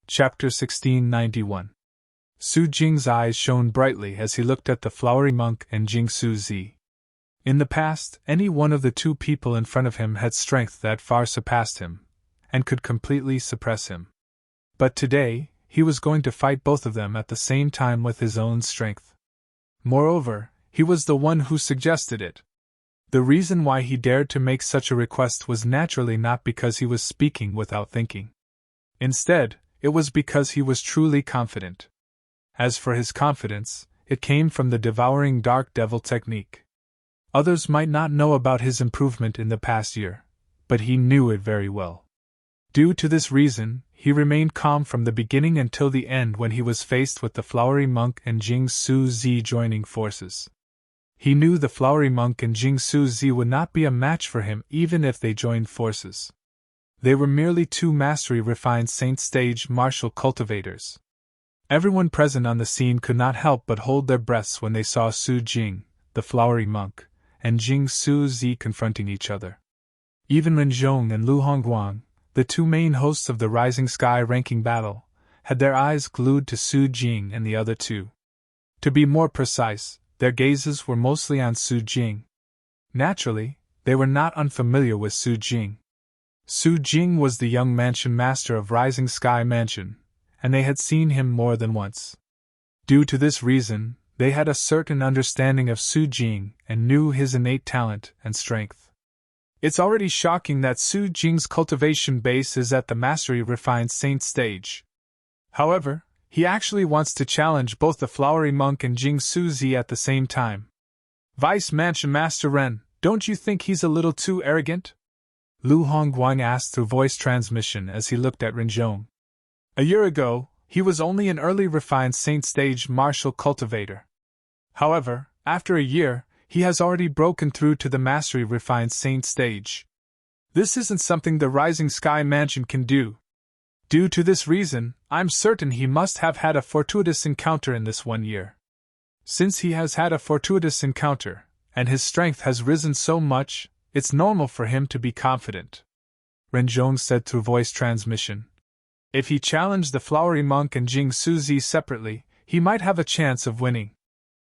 Chapter 1691. Su Jing's eyes shone brightly as he looked at the flowery monk and Jing Su Zi. In the past, any one of the two people in front of him had strength that far surpassed him, and could completely suppress him. But today, he was going to fight both of them at the same time with his own strength. Moreover, he was the one who suggested it. The reason why he dared to make such a request was naturally not because he was speaking without thinking. Instead, it was because he was truly confident. As for his confidence, it came from the devouring dark devil technique. Others might not know about his improvement in the past year, but he knew it very well. Due to this reason, he remained calm from the beginning until the end when he was faced with the flowery monk and Jing Su Zi joining forces. He knew the flowery monk and Jing Su Zi would not be a match for him even if they joined forces. They were merely two mastery-refined saint-stage martial cultivators. Everyone present on the scene could not help but hold their breaths when they saw Su Jing, the flowery monk, and Jing Su Zi confronting each other. Even Ren Zhong and Lu Hongguang, the two main hosts of the Rising Sky ranking battle, had their eyes glued to Su Jing and the other two. To be more precise, their gazes were mostly on Su Jing. Naturally, they were not unfamiliar with Su Jing. Su Jing was the young mansion master of Rising Sky Mansion, and they had seen him more than once. Due to this reason, they had a certain understanding of Su Jing and knew his innate talent and strength. It's already shocking that Su Jing's cultivation base is at the mastery-refined saint stage. However, he actually wants to challenge both the flowery monk and Jing Su Zi at the same time. Vice Mansion Master Ren, don't you think he's a little too arrogant? Lu Hongguang asked through voice transmission as he looked at Ren Zhong. A year ago, he was only an early refined saint-stage martial cultivator. However, after a year, he has already broken through to the mastery-refined saint stage. This isn't something the Rising Sky Mansion can do. Due to this reason, I'm certain he must have had a fortuitous encounter in this 1 year. Since he has had a fortuitous encounter, and his strength has risen so much, it's normal for him to be confident. Ren Zhong said through voice transmission. If he challenged the flowery monk and Jing Su Zi separately, he might have a chance of winning.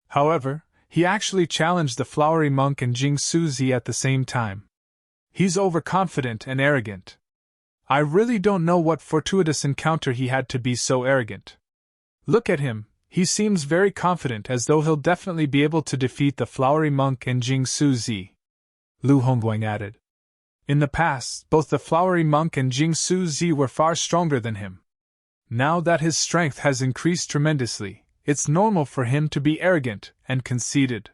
However, he actually challenged the flowery monk and Jing Su Zi at the same time. He's overconfident and arrogant. I really don't know what fortuitous encounter he had to be so arrogant. Look at him, he seems very confident as though he'll definitely be able to defeat the flowery monk and Jing Su Zi. Lu Hongguang added. In the past, both the flowery monk and Jing Su Zi were far stronger than him. Now that his strength has increased tremendously, it's normal for him to be arrogant and conceited.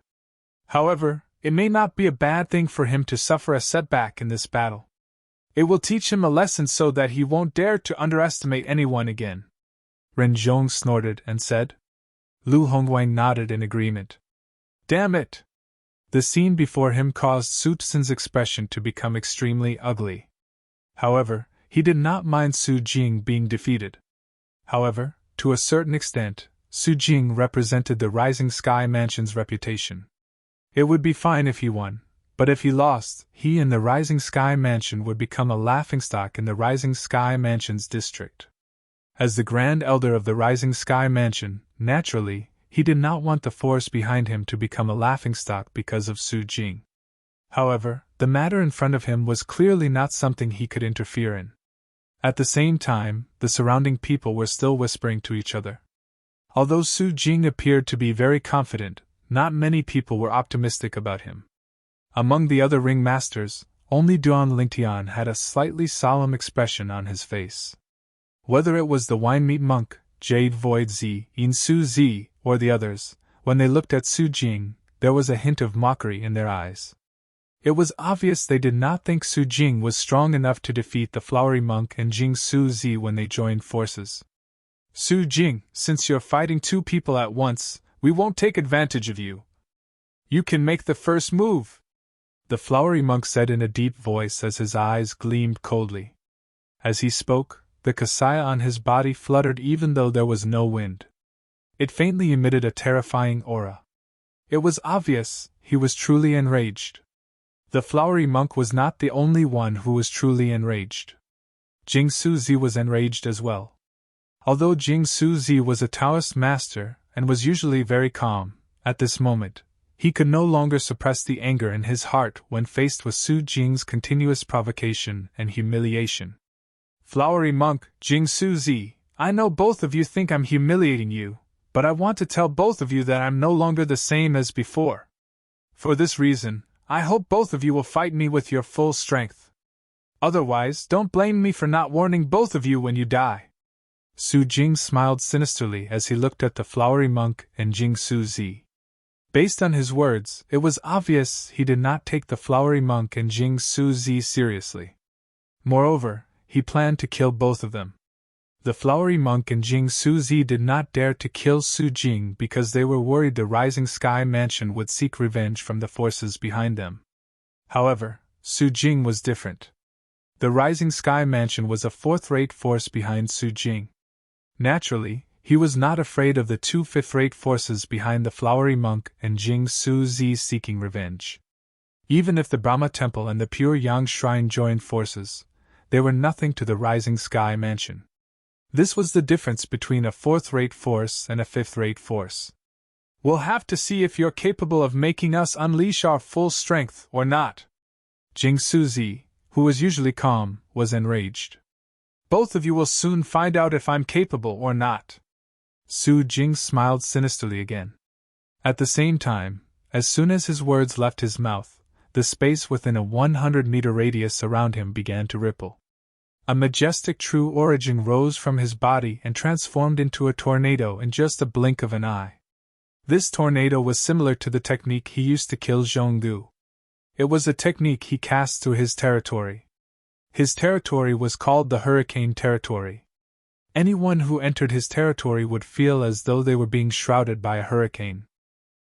However, it may not be a bad thing for him to suffer a setback in this battle. It will teach him a lesson so that he won't dare to underestimate anyone again. Ren Zhong snorted and said. Lu Hongguang nodded in agreement. Damn it! The scene before him caused Su Tsun's expression to become extremely ugly. However, he did not mind Su Jing being defeated. However, to a certain extent, Su Jing represented the Rising Sky Mansion's reputation. It would be fine if he won, but if he lost, he and the Rising Sky Mansion would become a laughingstock in the Rising Sky Mansion's district. As the Grand Elder of the Rising Sky Mansion, naturally, he did not want the force behind him to become a laughingstock because of Su Jing. However, the matter in front of him was clearly not something he could interfere in. At the same time, the surrounding people were still whispering to each other. Although Su Jing appeared to be very confident, not many people were optimistic about him. Among the other ring masters, only Duan Lingtian had a slightly solemn expression on his face. Whether it was the Wine-Meat Monk, Jade Void Zi, Yin Su Zi, or the others, when they looked at Su Jing, there was a hint of mockery in their eyes. It was obvious they did not think Su Jing was strong enough to defeat the flowery monk and Jing Su Zi when they joined forces. Su Jing, since you're fighting two people at once, we won't take advantage of you. You can make the first move, the flowery monk said in a deep voice as his eyes gleamed coldly. As he spoke, the kasaya on his body fluttered even though there was no wind. It faintly emitted a terrifying aura. It was obvious he was truly enraged. The flowery monk was not the only one who was truly enraged. Jing Su Zi was enraged as well. Although Jing-Su-Zi was a Taoist master and was usually very calm, at this moment, he could no longer suppress the anger in his heart when faced with Su Jing's continuous provocation and humiliation. Flowery monk, Jing-Su-Zi, I know both of you think I'm humiliating you, but I want to tell both of you that I'm no longer the same as before. For this reason, I hope both of you will fight me with your full strength. Otherwise, don't blame me for not warning both of you when you die. Su Jing smiled sinisterly as he looked at the flowery monk and Jing-Su-Zi. Based on his words, it was obvious he did not take the flowery monk and Jing-Su-Zi seriously. Moreover, he planned to kill both of them. The flowery monk and Jing-Su-Zi did not dare to kill Su Jing because they were worried the Rising Sky Mansion would seek revenge from the forces behind them. However, Su Jing was different. The Rising Sky Mansion was a fourth-rate force behind Su Jing. Naturally, he was not afraid of the two fifth-rate forces behind the flowery monk and Jing-Su-Zi seeking revenge. Even if the Brahma Temple and the Pure Yang Shrine joined forces, they were nothing to the Rising Sky Mansion. This was the difference between a fourth-rate force and a fifth-rate force. We'll have to see if you're capable of making us unleash our full strength or not. Jing-Su-Zi, who was usually calm, was enraged. Both of you will soon find out if I'm capable or not. Su Jing smiled sinisterly again. At the same time, as soon as his words left his mouth, the space within a 100-meter radius around him began to ripple. A majestic true origin rose from his body and transformed into a tornado in just a blink of an eye. This tornado was similar to the technique he used to kill Zhonggu. It was a technique he cast through his territory. His territory was called the Hurricane Territory. Anyone who entered his territory would feel as though they were being shrouded by a hurricane.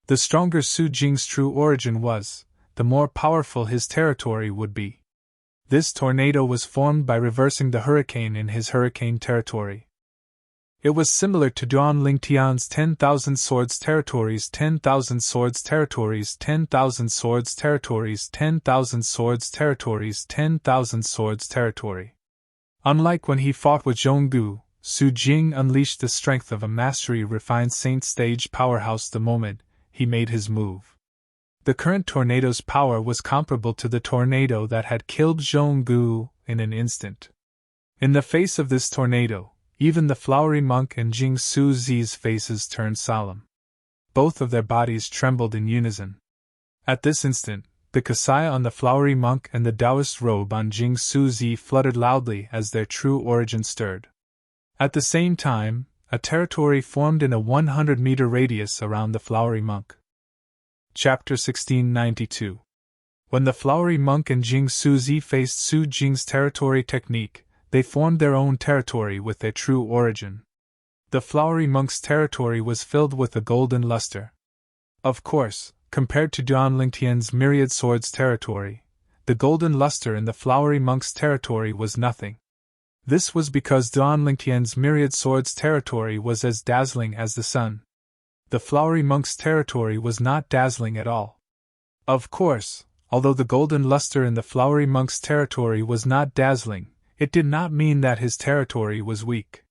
The stronger Su Jing's true origin was, the more powerful his territory would be. This tornado was formed by reversing the hurricane in his hurricane territory. It was similar to Duan Lingtian's 10,000 swords territories, 10,000 swords territories, 10,000 swords territories, 10,000 swords territories, 10,000 swords territory. Unlike when he fought with Zhonggu, Su Jing unleashed the strength of a mastery-refined saint stage powerhouse the moment he made his move. The current tornado's power was comparable to the tornado that had killed Zhonggu in an instant. In the face of this tornado, even the flowery monk and Jing-Su-Zi's faces turned solemn. Both of their bodies trembled in unison. At this instant, the kasai on the flowery monk and the Taoist robe on Jing-Su-Zi fluttered loudly as their true origin stirred. At the same time, a territory formed in a 100-meter radius around the flowery monk. Chapter 1692. When the flowery monk and Jing-Su-Zi faced Su Jing's territory technique, they formed their own territory with their true origin. The flowery monk's territory was filled with a golden luster. Of course, compared to Duan Lingtian's myriad swords territory, the golden luster in the flowery monk's territory was nothing. This was because Duan Lingtian's myriad swords territory was as dazzling as the sun. The flowery monk's territory was not dazzling at all. Of course, although the golden luster in the flowery monk's territory was not dazzling, it did not mean that his territory was weak.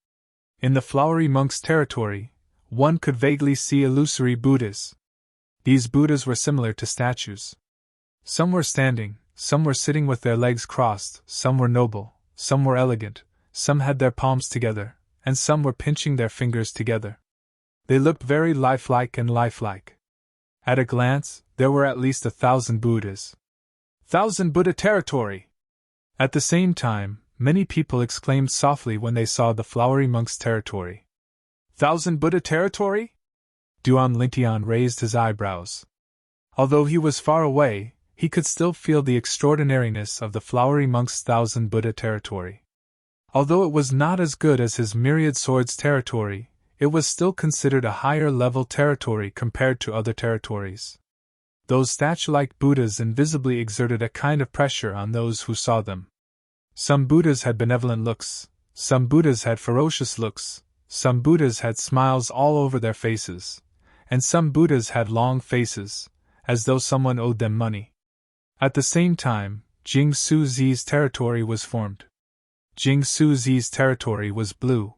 In the flowery monk's territory, one could vaguely see illusory Buddhas. These Buddhas were similar to statues. Some were standing, some were sitting with their legs crossed, some were noble, some were elegant, some had their palms together, and some were pinching their fingers together. They looked very lifelike and lifelike. At a glance, there were at least 1,000 Buddhas. 1,000 Buddha territory! At the same time, many people exclaimed softly when they saw the flowery monk's territory. 1,000 Buddha territory? Duan Lingtian raised his eyebrows. Although he was far away, he could still feel the extraordinariness of the flowery monk's 1,000 Buddha territory. Although it was not as good as his myriad swords territory, it was still considered a higher-level territory compared to other territories. Those statue-like Buddhas invisibly exerted a kind of pressure on those who saw them. Some Buddhas had benevolent looks, some Buddhas had ferocious looks, some Buddhas had smiles all over their faces, and some Buddhas had long faces, as though someone owed them money. At the same time, Jing-Su-Zi's territory was formed. Jing-Su-Zi's territory was blue.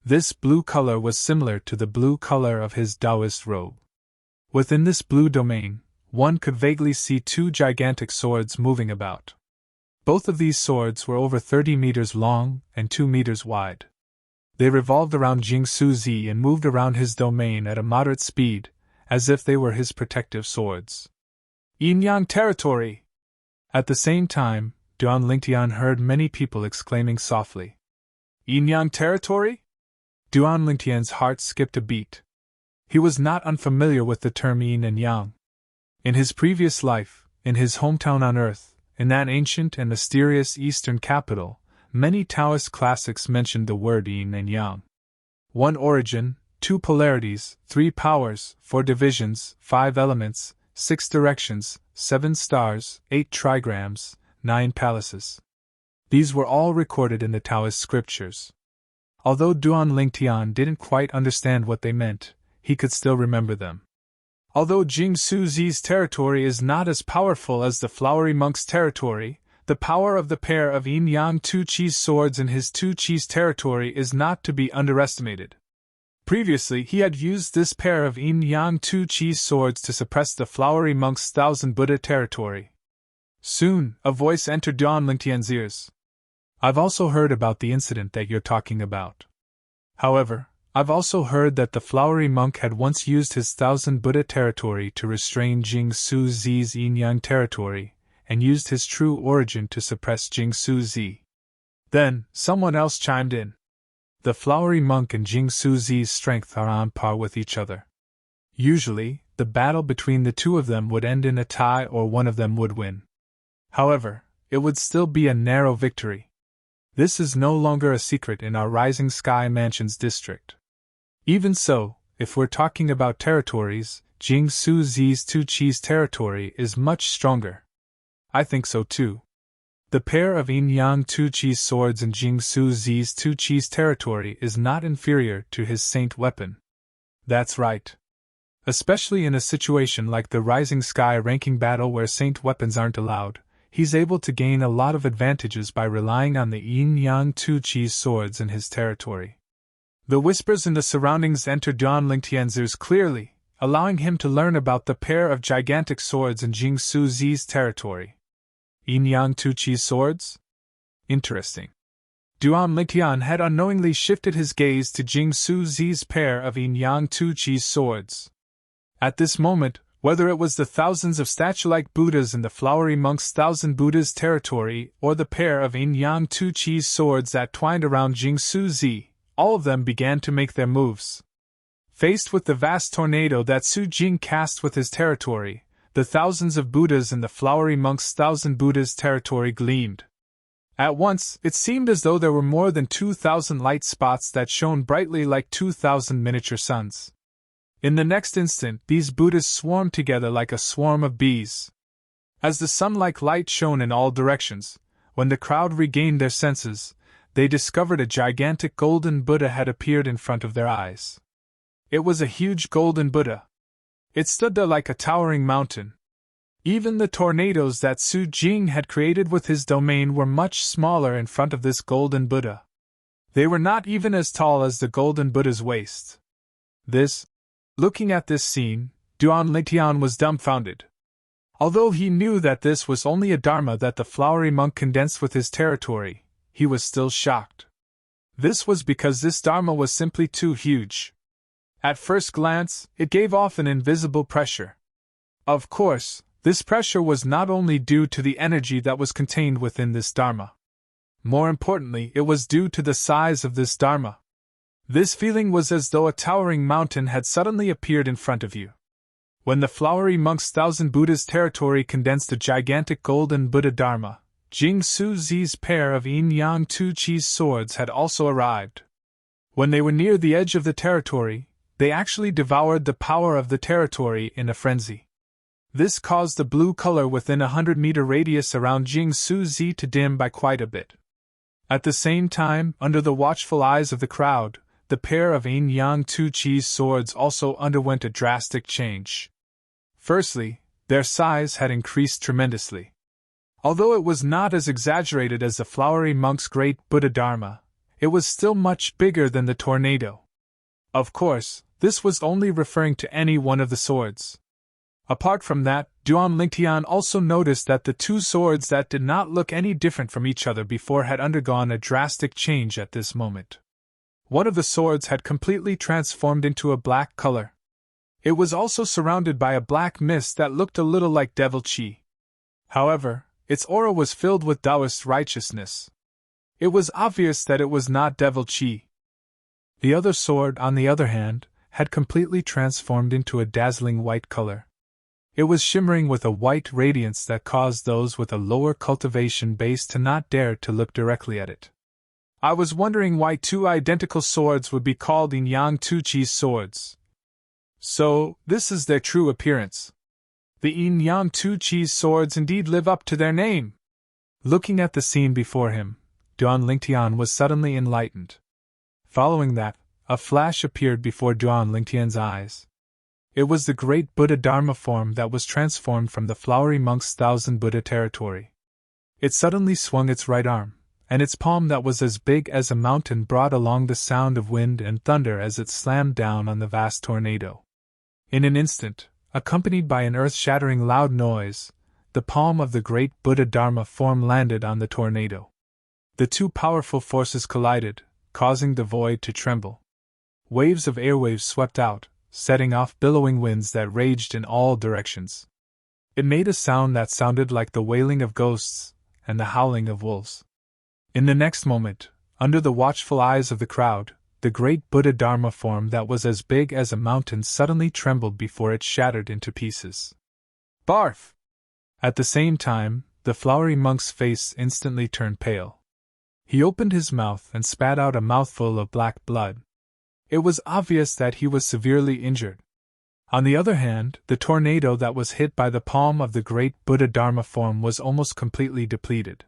This blue color was similar to the blue color of his Taoist robe. Within this blue domain, one could vaguely see two gigantic swords moving about. Both of these swords were over 30 meters long and 2 meters wide. They revolved around Jingsu Zi and moved around his domain at a moderate speed, as if they were his protective swords. Yin-Yang territory! At the same time, Duan Lingtian heard many people exclaiming softly. Yin-Yang territory? Duan Lingtian's heart skipped a beat. He was not unfamiliar with the term yin and yang. In his previous life, in his hometown on Earth, in that ancient and mysterious eastern capital, many Taoist classics mentioned the word yin and yang. 1 origin, 2 polarities, 3 powers, 4 divisions, 5 elements, 6 directions, 7 stars, 8 trigrams, 9 palaces. These were all recorded in the Taoist scriptures. Although Duan Lingtian didn't quite understand what they meant, he could still remember them. Although Jingsu Zi's territory is not as powerful as the Flowery Monk's territory, the power of the pair of yin-yang Tu Chi's swords in his Tu Chi's territory is not to be underestimated. Previously, he had used this pair of yin-yang Tu Chi's swords to suppress the Flowery Monk's Thousand Buddha territory. Soon, a voice entered Duan Lingtian's ears. I've also heard about the incident that you're talking about. However, I've also heard that the Flowery Monk had once used his Thousand Buddha territory to restrain Jingsu Zi's yin-yang territory, and used his true origin to suppress Jingsu Zi. Then, someone else chimed in. The Flowery Monk and Jingsu Zi's strength are on par with each other. Usually, the battle between the two of them would end in a tie or one of them would win. However, it would still be a narrow victory. This is no longer a secret in our Rising Sky Mansions district. Even so, if we're talking about territories, Jingsu Zi's Tu Chi's territory is much stronger. I think so too. The pair of yin-yang Tu Chi's swords in Jingsu Zi's Tu Chi's territory is not inferior to his saint weapon. That's right. Especially in a situation like the Rising Sky ranking battle where saint weapons aren't allowed, he's able to gain a lot of advantages by relying on the yin-yang Tu Chi's swords in his territory. The whispers in the surroundings entered Duan Lingtian's ears clearly, allowing him to learn about the pair of gigantic swords in Jingsu Zi's territory. Yin-Yang Tu Chi's swords? Interesting. Duan Lingtian had unknowingly shifted his gaze to Jingsu Zi's pair of yin-yang Tu Chi's swords. At this moment, whether it was the thousands of statue-like Buddhas in the Flowery Monk's Thousand Buddhas territory or the pair of yin-yang Tu Chi's swords that twined around Jingsu Zi, all of them began to make their moves. Faced with the vast tornado that Su Jing cast with his territory, the thousands of Buddhas in the Flowery Monk's Thousand Buddhas territory gleamed. At once, it seemed as though there were more than 2,000 light spots that shone brightly like 2,000 miniature suns. In the next instant, these Buddhas swarmed together like a swarm of bees. As the sun-like light shone in all directions, when the crowd regained their senses, they discovered a gigantic golden Buddha had appeared in front of their eyes. It was a huge golden Buddha. It stood there like a towering mountain. Even the tornadoes that Su Jing had created with his domain were much smaller in front of this golden Buddha. They were not even as tall as the golden Buddha's waist. Looking at this scene, Duan Lingtian was dumbfounded. Although he knew that this was only a dharma that the Flowery Monk condensed with his territory, he was still shocked. This was because this dharma was simply too huge. At first glance, it gave off an invisible pressure. Of course, this pressure was not only due to the energy that was contained within this dharma. More importantly, it was due to the size of this dharma. This feeling was as though a towering mountain had suddenly appeared in front of you. When the Flowery Monk's Thousand Buddhas territory condensed a gigantic golden Buddha dharma, Jingsu Zi's pair of yin-yang Tu Chi's swords had also arrived. When they were near the edge of the territory, they actually devoured the power of the territory in a frenzy. This caused the blue color within a 100-meter radius around Jingsu Zi to dim by quite a bit. At the same time, under the watchful eyes of the crowd, the pair of yin-yang Tu Chi's swords also underwent a drastic change. Firstly, their size had increased tremendously. Although it was not as exaggerated as the Flowery Monk's great Buddha Dharma, it was still much bigger than the tornado. Of course, this was only referring to any one of the swords. Apart from that, Duan Lingtian also noticed that the two swords that did not look any different from each other before had undergone a drastic change at this moment. One of the swords had completely transformed into a black color. It was also surrounded by a black mist that looked a little like devil chi. However, its aura was filled with Taoist righteousness. It was obvious that it was not devil chi. The other sword, on the other hand, had completely transformed into a dazzling white color. It was shimmering with a white radiance that caused those with a lower cultivation base to not dare to look directly at it. I was wondering why two identical swords would be called Yin Yang Tu Chi's swords. So, this is their true appearance. The Yin Yang Tu Chi's swords indeed live up to their name. Looking at the scene before him, Duan Lingtian was suddenly enlightened. Following that, a flash appeared before Duan Lingtian's eyes. It was the great Buddha Dharma form that was transformed from the flowery monk's thousand Buddha territory. It suddenly swung its right arm, and its palm that was as big as a mountain brought along the sound of wind and thunder as it slammed down on the vast tornado. In an instant, accompanied by an earth-shattering loud noise, the palm of the great Buddha Dharma form landed on the tornado. The two powerful forces collided, causing the void to tremble. Waves of airwaves swept out, setting off billowing winds that raged in all directions. It made a sound that sounded like the wailing of ghosts and the howling of wolves. In the next moment, under the watchful eyes of the crowd, the great Buddha Dharma form that was as big as a mountain suddenly trembled before it shattered into pieces. Barf! At the same time, the flowery monk's face instantly turned pale. He opened his mouth and spat out a mouthful of black blood. It was obvious that he was severely injured. On the other hand, the tornado that was hit by the palm of the great Buddha Dharma form was almost completely depleted.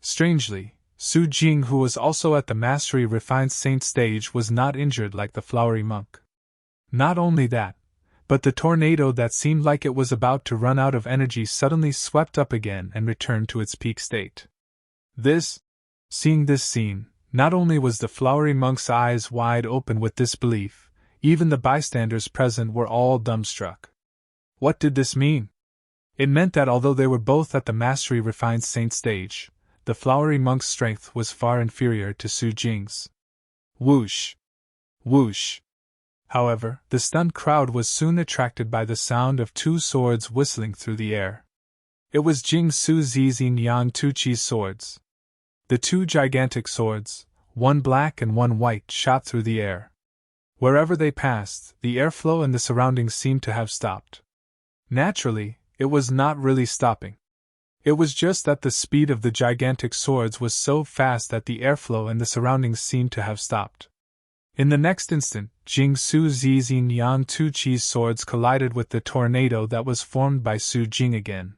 Strangely, Su Jing, who was also at the Mastery Refined Saint stage, was not injured like the flowery monk. Not only that, but the tornado that seemed like it was about to run out of energy suddenly swept up again and returned to its peak state. Seeing this scene, not only was the flowery monk's eyes wide open with disbelief, even the bystanders present were all dumbstruck. What did this mean? It meant that although they were both at the Mastery Refined Saint stage, the flowery monk's strength was far inferior to Su Jing's. Whoosh! Whoosh! However, the stunned crowd was soon attracted by the sound of two swords whistling through the air. It was Jing Su Zi's Yin Yang Tu Chi's swords. The two gigantic swords, one black and one white, shot through the air. Wherever they passed, the airflow and the surroundings seemed to have stopped. Naturally, it was not really stopping. It was just that the speed of the gigantic swords was so fast that the airflow and the surroundings seemed to have stopped. In the next instant, Jing Su Zi's Yin Yang Tu Chi's swords collided with the tornado that was formed by Su Jing again.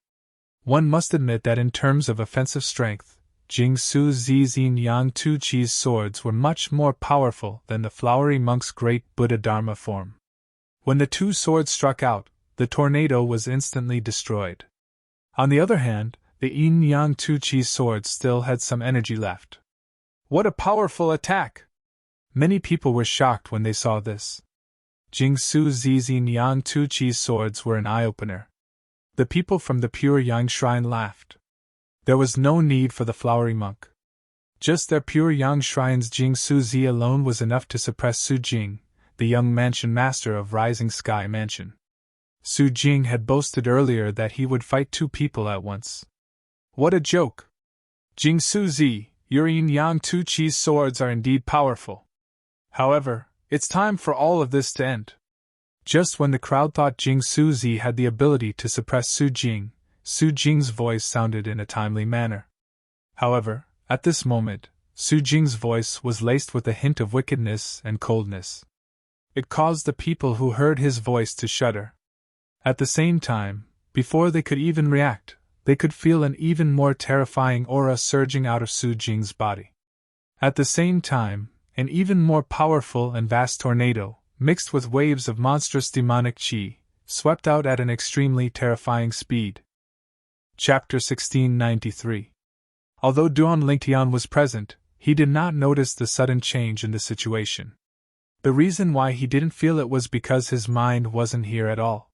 One must admit that in terms of offensive strength, Jing Su Zi's Yin Yang Tu Chi's swords were much more powerful than the flowery monk's great Buddha Dharma form. When the two swords struck out, the tornado was instantly destroyed. On the other hand, the Yin Yang Tu Chi's swords still had some energy left. What a powerful attack! Many people were shocked when they saw this. Jing Su Zi's Yin Yang Tu Chi's swords were an eye-opener. The people from the Pure Yang Shrine laughed. There was no need for the flowery monk. Just their Pure Yang Shrine's Jing Su Zi alone was enough to suppress Su Jing, the young mansion master of Rising Sky Mansion. Su Jing had boasted earlier that he would fight two people at once. What a joke! Jing Su Zi, your Yin Yang Tu Chi's swords are indeed powerful. However, it's time for all of this to end. Just when the crowd thought Jing Su Zi had the ability to suppress Su Jing's voice sounded in a timely manner. However, at this moment, Su Jing's voice was laced with a hint of wickedness and coldness. It caused the people who heard his voice to shudder. At the same time, before they could even react, they could feel an even more terrifying aura surging out of Su Jing's body. At the same time, an even more powerful and vast tornado, mixed with waves of monstrous demonic chi, swept out at an extremely terrifying speed. Chapter 1693. Although Duan Lingtian was present, he did not notice the sudden change in the situation. The reason why he didn't feel it was because his mind wasn't here at all.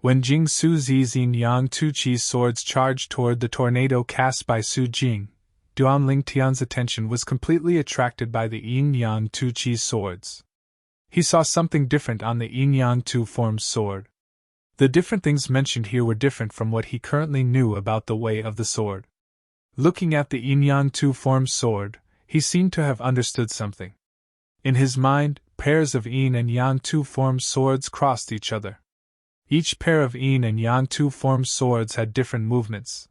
When Jing Su Zi's Yin Yang Tuqi's swords charged toward the tornado cast by Su Jing, Duan Lingtian's attention was completely attracted by the Yin Yang Tuqi's swords. He saw something different on the Yin Yang Tu form's sword. The different things mentioned here were different from what he currently knew about the way of the sword. Looking at the Yin Yang Tu form's sword, he seemed to have understood something. In his mind, pairs of Yin and Yang Tu formed swords crossed each other. Each pair of Yin and Yang Tu formed swords had different movements.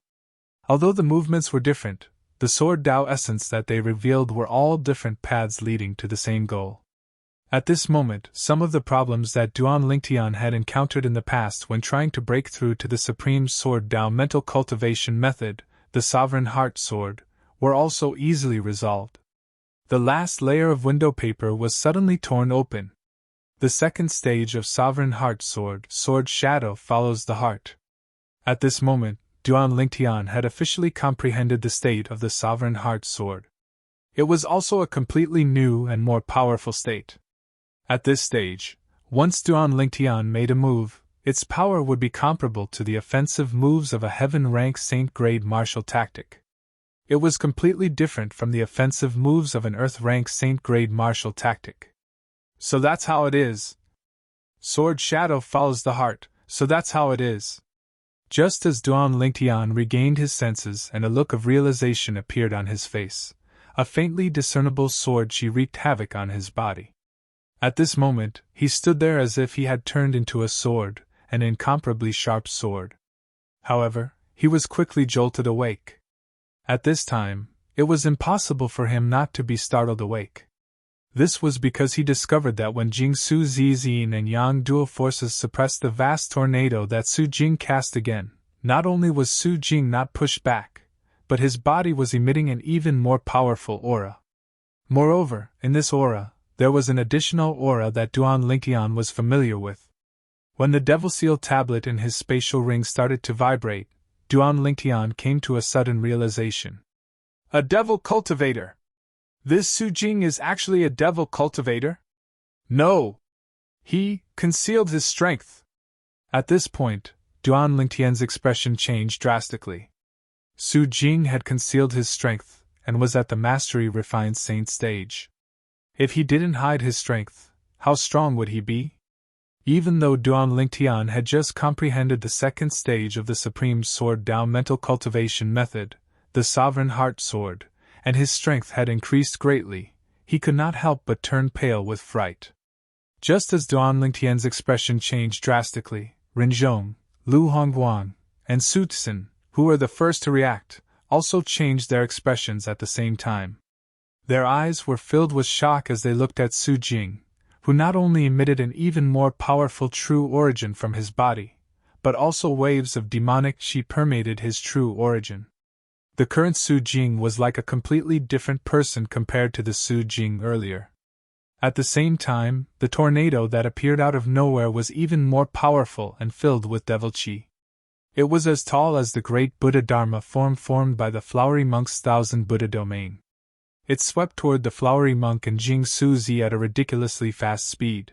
Although the movements were different, the sword Tao essence that they revealed were all different paths leading to the same goal. At this moment, some of the problems that Duan Lingtian had encountered in the past when trying to break through to the Supreme Sword Tao mental cultivation method, the Sovereign Heart Sword, were also easily resolved. The last layer of window paper was suddenly torn open. The second stage of Sovereign Heart Sword, Sword Shadow, follows the heart. At this moment, Duan Lingtian had officially comprehended the state of the Sovereign Heart Sword. It was also a completely new and more powerful state. At this stage, once Duan Lingtian made a move, its power would be comparable to the offensive moves of a heaven-rank saint-grade martial tactic. It was completely different from the offensive moves of an earth-rank saint-grade martial tactic. So that's how it is. Sword Shadow follows the heart, so that's how it is. Just as Duan Lingtian regained his senses and a look of realization appeared on his face, a faintly discernible sword chi wreaked havoc on his body. At this moment, he stood there as if he had turned into a sword, an incomparably sharp sword. However, he was quickly jolted awake. At this time, it was impossible for him not to be startled awake. This was because he discovered that when Jing Su Zi's Yin and Yang dual forces suppressed the vast tornado that Su Jing cast again, not only was Su Jing not pushed back, but his body was emitting an even more powerful aura. Moreover, in this aura, there was an additional aura that Duan Lingtian was familiar with. When the Devil Seal tablet in his spatial ring started to vibrate, Duan Lingtian came to a sudden realization. A devil cultivator! This Su Jing is actually a devil cultivator? No! He concealed his strength. At this point, Duan Lingtian's expression changed drastically. Su Jing had concealed his strength and was at the Mastery Refined Saint stage. If he didn't hide his strength, how strong would he be? Even though Duan Lingtian had just comprehended the second stage of the Supreme Sword Tao mental cultivation method, the Sovereign Heart Sword, and his strength had increased greatly, he could not help but turn pale with fright. Just as Duan Lingtian's expression changed drastically, Rinzhong, Lu Hongguang, and Su Tsin, who were the first to react, also changed their expressions at the same time. Their eyes were filled with shock as they looked at Su Jing, who not only emitted an even more powerful true origin from his body, but also waves of demonic qi permeated his true origin. The current Su Jing was like a completely different person compared to the Su Jing earlier. At the same time, the tornado that appeared out of nowhere was even more powerful and filled with devil qi. It was as tall as the great Buddha Dharma formed by the flowery monk's 1000 Buddha domain. It swept toward the flowery monk and Jing Su Zi at a ridiculously fast speed.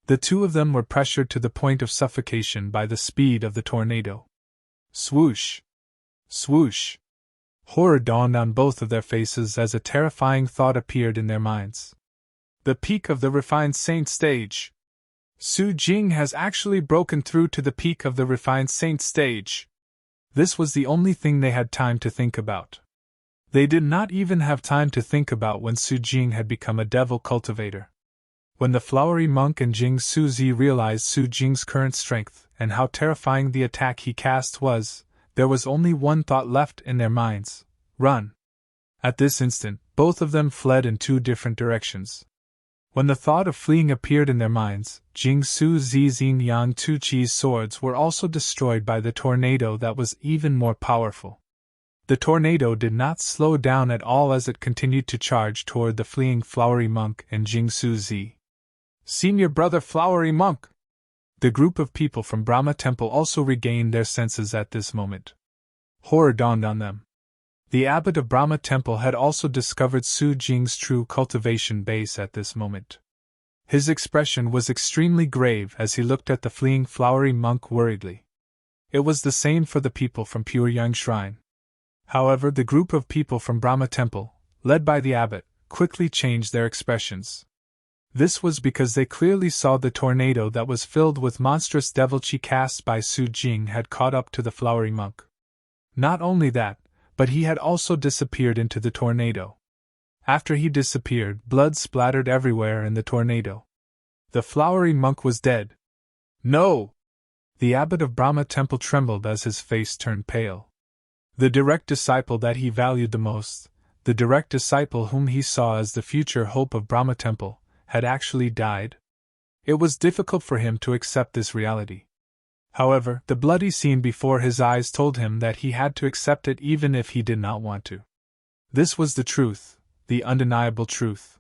The two of them were pressured to the point of suffocation by the speed of the tornado. Swoosh! Swoosh! Horror dawned on both of their faces as a terrifying thought appeared in their minds. The peak of the Refined Saint stage! Su Jing has actually broken through to the peak of the Refined Saint stage! This was the only thing they had time to think about. They did not even have time to think about when Su Jing had become a devil cultivator. When the flowery monk and Jing Su Zi realized Su Jing's current strength and how terrifying the attack he cast was, there was only one thought left in their minds: run. At this instant, both of them fled in two different directions. When the thought of fleeing appeared in their minds, Jing Su Zi's Yin Yang Tuqi's swords were also destroyed by the tornado that was even more powerful. The tornado did not slow down at all as it continued to charge toward the fleeing flowery monk and Jing Su Zi. Senior brother flowery monk! The group of people from Brahma Temple also regained their senses at this moment. Horror dawned on them. The abbot of Brahma Temple had also discovered Su Jing's true cultivation base at this moment. His expression was extremely grave as he looked at the fleeing flowery monk worriedly. It was the same for the people from Pure Yang Shrine. However, the group of people from Brahma Temple, led by the abbot, quickly changed their expressions. This was because they clearly saw the tornado that was filled with monstrous devil chi cast by Su Jing had caught up to the flowery monk. Not only that, but he had also disappeared into the tornado. After he disappeared, blood splattered everywhere in the tornado. The flowery monk was dead. No! The abbot of Brahma Temple trembled as his face turned pale. The direct disciple that he valued the most, the direct disciple whom he saw as the future hope of Brahma Temple, had actually died. It was difficult for him to accept this reality. However, the bloody scene before his eyes told him that he had to accept it even if he did not want to. This was the truth, the undeniable truth.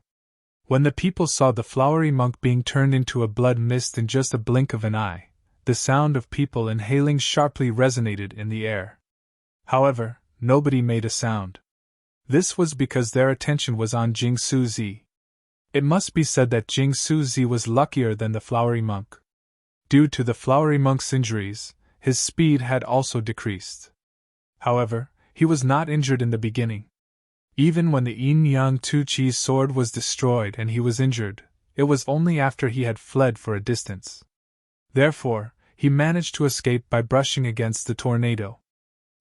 When the people saw the flowery monk being turned into a blood mist in just a blink of an eye, the sound of people inhaling sharply resonated in the air. However, nobody made a sound. This was because their attention was on Jing Suzi. It must be said that Jing Suzi was luckier than the flowery monk. Due to the flowery monk's injuries, his speed had also decreased. However, he was not injured in the beginning. Even when the Yin Yang Tu Chi's sword was destroyed and he was injured, it was only after he had fled for a distance. Therefore, he managed to escape by brushing against the tornado.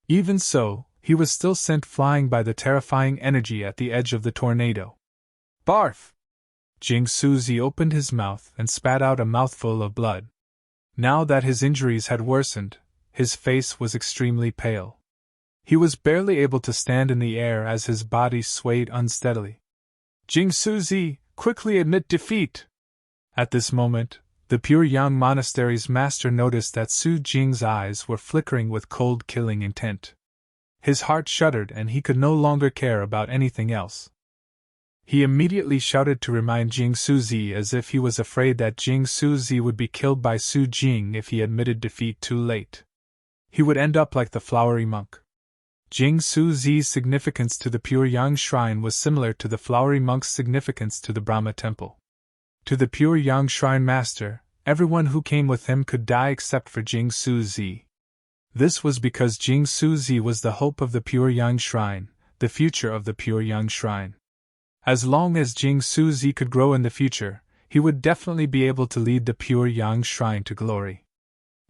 Even so, he was still sent flying by the terrifying energy at the edge of the tornado. Barf! Jing Suzi opened his mouth and spat out a mouthful of blood. Now that his injuries had worsened, his face was extremely pale. He was barely able to stand in the air as his body swayed unsteadily. Jing Suzi, quickly admit defeat! At this moment, the Pure Yang Monastery's master noticed that Su Jing's eyes were flickering with cold killing intent. His heart shuddered and he could no longer care about anything else. He immediately shouted to remind Jing Suzi as if he was afraid that Jing Suzi would be killed by Su Jing if he admitted defeat too late. He would end up like the flowery monk. Jing Suzi's significance to the Pure Yang Shrine was similar to the flowery monk's significance to the Brahma Temple. To the Pure Yang Shrine master, everyone who came with him could die except for Jing Suzi. This was because Jing Suzi was the hope of the Pure Yang Shrine, the future of the Pure Yang Shrine. As long as Jing Suzi could grow in the future, he would definitely be able to lead the Pure Yang Shrine to glory.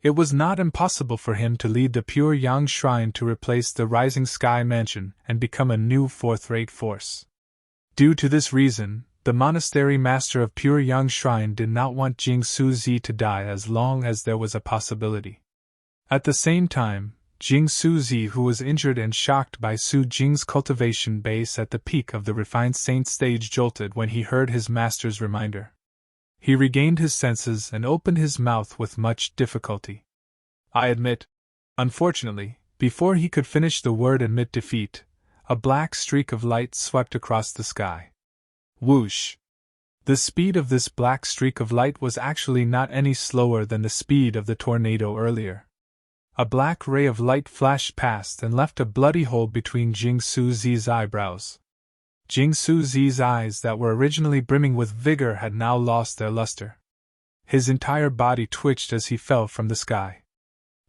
It was not impossible for him to lead the Pure Yang Shrine to replace the Rising Sky Mansion and become a new fourth-rate force. Due to this reason, the monastery master of Pure Yang Shrine did not want Jing Suzi to die as long as there was a possibility. At the same time, Jing Suzi, who was injured and shocked by Su Jing's cultivation base at the peak of the refined saint stage, jolted when he heard his master's reminder. He regained his senses and opened his mouth with much difficulty. I admit. Unfortunately, before he could finish the word admit defeat, a black streak of light swept across the sky. Whoosh! The speed of this black streak of light was actually not any slower than the speed of the tornado earlier. A black ray of light flashed past and left a bloody hole between Jing Suzi's eyebrows. Jing Suzi's eyes that were originally brimming with vigor had now lost their luster. His entire body twitched as he fell from the sky.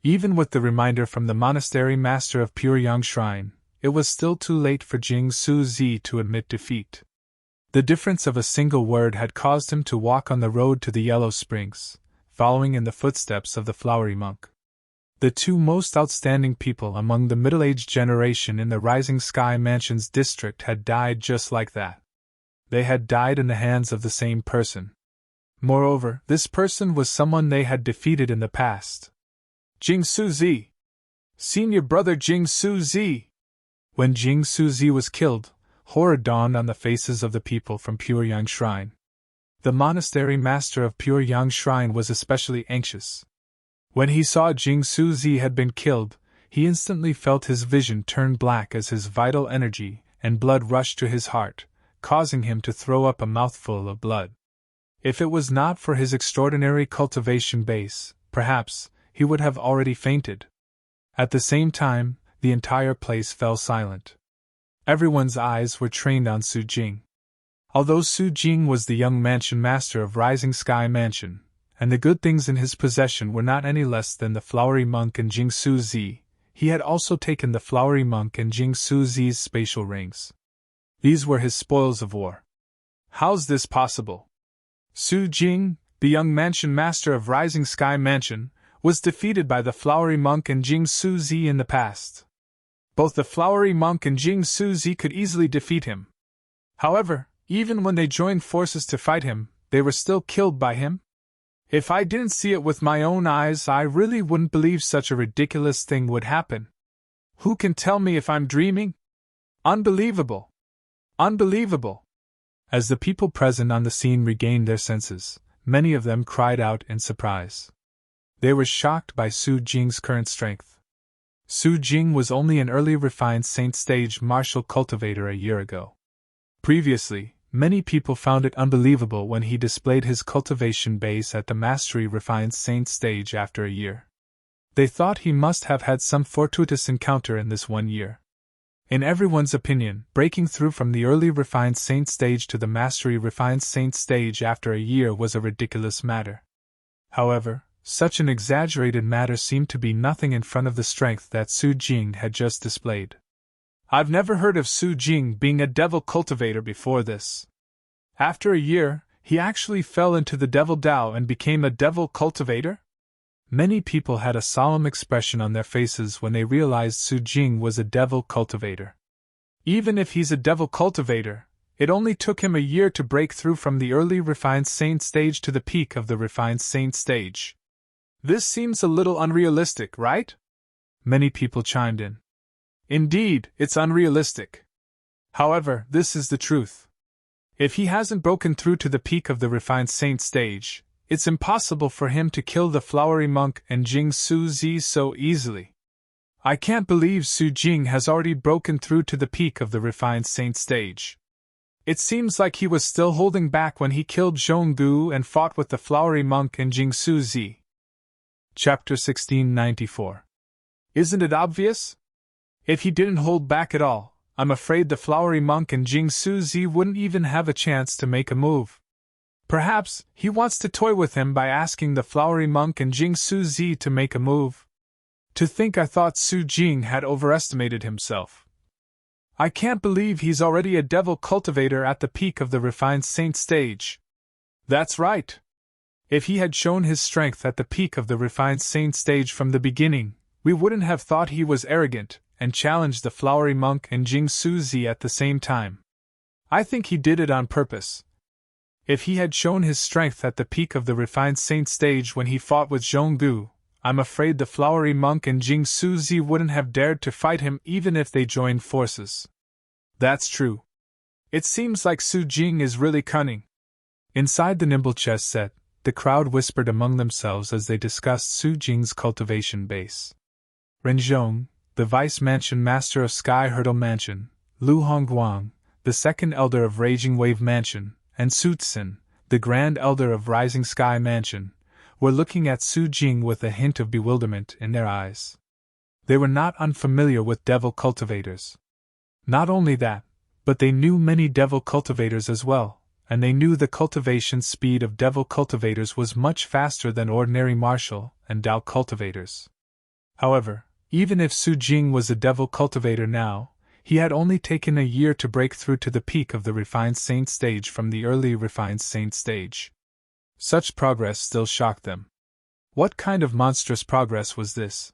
Even with the reminder from the monastery master of Pure Yang Shrine, it was still too late for Jing Suzi to admit defeat. The difference of a single word had caused him to walk on the road to the Yellow Springs, following in the footsteps of the flowery monk. The two most outstanding people among the middle-aged generation in the Rising Sky Mansion's district had died just like that. They had died in the hands of the same person. Moreover, this person was someone they had defeated in the past. Jing Suzi! Senior brother Jing Suzi! When Jing Suzi was killed, horror dawned on the faces of the people from Pure Yang Shrine. The monastery master of Pure Yang Shrine was especially anxious. When he saw Jing Suzi had been killed, he instantly felt his vision turn black as his vital energy and blood rushed to his heart, causing him to throw up a mouthful of blood. If it was not for his extraordinary cultivation base, perhaps he would have already fainted. At the same time, the entire place fell silent. Everyone's eyes were trained on Su Jing. Although Su Jing was the young mansion master of Rising Sky Mansion, and the good things in his possession were not any less than the flowery monk and Jing Su Zi, he had also taken the flowery monk and Jing Su Zi's spatial rings. These were his spoils of war. How's this possible? Su Jing, the young mansion master of Rising Sky Mansion, was defeated by the flowery monk and Jing Su Zi in the past. Both the flowery monk and Jing Su Zi could easily defeat him. However, even when they joined forces to fight him, they were still killed by him? If I didn't see it with my own eyes, I really wouldn't believe such a ridiculous thing would happen. Who can tell me if I'm dreaming? Unbelievable! Unbelievable! As the people present on the scene regained their senses, many of them cried out in surprise. They were shocked by Su Jing's current strength. Su Jing was only an early refined Saint stage martial cultivator a year ago. Previously, many people found it unbelievable when he displayed his cultivation base at the mastery refined Saint stage after a year. They thought he must have had some fortuitous encounter in this 1 year. In everyone's opinion, breaking through from the early refined Saint stage to the mastery refined Saint stage after a year was a ridiculous matter. However, such an exaggerated matter seemed to be nothing in front of the strength that Su Jing had just displayed. I've never heard of Su Jing being a devil cultivator before this. After a year, he actually fell into the devil Dao and became a devil cultivator? Many people had a solemn expression on their faces when they realized Su Jing was a devil cultivator. Even if he's a devil cultivator, it only took him a year to break through from the early refined saint stage to the peak of the refined saint stage. This seems a little unrealistic, right? Many people chimed in. Indeed, it's unrealistic. However, this is the truth. If he hasn't broken through to the peak of the refined saint stage, it's impossible for him to kill the flowery monk and Jing Su Zi so easily. I can't believe Su Jing has already broken through to the peak of the refined saint stage. It seems like he was still holding back when he killed Zhonggu and fought with the flowery monk and Jing Su Zi. Chapter 1694. Isn't it obvious? If he didn't hold back at all, I'm afraid the flowery monk and Jing Su Zi wouldn't even have a chance to make a move. Perhaps he wants to toy with him by asking the flowery monk and Jing Su Zi to make a move. To think I thought Su Jing had overestimated himself. I can't believe he's already a devil cultivator at the peak of the refined saint stage. That's right. If he had shown his strength at the peak of the refined saint stage from the beginning, we wouldn't have thought he was arrogant and challenged the flowery monk and Jing Su Zi at the same time. I think he did it on purpose. If he had shown his strength at the peak of the refined saint stage when he fought with Zhonggu, I'm afraid the flowery monk and Jing Su Zi wouldn't have dared to fight him even if they joined forces. That's true. It seems like Su Jing is really cunning. Inside the nimble chess set, the crowd whispered among themselves as they discussed Su Jing's cultivation base. Renzhong, the vice mansion master of Sky Hurdle Mansion, Lu Hongguang, the second elder of Raging Wave Mansion, and Su Tsin, the grand elder of Rising Sky Mansion, were looking at Su Jing with a hint of bewilderment in their eyes. They were not unfamiliar with devil cultivators. Not only that, but they knew many devil cultivators as well, and they knew the cultivation speed of devil cultivators was much faster than ordinary martial and Dao cultivators. However, even if Su Jing was a devil cultivator now, he had only taken a year to break through to the peak of the refined saint stage from the early refined saint stage. Such progress still shocked them. What kind of monstrous progress was this?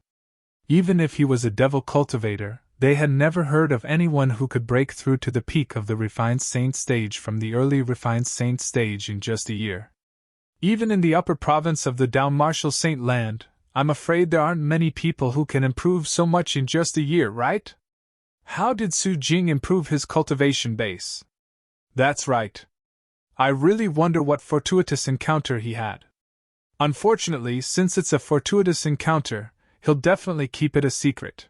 Even if he was a devil cultivator, they had never heard of anyone who could break through to the peak of the refined saint stage from the early refined saint stage in just a year. Even in the upper province of the Dao Martial Saint Land, I'm afraid there aren't many people who can improve so much in just a year, right? How did Su Jing improve his cultivation base? That's right. I really wonder what fortuitous encounter he had. Unfortunately, since it's a fortuitous encounter, he'll definitely keep it a secret.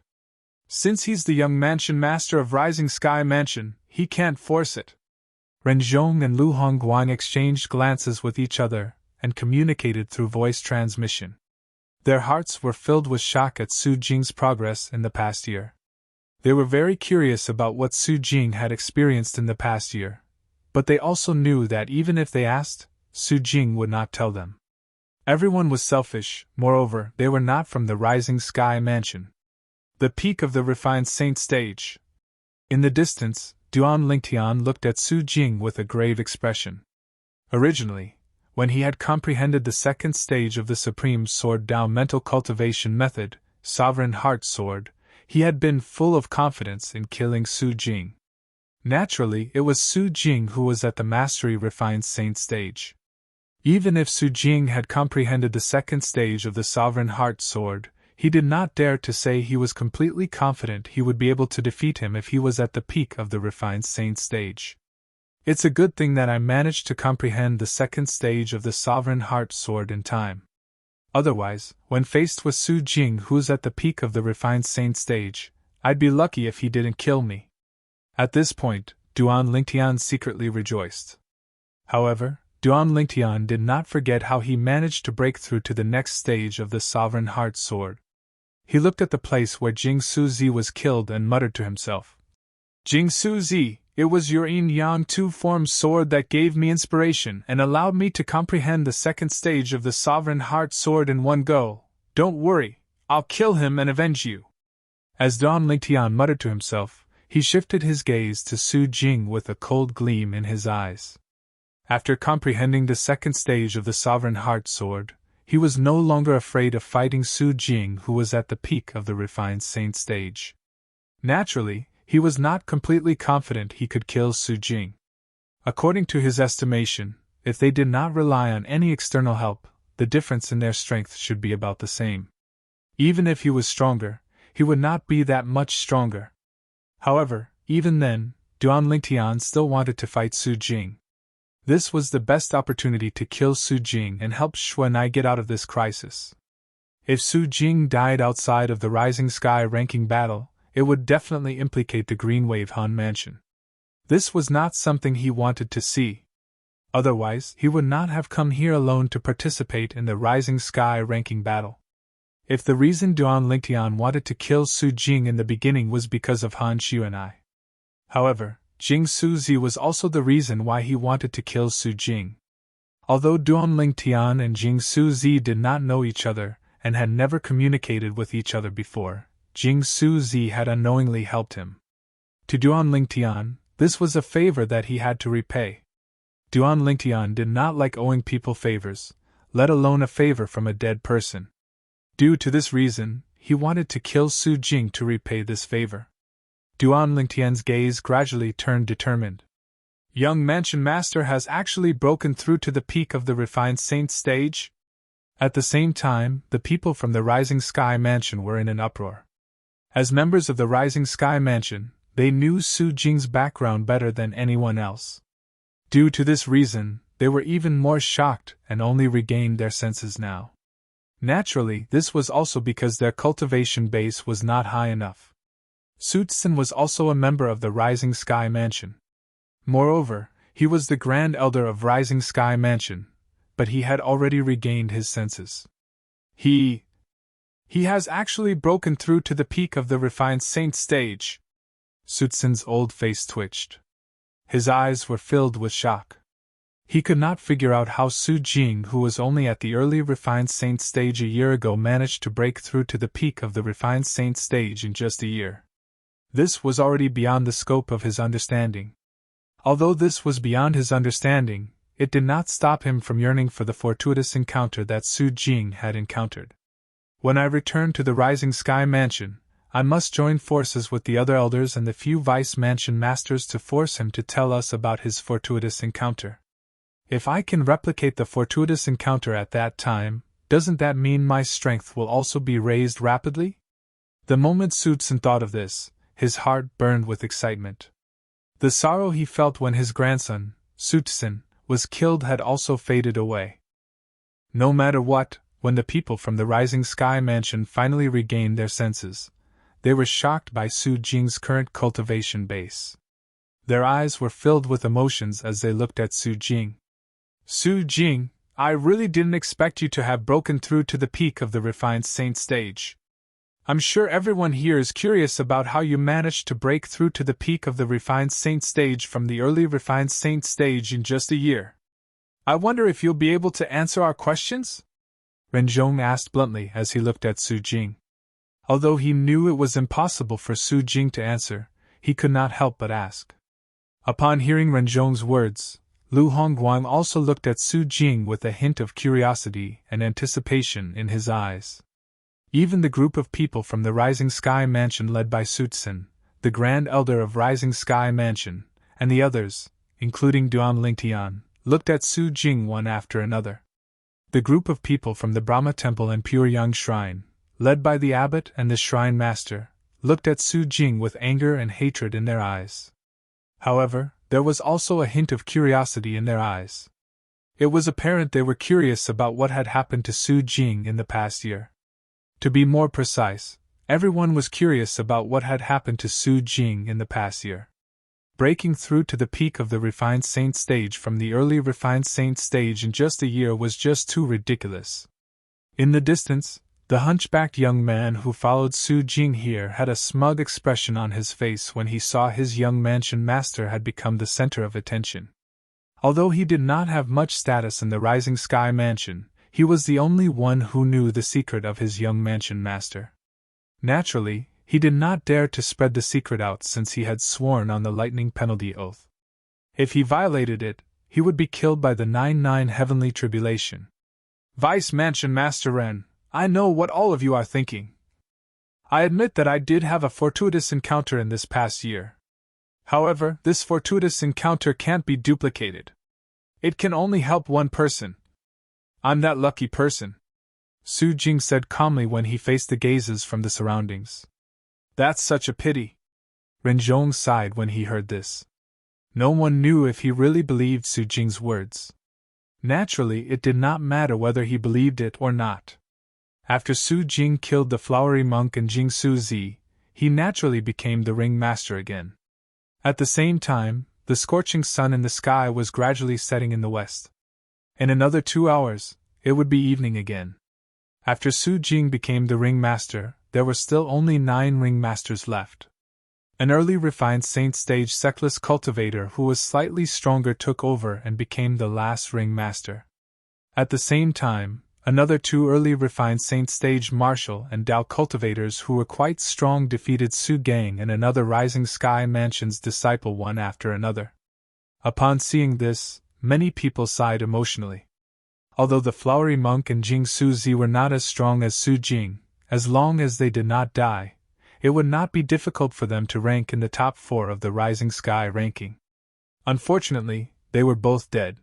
Since he's the young mansion master of Rising Sky Mansion, he can't force it. Renzhong and Lu Hongguang exchanged glances with each other and communicated through voice transmission. Their hearts were filled with shock at Su Jing's progress in the past year. They were very curious about what Su Jing had experienced in the past year, but they also knew that even if they asked, Su Jing would not tell them. Everyone was selfish, moreover, they were not from the Rising Sky Mansion. The peak of the refined saint stage. In the distance, Duan Lingtian looked at Su Jing with a grave expression. Originally, when he had comprehended the second stage of the Supreme Sword Dao mental cultivation method, Sovereign Heart Sword, he had been full of confidence in killing Su Jing. Naturally, it was Su Jing who was at the Mastery Refined Saint stage. Even if Su Jing had comprehended the second stage of the Sovereign Heart Sword, he did not dare to say he was completely confident he would be able to defeat him if he was at the peak of the Refined Saint stage. It's a good thing that I managed to comprehend the second stage of the Sovereign Heart Sword in time. Otherwise, when faced with Su Jing who's at the peak of the Refined Saint stage, I'd be lucky if he didn't kill me. At this point, Duan Lingtian secretly rejoiced. However, Duan Lingtian did not forget how he managed to break through to the next stage of the Sovereign Heart Sword. He looked at the place where Jing Suzi was killed and muttered to himself, Jing Suzi, it was your yin-yang two-form sword that gave me inspiration and allowed me to comprehend the second stage of the Sovereign Heart Sword in one go. Don't worry, I'll kill him and avenge you. As Duan Lingtian muttered to himself, he shifted his gaze to Su Jing with a cold gleam in his eyes. After comprehending the second stage of the Sovereign Heart Sword, he was no longer afraid of fighting Su Jing who was at the peak of the Refined Saint stage. Naturally, he was not completely confident he could kill Su Jing. According to his estimation, if they did not rely on any external help, the difference in their strength should be about the same. Even if he was stronger, he would not be that much stronger. However, even then, Duan Lingtian still wanted to fight Su Jing. This was the best opportunity to kill Su Jing and help Xuanai get out of this crisis. If Su Jing died outside of the Rising Sky ranking battle, it would definitely implicate the Green Wave Han Mansion. This was not something he wanted to see. Otherwise, he would not have come here alone to participate in the Rising Sky ranking battle. If the reason Duan Lingtian wanted to kill Su Jing in the beginning was because of Han Xuanai. However, Jing Suzi was also the reason why he wanted to kill Su Jing. Although Duan Lingtian and Jing Suzi did not know each other and had never communicated with each other before, Jing Suzi had unknowingly helped him. To Duan Lingtian, this was a favor that he had to repay. Duan Lingtian did not like owing people favors, let alone a favor from a dead person. Due to this reason, he wanted to kill Su Jing to repay this favor. Duan Lingtian's gaze gradually turned determined. Young Mansion Master has actually broken through to the peak of the Refined Saint stage? At the same time, the people from the Rising Sky Mansion were in an uproar. As members of the Rising Sky Mansion, they knew Su Jing's background better than anyone else. Due to this reason, they were even more shocked and only regained their senses now. Naturally, this was also because their cultivation base was not high enough. Su Tsin was also a member of the Rising Sky Mansion. Moreover, he was the Grand Elder of Rising Sky Mansion, but he had already regained his senses. He has actually broken through to the peak of the Refined Saint stage. Su Tsin's old face twitched. His eyes were filled with shock. He could not figure out how Su Jing, who was only at the early Refined Saint stage a year ago, managed to break through to the peak of the Refined Saint stage in just a year. This was already beyond the scope of his understanding. Although this was beyond his understanding, it did not stop him from yearning for the fortuitous encounter that Su Jing had encountered. When I return to the Rising Sky Mansion, I must join forces with the other elders and the few Vice Mansion Masters to force him to tell us about his fortuitous encounter. If I can replicate the fortuitous encounter at that time, doesn't that mean my strength will also be raised rapidly? The moment Su Tsin thought of this, his heart burned with excitement. The sorrow he felt when his grandson, Su Tsin, was killed had also faded away. No matter what, when the people from the Rising Sky Mansion finally regained their senses, they were shocked by Su Jing's current cultivation base. Their eyes were filled with emotions as they looked at Su Jing. Su Jing, I really didn't expect you to have broken through to the peak of the Refined Saint stage. I'm sure everyone here is curious about how you managed to break through to the peak of the refined saint stage from the early refined saint stage in just a year. I wonder if you'll be able to answer our questions? Renjong asked bluntly as he looked at Su Jing. Although he knew it was impossible for Su Jing to answer, he could not help but ask. Upon hearing Renjong's words, Lu Hongguang also looked at Su Jing with a hint of curiosity and anticipation in his eyes. Even the group of people from the Rising Sky Mansion led by Su Tsin, the Grand Elder of Rising Sky Mansion, and the others, including Duan Lingtian, looked at Su Jing one after another. The group of people from the Brahma Temple and Pure Yang Shrine, led by the abbot and the shrine master, looked at Su Jing with anger and hatred in their eyes. However, there was also a hint of curiosity in their eyes. It was apparent they were curious about what had happened to Su Jing in the past year. To be more precise, everyone was curious about what had happened to Su Jing in the past year. Breaking through to the peak of the refined saint stage from the early refined saint stage in just a year was just too ridiculous. In the distance, the hunchbacked young man who followed Su Jing here had a smug expression on his face when he saw his young mansion master had become the center of attention. Although he did not have much status in the Rising Sky Mansion, he was the only one who knew the secret of his young mansion master. Naturally, he did not dare to spread the secret out since he had sworn on the lightning penalty oath. If he violated it, he would be killed by the 99 heavenly tribulation. Vice Mansion Master Ren, I know what all of you are thinking. I admit that I did have a fortuitous encounter in this past year. However, this fortuitous encounter can't be duplicated. It can only help one person. I'm that lucky person, Su Jing said calmly when he faced the gazes from the surroundings. That's such a pity. Renjong sighed when he heard this. No one knew if he really believed Su Jing's words. Naturally, it did not matter whether he believed it or not. After Su Jing killed the flowery monk and Jing Su Zi, he naturally became the ring master again. At the same time, the scorching sun in the sky was gradually setting in the west. In another 2 hours, it would be evening again. After Su Jing became the ring master, there were still only 9 ring masters left. An early refined saint stage sectless cultivator who was slightly stronger took over and became the last ring master. At the same time, another 2 early refined saint stage martial and Dao cultivators who were quite strong defeated Su Gang and another Rising Sky Mansion's disciple one after another. Upon seeing this, many people sighed emotionally. Although the flowery monk and Jing Su Zi were not as strong as Su Jing, as long as they did not die, it would not be difficult for them to rank in the top 4 of the Rising Sky ranking. Unfortunately, they were both dead.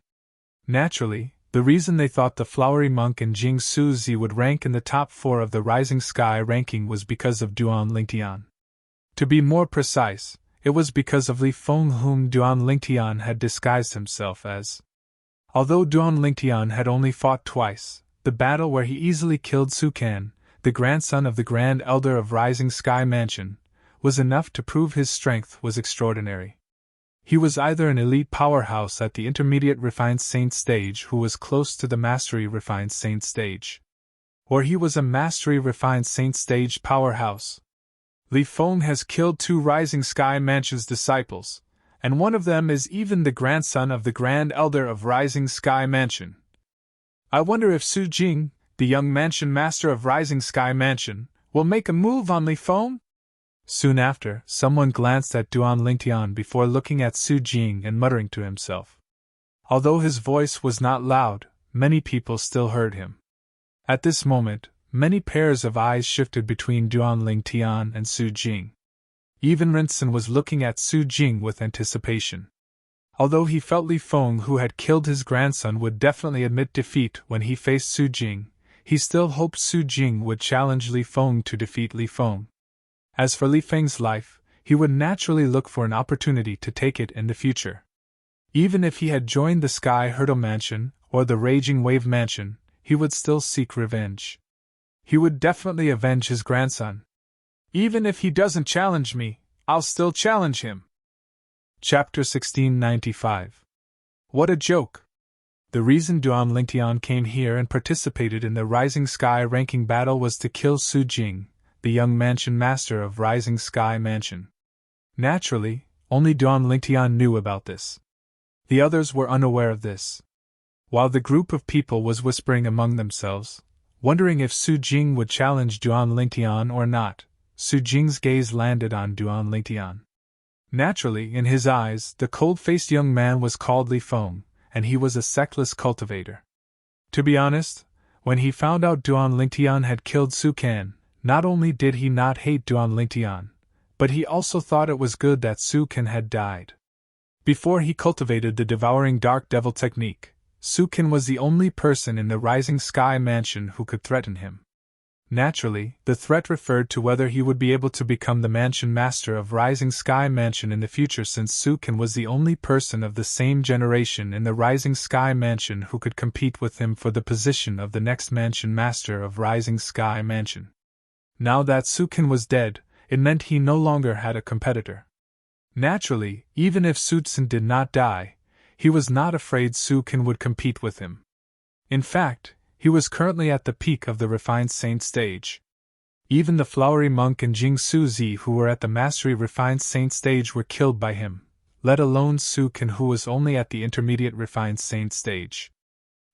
Naturally, the reason they thought the flowery monk and Jing Su Zi would rank in the top 4 of the Rising Sky ranking was because of Duan Lingtian. To be more precise, it was because of Li Feng whom Duan Lingtian had disguised himself as. Although Duan Lingtian had only fought twice, the battle where he easily killed Su Kan, the grandson of the Grand Elder of Rising Sky Mansion, was enough to prove his strength was extraordinary. He was either an elite powerhouse at the intermediate refined saint stage who was close to the mastery refined saint stage, or he was a mastery refined saint stage powerhouse. Li Feng has killed 2 Rising Sky Mansion's disciples, and one of them is even the grandson of the Grand Elder of Rising Sky Mansion. I wonder if Su Jing, the young mansion master of Rising Sky Mansion, will make a move on Li Feng? Soon after, someone glanced at Duan Lingtian before looking at Su Jing and muttering to himself. Although his voice was not loud, many people still heard him. At this moment, many pairs of eyes shifted between Duan Lingtian and Su Jing. Even Rinsen was looking at Su Jing with anticipation. Although he felt Li Feng, who had killed his grandson, would definitely admit defeat when he faced Su Jing, he still hoped Su Jing would challenge Li Feng to defeat Li Feng. As for Li Feng's life, he would naturally look for an opportunity to take it in the future. Even if he had joined the Sky Hurdle Mansion or the Raging Wave Mansion, he would still seek revenge. He would definitely avenge his grandson. Even if he doesn't challenge me, I'll still challenge him. Chapter 1695. What a joke! The reason Duan Lingtian came here and participated in the Rising Sky ranking battle was to kill Su Jing, the young mansion master of Rising Sky Mansion. Naturally, only Duan Lingtian knew about this. The others were unaware of this. While the group of people was whispering among themselves, wondering if Su Jing would challenge Duan Lingtian or not, Su Jing's gaze landed on Duan Lingtian. Naturally, in his eyes, the cold-faced young man was called Li Feng, and he was a sectless cultivator. To be honest, when he found out Duan Lingtian had killed Su Can, not only did he not hate Duan Lingtian, but he also thought it was good that Su Can had died. Before he cultivated the devouring dark devil technique, Su Can was the only person in the Rising Sky Mansion who could threaten him. Naturally, the threat referred to whether he would be able to become the mansion master of Rising Sky Mansion in the future, since Su Can was the only person of the same generation in the Rising Sky Mansion who could compete with him for the position of the next mansion master of Rising Sky Mansion. Now that Su Can was dead, it meant he no longer had a competitor. Naturally, even if Su Can did not die, he was not afraid Su Can would compete with him. In fact, he was currently at the peak of the refined saint stage. Even the flowery monk and Jing Suzi who were at the mastery refined saint stage were killed by him, let alone Su Can who was only at the intermediate refined saint stage.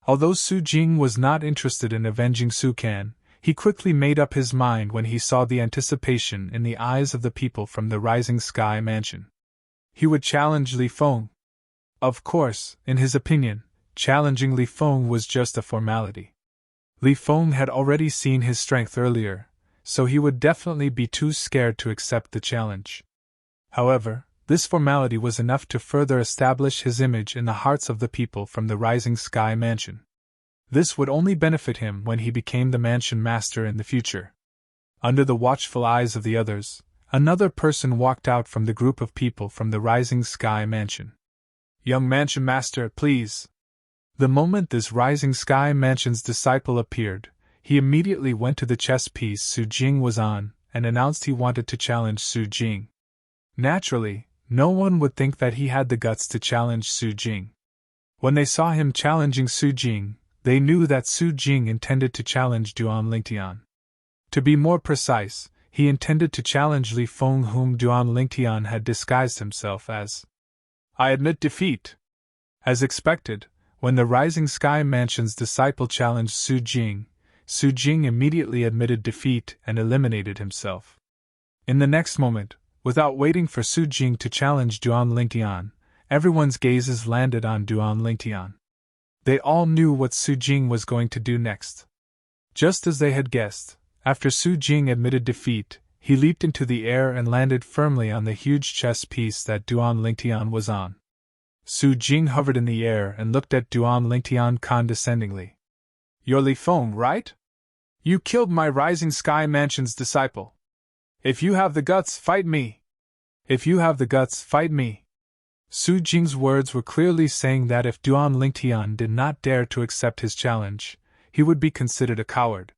Although Su Jing was not interested in avenging Su Can, he quickly made up his mind when he saw the anticipation in the eyes of the people from the Rising Sky Mansion. He would challenge Li Feng. Of course, in his opinion, challenging Li Feng was just a formality. Li Feng had already seen his strength earlier, so he would definitely be too scared to accept the challenge. However, this formality was enough to further establish his image in the hearts of the people from the Rising Sky Mansion. This would only benefit him when he became the mansion master in the future. Under the watchful eyes of the others, another person walked out from the group of people from the Rising Sky Mansion. "Young mansion master, please." The moment this Rising Sky Mansion's disciple appeared, he immediately went to the chess piece Su Jing was on and announced he wanted to challenge Su Jing. Naturally, no one would think that he had the guts to challenge Su Jing. When they saw him challenging Su Jing, they knew that Su Jing intended to challenge Duan Lingtian. To be more precise, he intended to challenge Li Feng, whom Duan Lingtian had disguised himself as. "I admit defeat." As expected, when the Rising Sky Mansion's disciple challenged Su Jing immediately admitted defeat and eliminated himself. In the next moment, without waiting for Su Jing to challenge Duan Lingtian, everyone's gazes landed on Duan Lingtian. They all knew what Su Jing was going to do next. Just as they had guessed, after Su Jing admitted defeat, he leaped into the air and landed firmly on the huge chess piece that Duan Lingtian was on. Su Jing hovered in the air and looked at Duan Lingtian condescendingly. "You're Li Feng, right? You killed my Rising Sky Mansion's disciple. If you have the guts, fight me. If you have the guts, fight me." Su Jing's words were clearly saying that if Duan Lingtian did not dare to accept his challenge, he would be considered a coward.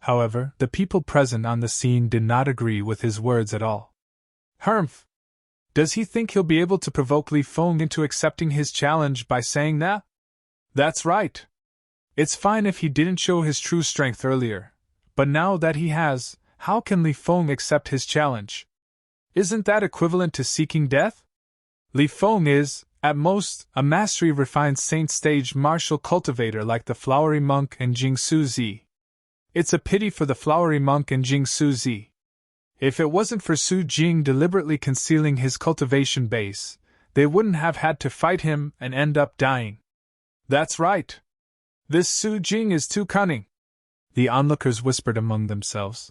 However, the people present on the scene did not agree with his words at all. "Humph! Does he think he'll be able to provoke Li Feng into accepting his challenge by saying that? That's right. It's fine if he didn't show his true strength earlier, but now that he has, how can Li Feng accept his challenge? Isn't that equivalent to seeking death? Li Feng is, at most, a mastery-refined saint-stage martial cultivator like the flowery monk and Jing Suzi. It's a pity for the flowery monk and Jing Suzi. If it wasn't for Su Jing deliberately concealing his cultivation base, they wouldn't have had to fight him and end up dying. That's right. This Su Jing is too cunning," the onlookers whispered among themselves.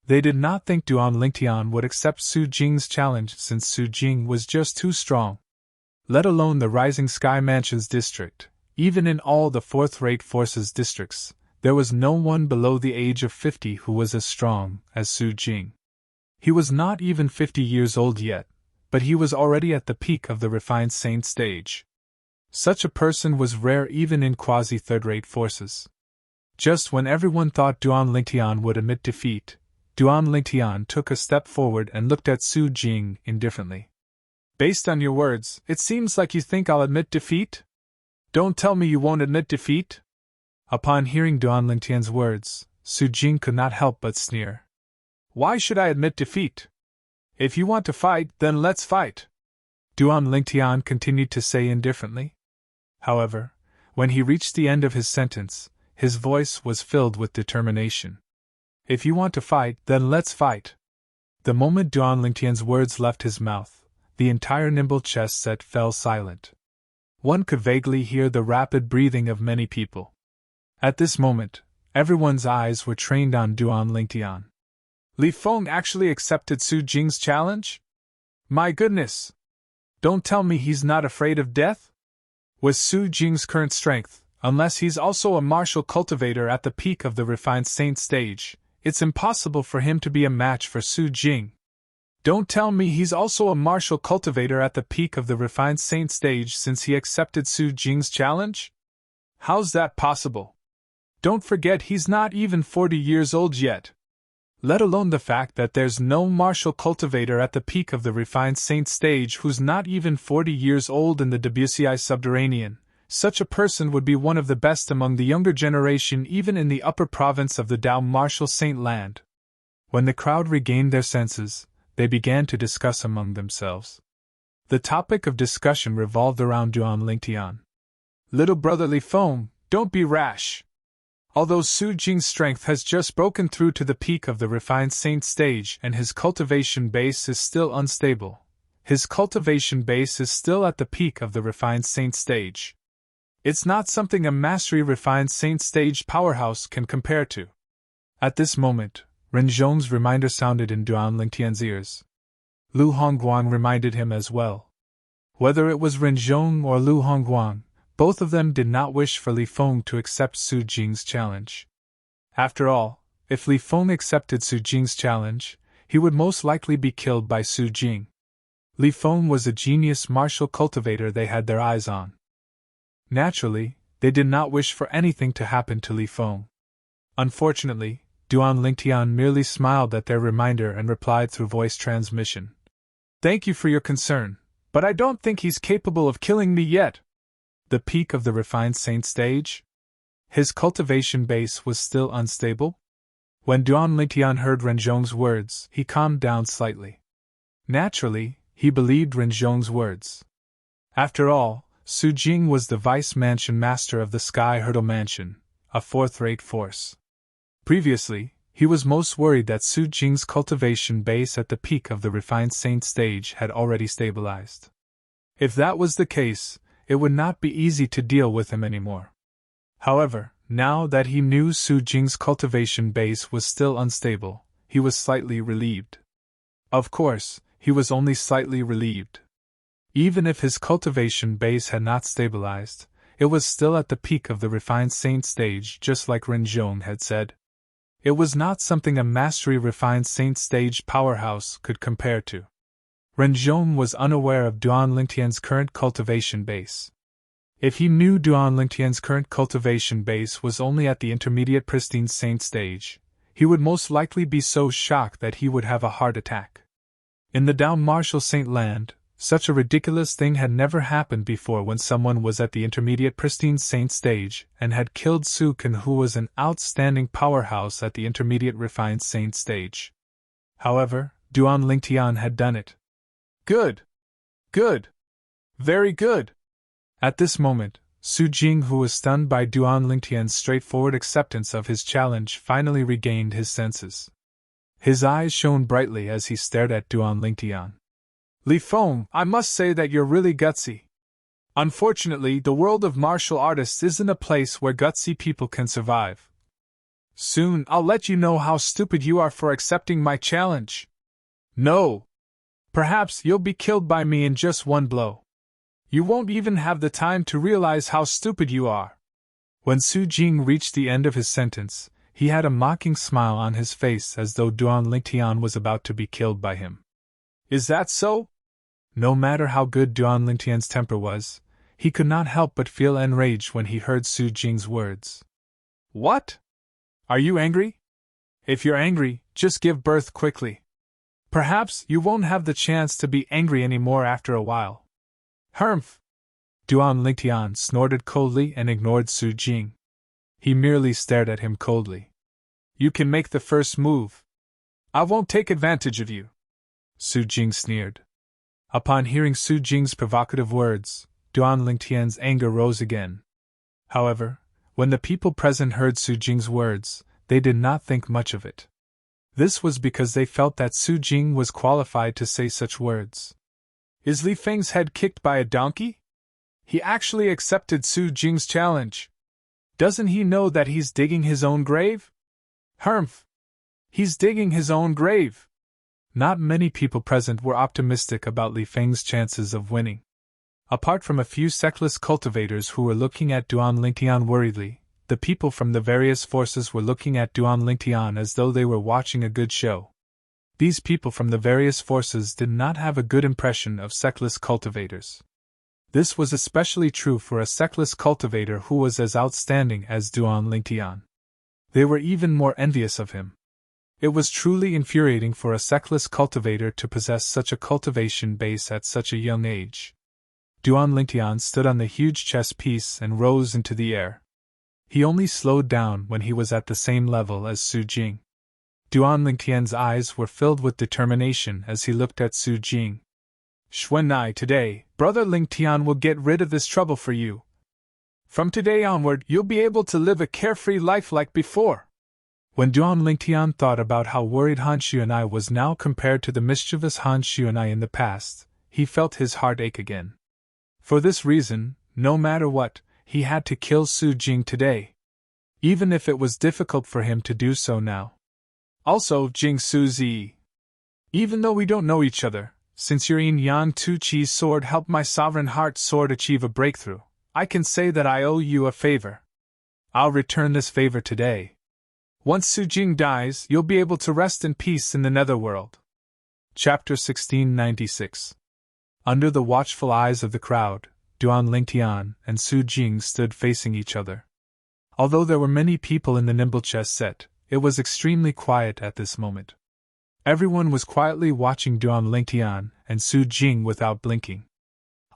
They did not think Duan Lingtian would accept Su Jing's challenge since Su Jing was just too strong. Let alone the Rising Sky Mansion's district, even in all the fourth-rate forces districts, there was no one below the age of 50 who was as strong as Su Jing. He was not even 50 years old yet, but he was already at the peak of the refined saint stage. Such a person was rare even in quasi-third-rate forces. Just when everyone thought Duan Lingtian would admit defeat, Duan Lingtian took a step forward and looked at Su Jing indifferently. "Based on your words, it seems like you think I'll admit defeat? Don't tell me you won't admit defeat?" Upon hearing Duan Lingtian's words, Su Jing could not help but sneer. Why should I admit defeat? If you want to fight, then let's fight, Duan Lingtian continued to say indifferently. However, when he reached the end of his sentence, his voice was filled with determination. If you want to fight, then let's fight. The moment Duan Lingtian's words left his mouth, the entire nimble chess set fell silent. One could vaguely hear the rapid breathing of many people. At this moment, everyone's eyes were trained on Duan Lingtian. Li Feng actually accepted Su Jing's challenge? My goodness! Don't tell me he's not afraid of death? With Su Jing's current strength, unless he's also a martial cultivator at the peak of the refined saint stage, it's impossible for him to be a match for Su Jing. Don't tell me he's also a martial cultivator at the peak of the refined saint stage since he accepted Su Jing's challenge? How's that possible? Don't forget he's not even 40 years old yet. Let alone the fact that there's no martial cultivator at the peak of the refined saint stage who's not even 40 years old in the WCI subterranean. Such a person would be one of the best among the younger generation even in the upper province of the Dao martial saint land. When the crowd regained their senses, they began to discuss among themselves. The topic of discussion revolved around Duan Lingtian. Little brother Li Feng, don't be rash. Although Su Jing's strength has just broken through to the peak of the refined saint stage and his cultivation base is still unstable, his cultivation base is still at the peak of the refined saint stage. It's not something a mastery refined saint stage powerhouse can compare to. At this moment, Ren Zhong's reminder sounded in Duan Lingtian's ears. Lu Hongguang reminded him as well. Whether it was Ren Zhong or Lu Hongguang, both of them did not wish for Li Feng to accept Su Jing's challenge. After all, if Li Feng accepted Su Jing's challenge, he would most likely be killed by Su Jing. Li Feng was a genius martial cultivator they had their eyes on. Naturally, they did not wish for anything to happen to Li Feng. Unfortunately, Duan Lingtian merely smiled at their reminder and replied through voice transmission. Thank you for your concern, but I don't think he's capable of killing me yet. The peak of the refined saint stage? His cultivation base was still unstable? When Duan Lingtian heard Ren Zhong's words, he calmed down slightly. Naturally, he believed Ren Zhong's words. After all, Su Jing was the vice mansion master of the Sky Hurdle Mansion, a fourth-rate force. Previously, he was most worried that Su Jing's cultivation base at the peak of the refined saint stage had already stabilized. If that was the case, it would not be easy to deal with him anymore. However, now that he knew Su Jing's cultivation base was still unstable, he was slightly relieved. Of course, he was only slightly relieved. Even if his cultivation base had not stabilized, it was still at the peak of the refined saint stage just like Ren Zhong had said. It was not something a mastery refined saint stage powerhouse could compare to. Ren Zhong was unaware of Duan Lingtian's current cultivation base. If he knew Duan Lingtian's current cultivation base was only at the intermediate pristine saint stage, he would most likely be so shocked that he would have a heart attack. In the Dao martial saint land, such a ridiculous thing had never happened before when someone was at the intermediate pristine saint stage and had killed Su Kan, who was an outstanding powerhouse at the intermediate refined saint stage. However, Duan Lingtian had done it. Good! Good! Very good! At this moment, Su Jing, who was stunned by Duan Lingtian's straightforward acceptance of his challenge, finally regained his senses. His eyes shone brightly as he stared at Duan Lingtian. Li Feng, I must say that you're really gutsy. Unfortunately, the world of martial artists isn't a place where gutsy people can survive. Soon, I'll let you know how stupid you are for accepting my challenge. No! Perhaps you'll be killed by me in just one blow. You won't even have the time to realize how stupid you are. When Su Jing reached the end of his sentence, he had a mocking smile on his face as though Duan Lingtian was about to be killed by him. Is that so? No matter how good Duan Lingtian's temper was, he could not help but feel enraged when he heard Su Jing's words. What? Are you angry? If you're angry, just give birth quickly. Perhaps you won't have the chance to be angry anymore after a while. Humph! Duan Lingtian snorted coldly and ignored Su Jing. He merely stared at him coldly. You can make the first move. I won't take advantage of you, Su Jing sneered. Upon hearing Su Jing's provocative words, Duan Lingtian's anger rose again. However, when the people present heard Su Jing's words, they did not think much of it. This was because they felt that Su Jing was qualified to say such words. Is Li Feng's head kicked by a donkey? He actually accepted Su Jing's challenge. Doesn't he know that he's digging his own grave? Humph! He's digging his own grave! Not many people present were optimistic about Li Feng's chances of winning. Apart from a few sectless cultivators who were looking at Duan Lingtian worriedly, the people from the various forces were looking at Duan Lingtian as though they were watching a good show. These people from the various forces did not have a good impression of sectless cultivators. This was especially true for a sectless cultivator who was as outstanding as Duan Lingtian. They were even more envious of him. It was truly infuriating for a sectless cultivator to possess such a cultivation base at such a young age. Duan Lingtian stood on the huge chess piece and rose into the air. He only slowed down when he was at the same level as Su Jing. Duan Lingtian's eyes were filled with determination as he looked at Su Jing. Xuanai, today, Brother Lingtian will get rid of this trouble for you. From today onward, you'll be able to live a carefree life like before. When Duan Lingtian thought about how worried Han Xuanai was now compared to the mischievous Han Xuanai in the past, he felt his heart ache again. For this reason, no matter what, he had to kill Su Jing today. Even if it was difficult for him to do so now. Also, Jing Su Zi. Even though we don't know each other, since your Yin Yang Tu Chi's sword helped my Sovereign Heart sword achieve a breakthrough, I can say that I owe you a favor. I'll return this favor today. Once Su Jing dies, you'll be able to rest in peace in the netherworld. Chapter 1696. Under the watchful eyes of the crowd, Duan Lingtian and Su Jing stood facing each other. Although there were many people in the nimble chess set, it was extremely quiet at this moment. Everyone was quietly watching Duan Lingtian and Su Jing without blinking.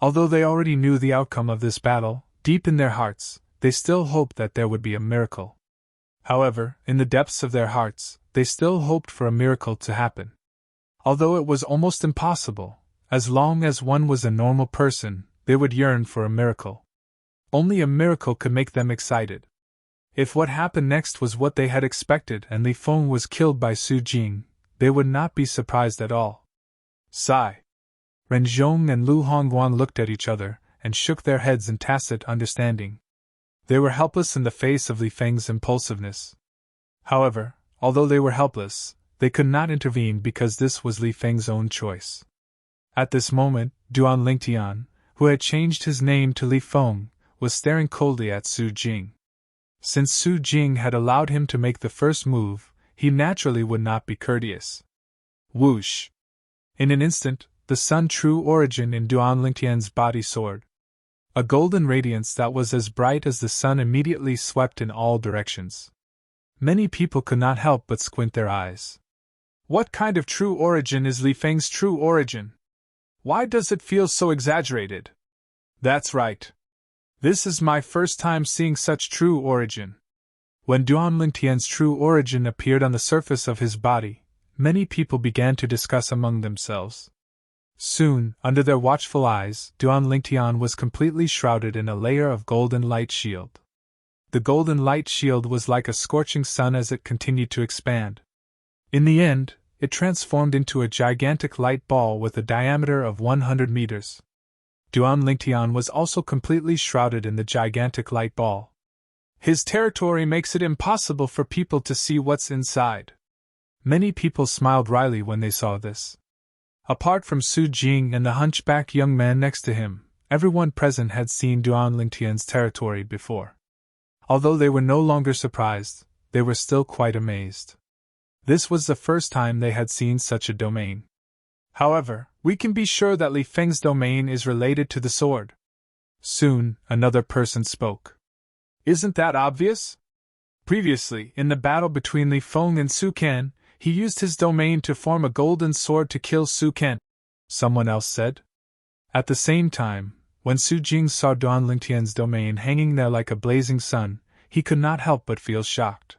Although they already knew the outcome of this battle, deep in their hearts, they still hoped that there would be a miracle. However, in the depths of their hearts, they still hoped for a miracle to happen. Although it was almost impossible, as long as one was a normal person, they would yearn for a miracle. Only a miracle could make them excited. If what happened next was what they had expected and Li Feng was killed by Su Jing, they would not be surprised at all. Sigh. Ren Zhong and Lu Hongguan looked at each other and shook their heads in tacit understanding. They were helpless in the face of Li Feng's impulsiveness. However, although they were helpless, they could not intervene because this was Li Feng's own choice. At this moment, Duan Lingtian, who had changed his name to Li Feng, was staring coldly at Su Jing. Since Su Jing had allowed him to make the first move, he naturally would not be courteous. Whoosh! In an instant, the sun true origin in Duan Lingtian's body soared. A golden radiance that was as bright as the sun immediately swept in all directions. Many people could not help but squint their eyes. What kind of true origin is Li Feng's true origin? Why does it feel so exaggerated? That's right. This is my first time seeing such true origin. When Duan Lingtian's true origin appeared on the surface of his body, many people began to discuss among themselves. Soon, under their watchful eyes, Duan Lingtian was completely shrouded in a layer of golden light shield. The golden light shield was like a scorching sun as it continued to expand. In the end, it transformed into a gigantic light ball with a diameter of 100 meters. Duan Lingtian was also completely shrouded in the gigantic light ball. His territory makes it impossible for people to see what's inside. Many people smiled wryly when they saw this. Apart from Su Jing and the hunchback young man next to him, everyone present had seen Duan Lingtian's territory before. Although they were no longer surprised, they were still quite amazed. This was the first time they had seen such a domain. However, we can be sure that Li Feng's domain is related to the sword. Soon, another person spoke. Isn't that obvious? Previously, in the battle between Li Feng and Su Ken, he used his domain to form a golden sword to kill Su Ken, someone else said. At the same time, when Su Jing saw Duan Lingtian's domain hanging there like a blazing sun, he could not help but feel shocked.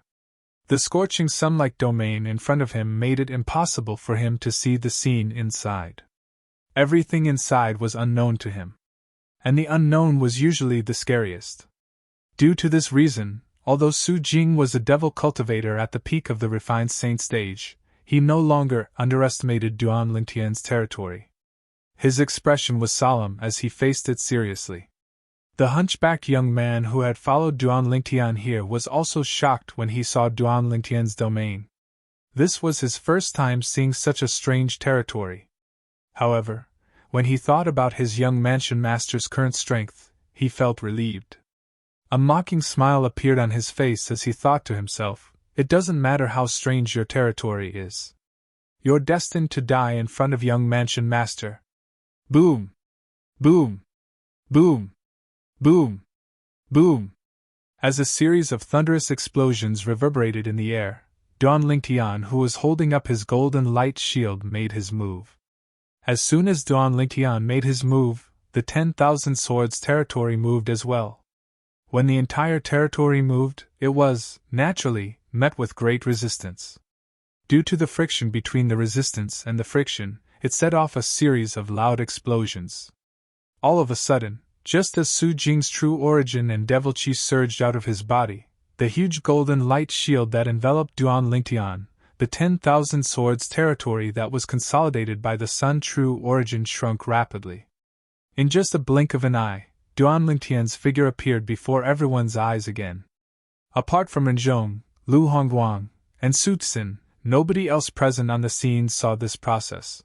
The scorching sun-like domain in front of him made it impossible for him to see the scene inside. Everything inside was unknown to him. And the unknown was usually the scariest. Due to this reason, although Su Jing was a devil cultivator at the peak of the refined saint stage, he no longer underestimated Duan Lingtian's territory. His expression was solemn as he faced it seriously. The hunchbacked young man who had followed Duan Lingtian here was also shocked when he saw Duan Lingtian's domain. This was his first time seeing such a strange territory. However, when he thought about his young mansion master's current strength, he felt relieved. A mocking smile appeared on his face as he thought to himself, "It doesn't matter how strange your territory is. You're destined to die in front of young mansion master." Boom! Boom! Boom! Boom! Boom! As a series of thunderous explosions reverberated in the air, Duan Lingtian, who was holding up his golden light shield, made his move. As soon as Duan Lingtian made his move, the 10,000 swords territory moved as well. When the entire territory moved, it was, naturally, met with great resistance. Due to the friction between the resistance and the friction, it set off a series of loud explosions. All of a sudden, just as Su Jing's true origin and devil chi surged out of his body, the huge golden light shield that enveloped Duan Lingtian, the 10,000 swords territory that was consolidated by the sun true origin, shrunk rapidly. In just a blink of an eye, Duan Lingtian's figure appeared before everyone's eyes again. Apart from Renzhong, Lu Hongguang, and Su Tsin, nobody else present on the scene saw this process.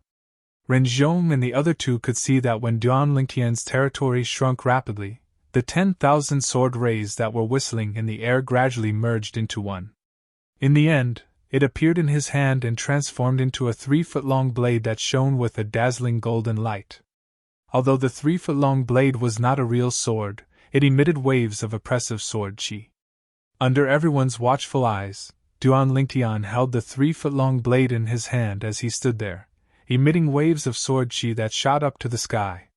Renzhong and the other two could see that when Duan Lingtian's territory shrunk rapidly, the 10,000 sword rays that were whistling in the air gradually merged into one. In the end, it appeared in his hand and transformed into a 3-foot-long blade that shone with a dazzling golden light. Although the 3-foot-long blade was not a real sword, it emitted waves of oppressive sword chi. Under everyone's watchful eyes, Duan Lingtian held the 3-foot-long blade in his hand as he stood there, emitting waves of sword chi that shot up to the sky.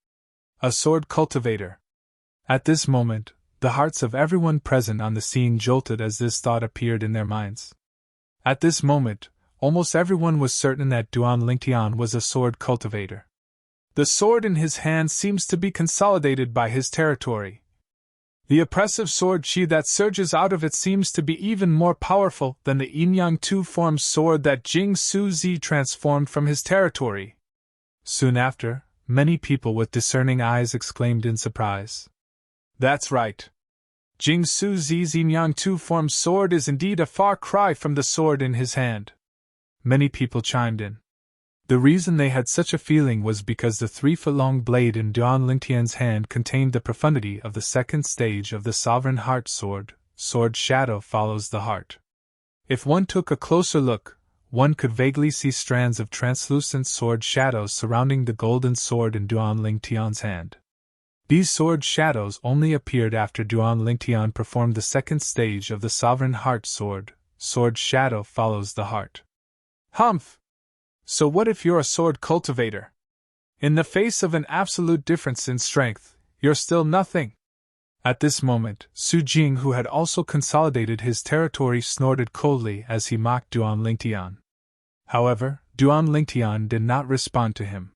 A sword cultivator. At this moment, the hearts of everyone present on the scene jolted as this thought appeared in their minds. At this moment, almost everyone was certain that Duan Lingtian was a sword cultivator. The sword in his hand seems to be consolidated by his territory. The oppressive sword chi that surges out of it seems to be even more powerful than the yin-yang two-formed sword that Jing Su Zi transformed from his territory. Soon after, many people with discerning eyes exclaimed in surprise. That's right. Jing Su Zi's yin-yang two-formed sword is indeed a far cry from the sword in his hand. Many people chimed in. The reason they had such a feeling was because the 3-foot-long blade in Duan Lingtian's hand contained the profundity of the second stage of the sovereign heart sword. Sword shadow follows the heart. If one took a closer look, one could vaguely see strands of translucent sword shadows surrounding the golden sword in Duan Lingtian's hand. These sword shadows only appeared after Duan Lingtian performed the second stage of the sovereign heart sword. Sword shadow follows the heart. Humph! So what if you're a sword cultivator? In the face of an absolute difference in strength, you're still nothing. At this moment, Su Jing, who had also consolidated his territory, snorted coldly as he mocked Duan Lingtian. However, Duan Lingtian did not respond to him.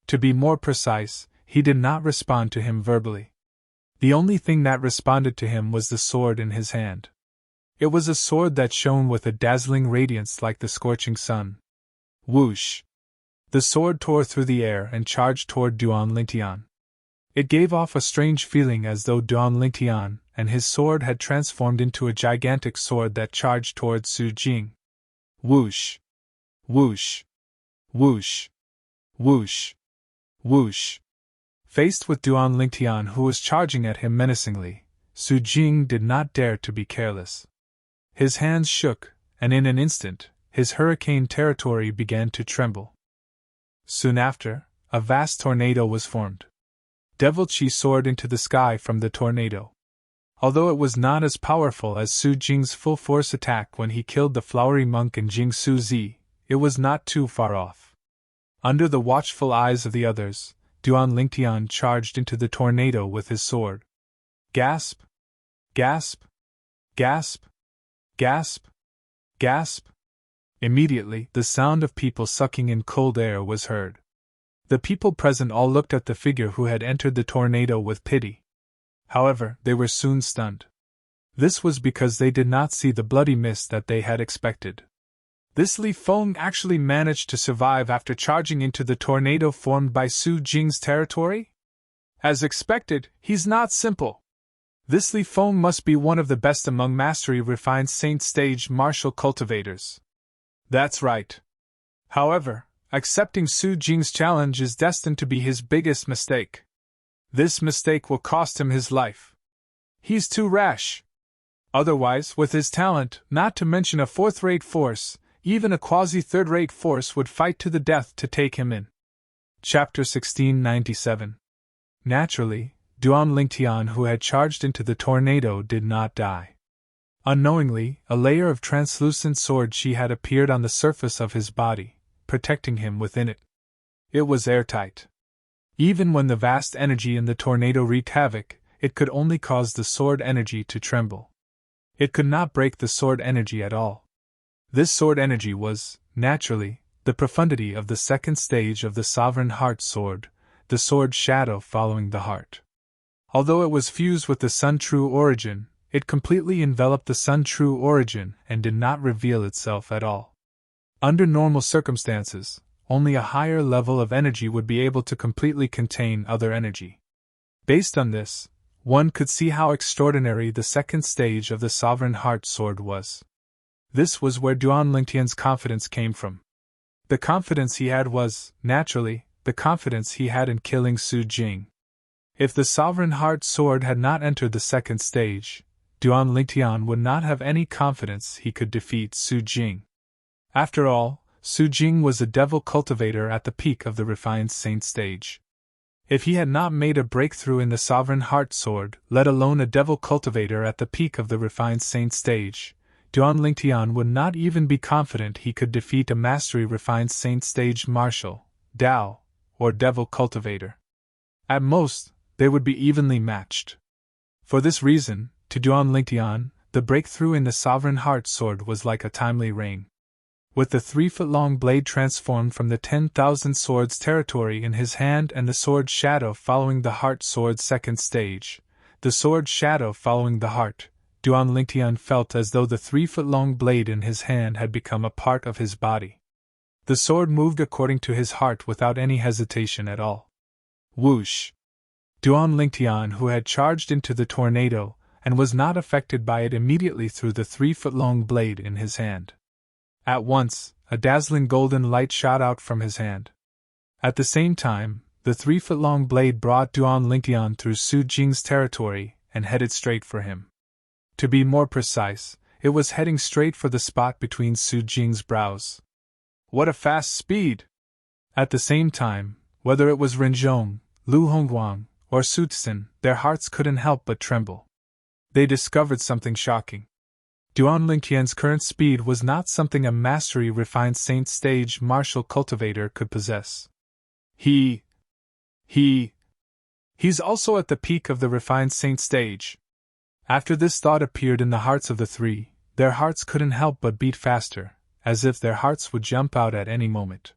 To be more precise, he did not respond to him verbally. The only thing that responded to him was the sword in his hand. It was a sword that shone with a dazzling radiance like the scorching sun. Whoosh! The sword tore through the air and charged toward Duan Lingtian. It gave off a strange feeling as though Duan Lingtian and his sword had transformed into a gigantic sword that charged toward Su Jing. Whoosh! Whoosh! Whoosh! Whoosh! Whoosh! Faced with Duan Lingtian, who was charging at him menacingly, Su Jing did not dare to be careless. His hands shook, and in an instant, his hurricane territory began to tremble. Soon after, a vast tornado was formed. Devil Chi soared into the sky from the tornado. Although it was not as powerful as Su Jing's full-force attack when he killed the flowery monk and Jing Su Zi, it was not too far off. Under the watchful eyes of the others, Duan Lingtian charged into the tornado with his sword. Gasp! Gasp! Gasp! Gasp! Gasp! Immediately, the sound of people sucking in cold air was heard. The people present all looked at the figure who had entered the tornado with pity. However, they were soon stunned. This was because they did not see the bloody mist that they had expected. This Li Feng actually managed to survive after charging into the tornado formed by Su Jing's territory? As expected, he's not simple. This Li Feng must be one of the best among mastery refined saint stage martial cultivators. That's right. However, accepting Su Jing's challenge is destined to be his biggest mistake. This mistake will cost him his life. He's too rash. Otherwise, with his talent, not to mention a fourth-rate force, even a quasi-third-rate force would fight to the death to take him in. Chapter 1697. Naturally, Duan Lingtian, who had charged into the tornado, did not die. Unknowingly, a layer of translucent sword chi had appeared on the surface of his body, protecting him within it. It was airtight. Even when the vast energy in the tornado wreaked havoc, it could only cause the sword energy to tremble. It could not break the sword energy at all. This sword energy was, naturally, the profundity of the second stage of the sovereign heart sword, the sword shadow following the heart. Although it was fused with the Sun True Origin, it completely enveloped the Sun True Origin and did not reveal itself at all. Under normal circumstances, only a higher level of energy would be able to completely contain other energy. Based on this, one could see how extraordinary the second stage of the Sovereign Heart Sword was. This was where Duan Lingtian's confidence came from. The confidence he had was, naturally, the confidence he had in killing Su Jing. If the Sovereign Heart Sword had not entered the second stage, Duan Lingtian would not have any confidence he could defeat Su Jing. After all, Su Jing was a devil cultivator at the peak of the refined saint stage. If he had not made a breakthrough in the Sovereign Heart Sword, let alone a devil cultivator at the peak of the refined saint stage, Duan Lingtian would not even be confident he could defeat a mastery refined saint stage martial, Dao, or devil cultivator. At most, they would be evenly matched. For this reason, to Duan Lingtian, the breakthrough in the Sovereign Heart Sword was like a timely rain. With the 3-foot-long blade transformed from the 10,000 swords territory in his hand and the sword shadow following the heart sword's second stage, the sword shadow following the heart, Duan Lingtian felt as though the 3-foot-long blade in his hand had become a part of his body. The sword moved according to his heart without any hesitation at all. Whoosh! Duan Lingtian, who had charged into the tornado, and was not affected by it, immediately threw the 3-foot-long blade in his hand. At once, a dazzling golden light shot out from his hand. At the same time, the 3-foot-long blade brought Duan Lingtian through Su Jing's territory and headed straight for him. To be more precise, it was heading straight for the spot between Su Jing's brows. What a fast speed! At the same time, whether it was Rinzhong, Lu Hongguang, or Su Tsin, their hearts couldn't help but tremble. They discovered something shocking. Duan Lingtian's current speed was not something a mastery refined saint stage martial cultivator could possess. He's also at the peak of the refined saint stage. After this thought appeared in the hearts of the three, their hearts couldn't help but beat faster, as if their hearts would jump out at any moment.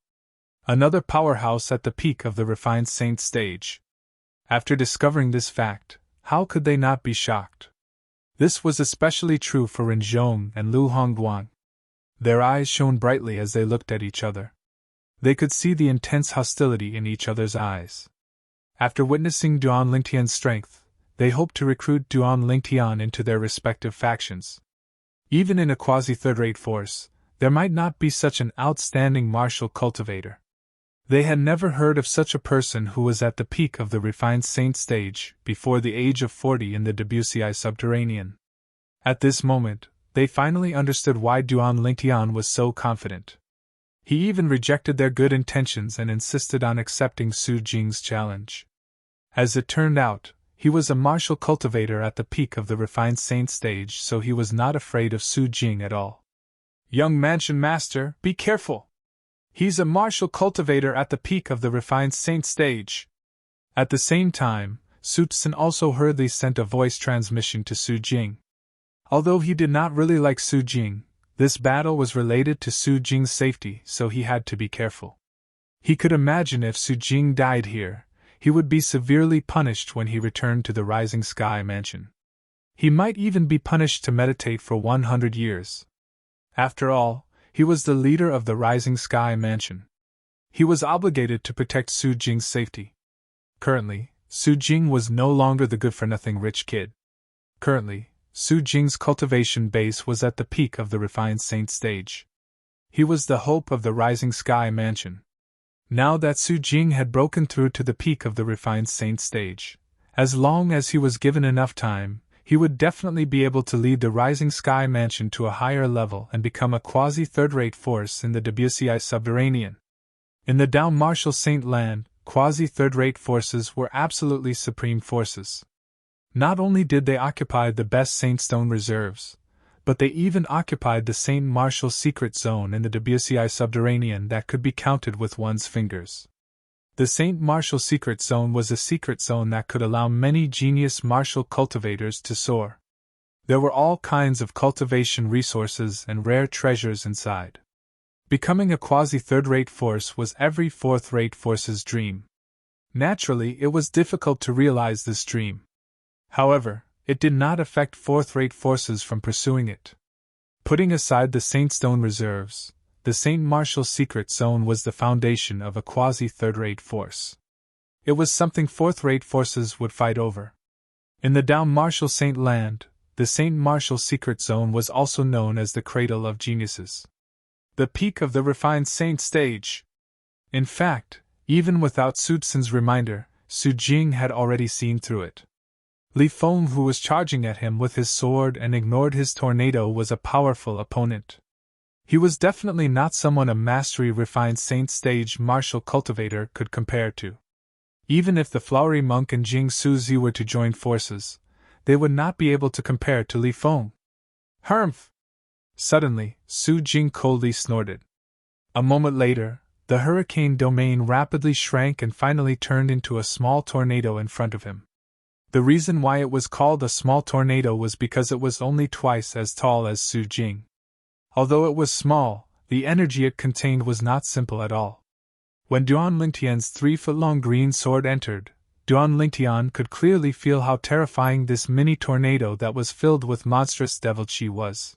Another powerhouse at the peak of the refined saint stage. After discovering this fact, how could they not be shocked? This was especially true for Rinzhong and Lu Hongguang. Their eyes shone brightly as they looked at each other. They could see the intense hostility in each other's eyes. After witnessing Duan Lingtian's strength, they hoped to recruit Duan Lingtian into their respective factions. Even in a quasi-third-rate force, there might not be such an outstanding martial cultivator. They had never heard of such a person who was at the peak of the refined saint stage before the age of 40 in the Debussy subterranean. At this moment, they finally understood why Duan Lingtian was so confident. He even rejected their good intentions and insisted on accepting Su Jing's challenge. As it turned out, he was a martial cultivator at the peak of the refined saint stage, so he was not afraid of Su Jing at all. Young Mansion Master, be careful! He's a martial cultivator at the peak of the refined saint stage. At the same time, Su Tsin also hurriedly sent a voice transmission to Su Jing. Although he did not really like Su Jing, This battle was related to Su Jing's safety, so he had to be careful. He could imagine if Su Jing died here, he would be severely punished when he returned to the Rising Sky Mansion. He might even be punished to meditate for 100 years. After all, he was the leader of the Rising Sky Mansion. He was obligated to protect Su Jing's safety. Currently, Su Jing was no longer the good-for-nothing rich kid. Currently, Su Jing's cultivation base was at the peak of the refined saint stage. He was the hope of the Rising Sky Mansion. Now that Su Jing had broken through to the peak of the refined saint stage, as long as he was given enough time, he would definitely be able to lead the Rising Sky Mansion to a higher level and become a quasi-third-rate force in the WCI subterranean. In the Down Martial Saint Land, quasi-third-rate forces were absolutely supreme forces. Not only did they occupy the best Saintstone reserves, but they even occupied the Saint Martial secret zone in the WCI subterranean that could be counted with one's fingers. The Saint Martial secret zone was a secret zone that could allow many genius martial cultivators to soar. There were all kinds of cultivation resources and rare treasures inside. Becoming a quasi-third-rate force was every fourth-rate force's dream. Naturally, it was difficult to realize this dream. However, it did not affect fourth-rate forces from pursuing it. Putting aside the Saintstone reserves, the Saint Martial secret zone was the foundation of a quasi-third-rate force. It was something fourth-rate forces would fight over. In the Down Martial Saint Land, the Saint Martial secret zone was also known as the Cradle of Geniuses. The peak of the refined saint stage. In fact, even without Su Tsun's reminder, Su Jing had already seen through it. Li Feng, who was charging at him with his sword and ignored his tornado, was a powerful opponent. He was definitely not someone a mastery refined saint stage martial cultivator could compare to. Even if the flowery monk and Jing Suzi were to join forces, they would not be able to compare to Li Feng. Humph! Suddenly, Su Jing coldly snorted. A moment later, the hurricane domain rapidly shrank and finally turned into a small tornado in front of him. The reason why it was called a small tornado was because it was only twice as tall as Su Jing. Although it was small, the energy it contained was not simple at all. When Duan Lingtian's 3-foot-long green sword entered, Duan Lingtian could clearly feel how terrifying this mini tornado that was filled with monstrous devil chi was.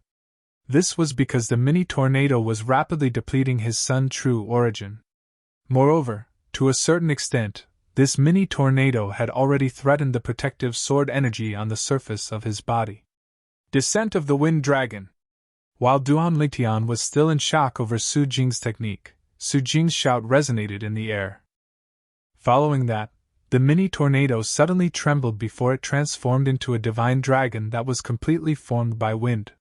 This was because the mini tornado was rapidly depleting his Sun true origin. Moreover, to a certain extent, this mini tornado had already threatened the protective sword energy on the surface of his body. Descent of the Wind Dragon. While Duan Lingtian was still in shock over Su Jing's technique, Su Jing's shout resonated in the air. Following that, the mini tornado suddenly trembled before it transformed into a divine dragon that was completely formed by wind.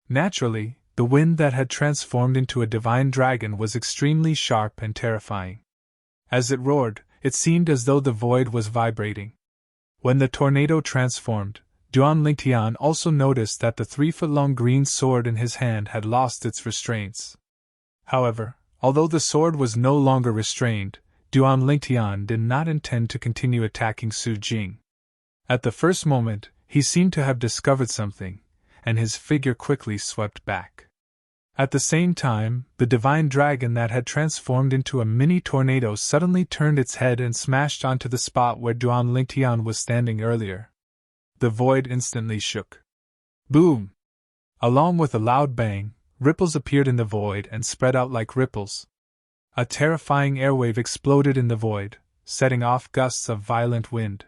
Naturally, the wind that had transformed into a divine dragon was extremely sharp and terrifying. As it roared, it seemed as though the void was vibrating. When the tornado transformed, Duan Lingtian also noticed that the 3-foot-long green sword in his hand had lost its restraints. However, although the sword was no longer restrained, Duan Lingtian did not intend to continue attacking Su Jing. At the first moment, he seemed to have discovered something, and his figure quickly swept back. At the same time, the divine dragon that had transformed into a mini tornado suddenly turned its head and smashed onto the spot where Duan Lingtian was standing earlier. The void instantly shook. Boom! Along with a loud bang, ripples appeared in the void and spread out like ripples. A terrifying airwave exploded in the void, setting off gusts of violent wind.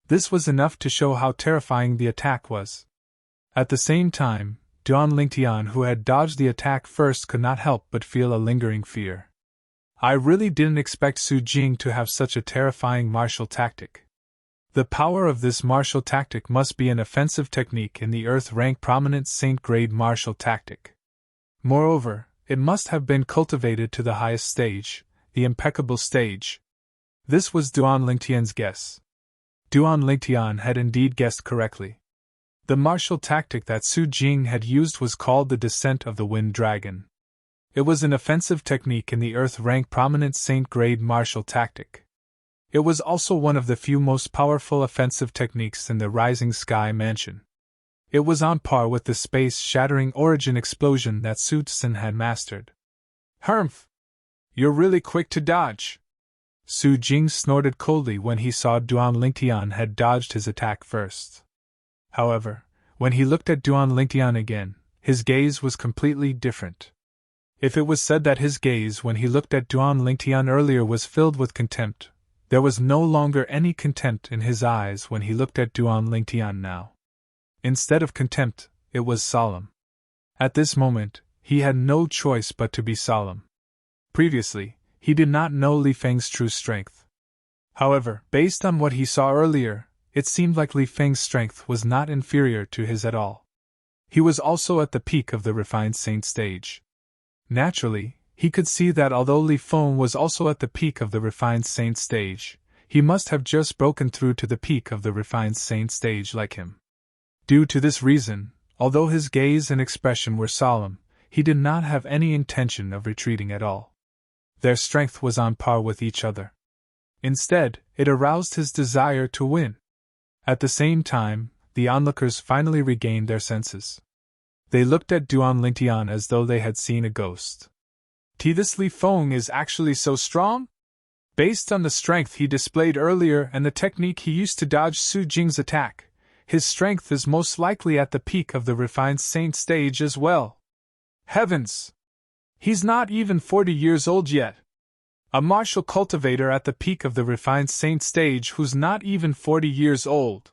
This was enough to show how terrifying the attack was. At the same time, Duan Lingtian, who had dodged the attack first, could not help but feel a lingering fear. I really didn't expect Su Jing to have such a terrifying martial tactic. The power of this martial tactic must be an offensive technique in the Earth-rank prominent Saint-grade martial tactic. Moreover, it must have been cultivated to the highest stage, the impeccable stage. This was Duan Lingtian's guess. Duan Lingtian had indeed guessed correctly. The martial tactic that Su Jing had used was called the Descent of the Wind Dragon. It was an offensive technique in the Earth-rank prominent Saint-grade martial tactic. It was also one of the few most powerful offensive techniques in the Rising Sky Mansion. It was on par with the space-shattering origin explosion that Su Tsin had mastered. Humph! You're really quick to dodge. Su Jing snorted coldly when he saw Duan Lingtian had dodged his attack first. However, when he looked at Duan Lingtian again, his gaze was completely different. If it was said that his gaze when he looked at Duan Lingtian earlier was filled with contempt, there was no longer any contempt in his eyes when he looked at Duan Lingtian now. Instead of contempt, it was solemn. At this moment, he had no choice but to be solemn. Previously, he did not know Li Feng's true strength. However, based on what he saw earlier, it seemed like Li Feng's strength was not inferior to his at all. He was also at the peak of the refined saint stage. Naturally, he could see that although Li Feng was also at the peak of the refined saint stage, he must have just broken through to the peak of the refined saint stage like him. Due to this reason, although his gaze and expression were solemn, he did not have any intention of retreating at all. Their strength was on par with each other. Instead, it aroused his desire to win. At the same time, the onlookers finally regained their senses. They looked at Duan Lingtian as though they had seen a ghost. This Li Feng is actually so strong? Based on the strength he displayed earlier and the technique he used to dodge Su Jing's attack, his strength is most likely at the peak of the refined saint stage as well. Heavens! He's not even 40 years old yet. A martial cultivator at the peak of the refined saint stage who's not even 40 years old.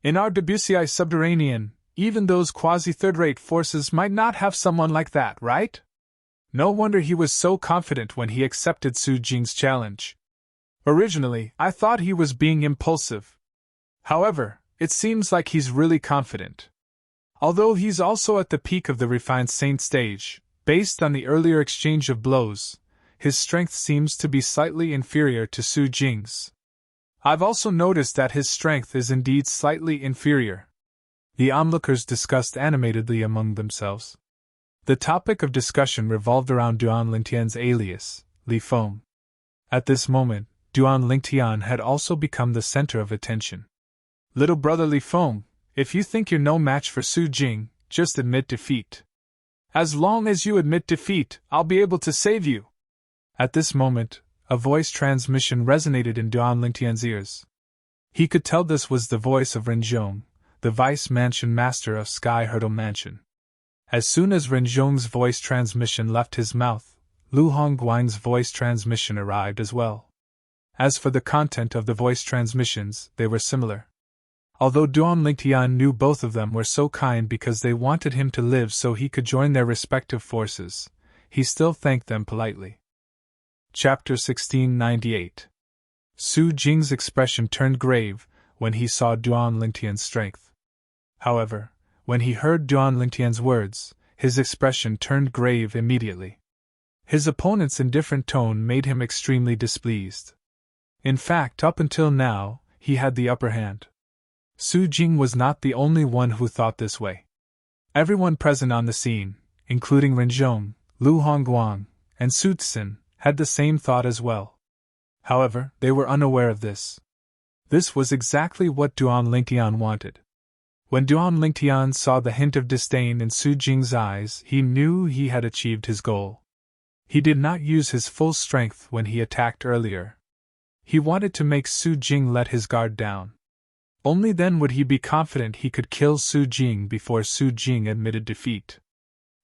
In our WCI subterranean, even those quasi-third-rate forces might not have someone like that, right? No wonder he was so confident when he accepted Su Jing's challenge. Originally, I thought he was being impulsive. However, it seems like he's really confident. Although he's also at the peak of the refined saint stage, based on the earlier exchange of blows, his strength seems to be slightly inferior to Su Jing's. I've also noticed that his strength is indeed slightly inferior. The onlookers discussed animatedly among themselves. The topic of discussion revolved around Duan Lingtian's alias, Li Feng. At this moment, Duan Lingtian had also become the center of attention. Little brother Li Feng, if you think you're no match for Su Jing, just admit defeat. As long as you admit defeat, I'll be able to save you. At this moment, a voice transmission resonated in Duan Lingtian's ears. He could tell this was the voice of Renzhong, the vice mansion master of Sky Hurdle Mansion. As soon as Renzhong's voice transmission left his mouth, Lu Hongguang's voice transmission arrived as well. As for the content of the voice transmissions, they were similar. Although Duan Lingtian knew both of them were so kind because they wanted him to live so he could join their respective forces, he still thanked them politely. Chapter 1698. Su Jing's expression turned grave when he saw Duan Lingtian's strength. However, when he heard Duan Lingtian's words, his expression turned grave immediately. His opponent's indifferent tone made him extremely displeased. In fact, up until now, he had the upper hand. Su Jing was not the only one who thought this way. Everyone present on the scene, including Renzhong, Lu Hongguang, and Su Tsin, had the same thought as well. However, they were unaware of this. This was exactly what Duan Lingtian wanted. When Duan Lingtian saw the hint of disdain in Su Jing's eyes, he knew he had achieved his goal. He did not use his full strength when he attacked earlier. He wanted to make Su Jing let his guard down. Only then would he be confident he could kill Su Jing before Su Jing admitted defeat.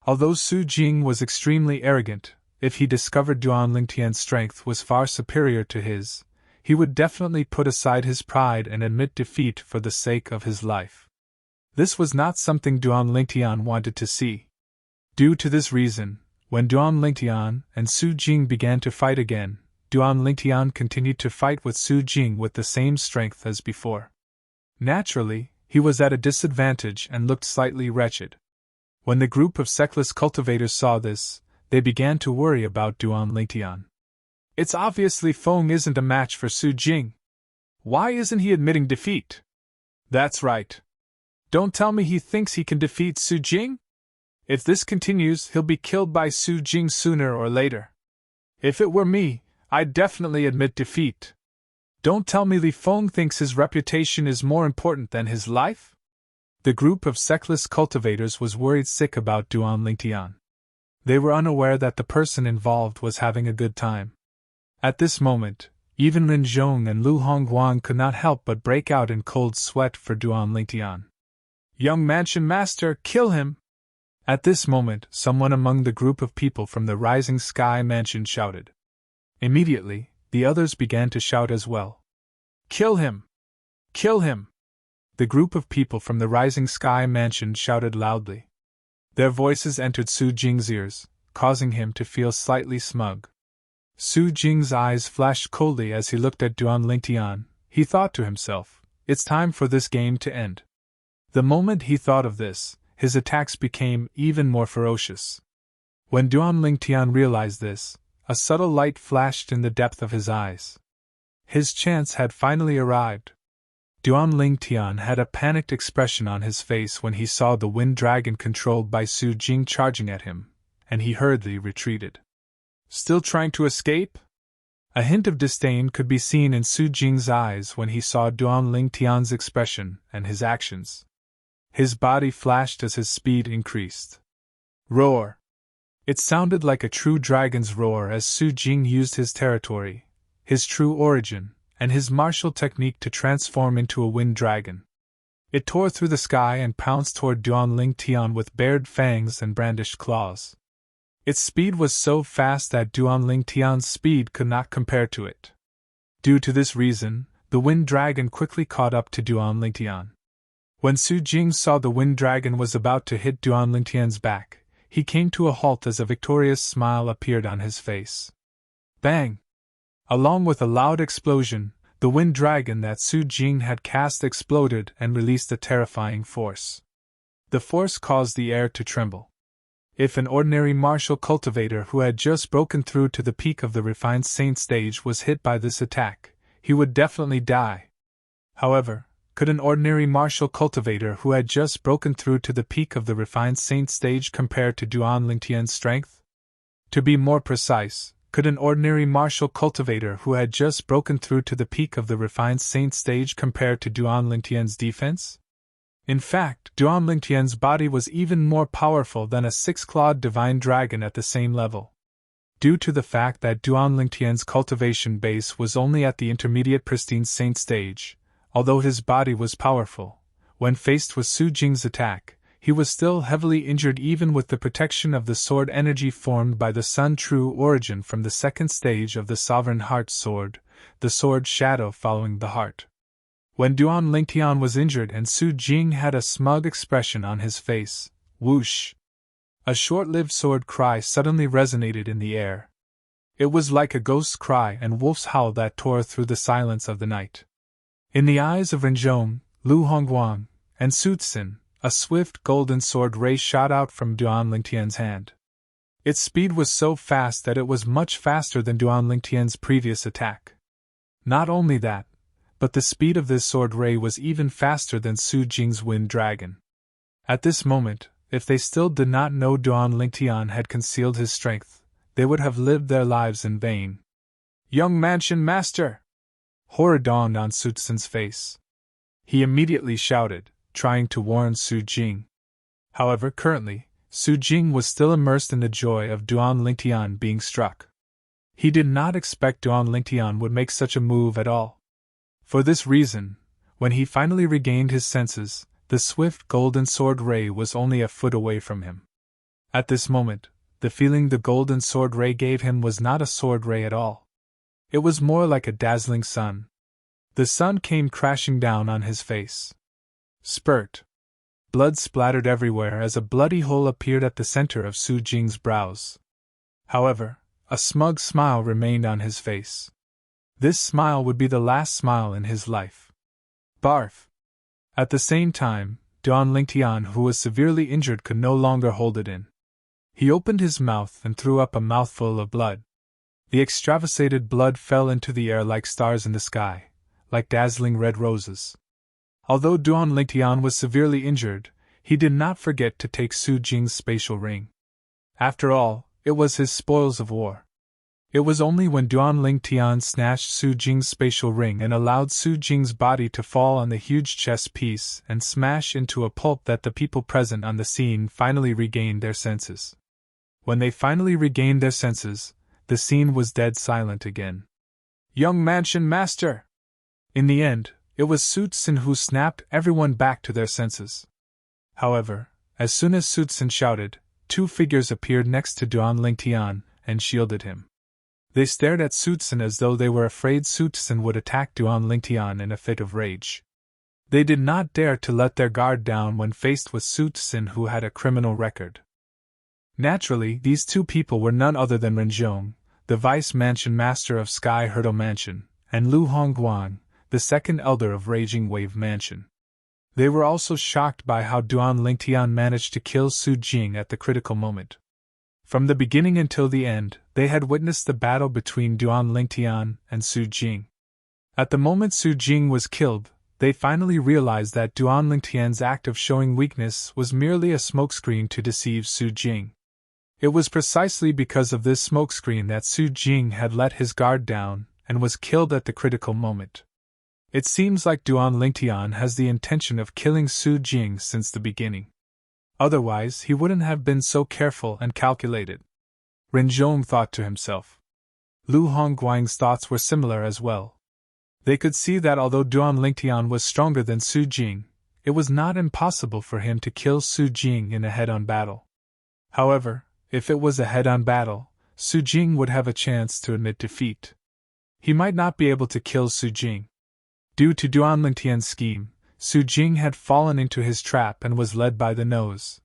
Although Su Jing was extremely arrogant, if he discovered Duan Lingtian's strength was far superior to his, he would definitely put aside his pride and admit defeat for the sake of his life. This was not something Duan Lingtian wanted to see. Due to this reason, when Duan Lingtian and Su Jing began to fight again, Duan Lingtian continued to fight with Su Jing with the same strength as before. Naturally, he was at a disadvantage and looked slightly wretched. When the group of Sectless cultivators saw this, they began to worry about Duan Lingtian. It's obviously Feng isn't a match for Su Jing. Why isn't he admitting defeat? That's right. Don't tell me he thinks he can defeat Su Jing? If this continues, he'll be killed by Su Jing sooner or later. If it were me, I'd definitely admit defeat. Don't tell me Li Feng thinks his reputation is more important than his life? The group of sexless cultivators was worried sick about Duan Lingtian. They were unaware that the person involved was having a good time. At this moment, even Rin Zhong and Lu Hongguang could not help but break out in cold sweat for Duan Lingtian. "Young mansion master, kill him!" At this moment, someone among the group of people from the Rising Sky Mansion shouted. Immediately, the others began to shout as well. "Kill him! Kill him!" The group of people from the Rising Sky Mansion shouted loudly. Their voices entered Su Jing's ears, causing him to feel slightly smug. Su Jing's eyes flashed coldly as he looked at Duan Lingtian. He thought to himself, "It's time for this game to end." The moment he thought of this, his attacks became even more ferocious. When Duan Lingtian realized this, a subtle light flashed in the depth of his eyes. His chance had finally arrived. Duan Lingtian had a panicked expression on his face when he saw the wind dragon controlled by Su Jing charging at him, and he hurriedly retreated. "Still trying to escape?" A hint of disdain could be seen in Su Jing's eyes when he saw Duan Lingtian's expression and his actions. His body flashed as his speed increased. Roar! It sounded like a true dragon's roar as Su Jing used his territory, his true origin, and his martial technique to transform into a wind dragon. It tore through the sky and pounced toward Duan Lingtian with bared fangs and brandished claws. Its speed was so fast that Duan Lingtian's speed could not compare to it. Due to this reason, the wind dragon quickly caught up to Duan Lingtian. When Su Jing saw the wind dragon was about to hit Duan Lingtian's back, he came to a halt as a victorious smile appeared on his face. Bang! Along with a loud explosion, the wind dragon that Su Jing had cast exploded and released a terrifying force. The force caused the air to tremble. If an ordinary martial cultivator who had just broken through to the peak of the refined saint stage was hit by this attack, he would definitely die. However, could an ordinary martial cultivator who had just broken through to the peak of the refined saint stage compare to Duan Lingtian's strength? To be more precise, could an ordinary martial cultivator who had just broken through to the peak of the refined saint stage compare to Duan Lingtian's defense? In fact, Duan Lingtian's body was even more powerful than a six-clawed divine dragon at the same level. Due to the fact that Duan Lingtian's cultivation base was only at the intermediate pristine saint stage, although his body was powerful, when faced with Su Jing's attack, he was still heavily injured even with the protection of the sword energy formed by the Sun True Origin from the second stage of the Sovereign Heart Sword, the sword shadow following the heart. When Duan Lingtian was injured and Su Jing had a smug expression on his face, whoosh! A short-lived sword cry suddenly resonated in the air. It was like a ghost's cry and wolf's howl that tore through the silence of the night. In the eyes of Renjong, Lu Hongguang, and Su Tsin, a swift golden sword ray shot out from Duan Lingtian's hand. Its speed was so fast that it was much faster than Duan Lingtian's previous attack. Not only that, but the speed of this sword ray was even faster than Su Jing's wind dragon. At this moment, if they still did not know Duan Lingtian had concealed his strength, they would have lived their lives in vain. "Young mansion master!" Horror dawned on Su Tsin's face. He immediately shouted, trying to warn Su Jing. However, currently, Su Jing was still immersed in the joy of Duan Lingtian being struck. He did not expect Duan Lingtian would make such a move at all. For this reason, when he finally regained his senses, the swift golden sword ray was only a foot away from him. At this moment, the feeling the golden sword ray gave him was not a sword ray at all. It was more like a dazzling sun. The sun came crashing down on his face. Spurt. Blood splattered everywhere as a bloody hole appeared at the center of Su Jing's brows. However, a smug smile remained on his face. This smile would be the last smile in his life. Barf! At the same time, Duan Lingtian, who was severely injured, could no longer hold it in. He opened his mouth and threw up a mouthful of blood. The extravasated blood fell into the air like stars in the sky, like dazzling red roses. Although Duan Lingtian was severely injured, he did not forget to take Su Jing's spatial ring. After all, it was his spoils of war. It was only when Duan Lingtian snatched Su Jing's spatial ring and allowed Su Jing's body to fall on the huge chess piece and smash into a pulp that the people present on the scene finally regained their senses. When they finally regained their senses, the scene was dead silent again. Young Mansion Master! In the end, it was Su Tsin who snapped everyone back to their senses. However, as soon as Su Tsin shouted, two figures appeared next to Duan Lingtian and shielded him. They stared at Su Tsin as though they were afraid Su Tsin would attack Duan Lingtian in a fit of rage. They did not dare to let their guard down when faced with Su Tsin, who had a criminal record. Naturally, these two people were none other than Renzhong, the vice mansion master of Sky Hurdle Mansion, and Lu Hongguang, the second elder of Raging Wave Mansion. They were also shocked by how Duan Lingtian managed to kill Su Jing at the critical moment. From the beginning until the end, they had witnessed the battle between Duan Lingtian and Su Jing. At the moment Su Jing was killed, they finally realized that Duan Lingtian's act of showing weakness was merely a smokescreen to deceive Su Jing. It was precisely because of this smokescreen that Su Jing had let his guard down and was killed at the critical moment. It seems like Duan Lingtian has the intention of killing Su Jing since the beginning. Otherwise, he wouldn't have been so careful and calculated. Renzhong thought to himself. Lu Hongguang's thoughts were similar as well. They could see that although Duan Lingtian was stronger than Su Jing, it was not impossible for him to kill Su Jing in a head-on battle. However, if it was a head-on battle, Su Jing would have a chance to admit defeat. He might not be able to kill Su Jing. Due to Duan Lingtian's scheme, Su Jing had fallen into his trap and was led by the nose.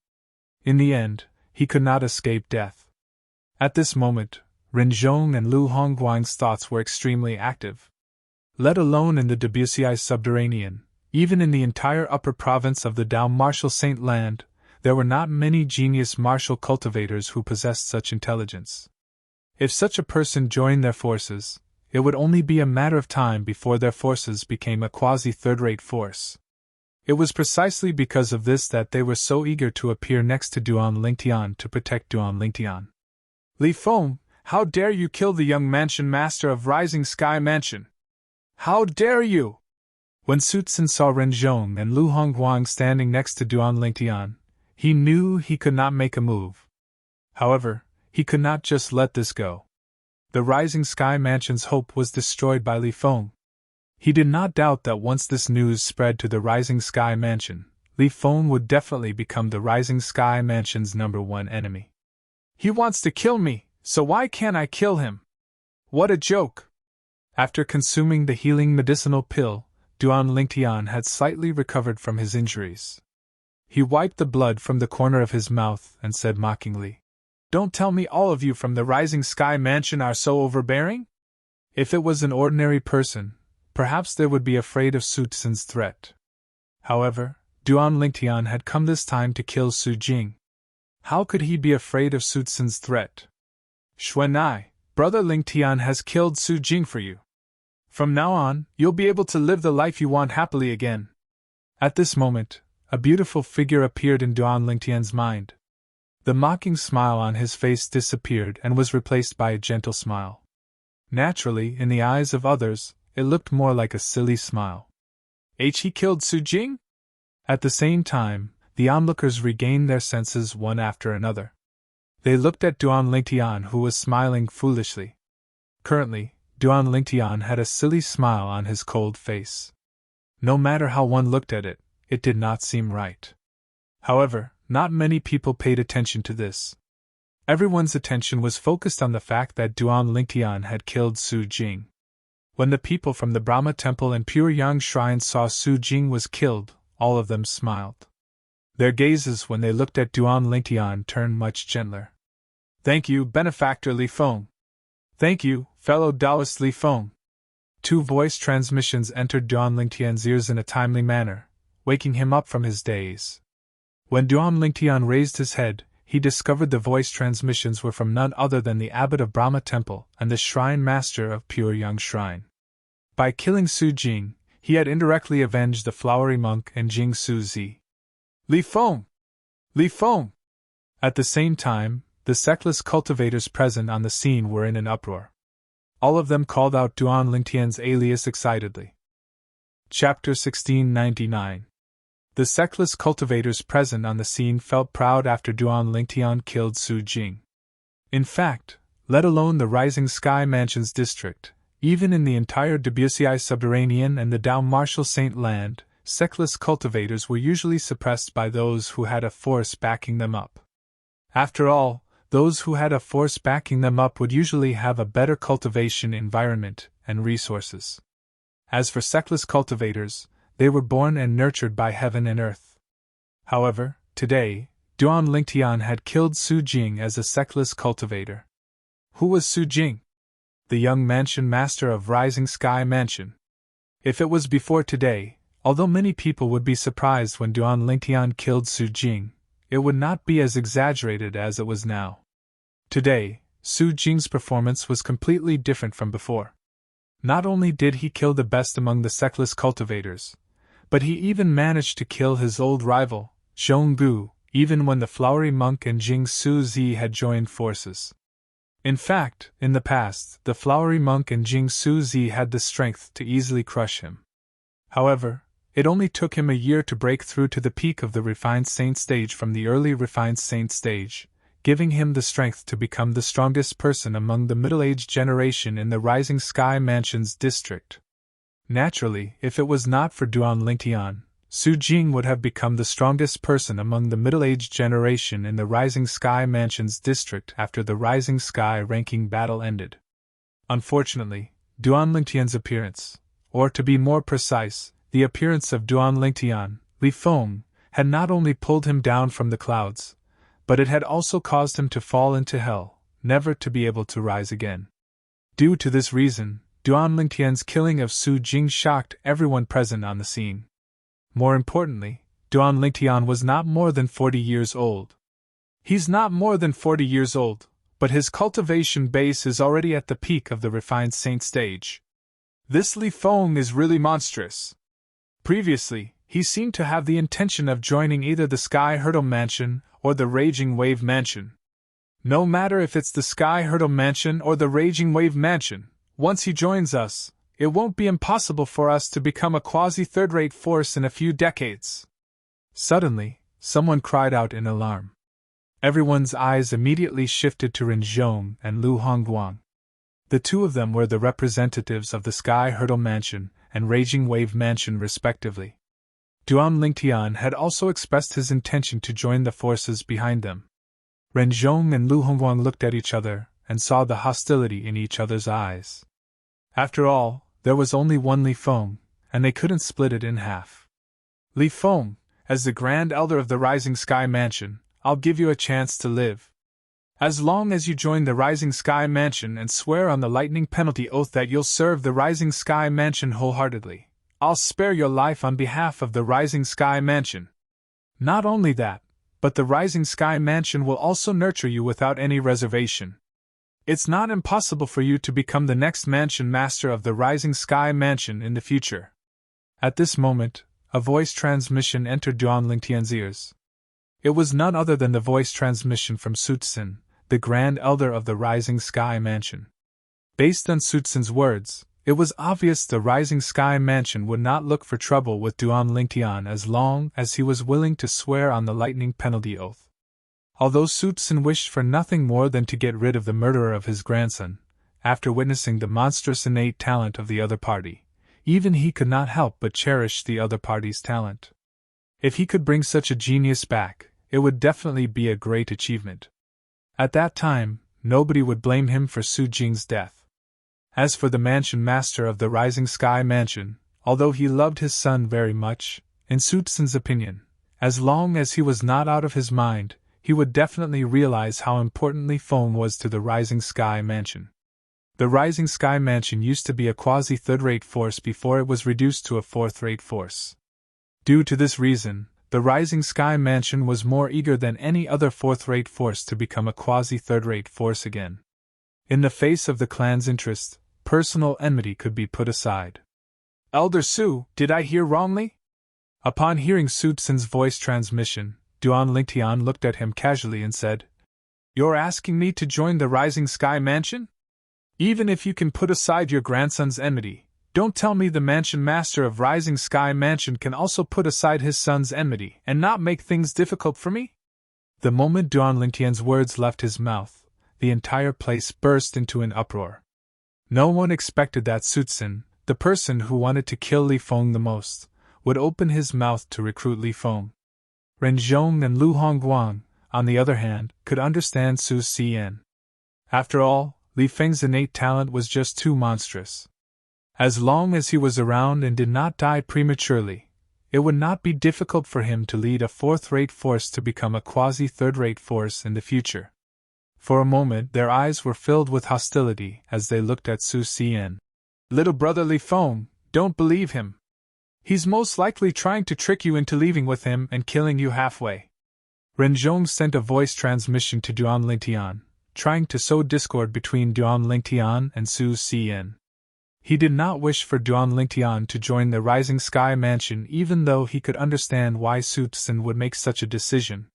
In the end, he could not escape death. At this moment, Renzhong and Lu Hongguang's thoughts were extremely active. Let alone in the Debussyi subterranean, even in the entire upper province of the Dao Martial Saint Land, there were not many genius martial cultivators who possessed such intelligence. If such a person joined their forces, it would only be a matter of time before their forces became a quasi-third-rate force. It was precisely because of this that they were so eager to appear next to Duan Lingtian to protect Duan Lingtian. Li Feng, how dare you kill the young mansion master of Rising Sky Mansion? How dare you? When Su Tsin saw Renzhong and Lu Hongguang standing next to Duan Lingtian, he knew he could not make a move. However, he could not just let this go. The Rising Sky Mansion's hope was destroyed by Li Feng. He did not doubt that once this news spread to the Rising Sky Mansion, Li Feng would definitely become the Rising Sky Mansion's #1 enemy. He wants to kill me, so why can't I kill him? What a joke! After consuming the healing medicinal pill, Duan Lingtian had slightly recovered from his injuries. He wiped the blood from the corner of his mouth and said mockingly, "Don't tell me all of you from the Rising Sky Mansion are so overbearing? If it was an ordinary person, perhaps they would be afraid of Su Tsin's threat. However, Duan Lingtian had come this time to kill Su Jing. How could he be afraid of Su Tsin's threat? Xuanai, brother Lingtian has killed Su Jing for you. From now on, you'll be able to live the life you want happily again." At this moment, a beautiful figure appeared in Duan Lingtian's mind. The mocking smile on his face disappeared and was replaced by a gentle smile. Naturally, in the eyes of others, it looked more like a silly smile. He killed Su Jing? At the same time, the onlookers regained their senses one after another. They looked at Duan Lingtian, who was smiling foolishly. Currently, Duan Lingtian had a silly smile on his cold face. No matter how one looked at it, it did not seem right. However, not many people paid attention to this. Everyone's attention was focused on the fact that Duan Lingtian had killed Su Jing. When the people from the Brahma Temple and Pure Yang Shrine saw Su Jing was killed, all of them smiled. Their gazes when they looked at Duan Lingtian turned much gentler. "Thank you, benefactor Li Feng. Thank you, fellow Taoist Li Feng." Two voice transmissions entered Duan Lingtian's ears in a timely manner, waking him up from his daze. When Duan Lingtian raised his head, he discovered the voice transmissions were from none other than the abbot of Brahma Temple and the shrine master of Pure Yang Shrine. By killing Su Jing, he had indirectly avenged the flowery monk and Jing Su Zi. "Li Feng! Li Feng!" At the same time, the sectless cultivators present on the scene were in an uproar. All of them called out Duan Lingtian's alias excitedly. Chapter 1699. The sexless cultivators present on the scene felt proud after Duan Lingtian killed Su Jing. In fact, let alone the Rising Sky Mansions district, even in the entire Debussy subterranean and the Dao Marshal Saint land, sexless cultivators were usually suppressed by those who had a force backing them up. After all, those who had a force backing them up would usually have a better cultivation environment and resources. As for sexless cultivators, they were born and nurtured by heaven and earth. However, today, Duan Lingtian had killed Su Jing as a sexless cultivator. Who was Su Jing? The young mansion master of Rising Sky Mansion. If it was before today, although many people would be surprised when Duan Lingtian killed Su Jing, it would not be as exaggerated as it was now. Today, Su Jing's performance was completely different from before. Not only did he kill the best among the sexless cultivators, but he even managed to kill his old rival, Zhonggu, even when the flowery monk and Jing Su Zi had joined forces. In fact, in the past, the flowery monk and Jing Su Zi had the strength to easily crush him. However, it only took him a year to break through to the peak of the refined saint stage from the early refined saint stage, giving him the strength to become the strongest person among the middle-aged generation in the Rising Sky Mansions district. Naturally, if it was not for Duan Lingtian, Su Jing would have become the strongest person among the middle-aged generation in the Rising Sky Mansions district after the Rising Sky ranking battle ended. Unfortunately, Duan Lingtian's appearance, or to be more precise, the appearance of Duan Lingtian, Li Feng, had not only pulled him down from the clouds, but it had also caused him to fall into hell, never to be able to rise again. Due to this reason, Duan Lingtian's killing of Su Jing shocked everyone present on the scene. More importantly, Duan Lingtian was not more than 40 years old. He's not more than 40 years old, but his cultivation base is already at the peak of the refined saint stage. This Li Feng is really monstrous. Previously, he seemed to have the intention of joining either the Sky Hurdle Mansion or the Raging Wave Mansion. No matter if it's the Sky Hurdle Mansion or the Raging Wave Mansion, once he joins us, it won't be impossible for us to become a quasi-third-rate force in a few decades. Suddenly, someone cried out in alarm. Everyone's eyes immediately shifted to Ren Zhong and Lu Hongguang. The two of them were the representatives of the Sky Hurdle Mansion and Raging Wave Mansion respectively. Duan Lingtian had also expressed his intention to join the forces behind them. Ren Zhong and Lu Hongguang looked at each other and saw the hostility in each other's eyes. After all, there was only one Li Feng, and they couldn't split it in half. Li Feng, as the Grand Elder of the Rising Sky Mansion, I'll give you a chance to live. As long as you join the Rising Sky Mansion and swear on the lightning penalty oath that you'll serve the Rising Sky Mansion wholeheartedly, I'll spare your life on behalf of the Rising Sky Mansion. Not only that, but the Rising Sky Mansion will also nurture you without any reservation. It's not impossible for you to become the next mansion master of the Rising Sky Mansion in the future. At this moment, a voice transmission entered Duan Lingtian's ears. It was none other than the voice transmission from Sutsin, the Grand Elder of the Rising Sky Mansion. Based on Sutsin's words, it was obvious the Rising Sky Mansion would not look for trouble with Duan Lingtian as long as he was willing to swear on the lightning penalty oath. Although Sutsin wished for nothing more than to get rid of the murderer of his grandson, after witnessing the monstrous innate talent of the other party, even he could not help but cherish the other party's talent. If he could bring such a genius back, it would definitely be a great achievement. At that time, nobody would blame him for Su Jing's death. As for the mansion master of the Rising Sky Mansion, although he loved his son very much, in Sutsin's opinion, as long as he was not out of his mind, he would definitely realize how important Li Feng was to the Rising Sky Mansion. The Rising Sky Mansion used to be a quasi-third-rate force before it was reduced to a fourth-rate force. Due to this reason, the Rising Sky Mansion was more eager than any other fourth-rate force to become a quasi-third-rate force again. In the face of the clan's interest, personal enmity could be put aside. Elder Su, did I hear wrongly? Upon hearing Sutsin's voice transmission, Duan Lingtian looked at him casually and said, You're asking me to join the Rising Sky Mansion? Even if you can put aside your grandson's enmity, don't tell me the mansion master of Rising Sky Mansion can also put aside his son's enmity and not make things difficult for me? The moment Duan Lingtian's words left his mouth, the entire place burst into an uproar. No one expected that Sutsin, the person who wanted to kill Li Feng the most, would open his mouth to recruit Li Feng. Ren Zhong and Lu Hongguang, on the other hand, could understand Su Xian. After all, Li Feng's innate talent was just too monstrous. As long as he was around and did not die prematurely, it would not be difficult for him to lead a fourth-rate force to become a quasi-third-rate force in the future. For a moment their eyes were filled with hostility as they looked at Su Xian. Little brother Li Feng, don't believe him. He's most likely trying to trick you into leaving with him and killing you halfway. Ren Zhong sent a voice transmission to Duan Lingtian, trying to sow discord between Duan Lingtian and Su Xian. He did not wish for Duan Lingtian to join the Rising Sky Mansion even though he could understand why Su Tsin would make such a decision.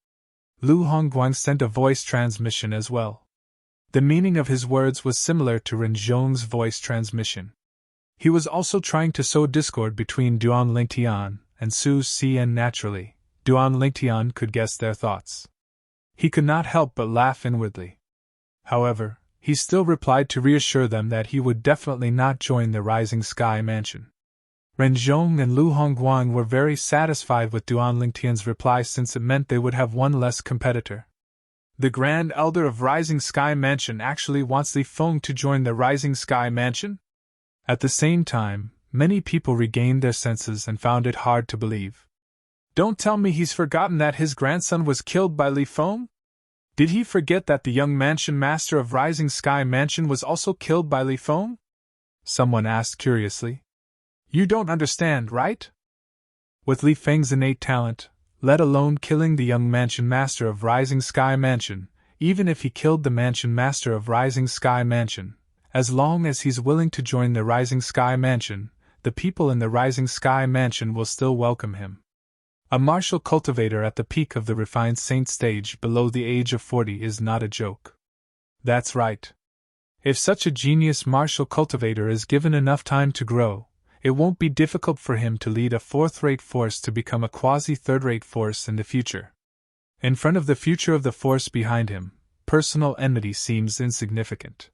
Lu Hongguang sent a voice transmission as well. The meaning of his words was similar to Ren Zhong's voice transmission. He was also trying to sow discord between Duan Lingtian and Su Xian naturally. Duan Lingtian could guess their thoughts. He could not help but laugh inwardly. However, he still replied to reassure them that he would definitely not join the Rising Sky Mansion. Ren Zhong and Lu Hongguang were very satisfied with Duan Lingtian's reply since it meant they would have one less competitor. The Grand Elder of Rising Sky Mansion actually wants Li Feng to join the Rising Sky Mansion? At the same time, many people regained their senses and found it hard to believe. Don't tell me he's forgotten that his grandson was killed by Li Feng? Did he forget that the young mansion master of Rising Sky Mansion was also killed by Li Feng? Someone asked curiously. You don't understand, right? With Li Feng's innate talent, let alone killing the young mansion master of Rising Sky Mansion, even if he killed the mansion master of Rising Sky Mansion, as long as he's willing to join the Rising Sky Mansion, the people in the Rising Sky Mansion will still welcome him. A martial cultivator at the peak of the refined saint stage below the age of 40 is not a joke. That's right. If such a genius martial cultivator is given enough time to grow, it won't be difficult for him to lead a fourth-rate force to become a quasi-third-rate force in the future. In front of the future of the force behind him, personal enmity seems insignificant.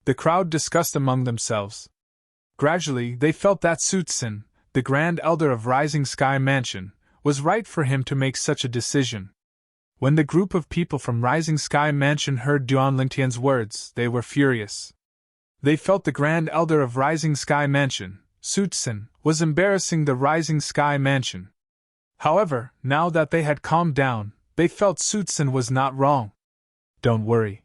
The crowd discussed among themselves. Gradually, they felt that Su Tsin, the Grand Elder of Rising Sky Mansion, was right for him to make such a decision. When the group of people from Rising Sky Mansion heard Duan Lingtian's words, they were furious. They felt the Grand Elder of Rising Sky Mansion, Su Tsin, was embarrassing the Rising Sky Mansion. However, now that they had calmed down, they felt Su Tsin was not wrong. Don't worry.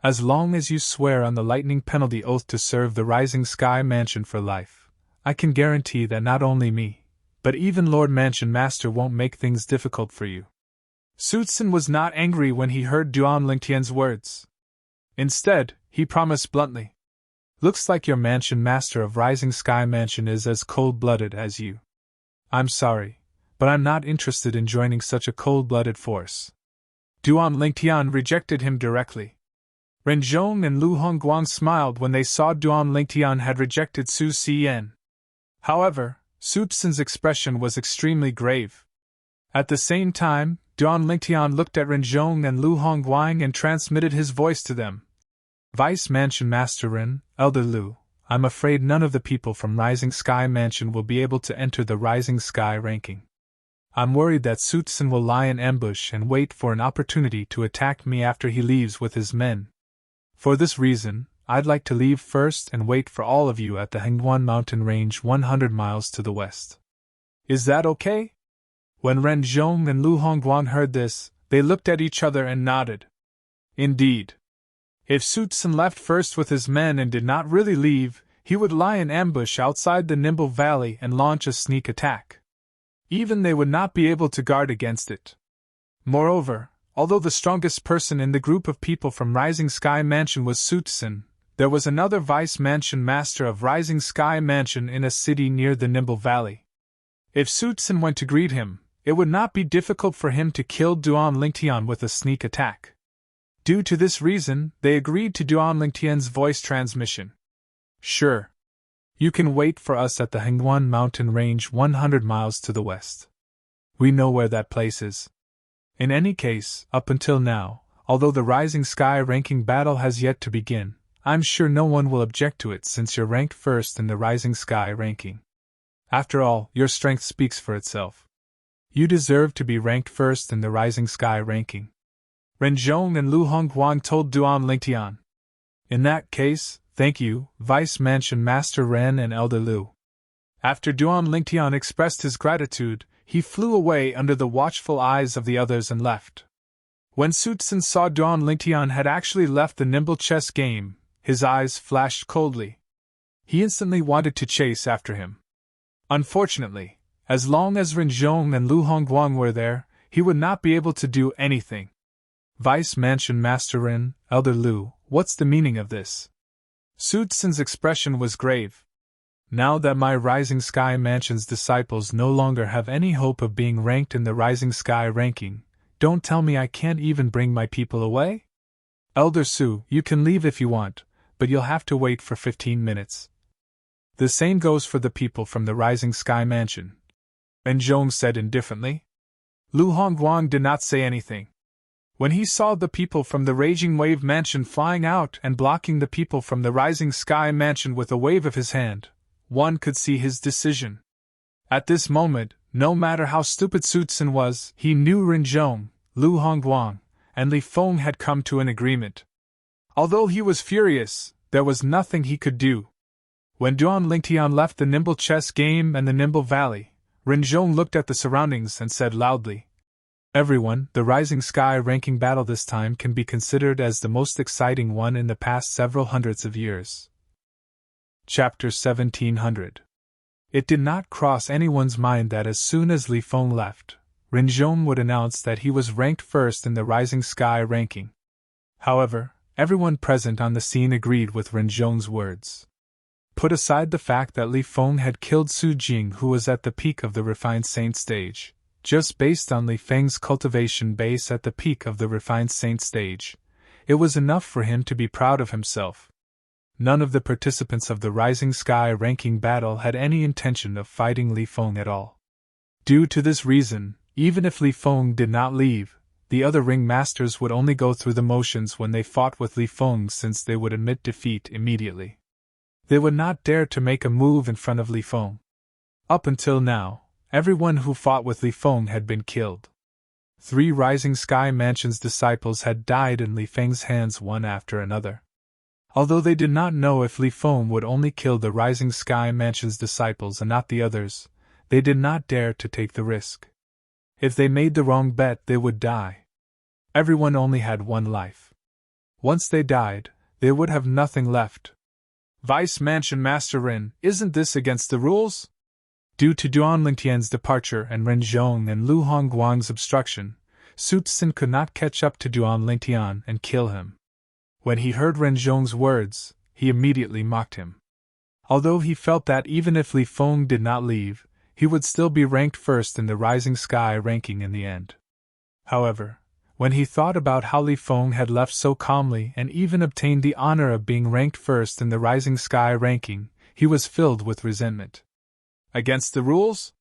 As long as you swear on the lightning penalty oath to serve the Rising Sky Mansion for life, I can guarantee that not only me, but even Lord Mansion Master won't make things difficult for you. Su Tsin was not angry when he heard Duan Lingtian's words. Instead, he promised bluntly. Looks like your Mansion Master of Rising Sky Mansion is as cold-blooded as you. I'm sorry, but I'm not interested in joining such a cold-blooded force. Duan Lingtian rejected him directly. Ren Zhong and Lu Hongguang smiled when they saw Duan Lingtian had rejected Su Xian. However, Su Tsin's expression was extremely grave. At the same time, Duan Lingtian looked at Ren Zhong and Lu Hongguang and transmitted his voice to them. Vice Mansion Master Ren, Elder Lu, I'm afraid none of the people from Rising Sky Mansion will be able to enter the Rising Sky ranking. I'm worried that Su Tsin will lie in ambush and wait for an opportunity to attack me after he leaves with his men. For this reason, I'd like to leave first and wait for all of you at the Hengguan mountain range 100 miles to the west. Is that okay? When Ren Zhong and Lu Hongguang heard this, they looked at each other and nodded. Indeed. If Su Tsin left first with his men and did not really leave, he would lie in ambush outside the Nimble Valley and launch a sneak attack. Even they would not be able to guard against it. Moreover, although the strongest person in the group of people from Rising Sky Mansion was Su Tsin, there was another Vice Mansion Master of Rising Sky Mansion in a city near the Nimble Valley. If Su Tsin went to greet him, it would not be difficult for him to kill Duan Lingtian with a sneak attack. Due to this reason, they agreed to Duan Lingtian's voice transmission. Sure. You can wait for us at the Hengguan mountain range 100 miles to the west. We know where that place is. In any case, up until now, although the Rising Sky ranking battle has yet to begin, I'm sure no one will object to it since you're ranked first in the Rising Sky ranking. After all, your strength speaks for itself. You deserve to be ranked first in the Rising Sky ranking. Ren Zhong and Lu Hongguang told Duan Lingtian. In that case, thank you, Vice Mansion Master Ren and Elder Lu. After Duan Lingtian expressed his gratitude, he flew away under the watchful eyes of the others and left. When Su Tsun saw Duan Lingtian had actually left the nimble chess game, his eyes flashed coldly. He instantly wanted to chase after him. Unfortunately, as long as Ren Zhong and Lu Hongguang were there, he would not be able to do anything. Vice Mansion Master Ren, Elder Lu, what's the meaning of this? Su Tsun's expression was grave. Now that my Rising Sky Mansion's disciples no longer have any hope of being ranked in the Rising Sky ranking, don't tell me I can't even bring my people away? Elder Su, you can leave if you want, but you'll have to wait for 15 minutes. The same goes for the people from the Rising Sky Mansion. Ren Zhong said indifferently. Lu Hongguang did not say anything. When he saw the people from the Raging Wave Mansion flying out and blocking the people from the Rising Sky Mansion with a wave of his hand, one could see his decision. At this moment, no matter how stupid Su Tsun was, he knew Ren Zhong, Lu Hongguang, and Li Feng had come to an agreement. Although he was furious, there was nothing he could do. When Duan Lingtian left the Nimble Chess game and the Nimble Valley, Ren Zhong looked at the surroundings and said loudly, Everyone, the Rising Sky ranking battle this time can be considered as the most exciting one in the past several hundreds of years. Chapter 1700. It did not cross anyone's mind that as soon as Li Feng left, Ren Zhong would announce that he was ranked first in the Rising Sky ranking. However, everyone present on the scene agreed with Ren Zhong's words. Put aside the fact that Li Feng had killed Su Jing, who was at the peak of the Refined Saint stage, just based on Li Feng's cultivation base at the peak of the Refined Saint stage, it was enough for him to be proud of himself. None of the participants of the Rising Sky ranking battle had any intention of fighting Li Feng at all. Due to this reason, even if Li Feng did not leave, the other ring masters would only go through the motions when they fought with Li Feng, since they would admit defeat immediately. They would not dare to make a move in front of Li Feng. Up until now, everyone who fought with Li Feng had been killed. 3 Rising Sky Mansion's disciples had died in Li Feng's hands one after another. Although they did not know if Li Feng would only kill the Rising Sky Mansion's disciples and not the others, they did not dare to take the risk. If they made the wrong bet, they would die. Everyone only had one life. Once they died, they would have nothing left. Vice Mansion Master Ren, isn't this against the rules? Due to Duan Lingtian's departure and Ren Zhong and Lu Hongguang's obstruction, Su Tsun could not catch up to Duan Lingtian and kill him. When he heard Ren Zhong's words, he immediately mocked him. Although he felt that even if Li Feng did not leave, he would still be ranked first in the Rising Sky ranking in the end. However, when he thought about how Li Feng had left so calmly and even obtained the honor of being ranked first in the Rising Sky ranking, he was filled with resentment. Against the rules?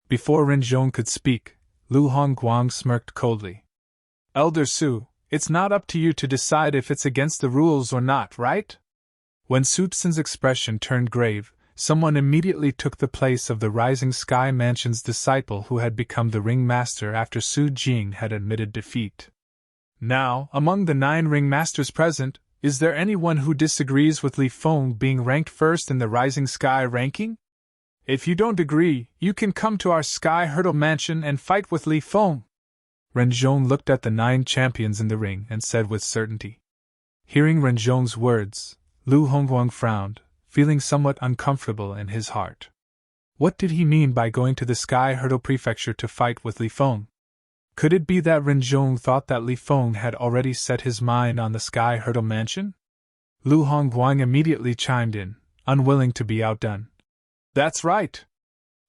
Before Ren Zhong could speak, Lu Hongguang smirked coldly. Elder Su, it's not up to you to decide if it's against the rules or not, right? When Su Tsun's expression turned grave, someone immediately took the place of the Rising Sky Mansion's disciple who had become the ring master after Su Jing had admitted defeat. Now, among the 9 ring masters present, is there anyone who disagrees with Li Feng being ranked first in the Rising Sky ranking? If you don't agree, you can come to our Sky Hurdle Mansion and fight with Li Feng. Ren Zhong looked at the 9 champions in the ring and said with certainty. Hearing Ren Zhong's words, Lu Hongguang frowned, feeling somewhat uncomfortable in his heart. What did he mean by going to the Sky Hurdle Prefecture to fight with Li Feng? Could it be that Ren Zhong thought that Li Feng had already set his mind on the Sky Hurdle Mansion? Lu Hongguang immediately chimed in, unwilling to be outdone. That's right.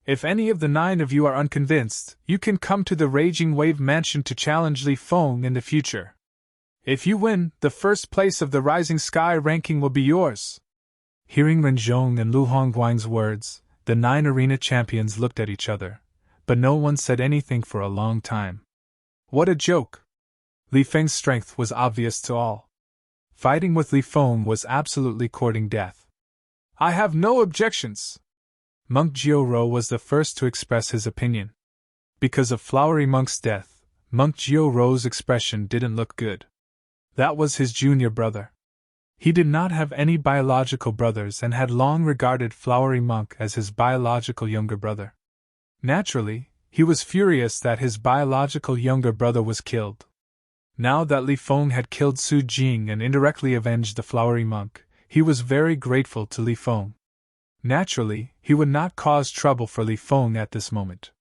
If any of the 9 of you are unconvinced, you can come to the Raging Wave Mansion to challenge Li Feng in the future. If you win, the first place of the Rising Sky ranking will be yours. Hearing Ren Zhong and Lu Hongguang's words, the 9 arena champions looked at each other, but no one said anything for a long time. What a joke! Li Feng's strength was obvious to all. Fighting with Li Feng was absolutely courting death. I have no objections. Monk Jiao was the first to express his opinion. Because of Flowery Monk's death, Monk Jiao's expression didn't look good. That was his junior brother. He did not have any biological brothers and had long regarded Flowery Monk as his biological younger brother. Naturally, he was furious that his biological younger brother was killed. Now that Li Feng had killed Su Jing and indirectly avenged the Flowery Monk, he was very grateful to Li Feng. Naturally, he would not cause trouble for Li Feng at this moment.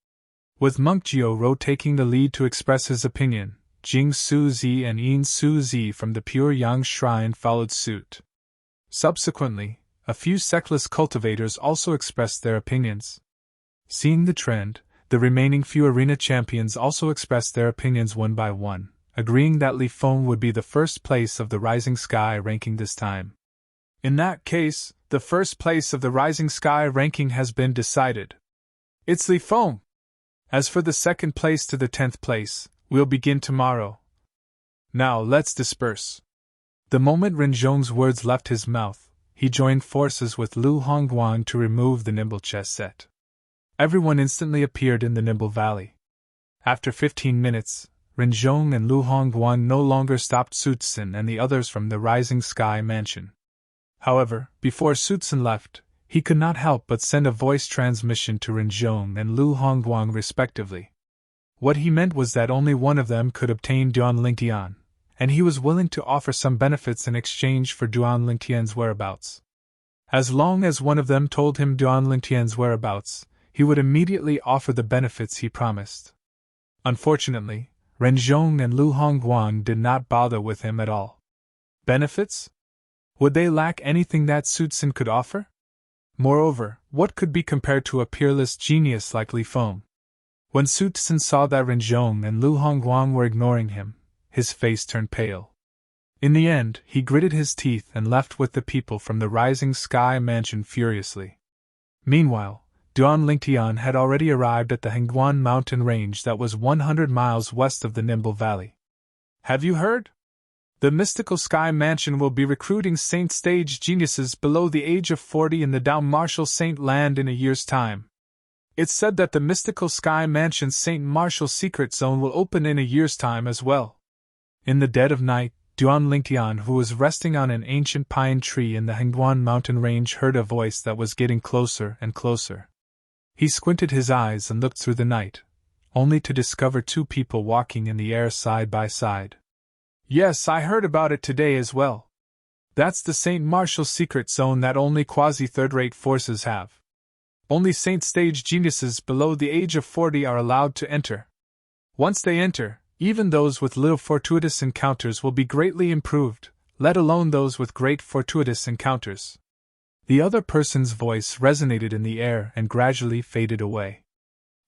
With Monk Jiao taking the lead to express his opinion, Jing Suzi and Yin Suzi from the Pure Yang Shrine followed suit. Subsequently, a few sectless cultivators also expressed their opinions. Seeing the trend, the remaining few arena champions also expressed their opinions one by one, agreeing that Li Feng would be the first place of the Rising Sky ranking this time. In that case, the first place of the Rising Sky ranking has been decided. It's Li Feng! As for the second place to the 10th place, we'll begin tomorrow. Now let's disperse. The moment Ren Zhong's words left his mouth, he joined forces with Lu Hongguang to remove the Nimble chess set. Everyone instantly appeared in the Nimble Valley. After 15 minutes, Ren Zhong and Lu Hongguang no longer stopped Sutsun and the others from the Rising Sky Mansion. However, before Sutsun left, he could not help but send a voice transmission to Ren Zhong and Lu Hongguang respectively. What he meant was that only one of them could obtain Duan Lingtian, and he was willing to offer some benefits in exchange for Duan Lingtian's whereabouts. As long as one of them told him Duan Lingtian's whereabouts, he would immediately offer the benefits he promised. Unfortunately, Ren Zhong and Lu Hongguang did not bother with him at all. Benefits? Would they lack anything that Sutsun could offer? Moreover, what could be compared to a peerless genius like Li Feng? When Sutsun saw that Ren Zhong and Lu Hongguang were ignoring him, his face turned pale. In the end, he gritted his teeth and left with the people from the Rising Sky Mansion furiously. Meanwhile, Duan Lingtian had already arrived at the Hengguan mountain range that was 100 miles west of the Nimble Valley. Have you heard? The Mystical Sky Mansion will be recruiting Saint Stage geniuses below the age of 40 in the Dao Martial Saint Land in a year's time. It's said that the Mystical Sky Mansion's Saint Martial Secret Zone will open in a year's time as well. In the dead of night, Duan Lingtian, who was resting on an ancient pine tree in the Hengguan mountain range, heard a voice that was getting closer and closer. He squinted his eyes and looked through the night, only to discover 2 people walking in the air side by side. Yes, I heard about it today as well. That's the Saint Martial Secret Zone that only quasi-third-rate forces have. Only Saint Stage geniuses below the age of 40 are allowed to enter. Once they enter, even those with little fortuitous encounters will be greatly improved, let alone those with great fortuitous encounters. The other person's voice resonated in the air and gradually faded away.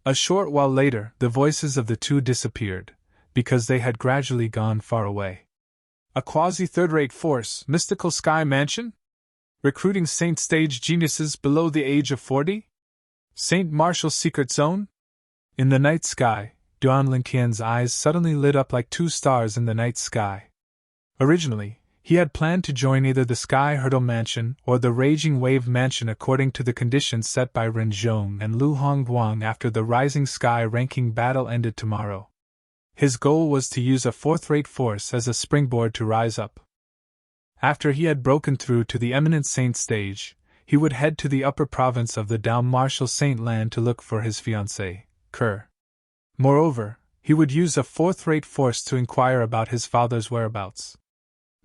A short while later, the voices of the 2 disappeared, because they had gradually gone far away. A quasi-third-rate force, Mystical Sky Mansion? Recruiting Saint Stage geniuses below the age of 40? Saint Martial Secret Zone? In the night sky, Duan Lingtian's eyes suddenly lit up like 2 stars in the night sky. Originally, he had planned to join either the Sky Hurdle Mansion or the Raging Wave Mansion according to the conditions set by Ren Zhong and Lu Hongguang after the Rising Sky ranking battle ended tomorrow. His goal was to use a 4th-rate force as a springboard to rise up. After he had broken through to the eminent Saint Stage, he would head to the upper province of the Dao Martial Saint Land to look for his fiancée, Kerr. Moreover, he would use a 4th-rate force to inquire about his father's whereabouts.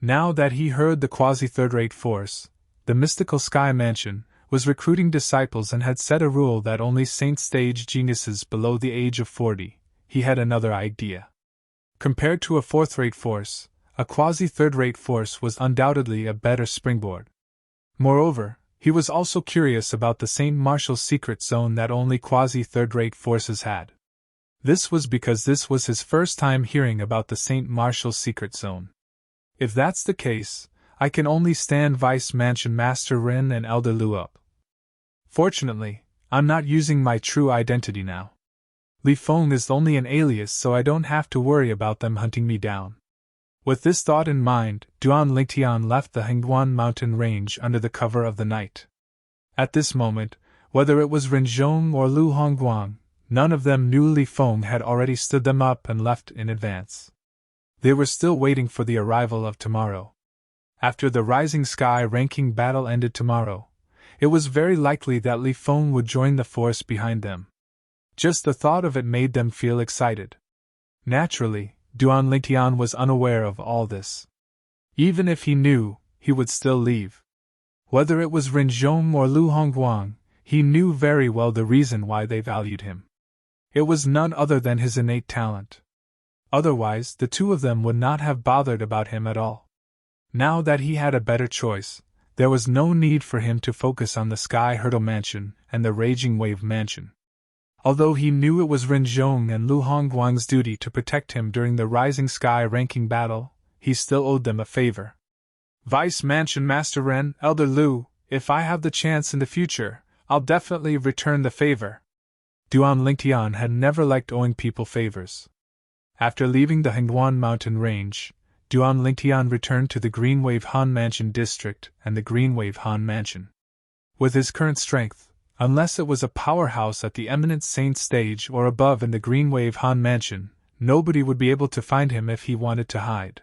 Now that he heard the quasi-third-rate force, the Mystical Sky Mansion, was recruiting disciples and had set a rule that only Saint Stage geniuses below the age of 40, he had another idea. Compared to a 4th-rate force, a quasi-third-rate force was undoubtedly a better springboard. Moreover, he was also curious about the Saint Martial Secret Zone that only quasi-third-rate forces had. This was because this was his first time hearing about the Saint Martial Secret Zone. If that's the case, I can only stand Vice Mansion Master Ren and Elder Lu up. Fortunately, I'm not using my true identity now. Li Feng is only an alias, so I don't have to worry about them hunting me down. With this thought in mind, Duan Lingtian left the Hengguan mountain range under the cover of the night. At this moment, whether it was Rinzhong or Lu Hongguang, none of them knew Li Feng had already stood them up and left in advance. They were still waiting for the arrival of tomorrow. After the Rising Sky ranking battle ended tomorrow, it was very likely that Li Feng would join the force behind them. Just the thought of it made them feel excited. Naturally, Duan Lingtian was unaware of all this. Even if he knew, he would still leave. Whether it was Rinzhong or Lu Hongguang, he knew very well the reason why they valued him. It was none other than his innate talent. Otherwise, the two of them would not have bothered about him at all. Now that he had a better choice, there was no need for him to focus on the Sky Hurdle Mansion and the Raging Wave Mansion. Although he knew it was Rinzhong and Lu Hongguang's duty to protect him during the Rising Sky ranking battle, he still owed them a favor. Vice Mansion Master Ren, Elder Lu, if I have the chance in the future, I'll definitely return the favor. Duan Lingtian had never liked owing people favors. After leaving the Hengguan mountain range, Duan Lingtian returned to the Green Wave Han Mansion district and the Green Wave Han Mansion. With his current strength, unless it was a powerhouse at the eminent saint stage or above in the Green Wave Han Mansion, nobody would be able to find him if he wanted to hide.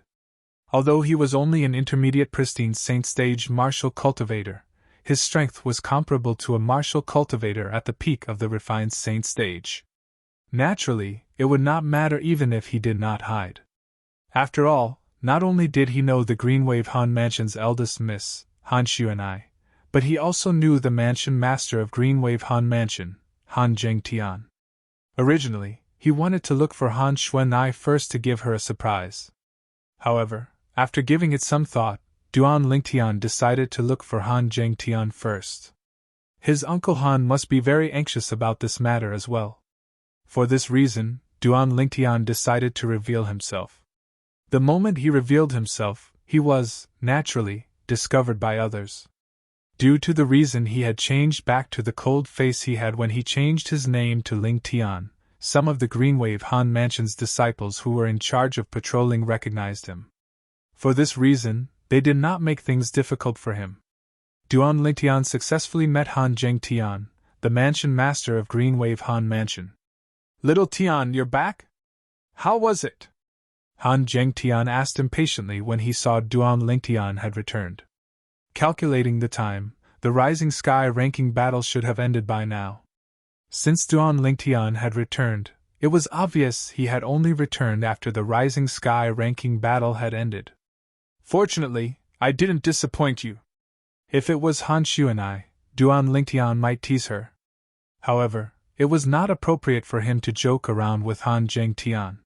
Although he was only an intermediate pristine saint stage martial cultivator, his strength was comparable to a martial cultivator at the peak of the refined saint stage. Naturally, it would not matter even if he did not hide. After all, not only did he know the Green Wave Han Mansion's eldest miss, Han Xuanai, but he also knew the mansion master of Green Wave Han Mansion, Han Zhengtian. Originally, he wanted to look for Han Xuanai first to give her a surprise. However, after giving it some thought, Duan Lingtian decided to look for Han Zhengtian first. His uncle Han must be very anxious about this matter as well. For this reason, Duan Lingtian decided to reveal himself. The moment he revealed himself, he was, naturally, discovered by others. Due to the reason he had changed back to the cold face he had when he changed his name to Ling Tian, some of the Green Wave Han Mansion's disciples who were in charge of patrolling recognized him. For this reason, they did not make things difficult for him. Duan Lingtian successfully met Han Zhengtian, the mansion master of Green Wave Han Mansion. "Little Tian, you're back? How was it?" Han Zhengtian asked impatiently when he saw Duan Lingtian had returned. Calculating the time, the Rising Sky ranking battle should have ended by now. Since Duan Lingtian had returned, it was obvious he had only returned after the Rising Sky ranking battle had ended. "Fortunately, I didn't disappoint you." If it was Han Xuanai, Duan Lingtian might tease her. However, it was not appropriate for him to joke around with Han Zhengtian.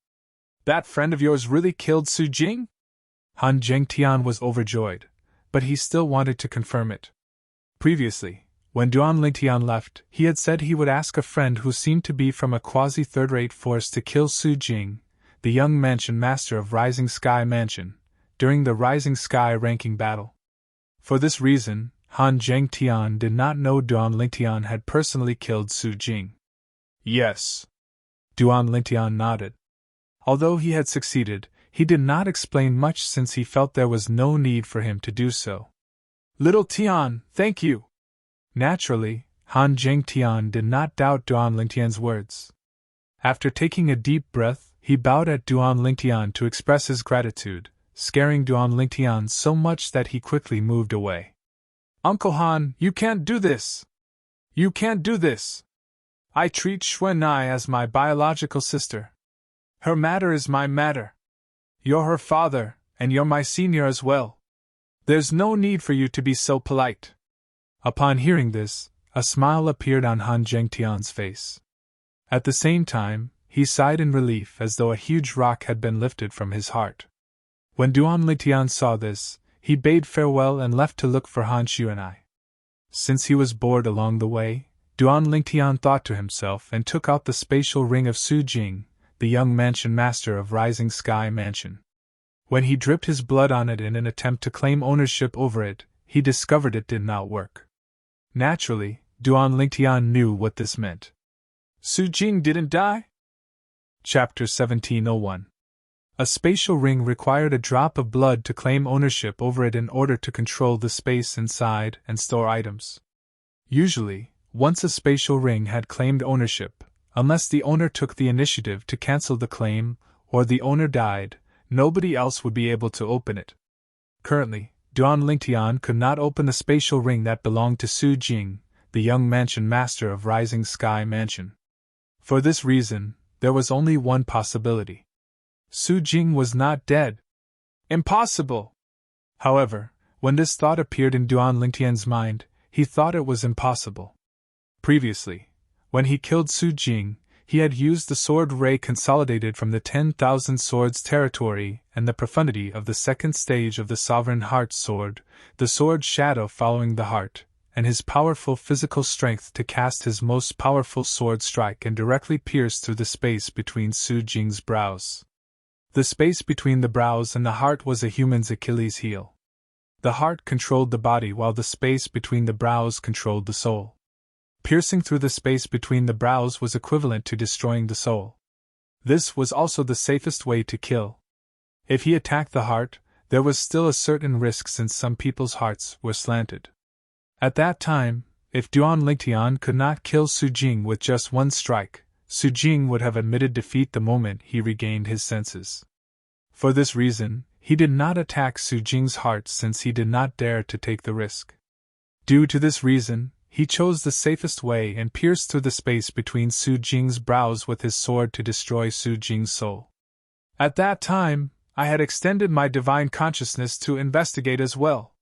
"That friend of yours really killed Su Jing?" Han Zhengtian was overjoyed, but he still wanted to confirm it. Previously, when Duan Lingtian left, he had said he would ask a friend who seemed to be from a quasi-third-rate force to kill Su Jing, the young mansion master of Rising Sky Mansion, during the Rising Sky ranking battle. For this reason, Han Zhengtian did not know Duan Lingtian had personally killed Su Jing. "Yes." Duan Lingtian nodded. Although he had succeeded, he did not explain much since he felt there was no need for him to do so. "Little Tian, thank you." Naturally, Han Zhengtian did not doubt Duan Lingtian's words. After taking a deep breath, he bowed at Duan Lingtian to express his gratitude, scaring Duan Lingtian so much that he quickly moved away. "Uncle Han, you can't do this! You can't do this! I treat Xuanai as my biological sister. Her matter is my matter. You're her father, and you're my senior as well. There's no need for you to be so polite." Upon hearing this, a smile appeared on Han Zhengtian's face. At the same time, he sighed in relief as though a huge rock had been lifted from his heart. When Duan Lingtian saw this, he bade farewell and left to look for Han Xuanai. Since he was bored along the way, Duan Lingtian thought to himself and took out the spatial ring of Su Jing, the young mansion master of Rising Sky Mansion. When he dripped his blood on it in an attempt to claim ownership over it, he discovered it did not work. Naturally, Duan Lingtian knew what this meant. Su Jing didn't die? Chapter 1701. A spatial ring required a drop of blood to claim ownership over it in order to control the space inside and store items. Usually, once a spatial ring had claimed ownership, unless the owner took the initiative to cancel the claim, or the owner died, nobody else would be able to open it. Currently, Duan Lingtian could not open the spatial ring that belonged to Su Jing, the young mansion master of Rising Sky Mansion. For this reason, there was only one possibility. Su Jing was not dead. Impossible! However, when this thought appeared in Duan Lingtian's mind, he thought it was impossible. Previously, when he killed Su Jing, he had used the sword ray consolidated from the 10,000 swords territory and the profundity of the second stage of the Sovereign Heart sword, the sword shadow following the heart, and his powerful physical strength to cast his most powerful sword strike and directly pierce through the space between Su Jing's brows. The space between the brows and the heart was a human's Achilles heel. The heart controlled the body while the space between the brows controlled the soul. Piercing through the space between the brows was equivalent to destroying the soul. This was also the safest way to kill. If he attacked the heart, there was still a certain risk since some people's hearts were slanted. At that time, if Duan Lingtian could not kill Su Jing with just one strike, Su Jing would have admitted defeat the moment he regained his senses. For this reason, he did not attack Su Jing's heart since he did not dare to take the risk. Due to this reason, he chose the safest way and pierced through the space between Su Jing's brows with his sword to destroy Su Jing's soul. At that time, I had extended my divine consciousness to investigate as well.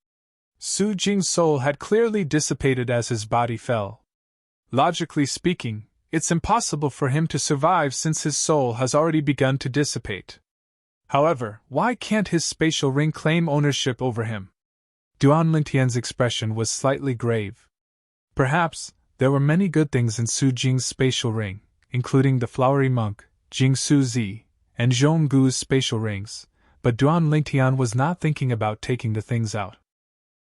Su Jing's soul had clearly dissipated as his body fell. Logically speaking, it's impossible for him to survive since his soul has already begun to dissipate. However, why can't his spatial ring claim ownership over him? Duan Lingtian's expression was slightly grave. Perhaps, there were many good things in Su Jing's spatial ring, including the flowery monk, Jingsu Zi, and Zhonggu's spatial rings, but Duan Lingtian was not thinking about taking the things out.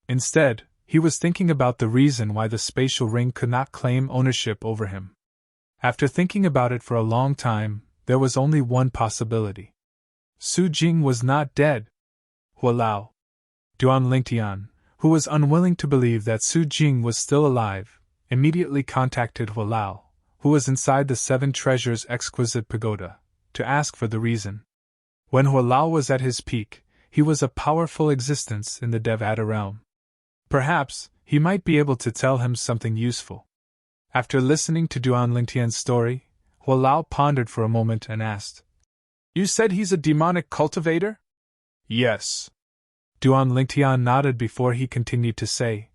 Instead, he was thinking about the reason why the spatial ring could not claim ownership over him. After thinking about it for a long time, there was only one possibility. Su Jing was not dead. Hualao. Duan Lingtian, who was unwilling to believe that Su Jing was still alive, immediately contacted Hualao, who was inside the Seven Treasures Exquisite Pagoda, to ask for the reason. When Hualao was at his peak, he was a powerful existence in the Devata realm. Perhaps, he might be able to tell him something useful. After listening to Duan Lingtian's story, Hualao pondered for a moment and asked, "You said he's a demonic cultivator?" "Yes." Duan Lingtian nodded before he continued to say,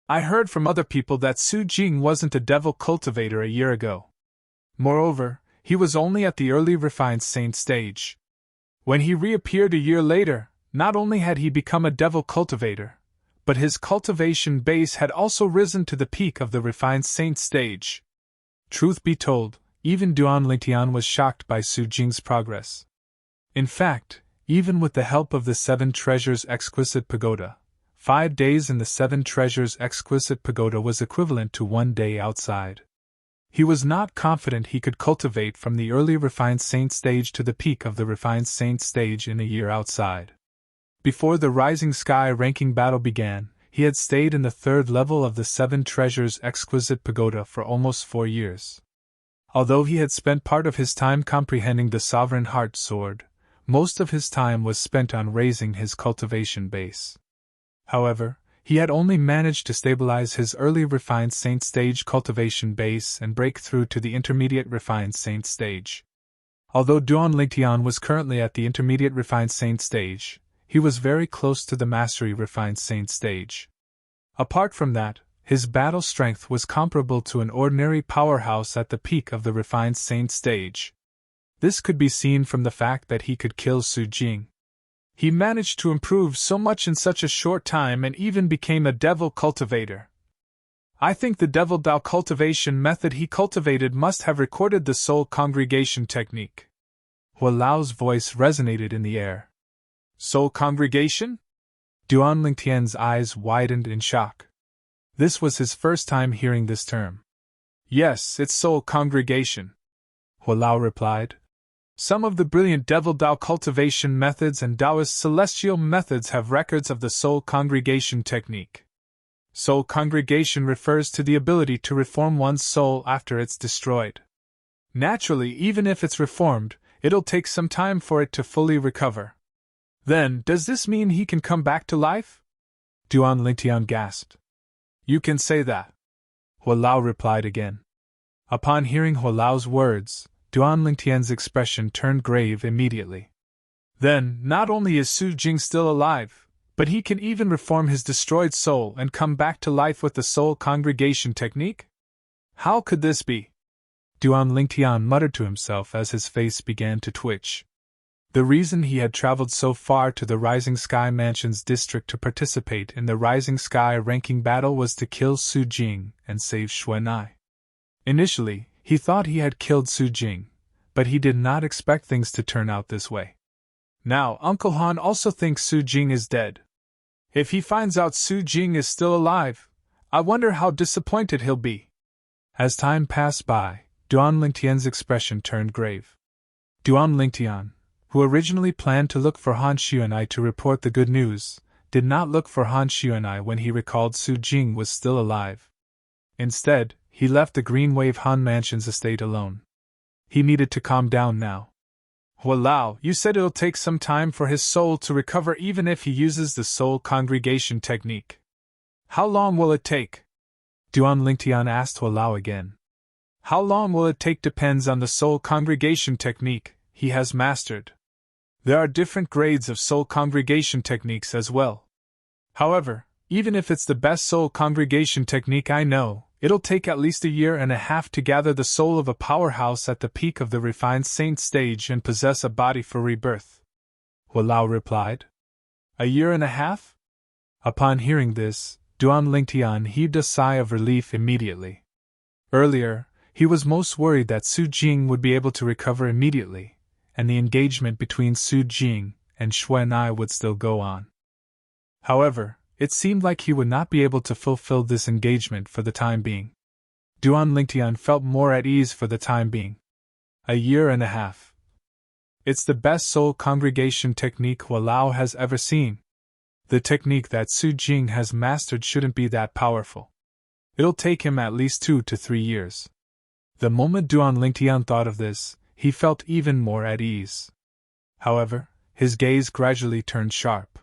"I heard from other people that Su Jing wasn't a devil cultivator a year ago. Moreover, he was only at the early refined saint stage. When he reappeared a year later, not only had he become a devil cultivator, but his cultivation base had also risen to the peak of the refined saint stage." Truth be told, even Duan Lingtian was shocked by Su Jing's progress. In fact, even with the help of the Seven Treasures Exquisite Pagoda, 5 days in the Seven Treasures Exquisite Pagoda was equivalent to 1 day outside. He was not confident he could cultivate from the early refined saint stage to the peak of the refined saint stage in a year outside. Before the Rising Sky ranking battle began, he had stayed in the 3rd level of the Seven Treasures Exquisite Pagoda for almost 4 years. Although he had spent part of his time comprehending the Sovereign Heart sword, most of his time was spent on raising his cultivation base. However, he had only managed to stabilize his early refined saint stage cultivation base and break through to the intermediate refined saint stage. Although Duan Lingtian was currently at the intermediate refined saint stage, he was very close to the mastery refined saint stage. Apart from that, his battle strength was comparable to an ordinary powerhouse at the peak of the refined saint stage. This could be seen from the fact that he could kill Su Jing. He managed to improve so much in such a short time and even became a devil cultivator. I think the devil Dao cultivation method he cultivated must have recorded the soul congregation technique. Hualao's voice resonated in the air. Soul congregation? Duan Lingtian's eyes widened in shock. This was his first time hearing this term. Yes, it's soul congregation, Hualao replied. Some of the brilliant devil Dao cultivation methods and Taoist celestial methods have records of the soul congregation technique. Soul congregation refers to the ability to reform one's soul after it's destroyed. Naturally, even if it's reformed, it'll take some time for it to fully recover. Then, does this mean he can come back to life? Duan Lingtian gasped. You can say that, Hualao replied again. Upon hearing Hualao's words, Duan Lingtian's expression turned grave immediately. Then, not only is Su Jing still alive, but he can even reform his destroyed soul and come back to life with the soul congregation technique? How could this be? Duan Lingtian muttered to himself as his face began to twitch. The reason he had traveled so far to the Rising Sky Mansion's district to participate in the Rising Sky ranking battle was to kill Su Jing and save Xuanai. Initially, he thought he had killed Su Jing, but he did not expect things to turn out this way. Now, Uncle Han also thinks Su Jing is dead. If he finds out Su Jing is still alive, I wonder how disappointed he'll be. As time passed by, Duan Lingtian's expression turned grave. Duan Lingtian, who originally planned to look for Han Xuanai to report the good news, did not look for Han Xuanai when he recalled Su Jing was still alive. Instead, he left the Green Wave Han Mansion's estate alone. He needed to calm down now. Hualao, you said it'll take some time for his soul to recover even if he uses the soul congregation technique. How long will it take? Duan Lingtian asked Hualao again. How long will it take depends on the soul congregation technique he has mastered. There are different grades of soul congregation techniques as well. However, even if it's the best soul congregation technique I know, it'll take at least 1.5 years to gather the soul of a powerhouse at the peak of the refined saint stage and possess a body for rebirth. Hualao replied. 1.5 years? Upon hearing this, Duan Lingtian heaved a sigh of relief immediately. Earlier, he was most worried that Su Jing would be able to recover immediately, and the engagement between Su Jing and Xuanai would still go on. However, it seemed like he would not be able to fulfill this engagement for the time being. Duan Lingtian felt more at ease for the time being. 1.5 years. It's the best soul congregation technique Hualao has ever seen. The technique that Su Jing has mastered shouldn't be that powerful. It'll take him at least 2 to 3 years. The moment Duan Lingtian thought of this, he felt even more at ease. However, his gaze gradually turned sharp.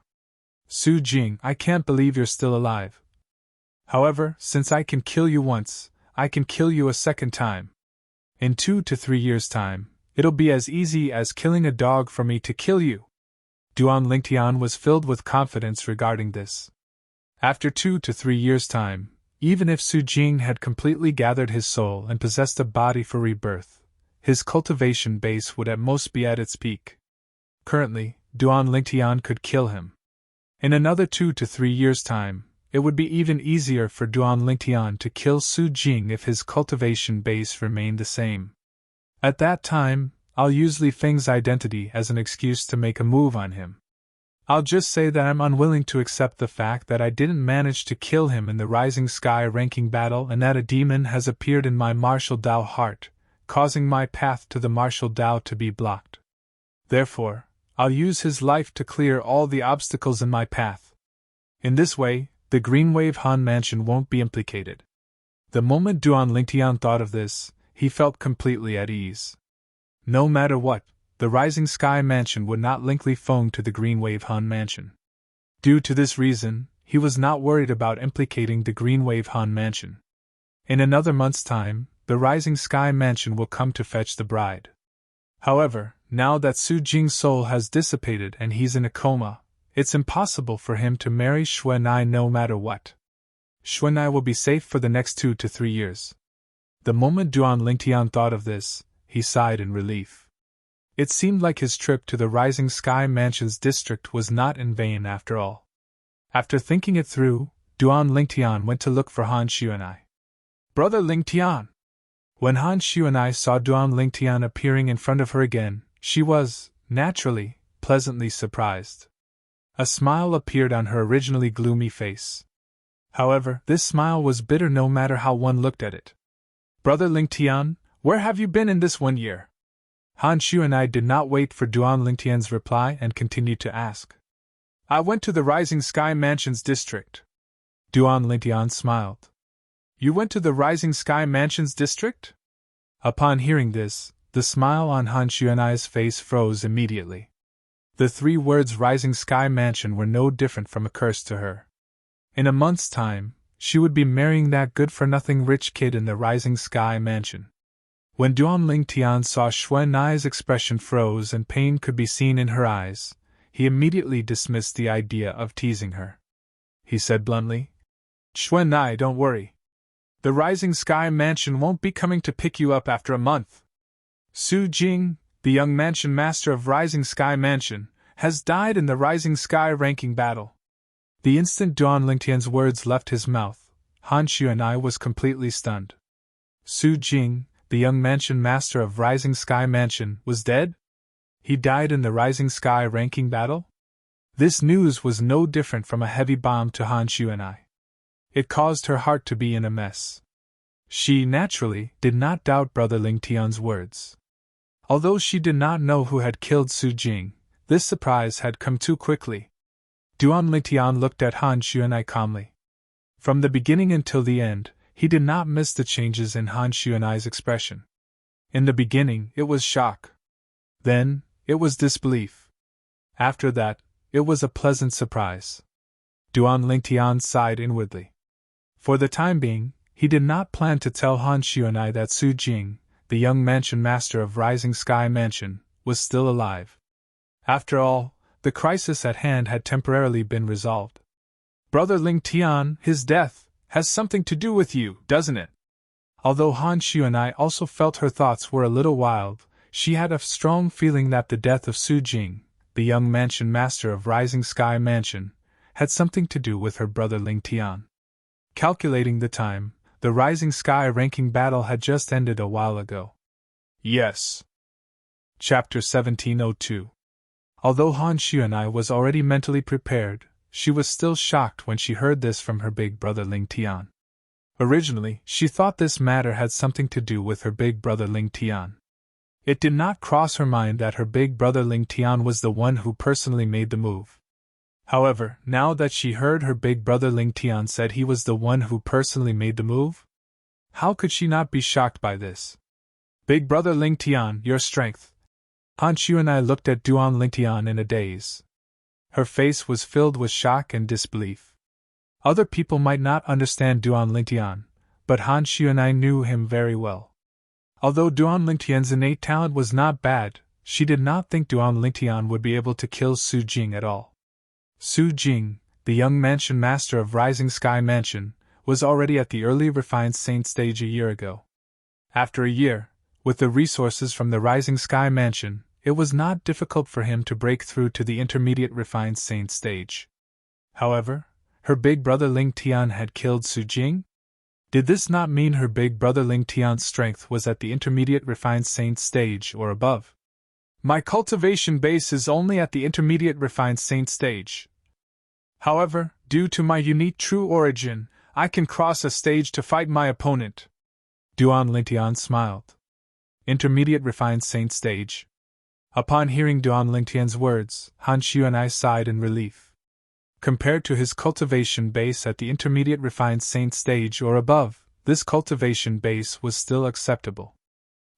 Su Jing, I can't believe you're still alive. However, since I can kill you once, I can kill you a second time. In 2 to 3 years' time, it'll be as easy as killing a dog for me to kill you. Duan Lingtian was filled with confidence regarding this. After 2 to 3 years' time, even if Su Jing had completely gathered his soul and possessed a body for rebirth, his cultivation base would at most be at its peak. Currently, Duan Lingtian could kill him. In another 2 to 3 years' time, it would be even easier for Duan Lingtian to kill Su Jing if his cultivation base remained the same. At that time, I'll use Li Feng's identity as an excuse to make a move on him. I'll just say that I'm unwilling to accept the fact that I didn't manage to kill him in the Rising Sky ranking battle and that a demon has appeared in my martial Dao heart, causing my path to the martial Dao to be blocked. Therefore, I'll use his life to clear all the obstacles in my path. In this way, the Green Wave Han Mansion won't be implicated. The moment Duan Lingtian thought of this, he felt completely at ease. No matter what, the Rising Sky Mansion would not link Li Feng to the Green Wave Han Mansion. Due to this reason, he was not worried about implicating the Green Wave Han Mansion. In another month's time, the Rising Sky Mansion will come to fetch the bride. However, now that Su Jing's soul has dissipated and he's in a coma, it's impossible for him to marry Xuanai no matter what. Xuanai will be safe for the next 2 to 3 years. The moment Duan Lingtian thought of this, he sighed in relief. It seemed like his trip to the Rising Sky Mansion's district was not in vain after all. After thinking it through, Duan Lingtian went to look for Han Xuanai. Brother Lingtian! When Han Xuanai saw Duan Lingtian appearing in front of her again, she was, naturally, pleasantly surprised. A smile appeared on her originally gloomy face. However, this smile was bitter no matter how one looked at it. Brother Ling Tian, where have you been in this 1 year? Han Xuanai did not wait for Duan Ling Tian's reply and continued to ask. I went to the Rising Sky Mansions district. Duan Ling Tian smiled. You went to the Rising Sky Mansions district? Upon hearing this, the smile on Han Xuanai's face froze immediately. The 3 words Rising Sky Mansion were no different from a curse to her. In a month's time, she would be marrying that good-for-nothing rich kid in the Rising Sky Mansion. When Duan Ling Tian saw Xuanai's expression froze and pain could be seen in her eyes, he immediately dismissed the idea of teasing her. He said bluntly, Xuanai, don't worry. The Rising Sky Mansion won't be coming to pick you up after a month. Su Jing, the young mansion master of Rising Sky Mansion, has died in the Rising Sky ranking battle. The instant Duan Ling Tian's words left his mouth, Han Xuanai was completely stunned. Su Jing, the young mansion master of Rising Sky Mansion, was dead? He died in the Rising Sky ranking battle? This news was no different from a heavy bomb to Han Xuanai. It caused her heart to be in a mess. She, naturally, did not doubt Brother Ling Tian's words. Although she did not know who had killed Su Jing, this surprise had come too quickly. Duan Ling Tian looked at Han Xuanai calmly. From the beginning until the end, he did not miss the changes in Han Xuanai's expression. In the beginning, it was shock. Then, it was disbelief. After that, it was a pleasant surprise. Duan Ling Tian sighed inwardly. For the time being, he did not plan to tell Han Xuanai that Su Jing, the young mansion master of Rising Sky Mansion, was still alive. After all, the crisis at hand had temporarily been resolved. Brother Ling Tian, his death, has something to do with you, doesn't it? Although Han Xuanai also felt her thoughts were a little wild, she had a strong feeling that the death of Su Jing, the young mansion master of Rising Sky Mansion, had something to do with her brother Ling Tian. Calculating the time, the Rising Sky ranking battle had just ended a while ago. Yes. Chapter 1702. Although Han Xuanai was already mentally prepared, she was still shocked when she heard this from her big brother Ling Tian. Originally, she thought this matter had something to do with her big brother Ling Tian. It did not cross her mind that her big brother Ling Tian was the one who personally made the move. However, now that she heard her big brother Ling Tian said he was the one who personally made the move, how could she not be shocked by this? Big brother Ling Tian, your strength. Han Xuanai looked at Duan Ling Tian in a daze. Her face was filled with shock and disbelief. Other people might not understand Duan Ling Tian, but Han Xuanai knew him very well. Although Duan Ling Tian's innate talent was not bad, she did not think Duan Ling Tian would be able to kill Su Jing at all. Su Jing, the young mansion master of Rising Sky Mansion, was already at the early refined saint stage a year ago. After a year, with the resources from the Rising Sky Mansion, it was not difficult for him to break through to the intermediate refined saint stage. However, her big brother Ling Tian had killed Su Jing? Did this not mean her big brother Ling Tian's strength was at the intermediate refined saint stage or above? My cultivation base is only at the intermediate refined saint stage. However, due to my unique true origin, I can cross a stage to fight my opponent. Duan Ling Tian smiled. Intermediate refined saint stage. Upon hearing Duan Ling Tian's words, Han Xuanai sighed in relief. Compared to his cultivation base at the intermediate refined saint stage or above, this cultivation base was still acceptable.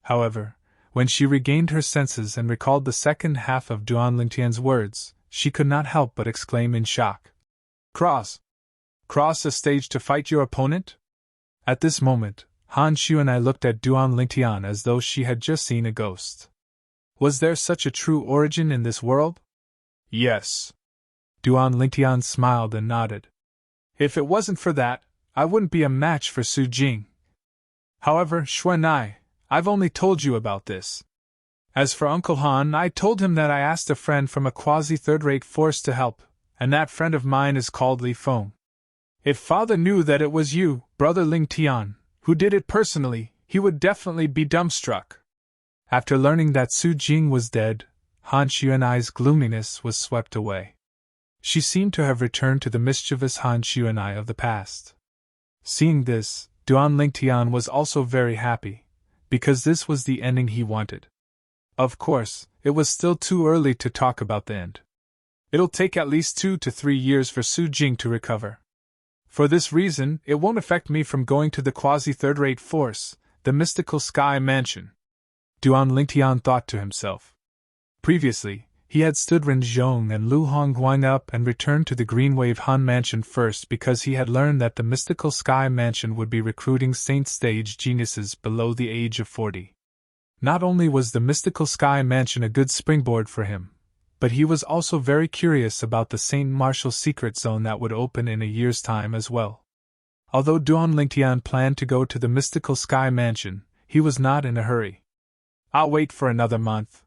However, when she regained her senses and recalled the second half of Duan Ling Tian's words, she could not help but exclaim in shock. Cross a stage to fight your opponent? At this moment, Han Xuanai looked at Duan Ling Tian as though she had just seen a ghost. Was there such a true origin in this world? Yes. Duan Ling Tian smiled and nodded. If it wasn't for that, I wouldn't be a match for Su Jing. However, Xuanai, I've only told you about this. As for Uncle Han, I told him that I asked a friend from a quasi-third-rate force to help, and that friend of mine is called Li Feng. If Father knew that it was you, Brother Ling Tian, who did it personally, he would definitely be dumbstruck. After learning that Su Jing was dead, Han Xuanai's gloominess was swept away. She seemed to have returned to the mischievous Han Xuanai of the past. Seeing this, Duan Lingtian was also very happy, because this was the ending he wanted. Of course, it was still too early to talk about the end. It'll take at least 2 to 3 years for Su Jing to recover. For this reason, it won't affect me from going to the quasi-third-rate force, the mystical sky mansion. Duan Lingtian thought to himself. Previously, he had stood Ren Zhong and Lu Hongguang up and returned to the Green Wave Han Mansion first because he had learned that the mystical sky mansion would be recruiting saint stage geniuses below the age of 40. Not only was the mystical sky mansion a good springboard for him, but he was also very curious about the Saint Martial secret zone that would open in a year's time as well. Although Duan Lingtian planned to go to the mystical sky mansion, he was not in a hurry. I'll wait for another month.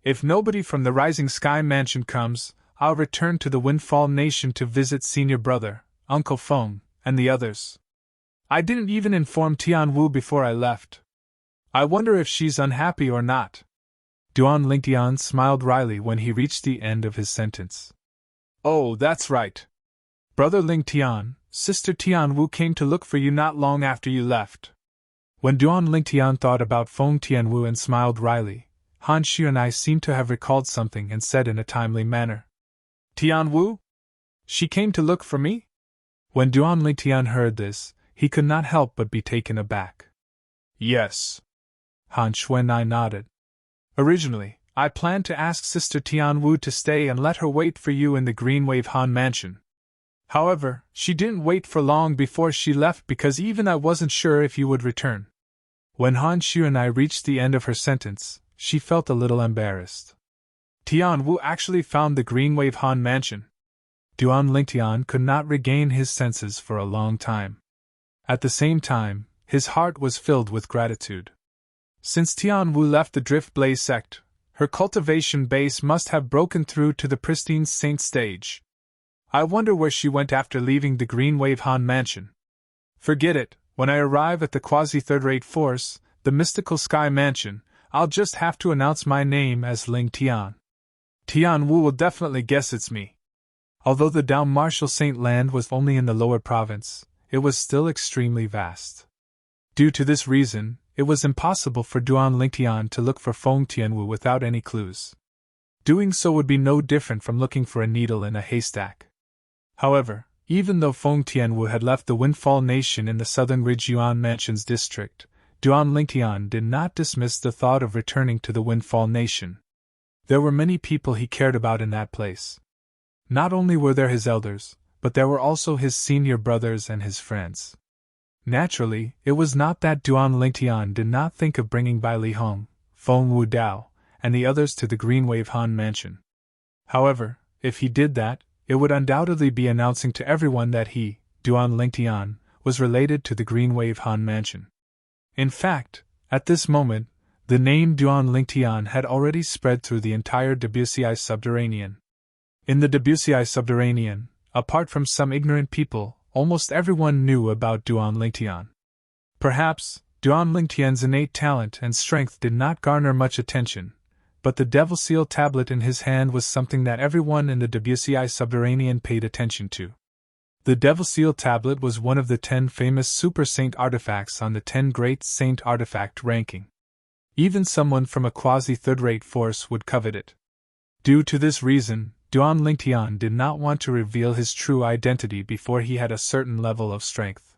If nobody from the Rising Sky Mansion comes, I'll return to the Windfall Nation to visit Senior Brother, Uncle Feng, and the others. I didn't even inform Tian Wu before I left. I wonder if she's unhappy or not. Duan Lingtian smiled wryly when he reached the end of his sentence. Oh, that's right. Brother Lingtian, Sister Tian Wu came to look for you not long after you left. When Duan Lingtian thought about Feng Tianwu and smiled wryly, Han Xuanai seemed to have recalled something and said in a timely manner. Tian Wu? She came to look for me? When Duan Lingtian heard this, he could not help but be taken aback. Yes. Han Xuanai nodded. Originally, I planned to ask Sister Tian Wu to stay and let her wait for you in the Green Wave Han Mansion. However, she didn't wait for long before she left because even I wasn't sure if you would return. When Han Xuanai reached the end of her sentence, she felt a little embarrassed. Tian Wu actually found the Green Wave Han Mansion. Duan Lingtian could not regain his senses for a long time. At the same time, his heart was filled with gratitude. Since Tian Wu left the Drift Blaze sect, her cultivation base must have broken through to the pristine saint stage. I wonder where she went after leaving the Green Wave Han Mansion. Forget it, when I arrive at the quasi-third-rate force, the mystical sky mansion, I'll just have to announce my name as Ling Tian. Tian Wu will definitely guess it's me. Although the Dao Martial Saint Land was only in the lower province, it was still extremely vast. Due to this reason, it was impossible for Duan Lingtian to look for Feng Tianwu without any clues. Doing so would be no different from looking for a needle in a haystack. However, even though Feng Tianwu had left the Windfall Nation in the southern Ridgyuan Mansions district, Duan Lingtian did not dismiss the thought of returning to the Windfall Nation. There were many people he cared about in that place. Not only were there his elders, but there were also his senior brothers and his friends. Naturally, it was not that Duan Lingtian did not think of bringing Bai Li Hong, Feng Wu Dao, and the others to the Green Wave Han Mansion. However, if he did that, it would undoubtedly be announcing to everyone that he, Duan Lingtian, was related to the Green Wave Han Mansion. In fact, at this moment, the name Duan Lingtian had already spread through the entire Debussy Subterranean. In the Debussy Subterranean, apart from some ignorant people, almost everyone knew about Duan Lingtian. Perhaps, Duan Lingtian's innate talent and strength did not garner much attention, but the Devil Seal tablet in his hand was something that everyone in the Debussy Subterranean paid attention to. The Devil Seal tablet was one of the 10 famous Super Saint artifacts on the 10 Great Saint artifact ranking. Even someone from a quasi-third-rate force would covet it. Due to this reason, Duan Lingtian did not want to reveal his true identity before he had a certain level of strength.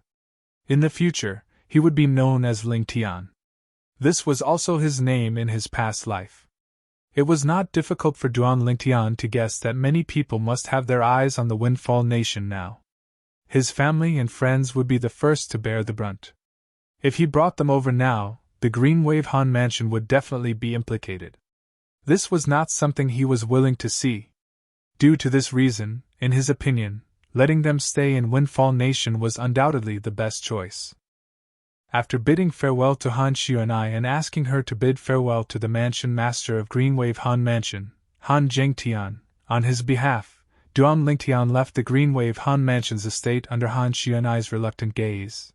In the future, he would be known as Ling Tian. This was also his name in his past life. It was not difficult for Duan Lingtian to guess that many people must have their eyes on the Windfall Nation now. His family and friends would be the first to bear the brunt. If he brought them over now, the Green Wave Han Mansion would definitely be implicated. This was not something he was willing to see. Due to this reason, in his opinion, letting them stay in Windfall Nation was undoubtedly the best choice. After bidding farewell to Han Xuanai and asking her to bid farewell to the mansion master of Green Wave Han Mansion, Han Zhengtian, on his behalf, Duan Lingtian left the Green Wave Han Mansion's estate under Han Xuanai's reluctant gaze.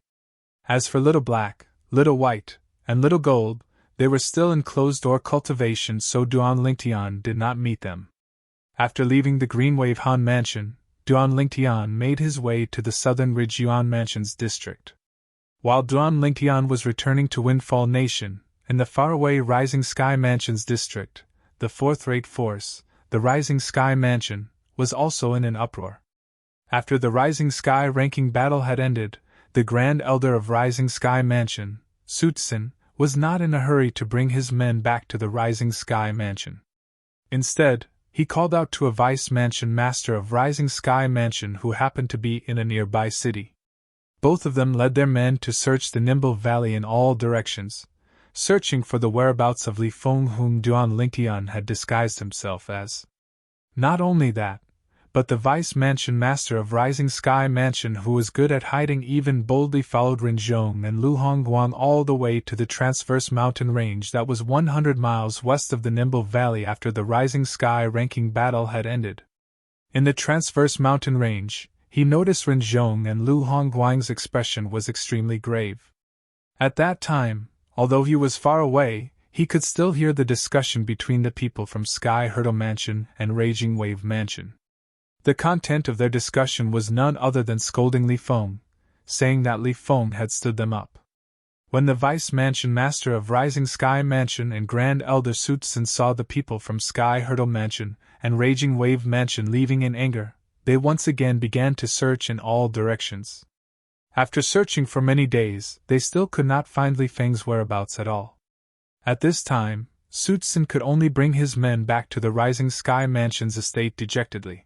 As for Little Black, Little White, and Little Gold, they were still in closed-door cultivation, so Duan Lingtian did not meet them. After leaving the Green Wave Han Mansion, Duan Lingtian made his way to the Southern Ridge Yuan Mansion's district. While Duan Lingtian was returning to Windfall Nation, in the faraway Rising Sky Mansion's district, the fourth-rate force, the Rising Sky Mansion, was also in an uproar. After the Rising Sky ranking battle had ended, the Grand Elder of Rising Sky Mansion, Sutsin, was not in a hurry to bring his men back to the Rising Sky Mansion. Instead, he called out to a Vice Mansion Master of Rising Sky Mansion who happened to be in a nearby city. Both of them led their men to search the Nimble Valley in all directions, searching for the whereabouts of Li Feng whom Duan Lingtian had disguised himself as. Not only that, but the Vice Mansion Master of Rising Sky Mansion who was good at hiding even boldly followed Rinzhong and Lu Hongguang all the way to the transverse mountain range that was 100 miles west of the Nimble Valley after the Rising Sky ranking battle had ended. In the transverse mountain range, he noticed Rinzhong and Lu Hongguang's expression was extremely grave. At that time, although he was far away, he could still hear the discussion between the people from Sky Hurdle Mansion and Raging Wave Mansion. The content of their discussion was none other than scolding Li Feng, saying that Li Feng had stood them up. When the Vice Mansion Master of Rising Sky Mansion and Grand Elder Sutsin saw the people from Sky Hurdle Mansion and Raging Wave Mansion leaving in anger, they once again began to search in all directions. After searching for many days, they still could not find Li Feng's whereabouts at all. At this time, Sutsin could only bring his men back to the Rising Sky Mansion's estate dejectedly.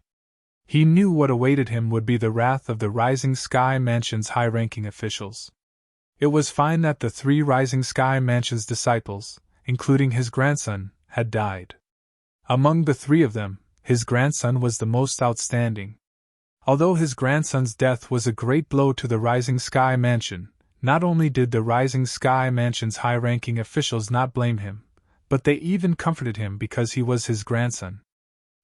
He knew what awaited him would be the wrath of the Rising Sky Mansion's high-ranking officials. It was fine that the 3 Rising Sky Mansion's disciples, including his grandson, had died. Among the 3 of them, his grandson was the most outstanding. Although his grandson's death was a great blow to the Rising Sky Mansion, not only did the Rising Sky Mansion's high-ranking officials not blame him, but they even comforted him because he was his grandson.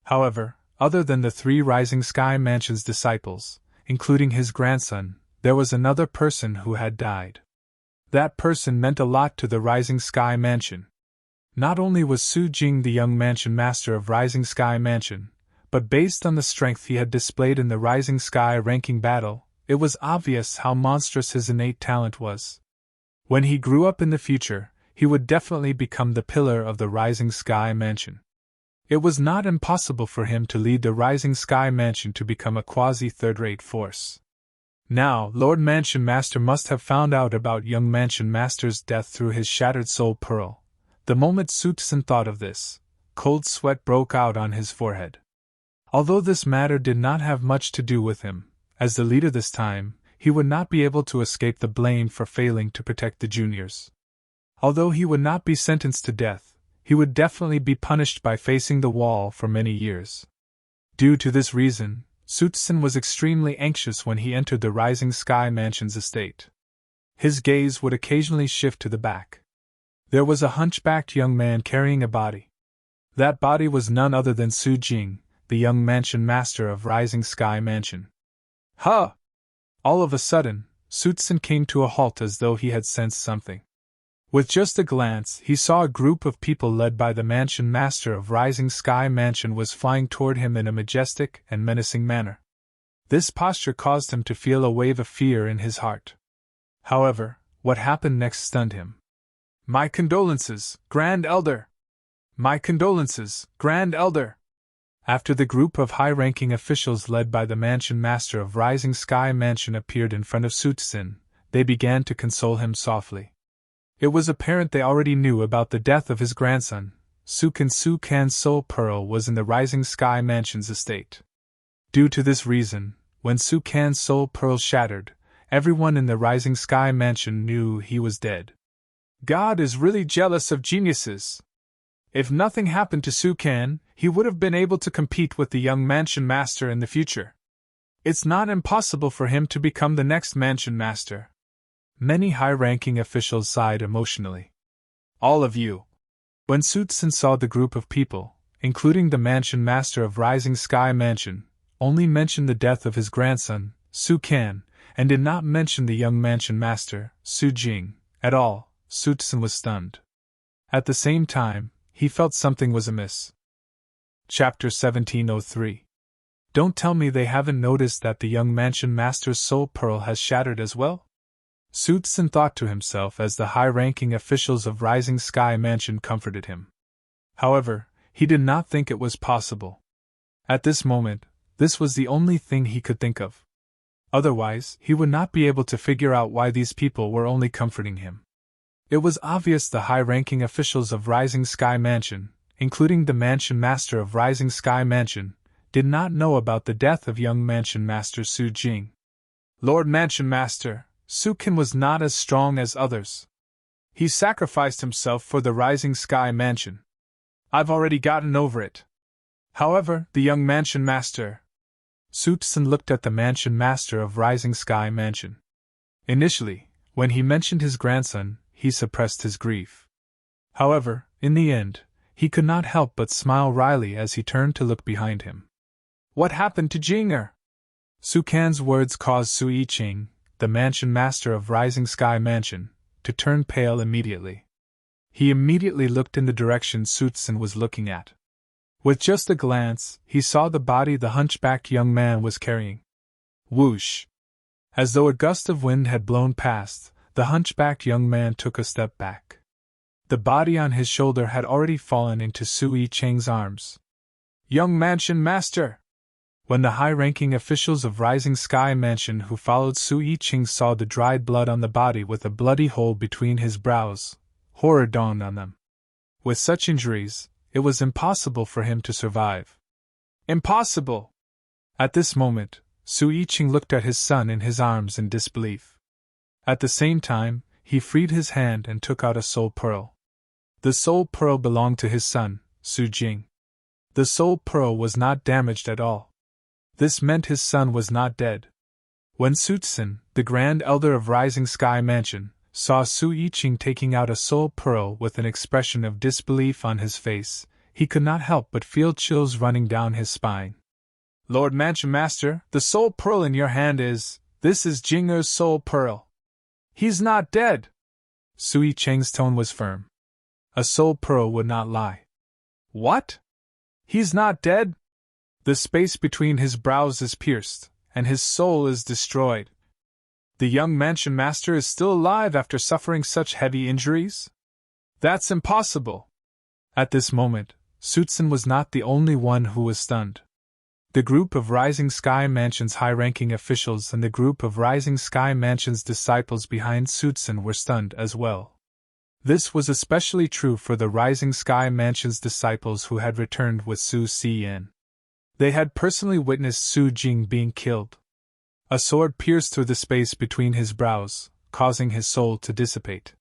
However, other than the 3 Rising Sky Mansion's disciples, including his grandson, there was another person who had died. That person meant a lot to the Rising Sky Mansion. Not only was Su Jing the young mansion master of Rising Sky Mansion, but based on the strength he had displayed in the Rising Sky ranking battle, it was obvious how monstrous his innate talent was. When he grew up in the future, he would definitely become the pillar of the Rising Sky Mansion. It was not impossible for him to lead the Rising Sky Mansion to become a quasi-third-rate force. Now, Lord Mansion Master must have found out about young Mansion Master's death through his shattered soul pearl. The moment Sutsin thought of this, cold sweat broke out on his forehead. Although this matter did not have much to do with him, as the leader this time, he would not be able to escape the blame for failing to protect the juniors. Although he would not be sentenced to death, he would definitely be punished by facing the wall for many years. Due to this reason, Sutsin was extremely anxious when he entered the Rising Sky Mansion's estate. His gaze would occasionally shift to the back. There was a hunchbacked young man carrying a body. That body was none other than Su Jing, the young mansion master of Rising Sky Mansion. Huh! All of a sudden, Sutsin came to a halt as though he had sensed something. With just a glance, he saw a group of people led by the mansion master of Rising Sky Mansion was flying toward him in a majestic and menacing manner. This posture caused him to feel a wave of fear in his heart. However, what happened next stunned him. "My condolences, Grand Elder! My condolences, Grand Elder!" After the group of high-ranking officials led by the mansion master of Rising Sky Mansion appeared in front of Sutsin, they began to console him softly. It was apparent they already knew about the death of his grandson. Su Can's soul pearl was in the Rising Sky Mansion's estate. Due to this reason, when Su Can's soul pearl shattered, everyone in the Rising Sky Mansion knew he was dead. God is really jealous of geniuses. If nothing happened to Su Can, he would have been able to compete with the young mansion master in the future. It's not impossible for him to become the next mansion master. Many high-ranking officials sighed emotionally. All of you. When Sutsin saw the group of people, including the mansion master of Rising Sky Mansion, only mentioned the death of his grandson, Su Can, and did not mention the young mansion master, Su Jing, at all, Sutsin was stunned. At the same time, he felt something was amiss. Chapter 1703. Don't tell me they haven't noticed that the young mansion master's soul pearl has shattered as well? Su Tseng thought to himself as the high-ranking officials of Rising Sky Mansion comforted him. However, he did not think it was possible. At this moment, this was the only thing he could think of. Otherwise, he would not be able to figure out why these people were only comforting him. It was obvious the high-ranking officials of Rising Sky Mansion, including the Mansion Master of Rising Sky Mansion, did not know about the death of young Mansion Master Su Jing. Lord Mansion Master, Su Qin was not as strong as others. He sacrificed himself for the Rising Sky Mansion. I've already gotten over it. However, the young Mansion Master... Su Tseng looked at the Mansion Master of Rising Sky Mansion. Initially, when he mentioned his grandson, he suppressed his grief. However, in the end, he could not help but smile wryly as he turned to look behind him. What happened to Jinger? Su Can's words caused Su Yiqing, the Mansion Master of Rising Sky Mansion, to turn pale immediately. He immediately looked in the direction Su Tseng was looking at. With just a glance, he saw the body the hunchbacked young man was carrying. Whoosh! As though a gust of wind had blown past, the hunchbacked young man took a step back. The body on his shoulder had already fallen into Su Yiqing's arms. Young Mansion Master! When the high-ranking officials of Rising Sky Mansion who followed Su Yiqing saw the dried blood on the body with a bloody hole between his brows, horror dawned on them. With such injuries, it was impossible for him to survive. Impossible! At this moment, Su Yiqing looked at his son in his arms in disbelief. At the same time, he freed his hand and took out a soul pearl. The soul pearl belonged to his son, Su Jing. The soul pearl was not damaged at all. This meant his son was not dead. When Su Tseng, the Grand Elder of Rising Sky Mansion, saw Su Yiqing taking out a soul pearl with an expression of disbelief on his face, he could not help but feel chills running down his spine. Lord Mansion Master, the soul pearl in your hand this is Jinger's soul pearl. He's not dead! Su Yiqing's tone was firm. A soul pearl would not lie. What? He's not dead? The space between his brows is pierced, and his soul is destroyed. The young Mansion Master is still alive after suffering such heavy injuries? That's impossible! At this moment, Su Tseng was not the only one who was stunned. The group of Rising Sky Mansion's high-ranking officials and the group of Rising Sky Mansion's disciples behind Su Tseng were stunned as well. This was especially true for the Rising Sky Mansion's disciples who had returned with Su Xian. They had personally witnessed Su Jing being killed. A sword pierced through the space between his brows, causing his soul to dissipate.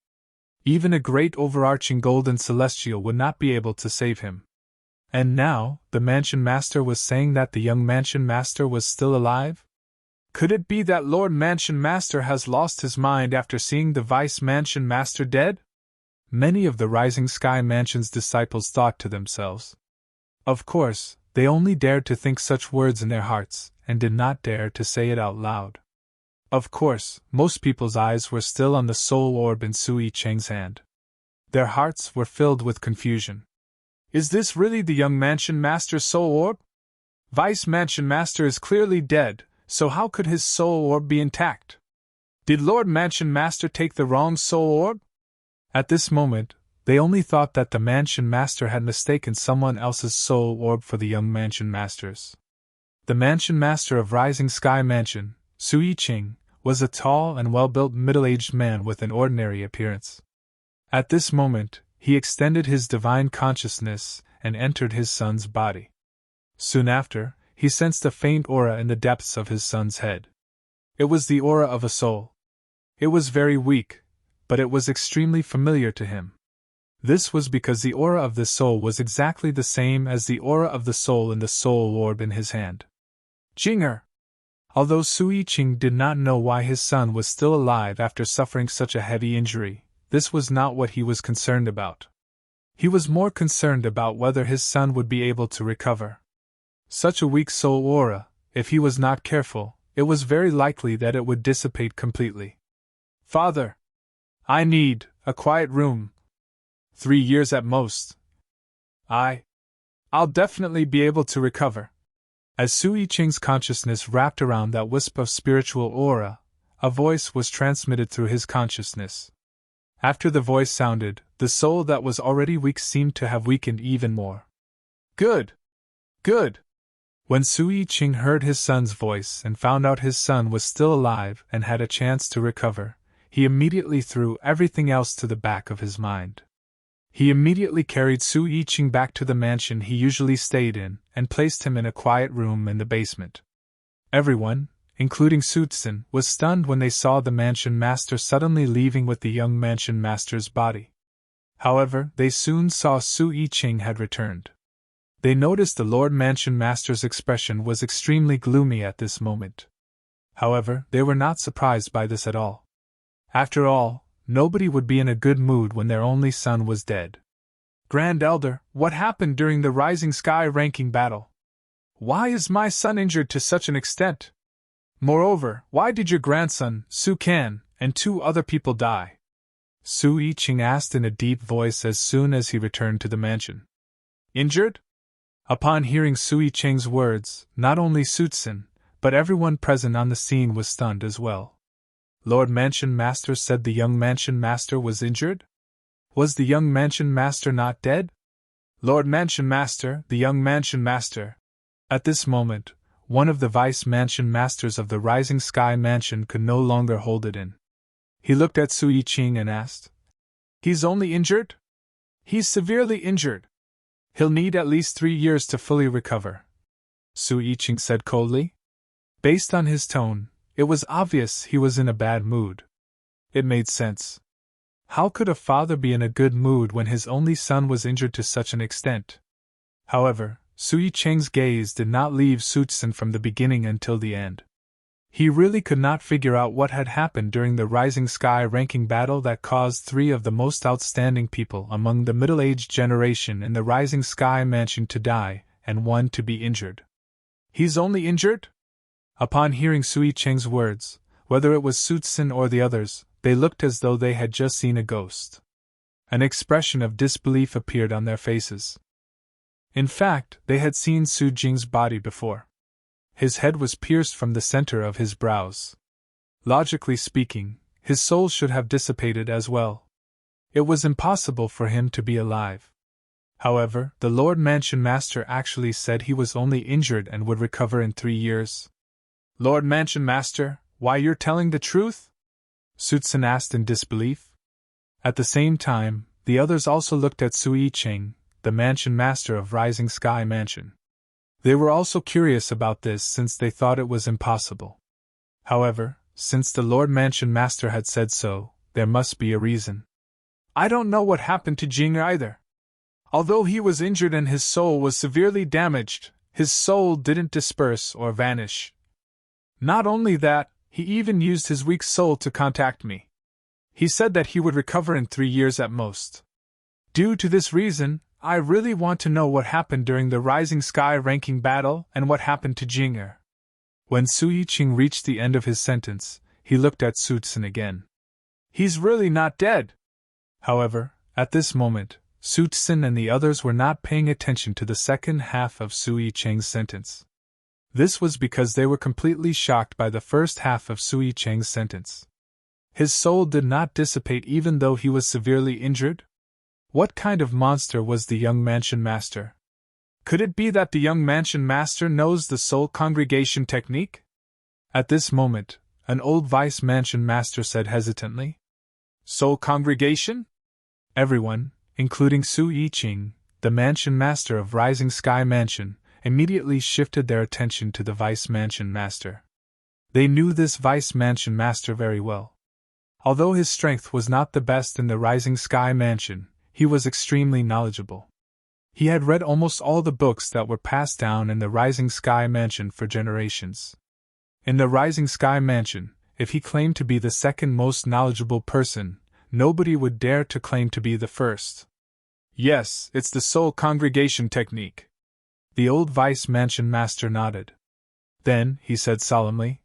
Even a great overarching golden celestial would not be able to save him. And now, the Mansion Master was saying that the young Mansion Master was still alive? Could it be that Lord Mansion Master has lost his mind after seeing the Vice Mansion Master dead? Many of the Rising Sky Mansion's disciples thought to themselves. Of course, they only dared to think such words in their hearts, and did not dare to say it out loud. Of course, most people's eyes were still on the soul orb in Su Yiqing's hand. Their hearts were filled with confusion. Is this really the young Mansion Master's soul orb? Vice Mansion Master is clearly dead, so how could his soul orb be intact? Did Lord Mansion Master take the wrong soul orb? At this moment, they only thought that the Mansion Master had mistaken someone else's soul orb for the young Mansion Master's. The Mansion Master of Rising Sky Mansion, Su Yiqing, was a tall and well-built middle-aged man with an ordinary appearance. At this moment, he extended his divine consciousness and entered his son's body. Soon after, he sensed a faint aura in the depths of his son's head. It was the aura of a soul. It was very weak, but it was extremely familiar to him. This was because the aura of the soul was exactly the same as the aura of the soul in the soul orb in his hand. Jinger! Although Su Yiqing did not know why his son was still alive after suffering such a heavy injury, this was not what he was concerned about. He was more concerned about whether his son would be able to recover. Such a weak soul aura, if he was not careful, it was very likely that it would dissipate completely. Father! I need a quiet room. 3 years at most. I'll definitely be able to recover. As Su Yiqing's consciousness wrapped around that wisp of spiritual aura, a voice was transmitted through his consciousness. After the voice sounded, the soul that was already weak seemed to have weakened even more. Good! Good! When Su Yiqing heard his son's voice and found out his son was still alive and had a chance to recover, he immediately threw everything else to the back of his mind. He immediately carried Su Yiqing back to the mansion he usually stayed in and placed him in a quiet room in the basement. Everyone, including Su Tsin, was stunned when they saw the mansion master suddenly leaving with the young mansion master's body. However, they soon saw Su Yiqing had returned. They noticed the Lord Mansion Master's expression was extremely gloomy at this moment. However, they were not surprised by this at all. After all, nobody would be in a good mood when their only son was dead. Grand Elder, what happened during the Rising Sky ranking battle? Why is my son injured to such an extent? Moreover, why did your grandson, Su Kan, and 2 other people die? Su Yiqing asked in a deep voice as soon as he returned to the mansion. Injured? Upon hearing Su Yiqing's words, not only Su Tsin, but everyone present on the scene was stunned as well. Lord Mansion Master said the young Mansion Master was injured? Was the young Mansion Master not dead? Lord Mansion Master, the young Mansion Master. At this moment, one of the Vice Mansion Masters of the Rising Sky Mansion could no longer hold it in. He looked at Su Yiqing and asked, He's only injured? He's severely injured. He'll need at least 3 years to fully recover, Su Yiqing said coldly. Based on his tone, it was obvious he was in a bad mood. It made sense. How could a father be in a good mood when his only son was injured to such an extent? However, Su Yiqing's gaze did not leave Su Tsin from the beginning until the end. He really could not figure out what had happened during the Rising Sky ranking battle that caused 3 of the most outstanding people among the middle-aged generation in the Rising Sky Mansion to die, and 1 to be injured. He's only injured? Upon hearing Su Yiqing's words, whether it was Su Tsin or the others, they looked as though they had just seen a ghost. An expression of disbelief appeared on their faces. In fact, they had seen Su Jing's body before. His head was pierced from the center of his brows. Logically speaking, his soul should have dissipated as well. It was impossible for him to be alive. However, the Lord Mansion Master actually said he was only injured and would recover in 3 years. Lord Mansion Master, why you're telling the truth? Su Tsin asked in disbelief. At the same time, the others also looked at Su Yiqing, the Mansion Master of Rising Sky Mansion. They were also curious about this since they thought it was impossible. However, since the Lord Mansion Master had said so, there must be a reason. I don't know what happened to Jing either. Although he was injured and his soul was severely damaged, his soul didn't disperse or vanish. Not only that, he even used his weak soul to contact me. He said that he would recover in 3 years at most. Due to this reason, I really want to know what happened during the Rising Sky ranking battle and what happened to Jinger. When Su Yiqing reached the end of his sentence, he looked at Su Tsin again. He's really not dead. However, at this moment, Su Tsin and the others were not paying attention to the second half of Su Yiqing's sentence. This was because they were completely shocked by the first half of Su Yiqing's sentence. His soul did not dissipate even though he was severely injured? What kind of monster was the young Mansion Master? Could it be that the young Mansion Master knows the Soul Congregation technique? At this moment, an old Vice Mansion Master said hesitantly. Soul Congregation? Everyone, including Su Yiqing, the Mansion Master of Rising Sky Mansion, immediately shifted their attention to the Vice Mansion Master. They knew this Vice Mansion Master very well. Although his strength was not the best in the Rising Sky Mansion, he was extremely knowledgeable. He had read almost all the books that were passed down in the Rising Sky Mansion for generations. In the Rising Sky Mansion, if he claimed to be the second most knowledgeable person, nobody would dare to claim to be the first. Yes, it's the Soul Congregation technique. The old Vice Mansion Master nodded. Then, he said solemnly,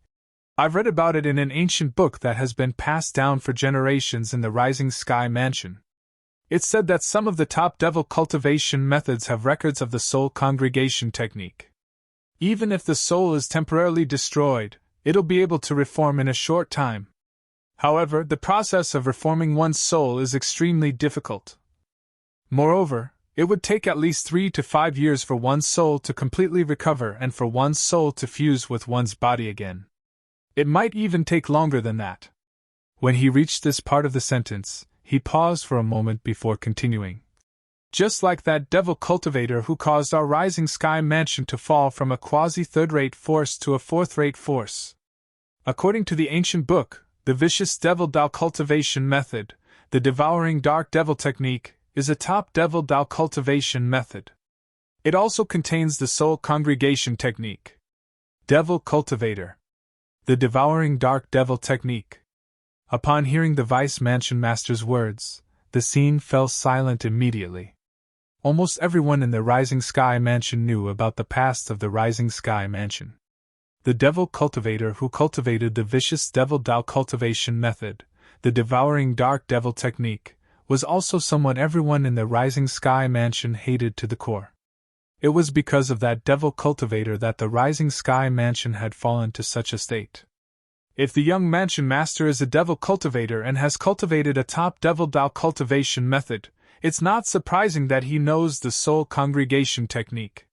I've read about it in an ancient book that has been passed down for generations in the Rising Sky Mansion. It's said that some of the top devil cultivation methods have records of the soul congregation technique. Even if the soul is temporarily destroyed, it'll be able to reform in a short time. However, the process of reforming one's soul is extremely difficult. Moreover, it would take at least 3 to 5 years for one's soul to completely recover and for one's soul to fuse with one's body again. It might even take longer than that. When he reached this part of the sentence, he paused for a moment before continuing. Just like that devil cultivator who caused our rising sky mansion to fall from a quasi-third-rate force to a fourth-rate force. According to the ancient book, the vicious devil Tao cultivation method, the devouring dark devil technique, is a top devil Tao cultivation method. It also contains the soul congregation technique. Devil cultivator. The devouring dark devil technique. Upon hearing the vice mansion master's words, the scene fell silent immediately. Almost everyone in the Rising Sky Mansion knew about the past of the Rising Sky Mansion. The devil cultivator who cultivated the vicious devil Tao cultivation method, the devouring dark devil technique, was also someone everyone in the Rising Sky Mansion hated to the core. It was because of that devil cultivator that the Rising Sky Mansion had fallen to such a state. If the young mansion master is a devil cultivator and has cultivated a top devil Tao cultivation method, it's not surprising that he knows the soul congregation technique.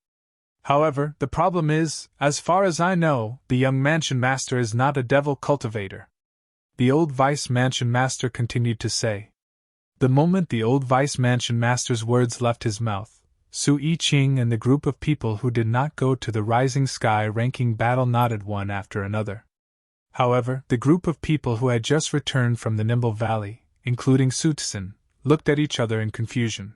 However, the problem is, as far as I know, the young mansion master is not a devil cultivator. The old vice mansion master continued to say. The moment the old vice mansion master's words left his mouth, Su Yi-Ching and the group of people who did not go to the Rising Sky ranking battle nodded one after another. However, the group of people who had just returned from the Nimble Valley, including Su Tsun, looked at each other in confusion.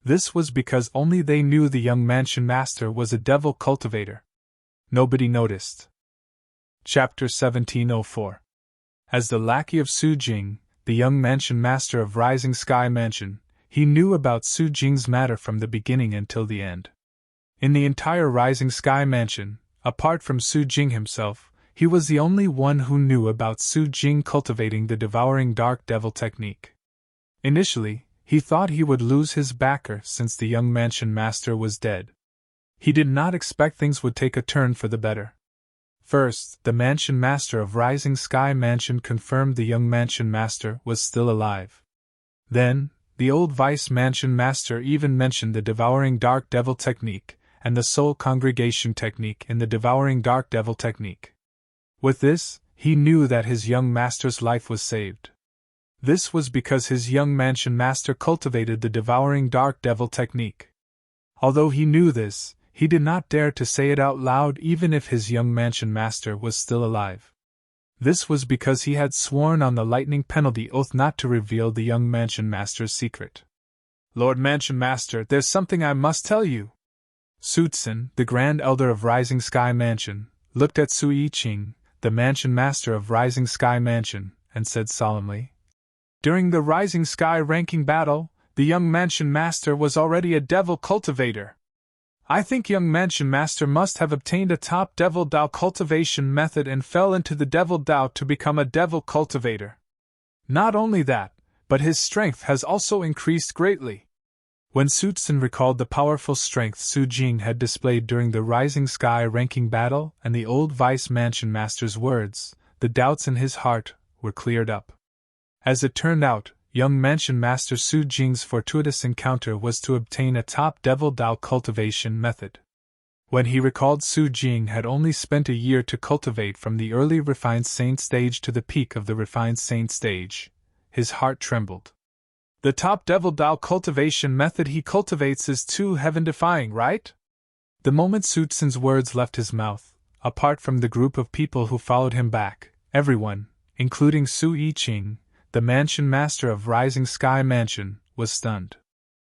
This was because only they knew the young mansion master was a devil cultivator. Nobody noticed. Chapter 1704. As the lackey of Su Jing, the young mansion master of Rising Sky Mansion, he knew about Su Jing's matter from the beginning until the end. In the entire Rising Sky Mansion, apart from Su Jing himself, he was the only one who knew about Su Jing cultivating the devouring dark devil technique. Initially, he thought he would lose his backer since the young mansion master was dead. He did not expect things would take a turn for the better. First, the mansion master of Rising Sky Mansion confirmed the young mansion master was still alive. Then, the old vice mansion master even mentioned the devouring dark devil technique and the soul congregation technique in the devouring dark devil technique. With this, he knew that his young master's life was saved. This was because his young mansion master cultivated the devouring dark devil technique. Although he knew this, he did not dare to say it out loud even if his young mansion master was still alive. This was because he had sworn on the lightning penalty oath not to reveal the young mansion master's secret. Lord Mansion Master, there's something I must tell you. Su Tsun, the Grand Elder of Rising Sky Mansion, looked at Su Yi-Ching, the mansion master of Rising Sky Mansion, and said solemnly, During the Rising Sky ranking battle, the young mansion master was already a devil cultivator. I think young mansion master must have obtained a top devil Tao cultivation method and fell into the devil Tao to become a devil cultivator. Not only that, but his strength has also increased greatly. When Su Tsun recalled the powerful strength Su Jing had displayed during the Rising Sky ranking battle and the old vice mansion master's words, the doubts in his heart were cleared up. As it turned out, young mansion master Su Jing's fortuitous encounter was to obtain a top devil Tao cultivation method. When he recalled Su Jing had only spent a year to cultivate from the early refined saint stage to the peak of the refined saint stage, his heart trembled. The top devil Tao cultivation method he cultivates is too heaven-defying, right? The moment Su Tsun's words left his mouth, apart from the group of people who followed him back, everyone, including Su Yi-Ching, the mansion master of Rising Sky Mansion, was stunned.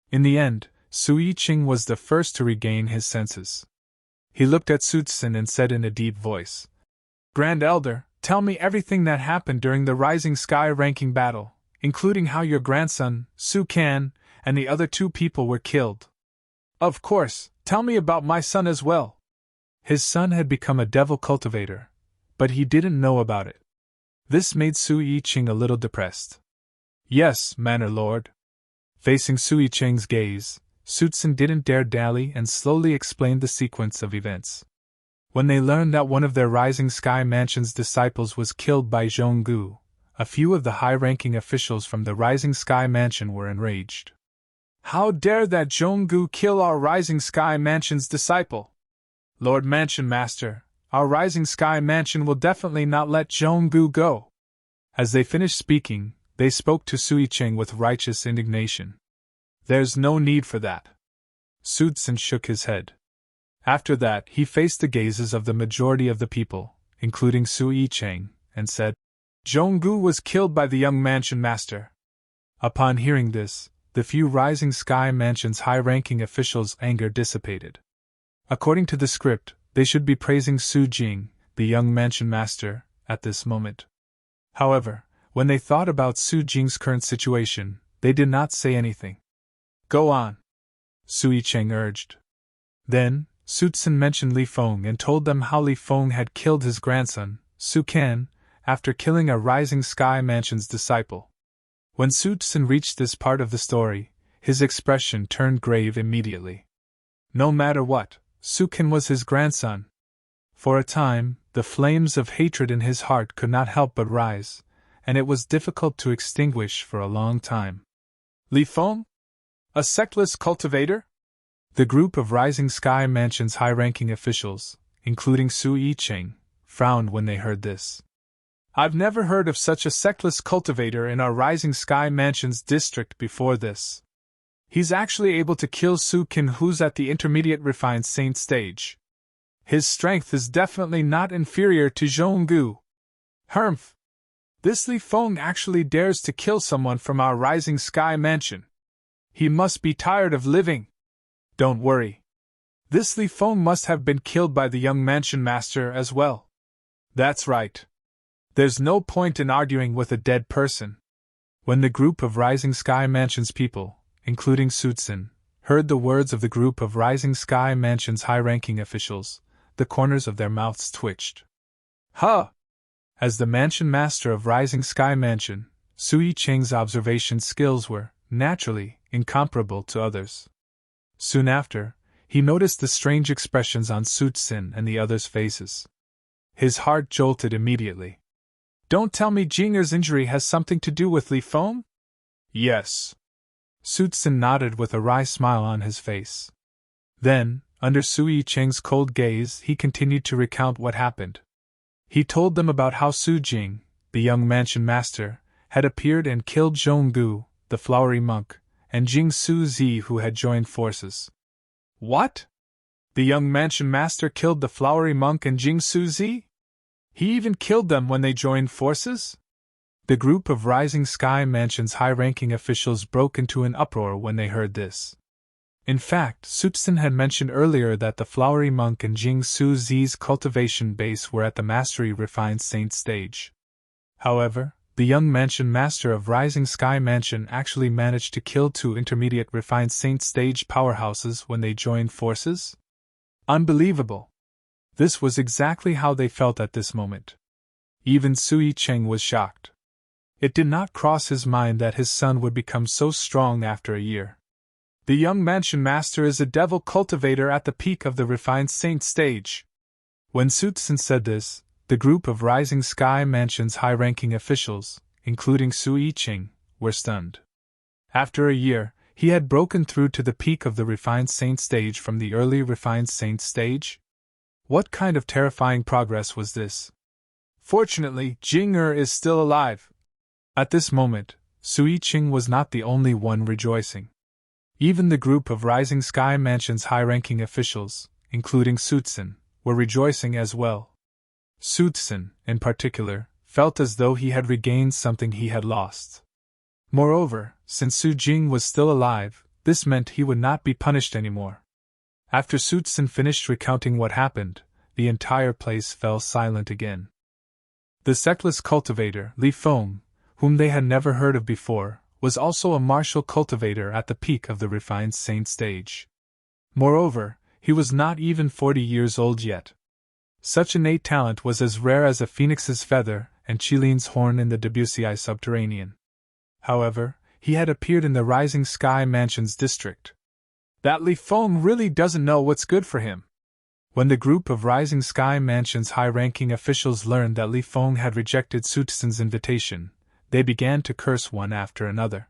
In the end, Su Yi-Ching was the first to regain his senses. He looked at Su Tsun and said in a deep voice, Grand Elder, tell me everything that happened during the Rising Sky ranking battle, including how your grandson, Su Kan, and the other 2 people were killed. Of course, tell me about my son as well. His son had become a devil cultivator, but he didn't know about it. This made Su Yi-Ching a little depressed. Yes, Manor Lord. Facing Sui Cheng's gaze, Sutsun didn't dare dally and slowly explained the sequence of events. When they learned that one of their Rising Sky Mansion's disciples was killed by Zhonggu, a few of the high-ranking officials from the Rising Sky Mansion were enraged. How dare that Zhonggu kill our Rising Sky Mansion's disciple? Lord Mansion Master, our Rising Sky Mansion will definitely not let Zhonggu go. As they finished speaking, they spoke to Sui Cheng with righteous indignation. There's no need for that. Sutsun shook his head. After that, he faced the gazes of the majority of the people, including Sui Cheng, and said, Zhonggu was killed by the young Mansion Master. Upon hearing this, the few Rising Sky Mansion's high-ranking officials' anger dissipated. According to the script, they should be praising Su Jing, the young Mansion Master, at this moment. However, when they thought about Su Jing's current situation, they did not say anything. Go on, Sui Cheng urged. Then, Sutsun mentioned Li Feng and told them how Li Feng had killed his grandson, Su Kan, after killing a Rising Sky Mansion's disciple. When Sutsun reached this part of the story, his expression turned grave immediately. No matter what, Su Kan was his grandson. For a time, the flames of hatred in his heart could not help but rise, and it was difficult to extinguish for a long time. Li Feng? A sectless cultivator? The group of Rising Sky Mansion's high-ranking officials, including Sui Cheng, frowned when they heard this. I've never heard of such a sectless cultivator in our Rising Sky Mansion's district before this. He's actually able to kill Su Kan, who's at the intermediate refined saint stage. His strength is definitely not inferior to Zhonggu. Humph! This Li Feng actually dares to kill someone from our Rising Sky Mansion. He must be tired of living. Don't worry. This Li Feng must have been killed by the young Mansion Master as well. That's right. There's no point in arguing with a dead person. When the group of Rising Sky Mansion's people, including Sutsun, heard the words of the group of Rising Sky Mansion's high-ranking officials, the corners of their mouths twitched. Huh! As the Mansion Master of Rising Sky Mansion, Sui Cheng's observation skills were, naturally, incomparable to others. Soon after, he noticed the strange expressions on Sutsun and the others' faces. His heart jolted immediately. Don't tell me Jinger's injury has something to do with Li Feng? Yes. Sutsun nodded with a wry smile on his face. Then, under Sui Cheng's cold gaze, he continued to recount what happened. He told them about how Su Jing, the young Mansion Master, had appeared and killed Zhonggu, the flowery monk, and Jing Su Zi, who had joined forces. What? The young Mansion Master killed the flowery monk and Jing Su Zi? He even killed them when they joined forces? The group of Rising Sky Mansion's high-ranking officials broke into an uproar when they heard this. In fact, Sutsun had mentioned earlier that the flowery monk and Jing Su Zi's cultivation base were at the mastery refined saint stage. However, the young Mansion Master of Rising Sky Mansion actually managed to kill two intermediate refined saint stage powerhouses when they joined forces? Unbelievable! This was exactly how they felt at this moment. Even Sui Cheng was shocked. It did not cross his mind that his son would become so strong after a year. The young Mansion Master is a devil cultivator at the peak of the refined saint stage. When Sutsun said this, the group of Rising Sky Mansion's high-ranking officials, including Sui Cheng, were stunned. After a year, he had broken through to the peak of the refined saint stage from the early refined saint stage? What kind of terrifying progress was this? Fortunately, Jing-er is still alive. At this moment, Sui Cheng was not the only one rejoicing. Even the group of Rising Sky Mansion's high-ranking officials, including Sutsun, were rejoicing as well. Sutsun, in particular, felt as though he had regained something he had lost. Moreover, since Su Jing was still alive, this meant he would not be punished anymore. After Sutsun finished recounting what happened, the entire place fell silent again. The sectless cultivator, Li Feng, whom they had never heard of before, was also a martial cultivator at the peak of the refined saint stage. Moreover, he was not even 40 years old yet. Such innate talent was as rare as a phoenix's feather and Chilean's horn in the Debussy subterranean. However, he had appeared in the Rising Sky Mansion's district. That Li Feng really doesn't know what's good for him. When the group of Rising Sky Mansion's high-ranking officials learned that Li Feng had rejected Su Tsun's invitation, they began to curse one after another.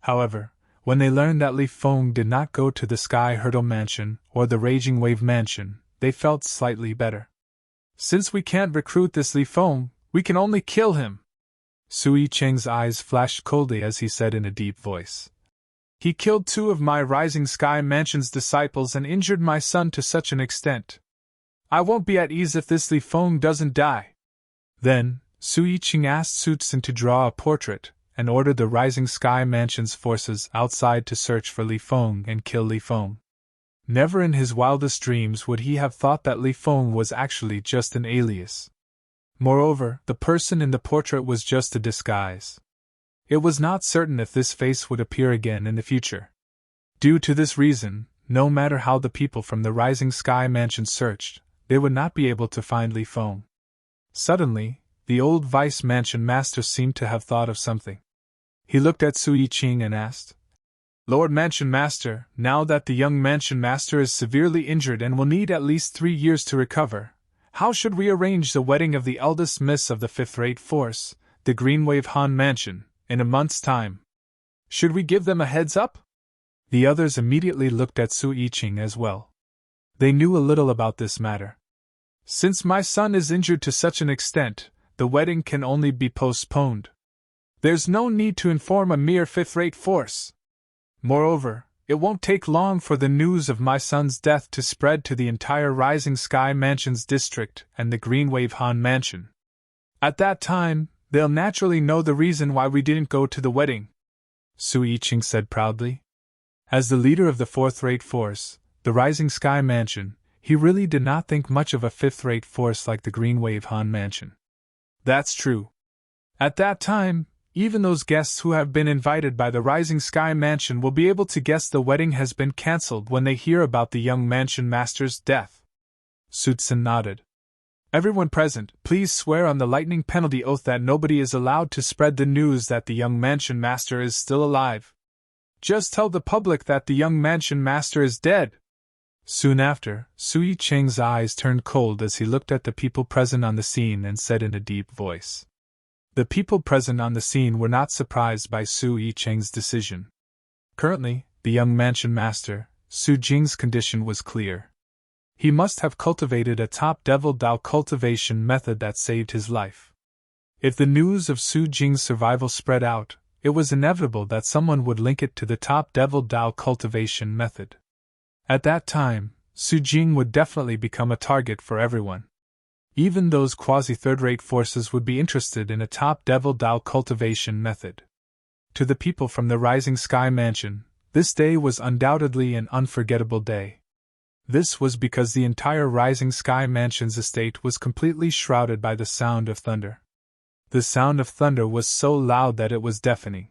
However, when they learned that Li Feng did not go to the Sky Hurdle Mansion or the Raging Wave Mansion, they felt slightly better. Since we can't recruit this Li Feng, we can only kill him. Sui Cheng's eyes flashed coldly as he said in a deep voice. He killed 2 of my Rising Sky Mansion's disciples and injured my son to such an extent. I won't be at ease if this Li Feng doesn't die. Then, Sui Cheng asked Su Tsun to draw a portrait, and ordered the Rising Sky Mansion's forces outside to search for Li Feng and kill Li Feng. Never in his wildest dreams would he have thought that Li Feng was actually just an alias. Moreover, the person in the portrait was just a disguise. It was not certain if this face would appear again in the future. Due to this reason, no matter how the people from the Rising Sky Mansion searched, they would not be able to find Li Feng. Suddenly, the old Vice Mansion Master seemed to have thought of something. He looked at Sui Cheng and asked, Lord Mansion Master, now that the young Mansion Master is severely injured and will need at least 3 years to recover, how should we arrange the wedding of the eldest miss of the 5th-rate force, the Greenwave Han Mansion, in a month's time? Should we give them a heads up? The others immediately looked at Sui Cheng as well. They knew a little about this matter. Since my son is injured to such an extent, the wedding can only be postponed. There's no need to inform a mere 5th-rate force. Moreover, it won't take long for the news of my son's death to spread to the entire Rising Sky Mansion's district and the Greenwave Han Mansion. At that time, they'll naturally know the reason why we didn't go to the wedding, Sui Cheng said proudly. As the leader of the 4th-rate force, the Rising Sky Mansion, he really did not think much of a 5th-rate force like the Greenwave Han Mansion. That's true. At that time, even those guests who have been invited by the Rising Sky Mansion will be able to guess the wedding has been cancelled when they hear about the young Mansion Master's death. Su Tsun nodded. Everyone present, please swear on the lightning penalty oath that nobody is allowed to spread the news that the young Mansion Master is still alive. Just tell the public that the young Mansion Master is dead. Soon after, Sui Cheng's eyes turned cold as he looked at the people present on the scene and said in a deep voice. The people present on the scene were not surprised by Sui Cheng's decision. Currently, the young Mansion Master, Su Jing's condition was clear. He must have cultivated a top Devil Dao cultivation method that saved his life. If the news of Su Jing's survival spread out, it was inevitable that someone would link it to the top Devil Dao cultivation method. At that time, Su Jing would definitely become a target for everyone. Even those quasi-third-rate forces would be interested in a top Devil Dao cultivation method. To the people from the Rising Sky Mansion, this day was undoubtedly an unforgettable day. This was because the entire Rising Sky Mansion's estate was completely shrouded by the sound of thunder. The sound of thunder was so loud that it was deafening.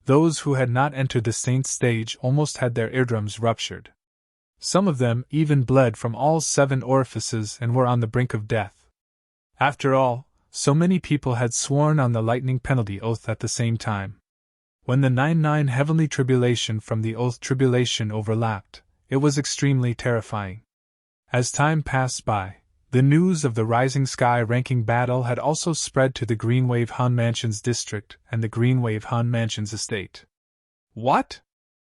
Those who had not entered the Saint's stage almost had their eardrums ruptured. Some of them even bled from all 7 orifices and were on the brink of death. After all, so many people had sworn on the lightning penalty oath at the same time. When the 99 heavenly tribulation from the oath tribulation overlapped, it was extremely terrifying. As time passed by, the news of the Rising Sky ranking battle had also spread to the Greenwave Han Mansion's district and the Greenwave Han Mansion's estate. What?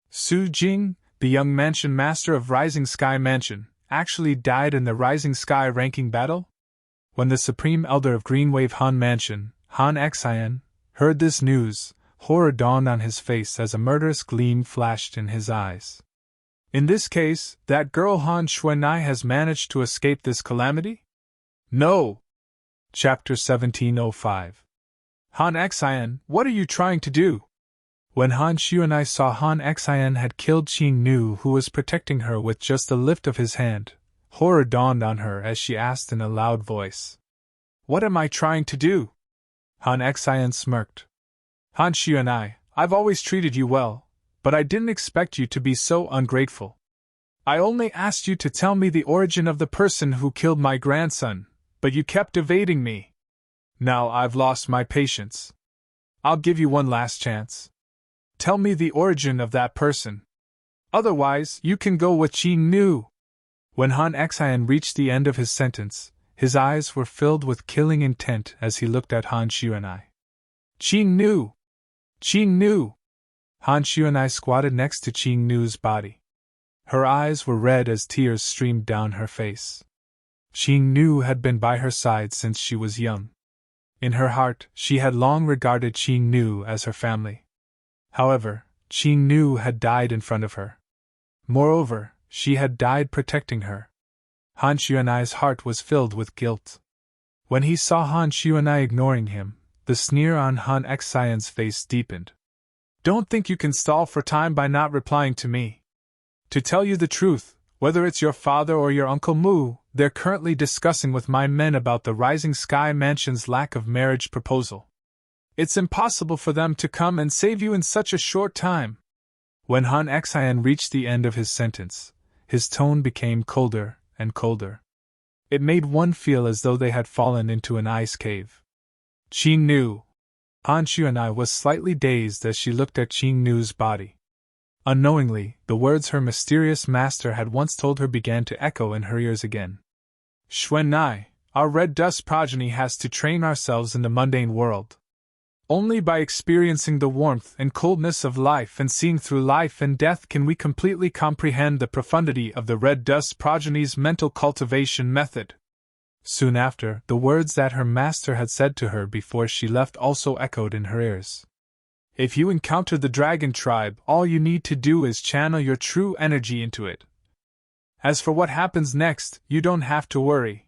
Su Jing, the young Mansion Master of Rising Sky Mansion, actually died in the Rising Sky ranking battle? When the Supreme Elder of Greenwave Han Mansion, Han Xian, heard this news, horror dawned on his face as a murderous gleam flashed in his eyes. In this case, that girl Han Xuanai has managed to escape this calamity? No! Chapter 1705. Han Xian, what are you trying to do? When Han Xuanai saw Han Xian had killed Qing Nu, who was protecting her with just a lift of his hand, horror dawned on her as she asked in a loud voice. What am I trying to do? Han Xian smirked. Han Xuanai, I've always treated you well, but I didn't expect you to be so ungrateful. I only asked you to tell me the origin of the person who killed my grandson, but you kept evading me. Now I've lost my patience. I'll give you one last chance. Tell me the origin of that person. Otherwise, you can go with Qing Nu. When Han Xian reached the end of his sentence, his eyes were filled with killing intent as he looked at Han Xuanai. Qing Nu! Qing Nu! Han Xuanai squatted next to Qing Nu's body. Her eyes were red as tears streamed down her face. Qing Nu had been by her side since she was young. In her heart, she had long regarded Qing Nu as her family. However, Qing Nu had died in front of her. Moreover, she had died protecting her. Han Xuanai's heart was filled with guilt. When he saw Han Xuanai ignoring him, the sneer on Han Xian's face deepened. Don't think you can stall for time by not replying to me. To tell you the truth, whether it's your father or your Uncle Mu, they're currently discussing with my men about the Rising Sky Mansion's lack of marriage proposal. It's impossible for them to come and save you in such a short time. When Han Xian reached the end of his sentence, his tone became colder and colder. It made one feel as though they had fallen into an ice cave. Qing Nu. Han Xuanai was slightly dazed as she looked at Qing Nu's body. Unknowingly, the words her mysterious master had once told her began to echo in her ears again. Xuanai, our red dust progeny has to train ourselves in the mundane world. Only by experiencing the warmth and coldness of life and seeing through life and death can we completely comprehend the profundity of the red dust progeny's mental cultivation method. Soon after, the words that her master had said to her before she left also echoed in her ears. If you encounter the dragon tribe, all you need to do is channel your true energy into it. As for what happens next, you don't have to worry.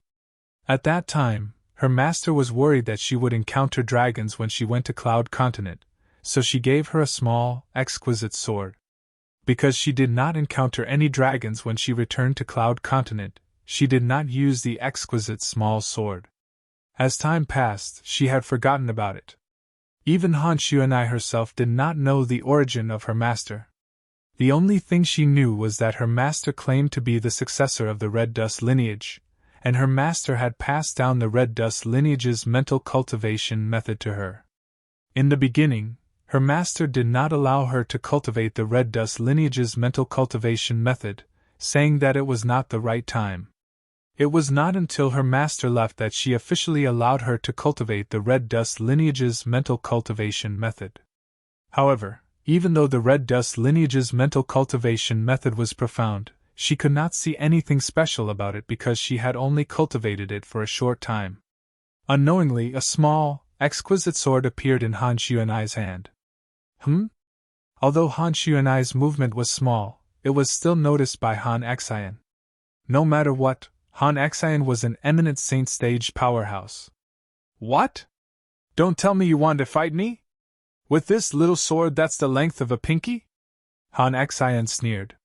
At that time, her master was worried that she would encounter dragons when she went to Cloud Continent, so she gave her a small, exquisite sword. Because she did not encounter any dragons when she returned to Cloud Continent, she did not use the exquisite small sword. As time passed, she had forgotten about it. Even Han Xuanai herself did not know the origin of her master. The only thing she knew was that her master claimed to be the successor of the Red Dust lineage, and her master had passed down the Red Dust lineage's mental cultivation method to her. In the beginning, her master did not allow her to cultivate the Red Dust lineage's mental cultivation method, saying that it was not the right time. It was not until her master left that she officially allowed her to cultivate the Red Dust lineage's mental cultivation method. However, even though the Red Dust lineage's mental cultivation method was profound, she could not see anything special about it because she had only cultivated it for a short time. Unknowingly, a small, exquisite sword appeared in Han Xuanai's hand. Although Han Xuanai's movement was small, it was still noticed by Han Xian. No matter what, Han Xian was an eminent saint stage powerhouse. What? Don't tell me you want to fight me? With this little sword that's the length of a pinky? Han Xian sneered.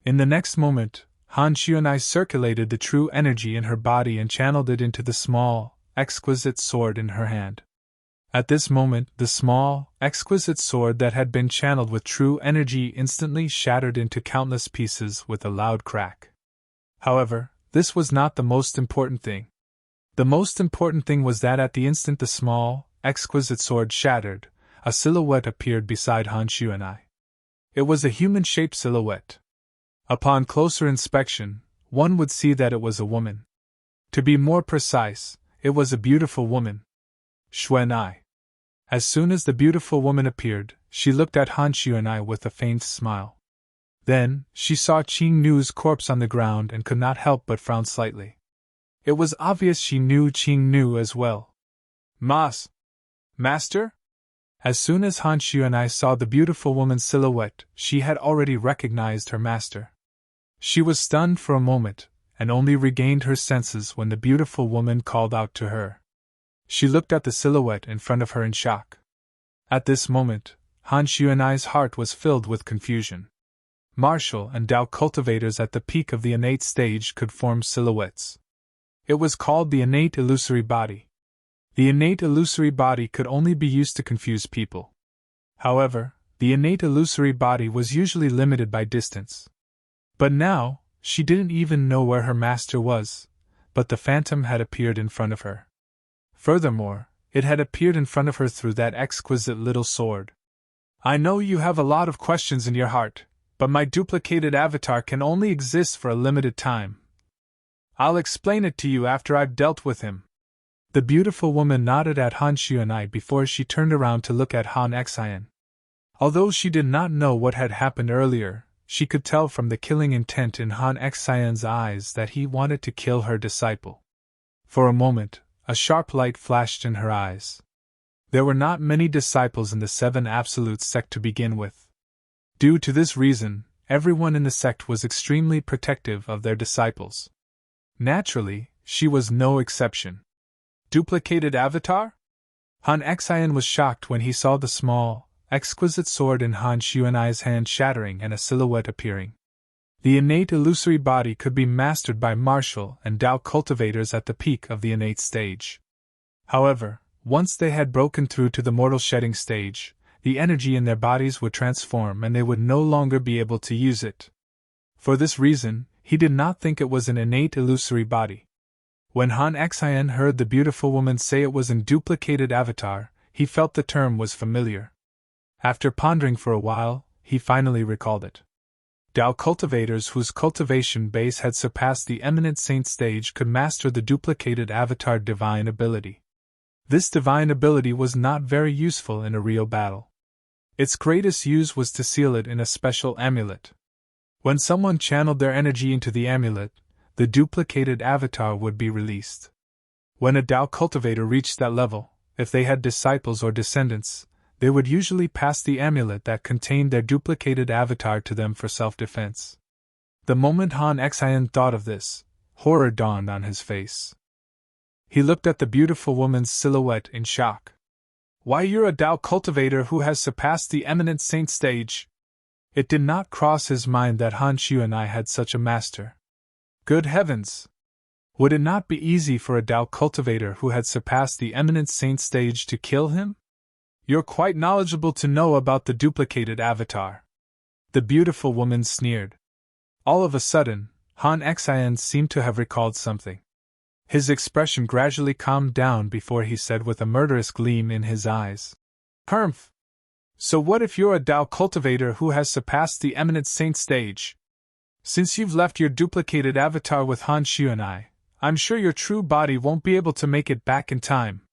In the next moment, Han Xuanai circulated the true energy in her body and channeled it into the small, exquisite sword in her hand. At this moment, the small, exquisite sword that had been channeled with true energy instantly shattered into countless pieces with a loud crack. However, this was not the most important thing. The most important thing was that at the instant the small, exquisite sword shattered, a silhouette appeared beside Han Xuanai. It was a human-shaped silhouette. Upon closer inspection, one would see that it was a woman. To be more precise, it was a beautiful woman. Xuanai. As soon as the beautiful woman appeared, she looked at Han Xuanai with a faint smile. Then, she saw Qing Nu's corpse on the ground and could not help but frown slightly. It was obvious she knew Qing Nu as well. Master? As soon as Han Xuanai saw the beautiful woman's silhouette, she had already recognized her master. She was stunned for a moment, and only regained her senses when the beautiful woman called out to her. She looked at the silhouette in front of her in shock. At this moment, Han Xuanai's heart was filled with confusion. Martial and Dao cultivators at the peak of the innate stage could form silhouettes. It was called the innate illusory body. The innate illusory body could only be used to confuse people. However, the innate illusory body was usually limited by distance. But now, she didn't even know where her master was, but the phantom had appeared in front of her. Furthermore, it had appeared in front of her through that exquisite little sword. I know you have a lot of questions in your heart, but my duplicated avatar can only exist for a limited time. I'll explain it to you after I've dealt with him. The beautiful woman nodded at Han Xuanai before she turned around to look at Han Xian. Although she did not know what had happened earlier, she could tell from the killing intent in Han Xian's eyes that he wanted to kill her disciple. For a moment, a sharp light flashed in her eyes. There were not many disciples in the Seven Absolute sect to begin with. Due to this reason, everyone in the sect was extremely protective of their disciples. Naturally, she was no exception. Duplicated avatar? Han Xian was shocked when he saw the small, exquisite sword in Han Xuanai's hand shattering and a silhouette appearing. The innate illusory body could be mastered by martial and Tao cultivators at the peak of the innate stage. However, once they had broken through to the mortal shedding stage, the energy in their bodies would transform and they would no longer be able to use it. For this reason, he did not think it was an innate illusory body. When Han Xian heard the beautiful woman say it was an duplicated avatar, he felt the term was familiar. After pondering for a while, he finally recalled it. Tao cultivators whose cultivation base had surpassed the eminent saint stage could master the duplicated avatar divine ability. This divine ability was not very useful in a real battle. Its greatest use was to seal it in a special amulet. When someone channeled their energy into the amulet, the duplicated avatar would be released. When a Tao cultivator reached that level, if they had disciples or descendants, they would usually pass the amulet that contained their duplicated avatar to them for self-defense. The moment Han Xian thought of this, horror dawned on his face. He looked at the beautiful woman's silhouette in shock. Why, you're a Tao cultivator who has surpassed the eminent saint stage. It did not cross his mind that Han Xuanai had such a master. Good heavens! Would it not be easy for a Tao cultivator who had surpassed the eminent saint stage to kill him? You're quite knowledgeable to know about the duplicated avatar. The beautiful woman sneered. All of a sudden, Han Xian seemed to have recalled something. His expression gradually calmed down before he said with a murderous gleam in his eyes. Humph! So what if you're a Tao cultivator who has surpassed the eminent saint stage? Since you've left your duplicated avatar with Han Xuanai, I'm sure your true body won't be able to make it back in time.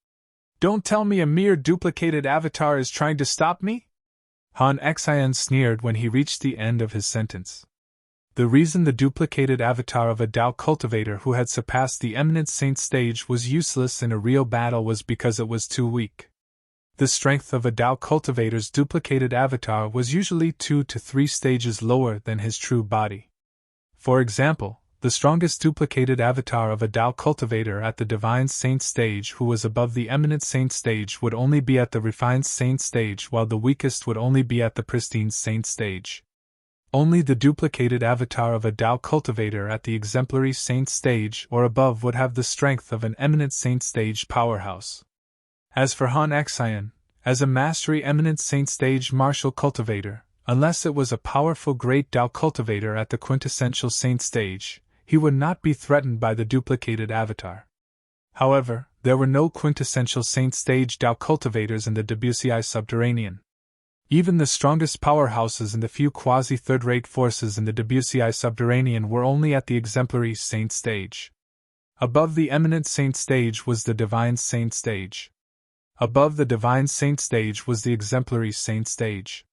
Don't tell me a mere duplicated avatar is trying to stop me? Han Xian sneered when he reached the end of his sentence. The reason the duplicated avatar of a Tao cultivator who had surpassed the eminent saint stage was useless in a real battle was because it was too weak. The strength of a Tao cultivator's duplicated avatar was usually 2 to 3 stages lower than his true body. For example, the strongest duplicated avatar of a Tao cultivator at the divine saint stage who was above the eminent saint stage would only be at the refined saint stage, while the weakest would only be at the pristine saint stage. Only the duplicated avatar of a Tao cultivator at the exemplary saint stage or above would have the strength of an eminent saint stage powerhouse. As for Han Xian, as a mastery eminent saint stage martial cultivator, unless it was a powerful great Tao cultivator at the quintessential saint stage, he would not be threatened by the duplicated avatar. However, there were no quintessential saint stage Tao cultivators in the WCI subterranean. Even the strongest powerhouses and the few quasi-third-rate forces in the WCI subterranean were only at the exemplary saint stage. Above the eminent saint stage was the divine saint stage. Above the divine saint stage was the exemplary saint stage.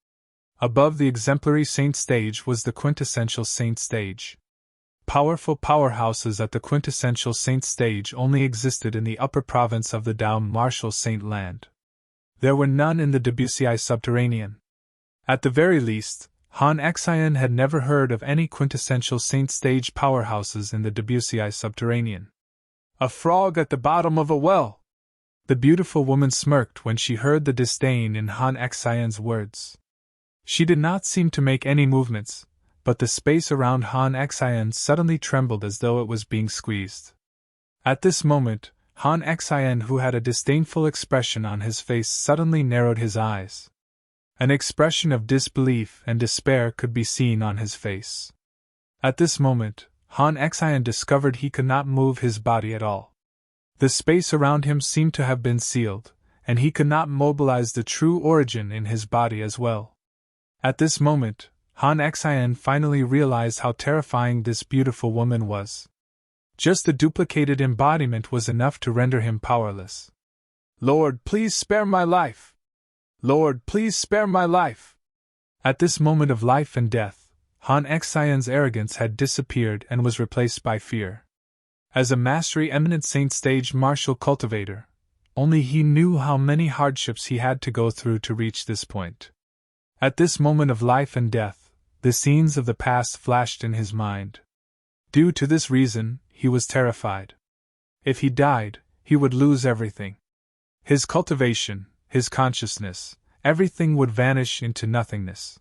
Above the exemplary saint stage was the quintessential saint stage. Powerful powerhouses at the quintessential saint stage only existed in the upper province of the Tao martial saint land. There were none in the WCI subterranean. At the very least, Han Xian had never heard of any quintessential saint stage powerhouses in the WCI subterranean. A frog at the bottom of a well! The beautiful woman smirked when she heard the disdain in Han Xian's words. She did not seem to make any movements, but the space around Han Xian suddenly trembled as though it was being squeezed. At this moment, Han Xian, who had a disdainful expression on his face, suddenly narrowed his eyes. An expression of disbelief and despair could be seen on his face. At this moment, Han Xian discovered he could not move his body at all. The space around him seemed to have been sealed, and he could not mobilize the true origin in his body as well. At this moment, Han Xian finally realized how terrifying this beautiful woman was. Just the duplicated embodiment was enough to render him powerless. "Lord, please spare my life! Lord, please spare my life!" At this moment of life and death, Han Xian's arrogance had disappeared and was replaced by fear. As a mastery eminent saint stage martial cultivator, only he knew how many hardships he had to go through to reach this point. At this moment of life and death, the scenes of the past flashed in his mind. Due to this reason, he was terrified. If he died, he would lose everything. His cultivation, his consciousness, everything would vanish into nothingness.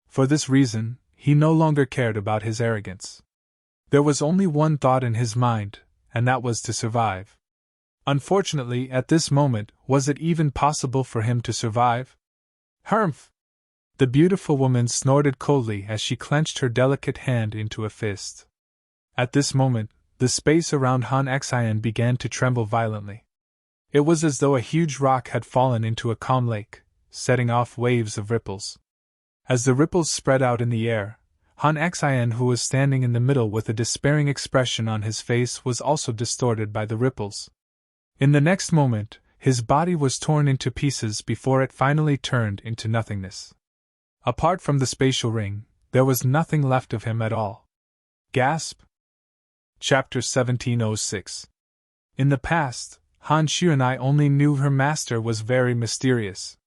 For this reason, he no longer cared about his arrogance. There was only one thought in his mind, and that was to survive. Unfortunately, at this moment, was it even possible for him to survive? "Humph!" The beautiful woman snorted coldly as she clenched her delicate hand into a fist. At this moment, the space around Han Xian began to tremble violently. It was as though a huge rock had fallen into a calm lake, setting off waves of ripples. As the ripples spread out in the air, Han Xian, who was standing in the middle with a despairing expression on his face, was also distorted by the ripples. In the next moment, his body was torn into pieces before it finally turned into nothingness. Apart from the spatial ring, there was nothing left of him at all. Gasp! Chapter 1706. In the past, Han Xuanai only knew her master was very mysterious.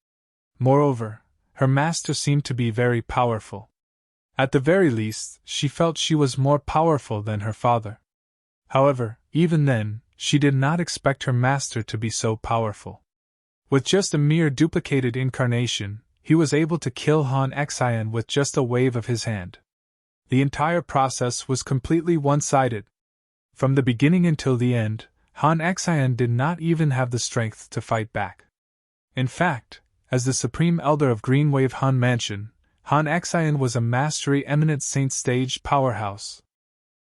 Moreover, her master seemed to be very powerful. At the very least, she felt she was more powerful than her father. However, even then, she did not expect her master to be so powerful. With just a mere duplicated incarnation, he was able to kill Han Xian with just a wave of his hand. The entire process was completely one-sided. From the beginning until the end, Han Xian did not even have the strength to fight back. In fact, as the Supreme Elder of Greenwave Han Mansion, Han Xian was a mastery eminent saint stage powerhouse.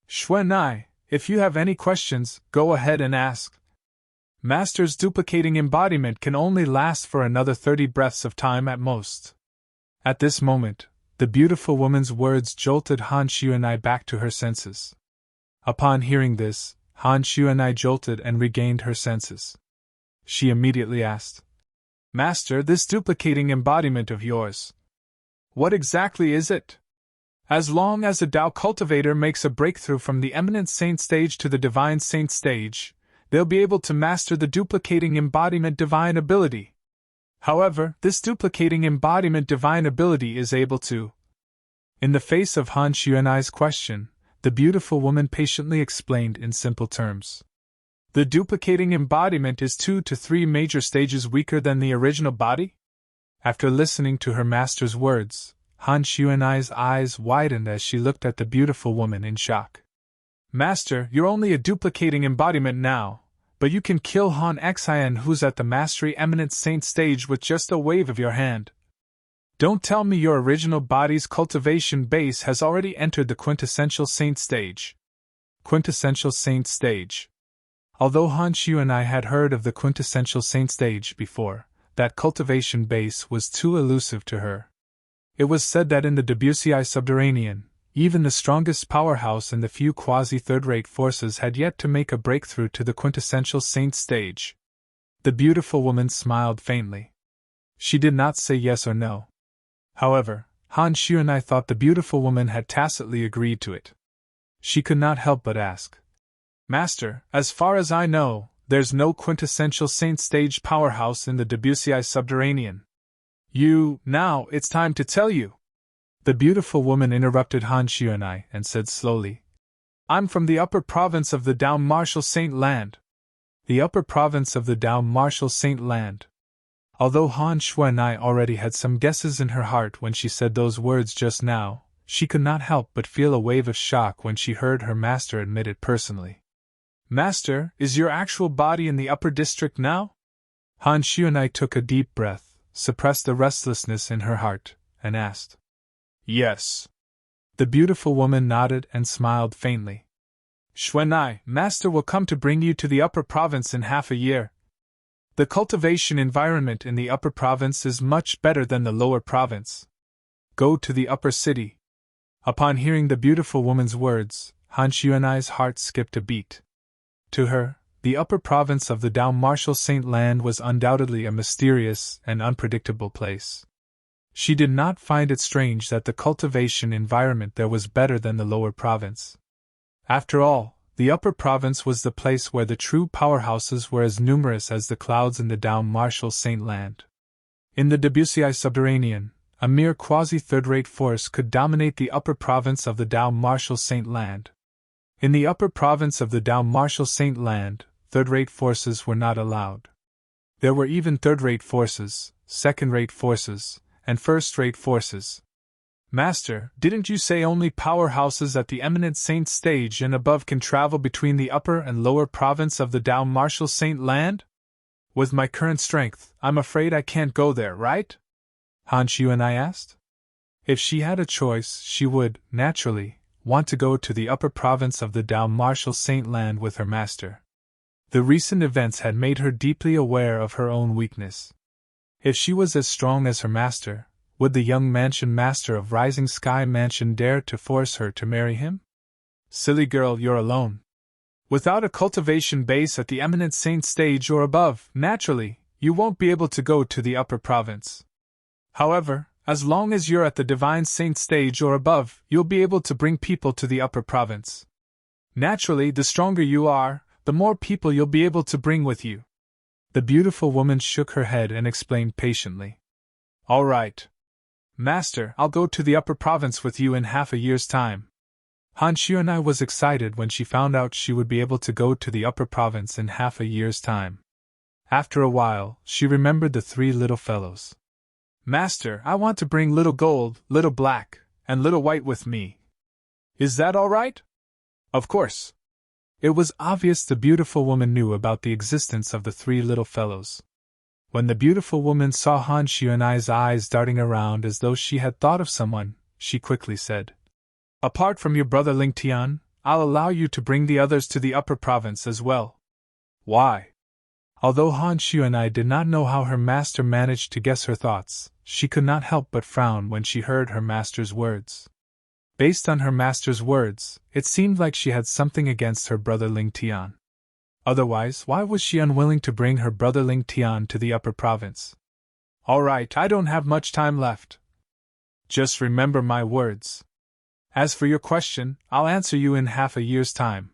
"Xuanai, if you have any questions, go ahead and ask. Master's duplicating embodiment can only last for another 30 breaths of time at most." At this moment, the beautiful woman's words jolted Han Xuanai back to her senses. Upon hearing this, Han Xuanai jolted and regained her senses. She immediately asked, "Master, this duplicating embodiment of yours, what exactly is it?" "As long as a Tao cultivator makes a breakthrough from the eminent saint stage to the divine saint stage, they'll be able to master the duplicating embodiment divine ability. However, this duplicating embodiment divine ability is able to..." In the face of Han Xuanai's question, the beautiful woman patiently explained in simple terms. "The duplicating embodiment is 2 to 3 major stages weaker than the original body?" After listening to her master's words, Han Xuanai's eyes widened as she looked at the beautiful woman in shock. "Master, you're only a duplicating embodiment now, but you can kill Han Xian, who's at the mastery eminent saint stage, with just a wave of your hand. Don't tell me your original body's cultivation base has already entered the quintessential saint stage." Quintessential saint stage. Although Han Xuanai had heard of the quintessential saint stage before, that cultivation base was too elusive to her. It was said that in the Debussy subterranean, even the strongest powerhouse and the few quasi-third-rate forces had yet to make a breakthrough to the quintessential saint stage. The beautiful woman smiled faintly. She did not say yes or no. However, Han Xuanai thought the beautiful woman had tacitly agreed to it. She could not help but ask, "Master, as far as I know, there's no quintessential saint stage powerhouse in the Debussy subterranean. Now, it's time to tell you." The beautiful woman interrupted Han Xuanai and said slowly, "I'm from the upper province of the Dao Martial Saint Land." The upper province of the Dao Martial Saint Land. Although Han Xuanai already had some guesses in her heart when she said those words just now, she could not help but feel a wave of shock when she heard her master admit it personally. "Master, is your actual body in the upper district now?" Han Xuanai took a deep breath, suppressed the restlessness in her heart, and asked. "Yes." The beautiful woman nodded and smiled faintly. "Xuanai, Master will come to bring you to the upper province in half a year." The cultivation environment in the upper province is much better than the lower province. Go to the upper city. Upon hearing the beautiful woman's words, Han Xuanai's heart skipped a beat. To her, the upper province of the Dao Martial Saint Land was undoubtedly a mysterious and unpredictable place. She did not find it strange that the cultivation environment there was better than the lower province. After all, the upper province was the place where the true powerhouses were as numerous as the clouds in the Dao Martial Saint Land. In the Debussy subterranean, a mere quasi-third-rate force could dominate the upper province of the Dao Martial Saint Land. In the upper province of the Dao Martial Saint Land, third-rate forces were not allowed. There were even third-rate forces, second-rate forces, and first-rate forces. Master, didn't you say only powerhouses at the eminent saint stage and above can travel between the upper and lower province of the Dao Martial Saint Land? With my current strength, I'm afraid I can't go there, right? Han Xuanai asked. If she had a choice, she would, naturally, want to go to the upper province of the Dao Martial Saint Land with her master. The recent events had made her deeply aware of her own weakness. If she was as strong as her master, would the young mansion master of Rising Sky Mansion dare to force her to marry him? Silly girl, you're alone. Without a cultivation base at the eminent saint stage or above, naturally, you won't be able to go to the upper province. However, as long as you're at the divine saint stage or above, you'll be able to bring people to the upper province. Naturally, the stronger you are, the more people you'll be able to bring with you. The beautiful woman shook her head and explained patiently. All right. Master, I'll go to the upper province with you in half a year's time. Han Xuanai was excited when she found out she would be able to go to the upper province in half a year's time. After a while, she remembered the three little fellows. Master, I want to bring little gold, little black, and little white with me. Is that all right? Of course. It was obvious the beautiful woman knew about the existence of the three little fellows. When the beautiful woman saw Han Xuanai's eyes darting around as though she had thought of someone, she quickly said, Apart from your brother Ling Tian, I'll allow you to bring the others to the upper province as well. Why? Although Han Xuanai did not know how her master managed to guess her thoughts, she could not help but frown when she heard her master's words. Based on her master's words, it seemed like she had something against her brother Ling Tian. Otherwise, why was she unwilling to bring her brother Ling Tian to the upper province? All right, I don't have much time left. Just remember my words. As for your question, I'll answer you in half a year's time.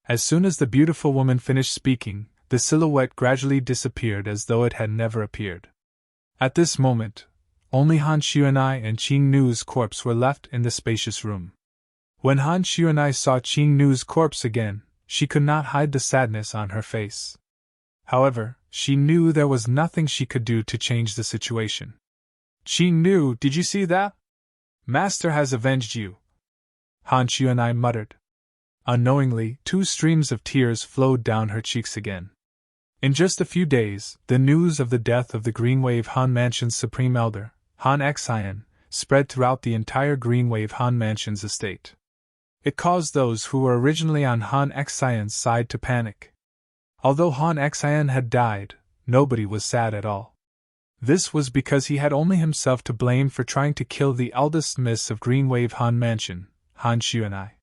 As soon as the beautiful woman finished speaking, the silhouette gradually disappeared as though it had never appeared. At this moment, only Han Xuanai and Qing Nu's corpse were left in the spacious room. When Han Xuanai saw Qing Nu's corpse again, she could not hide the sadness on her face. However, she knew there was nothing she could do to change the situation. Qing Nu, did you see that? Master has avenged you. Han Xuanai muttered. Unknowingly, 2 streams of tears flowed down her cheeks again. In just a few days, the news of the death of the Greenwave Han Mansion's Supreme Elder, Han Xian, spread throughout the entire Greenwave Han Mansion's estate. It caused those who were originally on Han Xian's side to panic. Although Han Xian had died, nobody was sad at all. This was because he had only himself to blame for trying to kill the eldest miss of Greenwave Han Mansion, Han Xuanai.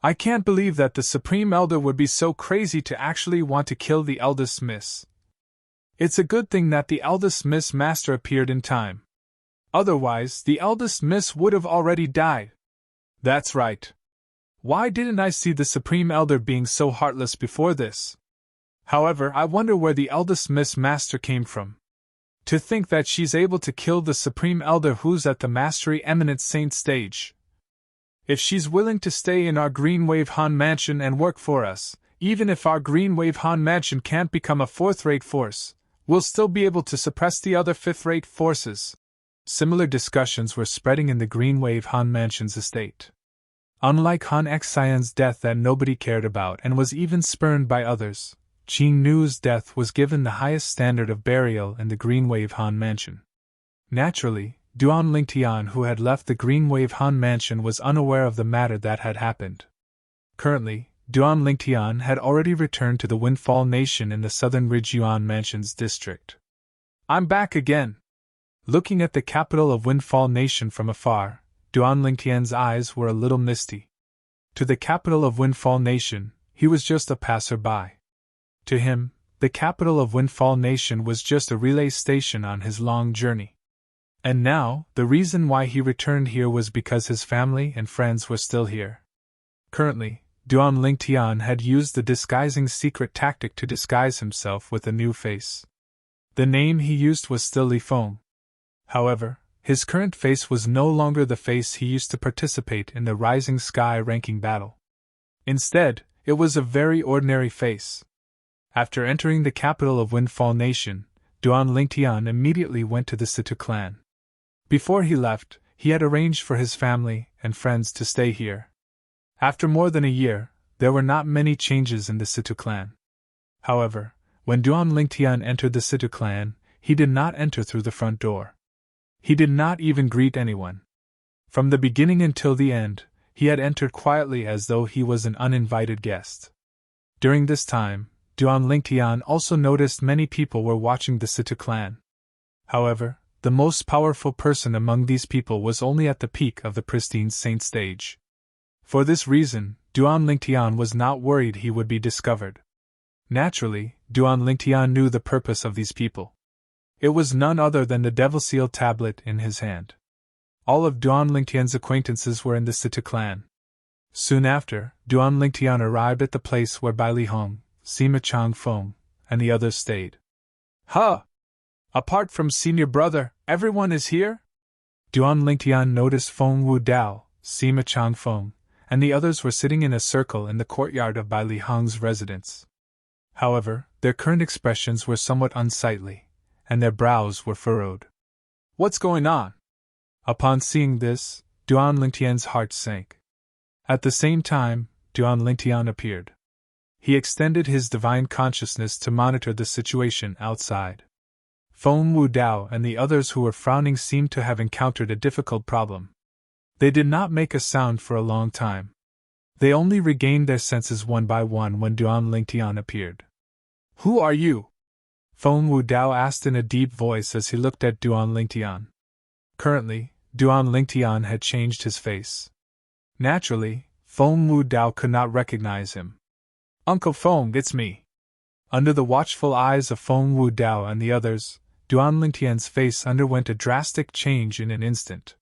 I can't believe that the Supreme Elder would be so crazy to actually want to kill the eldest miss. It's a good thing that the eldest miss master appeared in time. Otherwise, the eldest miss would have already died. That's right. Why didn't I see the Supreme Elder being so heartless before this? However, I wonder where the eldest miss master came from. To think that she's able to kill the Supreme Elder who's at the Mastery Eminent Saint stage. If she's willing to stay in our Greenwave Han Mansion and work for us, even if our Greenwave Han Mansion can't become a 4th-rate force, we'll still be able to suppress the other 5th-rate forces. Similar discussions were spreading in the Greenwave Han Mansion's estate. Unlike Han Xian's death that nobody cared about and was even spurned by others, Qing Nu's death was given the highest standard of burial in the Greenwave Han Mansion. Naturally, Duan Lingtian, who had left the Greenwave Han Mansion, was unaware of the matter that had happened. Currently, Duan Lingtian had already returned to the Windfall Nation in the southern Ridge Yuan Mansions district. I'm back again! Looking at the capital of Windfall Nation from afar, Duan Lingtian's eyes were a little misty. To the capital of Windfall Nation, he was just a passer-by. To him, the capital of Windfall Nation was just a relay station on his long journey. And now, the reason why he returned here was because his family and friends were still here. Currently, Duan Lingtian had used the disguising secret tactic to disguise himself with a new face. The name he used was still Li Feng. However, his current face was no longer the face he used to participate in the Rising Sky ranking battle. Instead, it was a very ordinary face. After entering the capital of Windfall Nation, Duan Lingtian immediately went to the Situ clan. Before he left, he had arranged for his family and friends to stay here. After more than a year, there were not many changes in the Situ clan. However, when Duan Lingtian entered the Situ clan, he did not enter through the front door. He did not even greet anyone. From the beginning until the end, he had entered quietly as though he was an uninvited guest. During this time, Duan Lingtian also noticed many people were watching the Situ clan. However, the most powerful person among these people was only at the peak of the pristine saint stage. For this reason, Duan Lingtian was not worried he would be discovered. Naturally, Duan Lingtian knew the purpose of these people. It was none other than the Devil Seal tablet in his hand. All of Duan Lingtian's acquaintances were in the Situ clan. Soon after, Duan Lingtian arrived at the place where Bai Li Hong, Sima Chang Feng, and the others stayed. Huh! Apart from senior brother, everyone is here? Duan Lingtian noticed Feng Wu Dao, Sima Chang Feng, and the others were sitting in a circle in the courtyard of Bai Li Hong's residence. However, their current expressions were somewhat unsightly, and their brows were furrowed. What's going on? Upon seeing this, Duan Lingtian's heart sank. At the same time, Duan Lingtian appeared. He extended his divine consciousness to monitor the situation outside. Feng Wu Dao and the others who were frowning seemed to have encountered a difficult problem. They did not make a sound for a long time. They only regained their senses one by one when Duan Lingtian appeared. Who are you? Feng Wu Dao asked in a deep voice as he looked at Duan Lingtian. Currently, Duan Lingtian had changed his face. Naturally, Feng Wu Dao could not recognize him. Uncle Feng, it's me. Under the watchful eyes of Feng Wu Dao and the others, Duan Lingtian's face underwent a drastic change in an instant.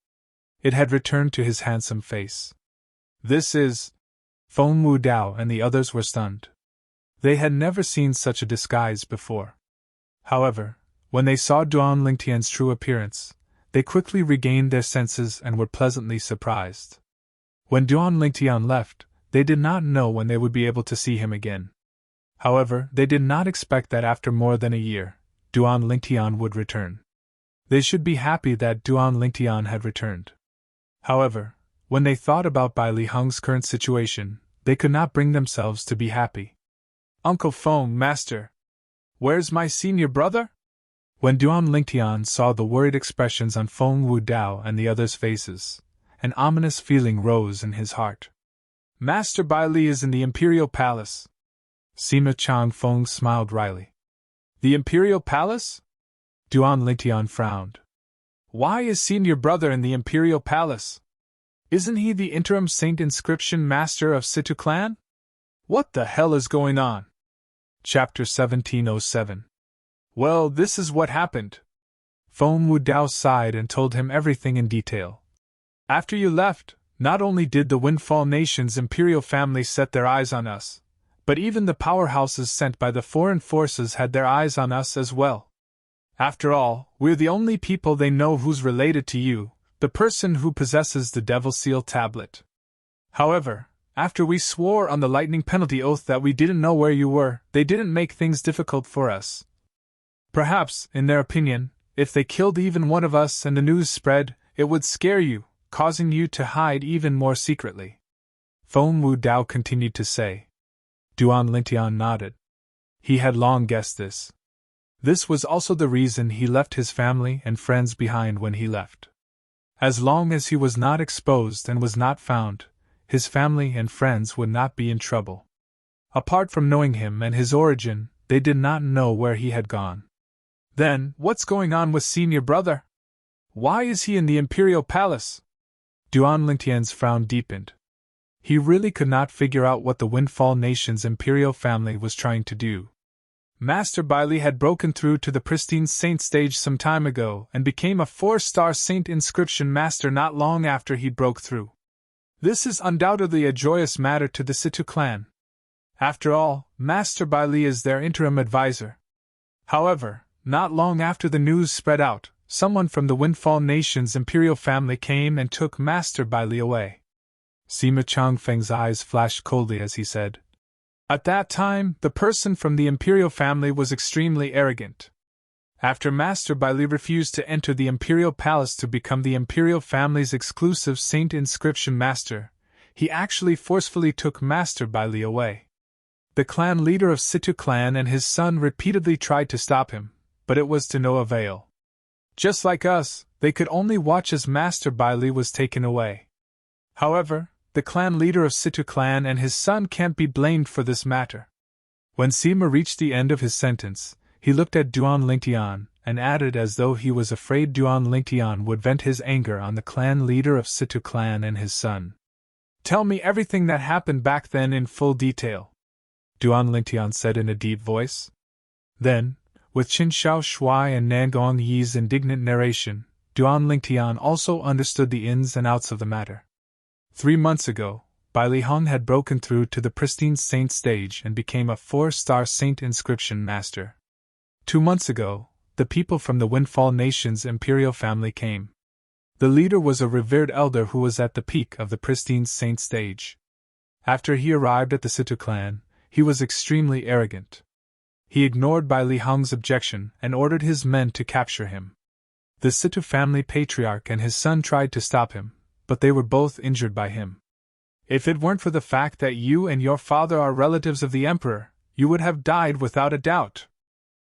It had returned to his handsome face. This is... Feng Wu Dao and the others were stunned. They had never seen such a disguise before. However, when they saw Duan Lingtian's true appearance, they quickly regained their senses and were pleasantly surprised. When Duan Lingtian left, they did not know when they would be able to see him again. However, they did not expect that after more than a year, Duan Lingtian would return. They should be happy that Duan Lingtian had returned. However, when they thought about Bai Li Hong's current situation, they could not bring themselves to be happy. Uncle Feng, Master! Where's my senior brother? When Duan Lingtian saw the worried expressions on Feng Wu Dao and the others' faces, an ominous feeling rose in his heart. Master Bai Li is in the Imperial Palace. Sima Chang Feng smiled wryly. The Imperial Palace? Duan Lingtian frowned. Why is senior brother in the Imperial Palace? Isn't he the interim saint inscription master of Situ clan? What the hell is going on? Chapter 1707. Well, this is what happened. Feng Wu Dao sighed and told him everything in detail. After you left, not only did the Windfall Nation's imperial family set their eyes on us, but even the powerhouses sent by the foreign forces had their eyes on us as well. After all, we're the only people they know who's related to you, the person who possesses the Devil Seal tablet. However, after we swore on the lightning penalty oath that we didn't know where you were, they didn't make things difficult for us. Perhaps, in their opinion, if they killed even one of us and the news spread, it would scare you, causing you to hide even more secretly. Feng Wu Dao continued to say. Duan Lingtian nodded. He had long guessed this. This was also the reason he left his family and friends behind when he left. As long as he was not exposed and was not found, his family and friends would not be in trouble. Apart from knowing him and his origin, they did not know where he had gone. Then, what's going on with senior brother? Why is he in the Imperial Palace? Duan Lingtian's frown deepened. He really could not figure out what the Windfall Nation's Imperial family was trying to do. Master Bailey had broken through to the pristine saint stage some time ago and became a 4-star saint inscription master not long after he broke through. This is undoubtedly a joyous matter to the Situ clan. After all, Master Bailey is their interim advisor. However, not long after the news spread out, someone from the Windfall Nation's Imperial family came and took Master Bailey away. Sima Changfeng's eyes flashed coldly as he said, "At that time, the person from the Imperial family was extremely arrogant. After Master Bailey refused to enter the Imperial Palace to become the Imperial family's exclusive Saint Inscription Master, he actually forcefully took Master Bailey away. The clan leader of Situ clan and his son repeatedly tried to stop him, but it was to no avail. Just like us, they could only watch as Master Bailey was taken away. However, the clan leader of Situ clan and his son can't be blamed for this matter." When Sima reached the end of his sentence, he looked at Duan Lingtian and added as though he was afraid Duan Lingtian would vent his anger on the clan leader of Situ clan and his son. "Tell me everything that happened back then in full detail," Duan Lingtian said in a deep voice. Then, with Qin Shao Shuai and Nangong Yi's indignant narration, Duan Lingtian also understood the ins and outs of the matter. 3 months ago, Bailey Hong had broken through to the pristine saint stage and became a 4-star saint inscription master. 2 months ago, the people from the Windfall Nation's Imperial family came. The leader was a revered elder who was at the peak of the pristine saint stage. After he arrived at the Situ clan, he was extremely arrogant. He ignored Bailey Hong's objection and ordered his men to capture him. The Situ family patriarch and his son tried to stop him, but they were both injured by him. If it weren't for the fact that you and your father are relatives of the Emperor, you would have died without a doubt.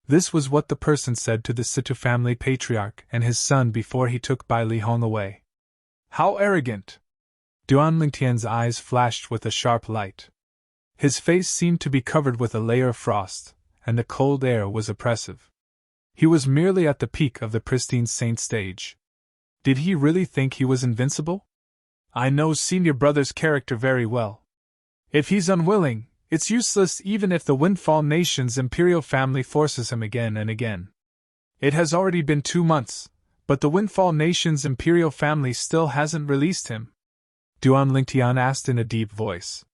This was what the person said to the Situ family patriarch and his son before he took Bailey Hong away. How arrogant! Duan Lingtian's eyes flashed with a sharp light. His face seemed to be covered with a layer of frost, and the cold air was oppressive. He was merely at the peak of the pristine saint stage. Did he really think he was invincible? I know senior brother's character very well. If he's unwilling, it's useless even if the Windfall Nation's Imperial family forces him again and again. It has already been 2 months, but the Windfall Nation's Imperial family still hasn't released him. Duan Lingtian asked in a deep voice.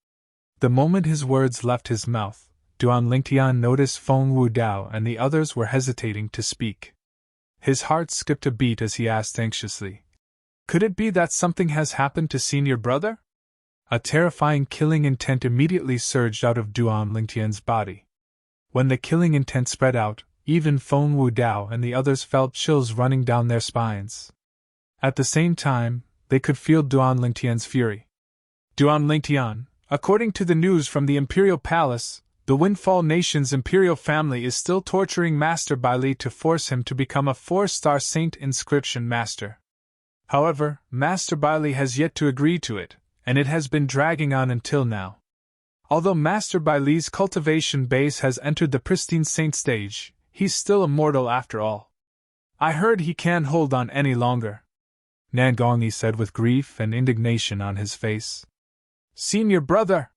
The moment his words left his mouth, Duan Lingtian noticed Feng Wudao and the others were hesitating to speak. His heart skipped a beat as he asked anxiously, "Could it be that something has happened to senior brother?" A terrifying killing intent immediately surged out of Duan Lingtian's body. When the killing intent spread out, even Feng Wudao and the others felt chills running down their spines. At the same time, they could feel Duan Lingtian's fury. "Duan Lingtian, according to the news from the Imperial Palace, the Windfall Nation's Imperial family is still torturing Master Bailey to force him to become a 4-star Saint Inscription Master. However, Master Bailey has yet to agree to it, and it has been dragging on until now. Although Master Bailey's cultivation base has entered the pristine saint stage, he's still a mortal after all. I heard he can't hold on any longer," Nangongyi said with grief and indignation on his face. "Senior brother!"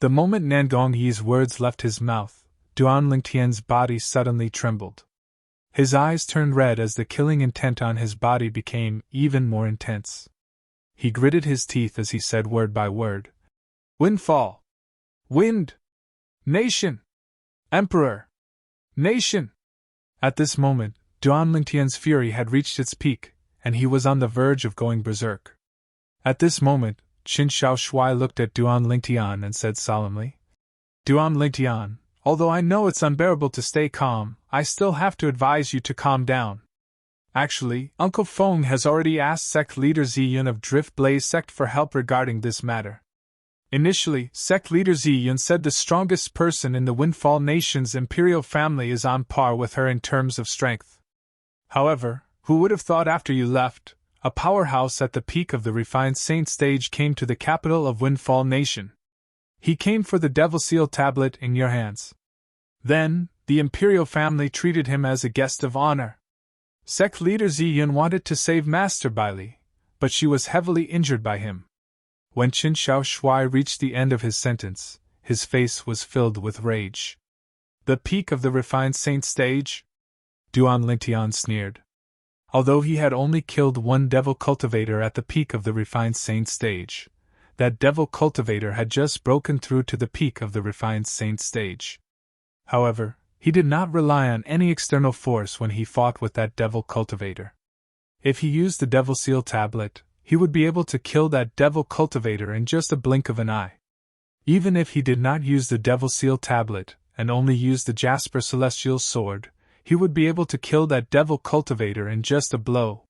The moment Nangongyi's words left his mouth, Duan Lingtian's body suddenly trembled. His eyes turned red as the killing intent on his body became even more intense. He gritted his teeth as he said word by word, "Windfall! Wind! Nation! Emperor! Nation!" At this moment, Duan Lingtian's fury had reached its peak, and he was on the verge of going berserk. At this moment, Qin Shao Shuai looked at Duan Lingtian and said solemnly, "Duan Lingtian, although I know it's unbearable to stay calm, I still have to advise you to calm down. Actually, Uncle Feng has already asked sect leader Ziyun of Drift Blaze sect for help regarding this matter. Initially, sect leader Ziyun said the strongest person in the Windfall Nation's Imperial family is on par with her in terms of strength. However, who would have thought after you left, a powerhouse at the peak of the refined saint stage came to the capital of Windfall Nation? He came for the Devil Seal tablet in your hands. Then, the Imperial family treated him as a guest of honor. Sect leader Ziyun wanted to save Master Bailey, but she was heavily injured by him. When Qin Shao Shui reached the end of his sentence, his face was filled with rage. The peak of the refined saint stage? Duan Lingtian sneered. Although he had only killed one devil cultivator at the peak of the refined saint stage, that devil cultivator had just broken through to the peak of the refined saint stage. However, he did not rely on any external force when he fought with that devil cultivator. If he used the Devil Seal tablet, he would be able to kill that devil cultivator in just a blink of an eye. Even if he did not use the Devil Seal tablet, and only used the Jasper Celestial Sword, he would be able to kill that devil cultivator in just a blow.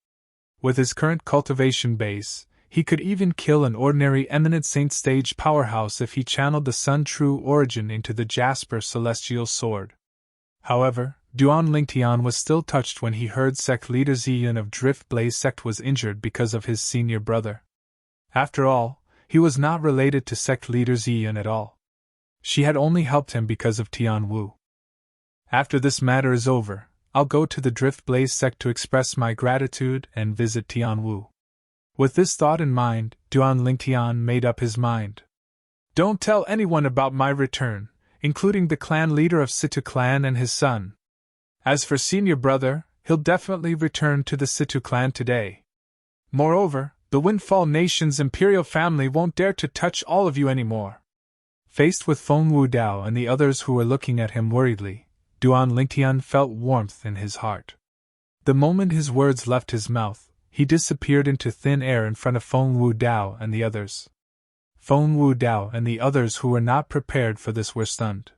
With his current cultivation base, he could even kill an ordinary Eminent Saint stage powerhouse if he channeled the Sun True Origin into the Jasper Celestial Sword. However, Duan Lingtian was still touched when he heard sect leader Ziyun of Drift Blaze sect was injured because of his senior brother. After all, he was not related to sect leader Ziyun at all. She had only helped him because of Tian Wu. After this matter is over, I'll go to the Drift Blaze sect to express my gratitude and visit Tian Wu. With this thought in mind, Duan Lingtian made up his mind. Don't tell anyone about my return, including the clan leader of Situ clan and his son. As for senior brother, he'll definitely return to the Situ clan today. Moreover, the Windfall Nation's imperial family won't dare to touch all of you anymore. Faced with Feng Wudao and the others who were looking at him worriedly, Duan Lingtian felt warmth in his heart. The moment his words left his mouth, he disappeared into thin air in front of Feng Wudao and the others. Feng Wudao and the others who were not prepared for this were stunned.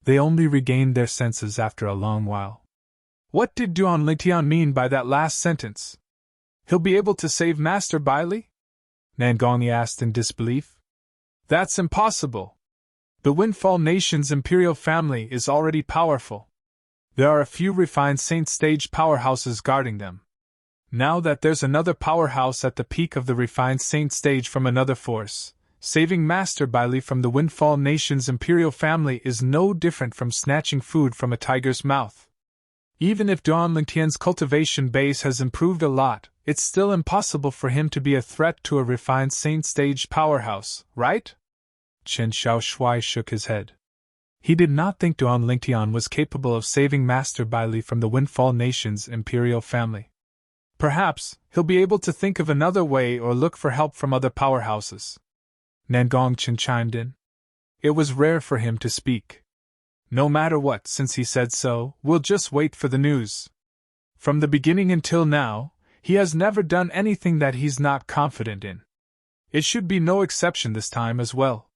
They only regained their senses after a long while. What did Duan Lingtian mean by that last sentence? He'll be able to save Master Bailey? Nangong asked in disbelief. That's impossible. The Windfall Nation's imperial family is already powerful. There are a few refined saint stage powerhouses guarding them. Now that there's another powerhouse at the peak of the refined saint stage from another force, saving Master Bailey from the Windfall Nation's imperial family is no different from snatching food from a tiger's mouth. Even if Duan Lingtian's cultivation base has improved a lot, it's still impossible for him to be a threat to a refined saint stage powerhouse, right? Qin Shao Shui shook his head. He did not think Duan Lingtian was capable of saving Master Bailey from the Windfall Nation's imperial family. Perhaps he'll be able to think of another way or look for help from other powerhouses. Nangong Chen chimed in. It was rare for him to speak. No matter what, since he said so, we'll just wait for the news. From the beginning until now, he has never done anything that he's not confident in. It should be no exception this time as well.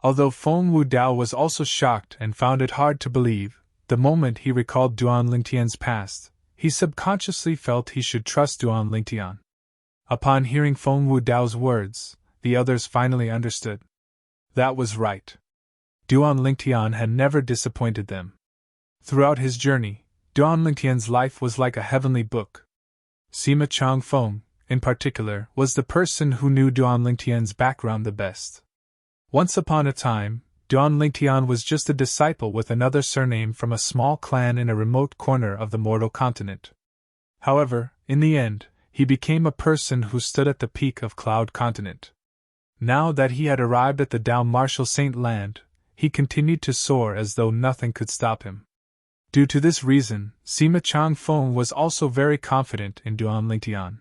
Although Feng Wudao was also shocked and found it hard to believe, the moment he recalled Duan Lingtian's past, he subconsciously felt he should trust Duan Lingtian. Upon hearing Feng Wudao's words, the others finally understood. That was right. Duan Lingtian had never disappointed them. Throughout his journey, Duan Lingtian's life was like a heavenly book. Sima Changfeng, in particular, was the person who knew Duan Lingtian's background the best. Once upon a time, Duan Lingtian was just a disciple with another surname from a small clan in a remote corner of the mortal continent. However, in the end, he became a person who stood at the peak of Cloud Continent. Now that he had arrived at the Dao Martial Saint Land, he continued to soar as though nothing could stop him. Due to this reason, Sima Changfeng was also very confident in Duan Lingtian.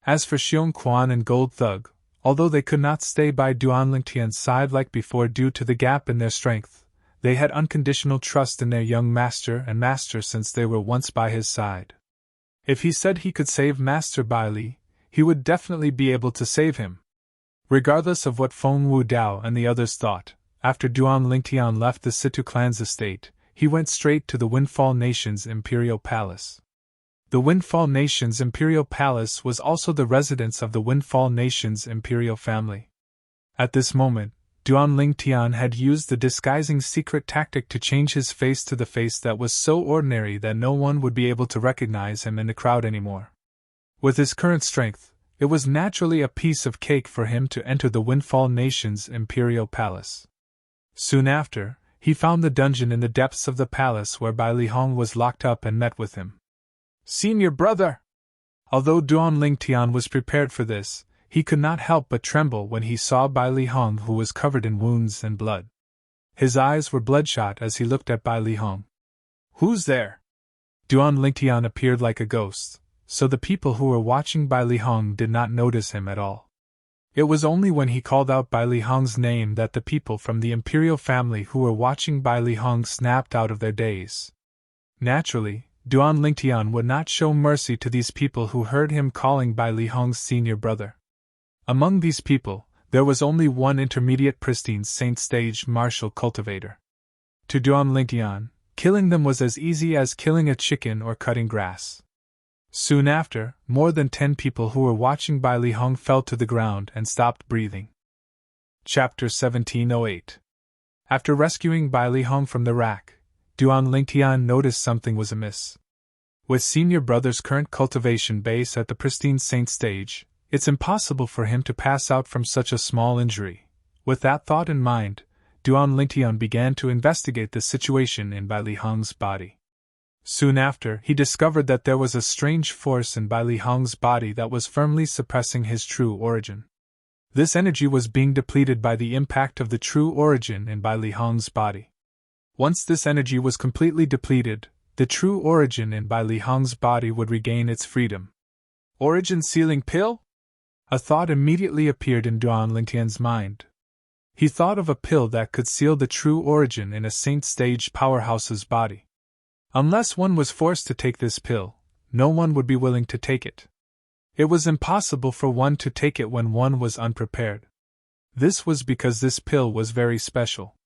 As for Xiong Quan and Gold Thug, although they could not stay by Duan Lingtian's side like before due to the gap in their strength, they had unconditional trust in their young master and master since they were once by his side. If he said he could save Master Bailey, he would definitely be able to save him. Regardless of what Feng Wudao and the others thought, after Duan Lingtian left the Situ clan's estate, he went straight to the Windfall Nation's imperial palace. The Windfall Nation's imperial palace was also the residence of the Windfall Nation's imperial family. At this moment, Duan Lingtian had used the disguising secret tactic to change his face to the face that was so ordinary that no one would be able to recognize him in the crowd anymore. With his current strength, it was naturally a piece of cake for him to enter the Windfall Nation's imperial palace. Soon after, he found the dungeon in the depths of the palace where Bai Li Hong was locked up and met with him. "Senior brother!" Although Duan Lingtian was prepared for this, he could not help but tremble when he saw Bai Li Hong, who was covered in wounds and blood. His eyes were bloodshot as he looked at Bai Li Hong. "Who's there?" Duan Lingtian appeared like a ghost, so the people who were watching Bai Li Hong did not notice him at all. It was only when he called out Bai Li Hong's name that the people from the imperial family who were watching Bai Li Hong snapped out of their daze. Naturally, Duan Lingtian would not show mercy to these people who heard him calling Bai Li Hong's senior brother. Among these people, there was only one intermediate pristine saint stage martial cultivator. To Duan Lingtian, killing them was as easy as killing a chicken or cutting grass. Soon after, more than 10 people who were watching Bai Li Hong fell to the ground and stopped breathing. Chapter 1708. After rescuing Bai Li Hong from the rack, Duan Lingtian noticed something was amiss. With senior brother's current cultivation base at the pristine saint stage, it's impossible for him to pass out from such a small injury. With that thought in mind, Duan Lingtian began to investigate the situation in Bai Li Hong's body. Soon after, he discovered that there was a strange force in Bai Li Hong's body that was firmly suppressing his true origin. This energy was being depleted by the impact of the true origin in Bai Li Hong's body. Once this energy was completely depleted, the true origin in Bai Li Hong's body would regain its freedom. Origin sealing pill? A thought immediately appeared in Duan Lingtian's mind. He thought of a pill that could seal the true origin in a saint stage powerhouse's body. Unless one was forced to take this pill, no one would be willing to take it. It was impossible for one to take it when one was unprepared. This was because this pill was very special.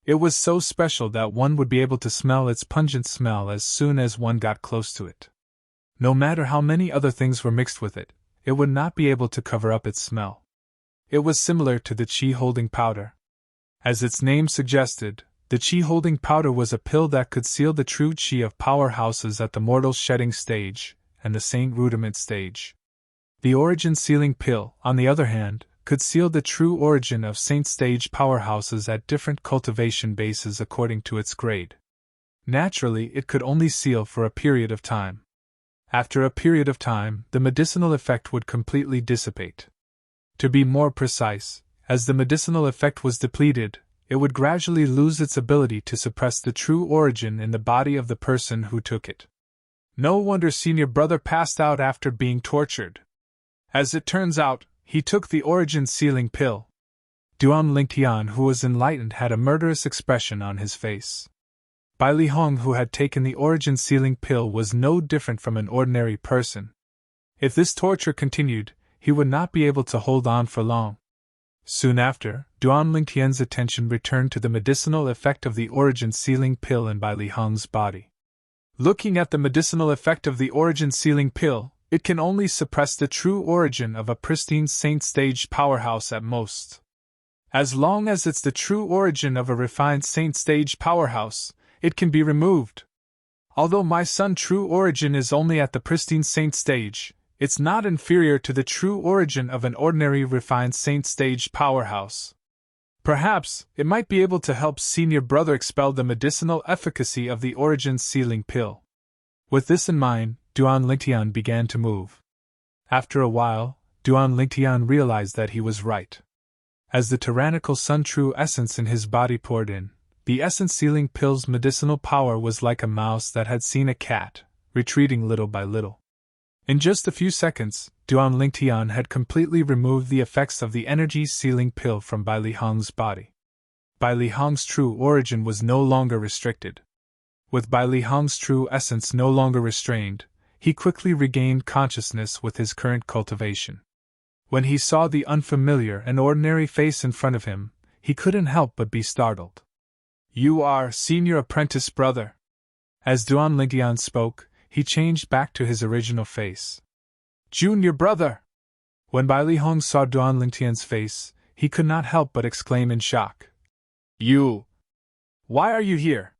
It was so special that one would be able to smell its pungent smell as soon as one got close to it. No matter how many other things were mixed with it, it would not be able to cover up its smell. It was similar to the qi-holding powder. As its name suggested, the qi-holding powder was a pill that could seal the true qi of powerhouses at the mortal shedding stage and the saint rudiment stage. The origin sealing pill, on the other hand, could seal the true origin of saint stage powerhouses at different cultivation bases according to its grade. Naturally, it could only seal for a period of time. After a period of time, the medicinal effect would completely dissipate. To be more precise, as the medicinal effect was depleted, it would gradually lose its ability to suppress the true origin in the body of the person who took it. No wonder senior brother passed out after being tortured. As it turns out, he took the origin-sealing pill. Duan Lingtian, who was enlightened, had a murderous expression on his face. Bai Li Hong, who had taken the origin-sealing pill, was no different from an ordinary person. If this torture continued, he would not be able to hold on for long. Soon after, Duan Lingtian's attention returned to the medicinal effect of the origin-sealing pill in Bai Li Hong's body. Looking at the medicinal effect of the origin-sealing pill, it can only suppress the true origin of a pristine saint stage powerhouse at most. As long as it's the true origin of a refined saint stage powerhouse, it can be removed. Although my son's true origin is only at the pristine saint stage, it's not inferior to the true origin of an ordinary refined saint stage powerhouse. Perhaps it might be able to help senior brother expel the medicinal efficacy of the origin-sealing pill. With this in mind, Duan Lingtian began to move. After a while, Duan Lingtian realized that he was right. As the tyrannical sun true essence in his body poured in, the essence-sealing pill's medicinal power was like a mouse that had seen a cat, retreating little by little. In just a few seconds, Duan Lingtian had completely removed the effects of the energy-sealing pill from Bai Li Hong's body. Bai Li Hong's true origin was no longer restricted. With Bai Li Hong's true essence no longer restrained, he quickly regained consciousness with his current cultivation. When he saw the unfamiliar and ordinary face in front of him, he couldn't help but be startled. "You are senior apprentice brother." As Duan Lingtian spoke, he changed back to his original face. "Junior brother!" When Bai Li Hong saw Duan Lingtian's face, he could not help but exclaim in shock. "You! Why are you here?"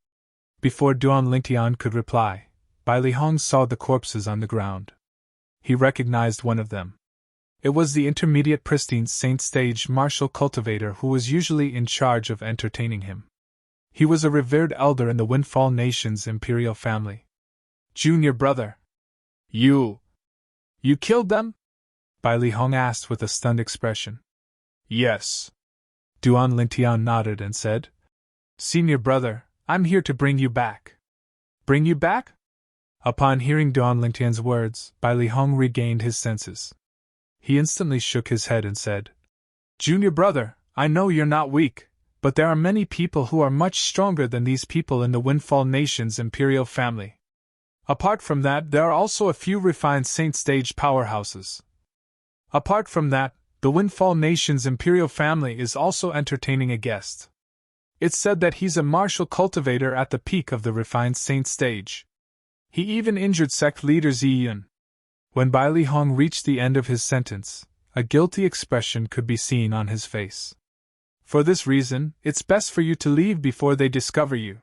Before Duan Lingtian could reply, Bai Li Hong saw the corpses on the ground. He recognized one of them. It was the intermediate pristine saint stage martial cultivator who was usually in charge of entertaining him. He was a revered elder in the Windfall Nation's imperial family. Junior brother. You killed them? Bai Li Hong asked with a stunned expression. Yes. Duan Lingtian nodded and said, Senior brother, I'm here to bring you back. Bring you back? Upon hearing Duan Lingtian's words, Bai Li Hong regained his senses. He instantly shook his head and said, Junior brother, I know you're not weak, but there are many people who are much stronger than these people in the Windfall Nation's imperial family. Apart from that, there are also a few refined saint stage powerhouses. Apart from that, the Windfall Nation's imperial family is also entertaining a guest. It's said that he's a martial cultivator at the peak of the refined saint stage. He even injured sect leader Ziyun. When Bai Li Hong reached the end of his sentence, a guilty expression could be seen on his face. For this reason, it's best for you to leave before they discover you.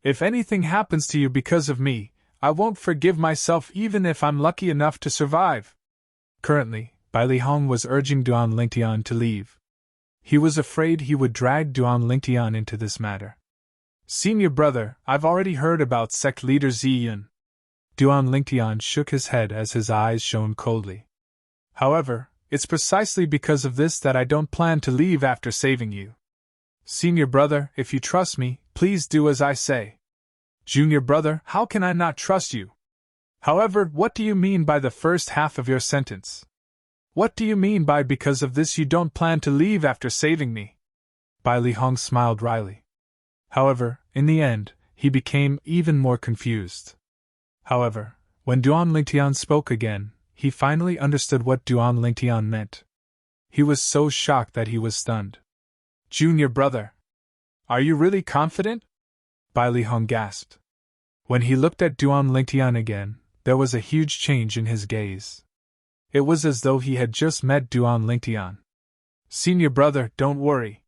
If anything happens to you because of me, I won't forgive myself even if I'm lucky enough to survive. Currently, Bai Li Hong was urging Duan Lingtian to leave. He was afraid he would drag Duan Lingtian into this matter. Senior brother, I've already heard about sect leader Ziyun. Duan Lingtian shook his head as his eyes shone coldly. However, it's precisely because of this that I don't plan to leave after saving you. Senior brother, if you trust me, please do as I say. Junior brother, how can I not trust you? However, what do you mean by the first half of your sentence? What do you mean by because of this you don't plan to leave after saving me? Bai Li Hong smiled wryly. However, in the end, he became even more confused. However, when Duan Lingtian spoke again, he finally understood what Duan Lingtian meant. He was so shocked that he was stunned. Junior brother. Are you really confident? Bai Li Hong gasped. When he looked at Duan Lingtian again, there was a huge change in his gaze. It was as though he had just met Duan Lingtian. Senior brother, don't worry.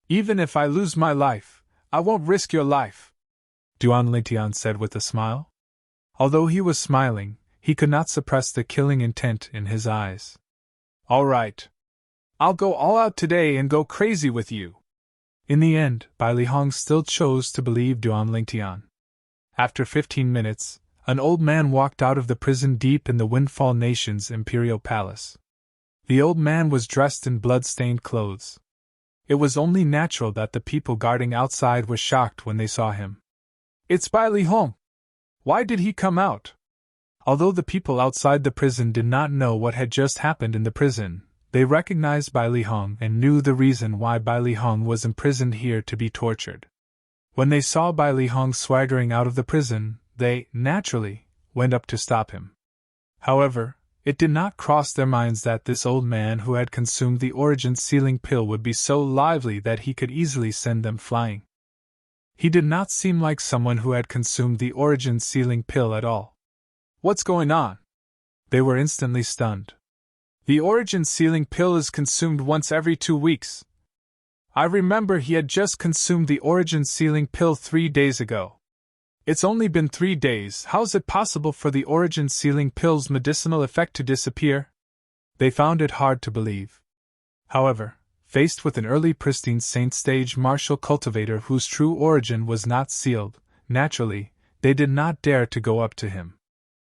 Even if I lose my life, I won't risk your life, Duan Lingtian said with a smile. Although he was smiling, he could not suppress the killing intent in his eyes. All right. I'll go all out today and go crazy with you. In the end, Bai Li Hong still chose to believe Duan Lingtian. After 15 minutes, an old man walked out of the prison deep in the Windfall Nation's imperial palace. The old man was dressed in blood-stained clothes. It was only natural that the people guarding outside were shocked when they saw him. It's Bai Li Hong! Why did he come out? Although the people outside the prison did not know what had just happened in the prison, they recognized Bai Li Hong and knew the reason why Bai Li Hong was imprisoned here to be tortured. When they saw Bai Li Hong swaggering out of the prison, they, naturally, went up to stop him. However, it did not cross their minds that this old man who had consumed the origin sealing pill would be so lively that he could easily send them flying. He did not seem like someone who had consumed the origin sealing pill at all. What's going on? They were instantly stunned. The origin sealing pill is consumed once every 2 weeks. I remember he had just consumed the origin sealing pill 3 days ago. It's only been 3 days, how's it possible for the origin sealing pill's medicinal effect to disappear? They found it hard to believe. However, faced with an early pristine saint stage martial cultivator whose true origin was not sealed, naturally, they did not dare to go up to him.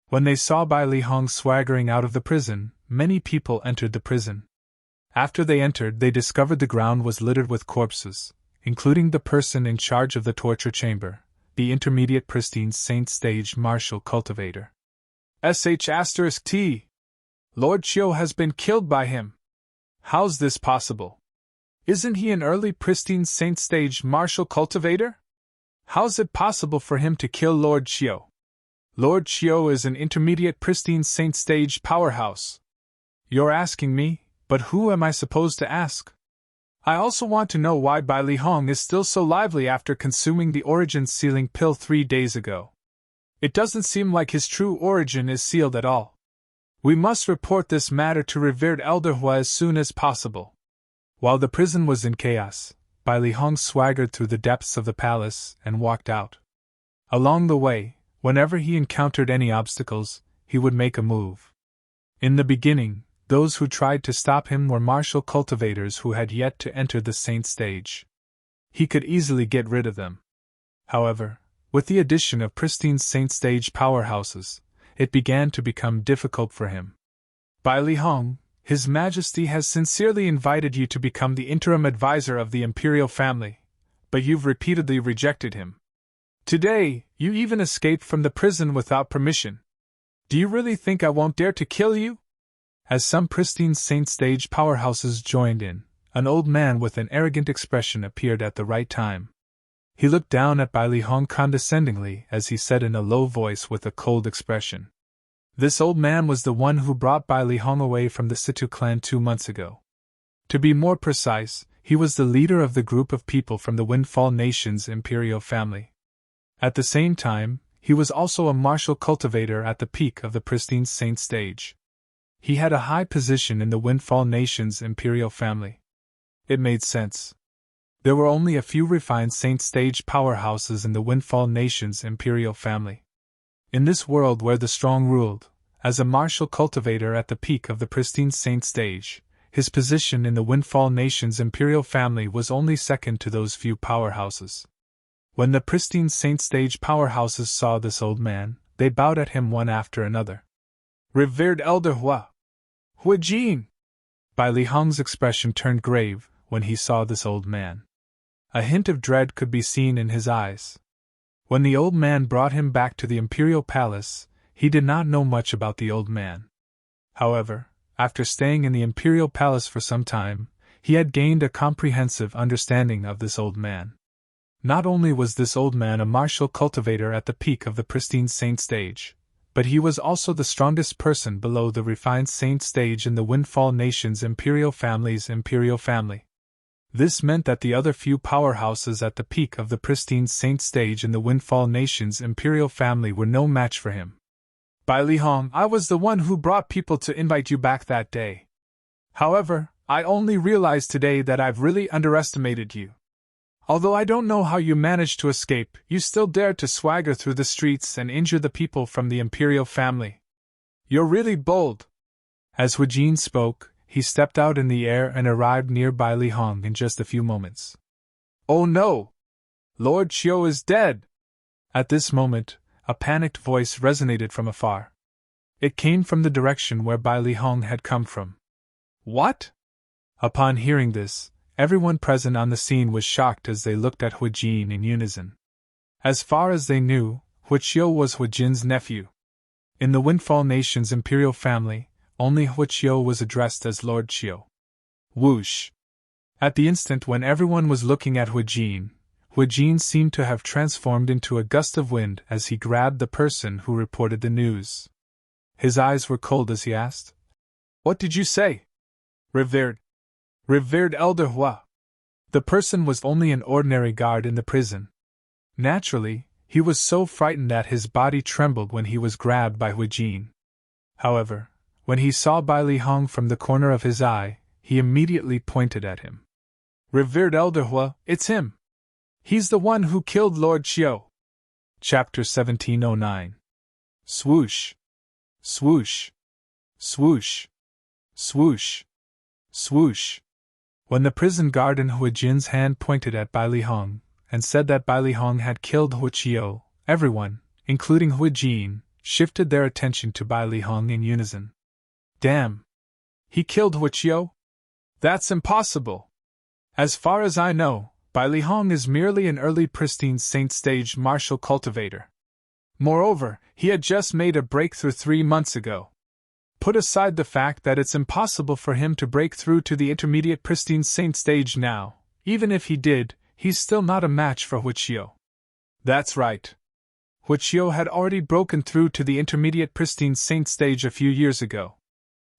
When they saw Bai Li Hong swaggering out of the prison, many people entered the prison. After they entered, they discovered the ground was littered with corpses, including the person in charge of the torture chamber, the intermediate pristine saint stage martial cultivator. *T. Lord Chiu has been killed by him. How's this possible? Isn't he an early pristine saint stage martial cultivator? How's it possible for him to kill Lord Chiu? Lord Chiu is an intermediate pristine saint stage powerhouse. You're asking me, but who am I supposed to ask? I also want to know why Bai Li Hong is still so lively after consuming the origin sealing pill 3 days ago. It doesn't seem like his true origin is sealed at all. We must report this matter to revered Elder Hua as soon as possible. While the prison was in chaos, Bai Li Hong swaggered through the depths of the palace and walked out. Along the way, whenever he encountered any obstacles, he would make a move. In the beginning, Those who tried to stop him were martial cultivators who had yet to enter the saint stage. He could easily get rid of them. However, with the addition of pristine saint stage powerhouses, it began to become difficult for him. Bai Li Hong, His Majesty has sincerely invited you to become the interim advisor of the imperial family, but you've repeatedly rejected him. Today, you even escaped from the prison without permission. Do you really think I won't dare to kill you? As some pristine saint stage powerhouses joined in, an old man with an arrogant expression appeared at the right time. He looked down at Bai Li Hong condescendingly as he said in a low voice with a cold expression. This old man was the one who brought Bai Li Hong away from the Situ clan 2 months ago. To be more precise, he was the leader of the group of people from the Windfall Nation's imperial family. At the same time, he was also a martial cultivator at the peak of the pristine saint stage. He had a high position in the Windfall Nation's imperial family. It made sense. There were only a few refined saint stage powerhouses in the Windfall Nation's imperial family. In this world where the strong ruled, as a martial cultivator at the peak of the pristine saint stage, his position in the Windfall Nation's imperial family was only second to those few powerhouses. When the pristine saint stage powerhouses saw this old man, they bowed at him one after another. Revered Elder Hua Jin! Bai Li Hong's expression turned grave when he saw this old man. A hint of dread could be seen in his eyes. When the old man brought him back to the imperial palace, he did not know much about the old man. However, after staying in the imperial palace for some time, he had gained a comprehensive understanding of this old man. Not only was this old man a martial cultivator at the peak of the pristine saint stage, but he was also the strongest person below the refined saint stage in the Windfall Nation's imperial family's imperial family. This meant that the other few powerhouses at the peak of the pristine saint stage in the Windfall Nation's imperial family were no match for him. Bai Li Hong, I was the one who brought people to invite you back that day. However, I only realized today that I've really underestimated you. Although I don't know how you managed to escape, you still dared to swagger through the streets and injure the people from the imperial family. You're really bold. As Hu Jin spoke, he stepped out in the air and arrived near Bai Li Hong in just a few moments. Oh no! Lord Qiu is dead! At this moment, a panicked voice resonated from afar. It came from the direction where Bai Li Hong had come from. What? Upon hearing this, everyone present on the scene was shocked as they looked at Hu Jin in unison. As far as they knew, Hu Qiu was Hu Jin's nephew. In the Windfall Nation's imperial family, only Hu Qiu was addressed as Lord Qiu. Whoosh! At the instant when everyone was looking at Hu Jin seemed to have transformed into a gust of wind as he grabbed the person who reported the news. His eyes were cold as he asked, What did you say? Revered Elder Hua. The person was only an ordinary guard in the prison. Naturally, he was so frightened that his body trembled when he was grabbed by Hu Jin. However, when he saw Bai Li Hong from the corner of his eye, he immediately pointed at him. Revered Elder Hua, it's him! He's the one who killed Lord Qiu. Chapter 1709. Swoosh! Swoosh! Swoosh! Swoosh! Swoosh! When the prison guard in Hu Jin's hand pointed at Bai Li Hong and said that Bai Li Hong had killed Hu Qiu, everyone, including Hu Jin, shifted their attention to Bai Li Hong in unison. Damn! He killed Hu Qiu? That's impossible! As far as I know, Bai Li Hong is merely an early pristine saint stage martial cultivator. Moreover, he had just made a breakthrough 3 months ago. Put aside the fact that it's impossible for him to break through to the intermediate pristine saint stage now, even if he did, he's still not a match for Hu Qiu. That's right. Hu Qiu had already broken through to the intermediate pristine saint stage a few years ago.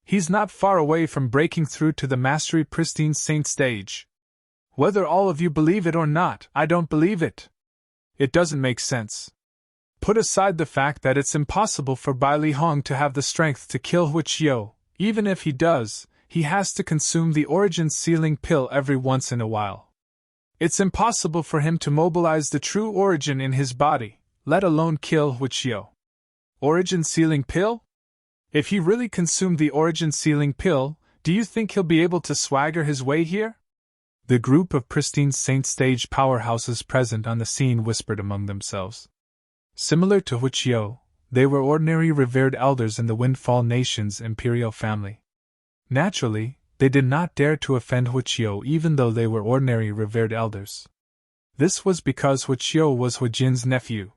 He's not far away from breaking through to the mastery pristine saint stage. Whether all of you believe it or not, I don't believe it. It doesn't make sense. Put aside the fact that it's impossible for Bai Li Hong to have the strength to kill Hu Qiu. Even if he does, he has to consume the origin sealing pill every once in a while. It's impossible for him to mobilize the true origin in his body, let alone kill Hu Qiu. Origin sealing pill? If he really consumed the origin sealing pill, do you think he'll be able to swagger his way here? The group of pristine saint stage powerhouses present on the scene whispered among themselves. Similar to Huichyo, they were ordinary revered elders in the Windfall Nation's imperial family. Naturally, they did not dare to offend Huichyo even though they were ordinary revered elders. This was because Huichyo was Huijin's nephew.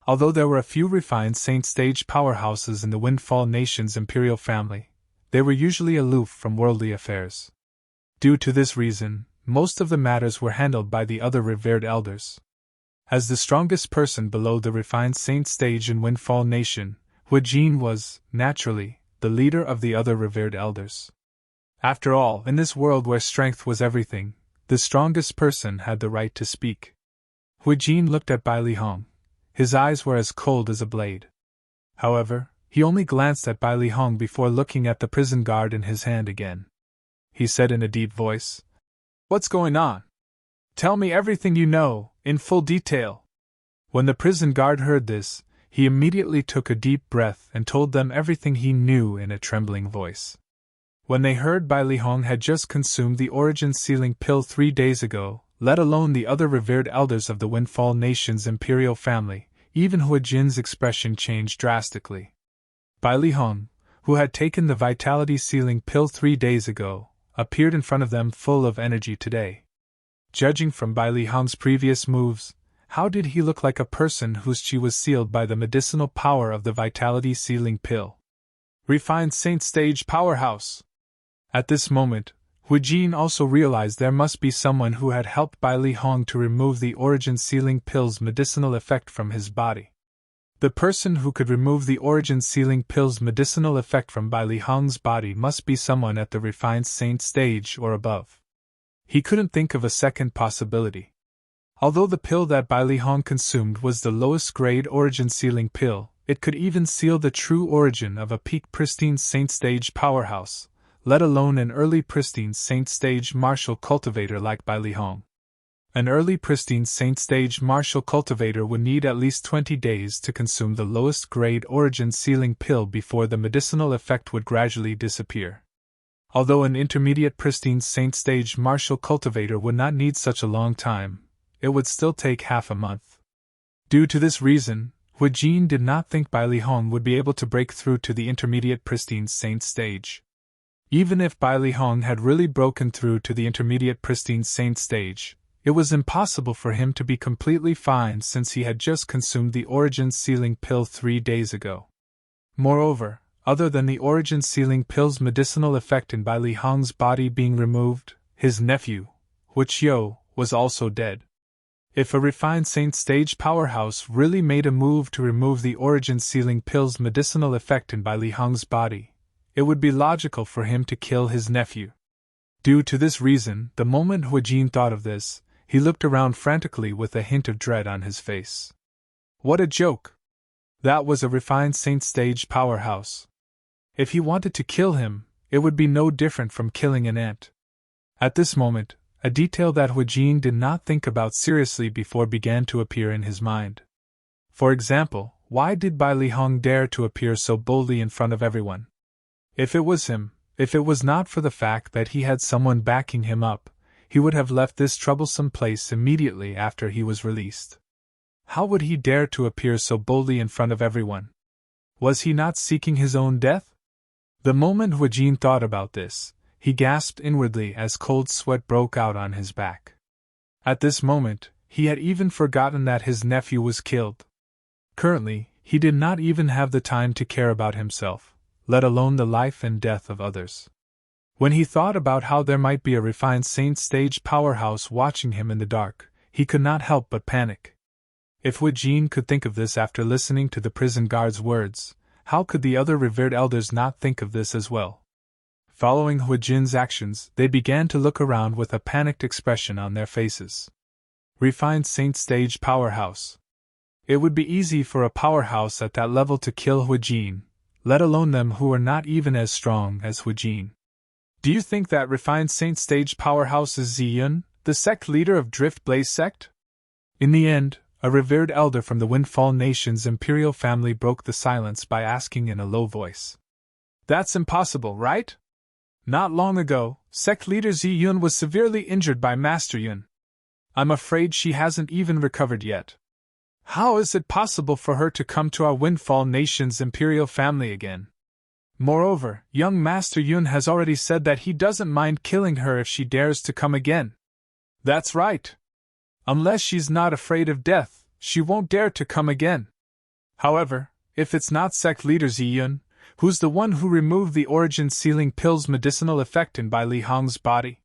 Although there were a few refined saint stage powerhouses in the Windfall Nation's imperial family, they were usually aloof from worldly affairs. Due to this reason, most of the matters were handled by the other revered elders. As the strongest person below the refined saint stage in Windfall Nation, Huijin was, naturally, the leader of the other revered elders. After all, in this world where strength was everything, the strongest person had the right to speak. Huijin looked at Bai Lihong. His eyes were as cold as a blade. However, he only glanced at Bai Lihong before looking at the prison guard in his hand again. He said in a deep voice, "What's going on? Tell me everything you know, in full detail." When the prison guard heard this, he immediately took a deep breath and told them everything he knew in a trembling voice. When they heard Bai Lihong had just consumed the origin sealing pill 3 days ago, let alone the other revered elders of the Windfall Nation's imperial family, even Huijin's expression changed drastically. Bai Lihong, who had taken the vitality sealing pill 3 days ago, appeared in front of them full of energy today. Judging from Bai Lihong's previous moves, how did he look like a person whose chi was sealed by the medicinal power of the vitality sealing pill? Refined saint stage powerhouse! At this moment, Huijin also realized there must be someone who had helped Bai Lihong to remove the origin sealing pill's medicinal effect from his body. The person who could remove the origin sealing pill's medicinal effect from Bai Lihong's body must be someone at the refined saint stage or above. He couldn't think of a second possibility. Although the pill that Bai Lihong consumed was the lowest grade origin sealing pill, it could even seal the true origin of a peak pristine saint stage powerhouse, let alone an early pristine saint stage martial cultivator like Bai Lihong. An early pristine saint stage martial cultivator would need at least 20 days to consume the lowest grade origin sealing pill before the medicinal effect would gradually disappear. Although an intermediate pristine saint stage martial cultivator would not need such a long time, it would still take half a month. Due to this reason, Huijin did not think Bai Lihong would be able to break through to the intermediate pristine saint stage. Even if Bai Lihong had really broken through to the intermediate pristine saint stage, it was impossible for him to be completely fine since he had just consumed the origin sealing pill 3 days ago. Moreover, other than the origin sealing pill's medicinal effect in Bai Lihong's body being removed, his nephew, Huichyo, was also dead. If a refined saint stage powerhouse really made a move to remove the origin sealing pill's medicinal effect in Bai Lihong's body, it would be logical for him to kill his nephew. Due to this reason, the moment Huijin thought of this, he looked around frantically with a hint of dread on his face. What a joke! That was a refined saint stage powerhouse. If he wanted to kill him, it would be no different from killing an ant. At this moment, a detail that Huijin did not think about seriously before began to appear in his mind. For example, why did Bai Lihong dare to appear so boldly in front of everyone? If it was him, if it was not for the fact that he had someone backing him up, he would have left this troublesome place immediately after he was released. How would he dare to appear so boldly in front of everyone? Was he not seeking his own death? The moment Huijin thought about this, he gasped inwardly as cold sweat broke out on his back. At this moment, he had even forgotten that his nephew was killed. Currently, he did not even have the time to care about himself, let alone the life and death of others. When he thought about how there might be a refined saint stage powerhouse watching him in the dark, he could not help but panic. If Huijin could think of this after listening to the prison guard's words, how could the other revered elders not think of this as well? Following Huijin's actions, they began to look around with a panicked expression on their faces. Refined saint stage powerhouse. It would be easy for a powerhouse at that level to kill Huijin, let alone them who were not even as strong as Huijin. Do you think that refined saint stage powerhouse is Ziyun, the sect leader of Drift Blaze sect? In the end, a revered elder from the Windfall Nation's imperial family broke the silence by asking in a low voice. That's impossible, right? Not long ago, sect leader Zi Yun was severely injured by Master Yun. I'm afraid she hasn't even recovered yet. How is it possible for her to come to our Windfall Nation's imperial family again? Moreover, young Master Yun has already said that he doesn't mind killing her if she dares to come again. That's right. Unless she's not afraid of death, she won't dare to come again. However, if it's not sect leader Zi Yun, who's the one who removed the origin sealing pill's medicinal effect in Bai Li Hong's body?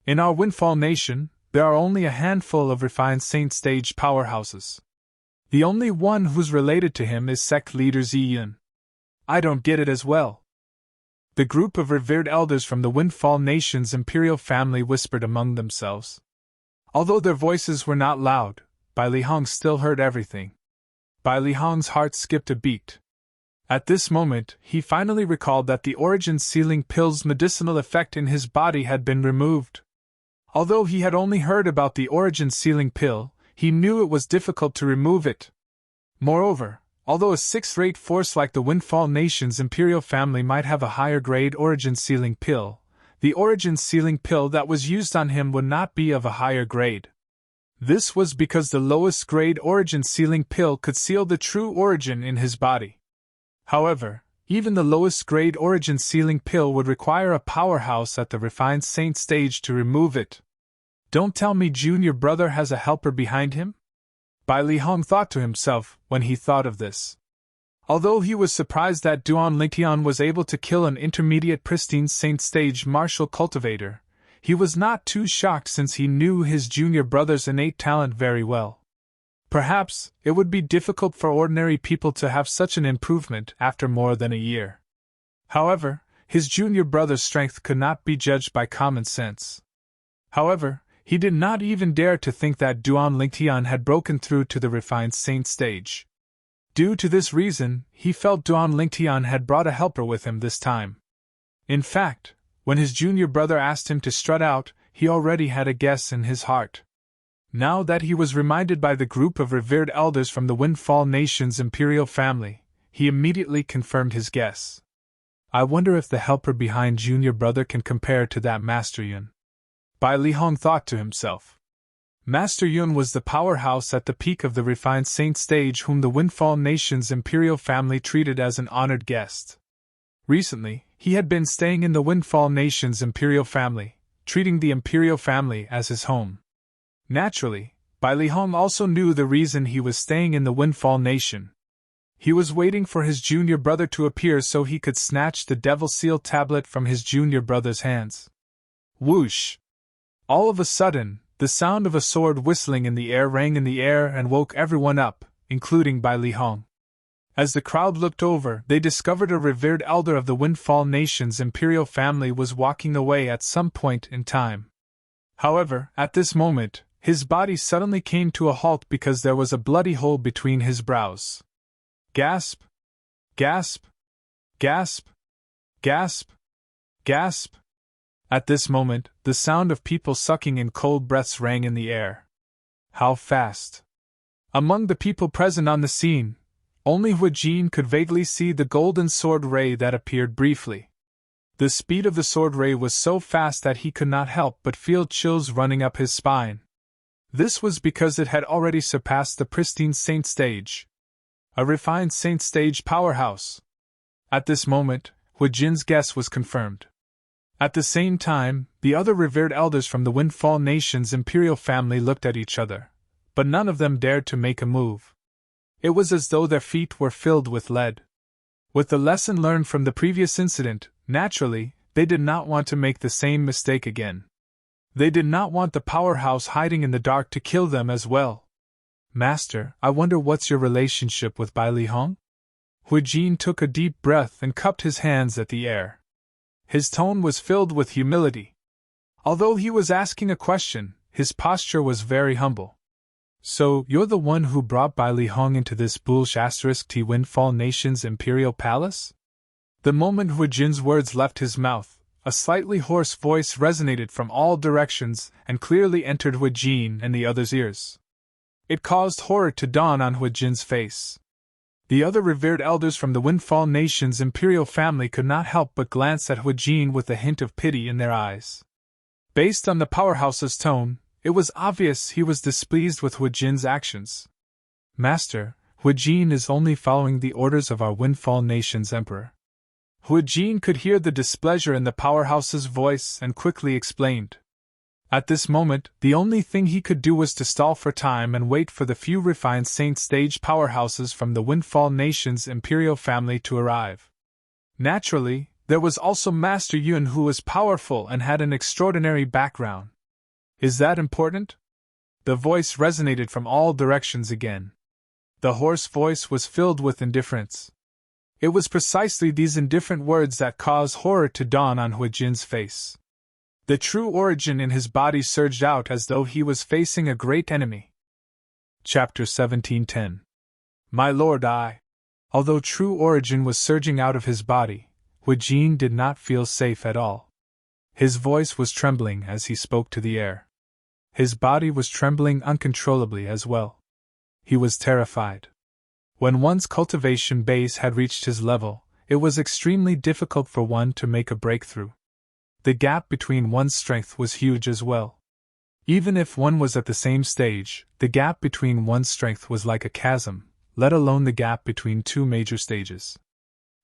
In our Windfall Nation, there are only a handful of refined saint stage powerhouses. The only one who's related to him is sect leader Zi Yun. I don't get it as well. The group of revered elders from the Windfall Nation's imperial family whispered among themselves. Although their voices were not loud, Bai Li Hong still heard everything. Bai Li Hong's heart skipped a beat. At this moment, he finally recalled that the origin sealing pill's medicinal effect in his body had been removed. Although he had only heard about the origin sealing pill, he knew it was difficult to remove it. Moreover, although a sixth-rate force like the Windfall Nation's imperial family might have a higher grade origin sealing pill, the origin sealing pill that was used on him would not be of a higher grade. This was because the lowest grade origin sealing pill could seal the true origin in his body. However, even the lowest grade origin sealing pill would require a powerhouse at the refined saint stage to remove it. Don't tell me Junior Brother has a helper behind him? Bai Li Hong thought to himself when he thought of this. Although he was surprised that Duan Lingtian was able to kill an intermediate pristine saint stage martial cultivator, he was not too shocked since he knew his junior brother's innate talent very well. Perhaps it would be difficult for ordinary people to have such an improvement after more than a year. However, his junior brother's strength could not be judged by common sense. However, he did not even dare to think that Duan Lingtian had broken through to the refined saint stage. Due to this reason, he felt Duan Lingtian had brought a helper with him this time. In fact, when his junior brother asked him to strut out, he already had a guess in his heart. Now that he was reminded by the group of revered elders from the Windfall Nation's imperial family, he immediately confirmed his guess. I wonder if the helper behind junior brother can compare to that Master Yun. Bai Li Hong thought to himself. Master Yun was the powerhouse at the peak of the refined saint stage whom the Windfall Nation's imperial family treated as an honored guest. Recently, he had been staying in the Windfall Nation's imperial family, treating the imperial family as his home. Naturally, Bai Li Hong also knew the reason he was staying in the Windfall Nation. He was waiting for his junior brother to appear so he could snatch the Devil Seal tablet from his junior brother's hands. Whoosh! All of a sudden, the sound of a sword whistling in the air rang in the air and woke everyone up, including Bai Li Hong. As the crowd looked over, they discovered a revered elder of the Windfall Nation's imperial family was walking away at some point in time. However, at this moment, his body suddenly came to a halt because there was a bloody hole between his brows. Gasp! Gasp! Gasp! Gasp! Gasp! At this moment, the sound of people sucking in cold breaths rang in the air. How fast! Among the people present on the scene, only Hu Jin could vaguely see the golden sword ray that appeared briefly. The speed of the sword ray was so fast that he could not help but feel chills running up his spine. This was because it had already surpassed the pristine saint stage. A refined saint stage powerhouse. At this moment, Hu Jin's guess was confirmed. At the same time, the other revered elders from the Windfall Nation's imperial family looked at each other, but none of them dared to make a move. It was as though their feet were filled with lead. With the lesson learned from the previous incident, naturally, they did not want to make the same mistake again. They did not want the powerhouse hiding in the dark to kill them as well. Master, I wonder what's your relationship with Bai Li Hong? Hu Jin took a deep breath and cupped his hands at the air. His tone was filled with humility. Although he was asking a question, his posture was very humble. So, you're the one who brought Bai Li Hong into this *T Windfall Nation's imperial palace? The moment Hu Jin's words left his mouth, a slightly hoarse voice resonated from all directions and clearly entered Hu Jin and the others' ears. It caused horror to dawn on Hu Jin's face. The other revered elders from the Windfall Nation's imperial family could not help but glance at Huijin with a hint of pity in their eyes. Based on the powerhouse's tone, it was obvious he was displeased with Huijin's actions. Master, Huijin is only following the orders of our Windfall Nation's emperor. Huijin could hear the displeasure in the powerhouse's voice and quickly explained. At this moment, the only thing he could do was to stall for time and wait for the few refined Saint Stage powerhouses from the Windfall Nation's imperial family to arrive. Naturally, there was also Master Yun, who was powerful and had an extraordinary background. Is that important? The voice resonated from all directions again. The hoarse voice was filled with indifference. It was precisely these indifferent words that caused horror to dawn on Huijin's face. The true origin in his body surged out as though he was facing a great enemy. Chapter 17:10. My lord, Although true origin was surging out of his body, Huijin did not feel safe at all. His voice was trembling as he spoke to the air. His body was trembling uncontrollably as well. He was terrified. When one's cultivation base had reached his level, it was extremely difficult for one to make a breakthrough. The gap between one's strength was huge as well. Even if one was at the same stage, the gap between one's strength was like a chasm, let alone the gap between two major stages.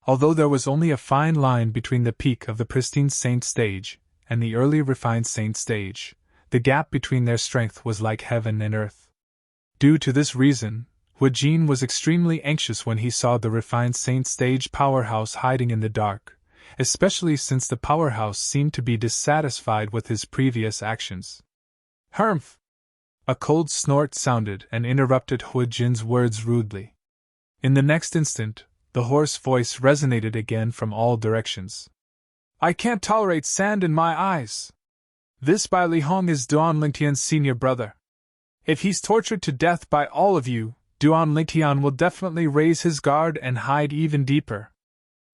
Although there was only a fine line between the peak of the pristine Saint Stage and the early refined Saint Stage, the gap between their strength was like heaven and earth. Due to this reason, Huijin was extremely anxious when he saw the refined Saint Stage powerhouse hiding in the dark, especially since the powerhouse seemed to be dissatisfied with his previous actions. Humph! A cold snort sounded and interrupted Huijin's words rudely. In the next instant, the hoarse voice resonated again from all directions. I can't tolerate sand in my eyes. This Bai Lihong is Duan Lingtian's senior brother. If he's tortured to death by all of you, Duan Lingtian will definitely raise his guard and hide even deeper.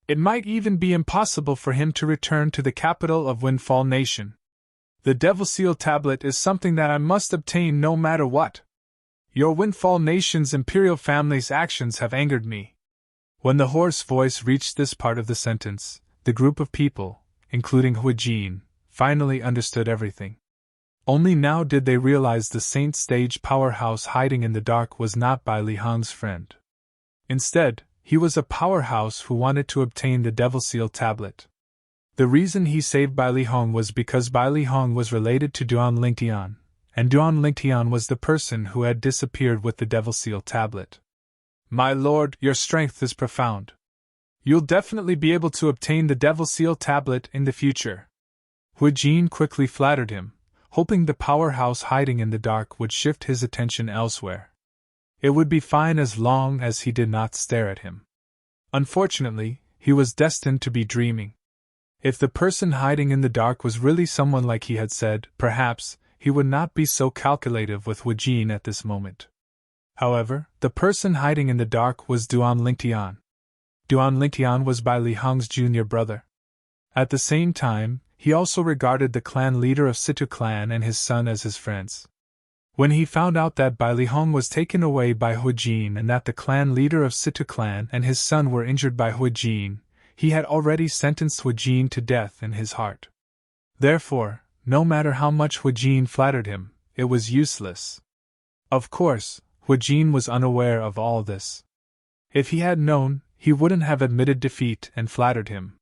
It might even be impossible for him to return to the capital of Windfall Nation. The Devil Seal Tablet is something that I must obtain no matter what. Your Windfall Nation's imperial family's actions have angered me. When the hoarse voice reached this part of the sentence, the group of people, including Huijin, finally understood everything. Only now did they realize the Saint Stage powerhouse hiding in the dark was not Bai Lihong's friend. Instead, he was a powerhouse who wanted to obtain the Devil Seal Tablet. The reason he saved Bai Lihong was because Bai Lihong was related to Duan Lingtian, and Duan Lingtian was the person who had disappeared with the Devil Seal Tablet. My lord, your strength is profound. You'll definitely be able to obtain the Devil Seal Tablet in the future. Huijin quickly flattered him, hoping the powerhouse hiding in the dark would shift his attention elsewhere. It would be fine as long as he did not stare at him. Unfortunately, he was destined to be dreaming. If the person hiding in the dark was really someone like he had said, perhaps he would not be so calculative with Huijin at this moment. However, the person hiding in the dark was Duan Lingtian. Duan Lingtian was Bai Lihong's junior brother. At the same time, he also regarded the clan leader of Situ clan and his son as his friends. When he found out that Bai Lihong was taken away by Huijin and that the clan leader of Situ clan and his son were injured by Huijin, he had already sentenced Huijin to death in his heart. Therefore, no matter how much Huijin flattered him, it was useless. Of course, Huijin was unaware of all this. If he had known, he wouldn't have admitted defeat and flattered him.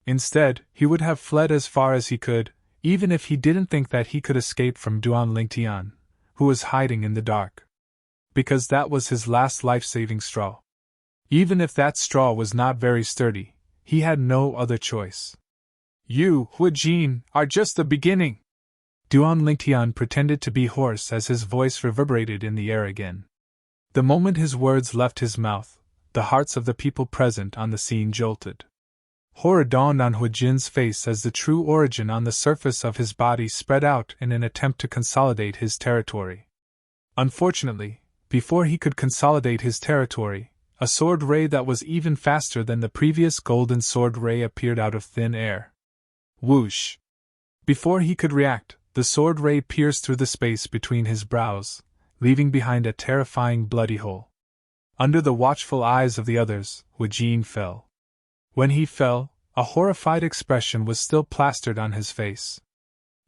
Instead, he would have fled as far as he could, even if he didn't think that he could escape from Duan Lingtian, who was hiding in the dark. Because that was his last life-saving straw. Even if that straw was not very sturdy, he had no other choice. You, Huijin, are just the beginning! Duan Lingtian pretended to be hoarse as his voice reverberated in the air again. The moment his words left his mouth, the hearts of the people present on the scene jolted. Horror dawned on Huijin's face as the true origin on the surface of his body spread out in an attempt to consolidate his territory. Unfortunately, before he could consolidate his territory, a sword ray that was even faster than the previous golden sword ray appeared out of thin air. Whoosh! Before he could react, the sword ray pierced through the space between his brows, leaving behind a terrifying bloody hole. Under the watchful eyes of the others, Hu Jin fell. When he fell, a horrified expression was still plastered on his face.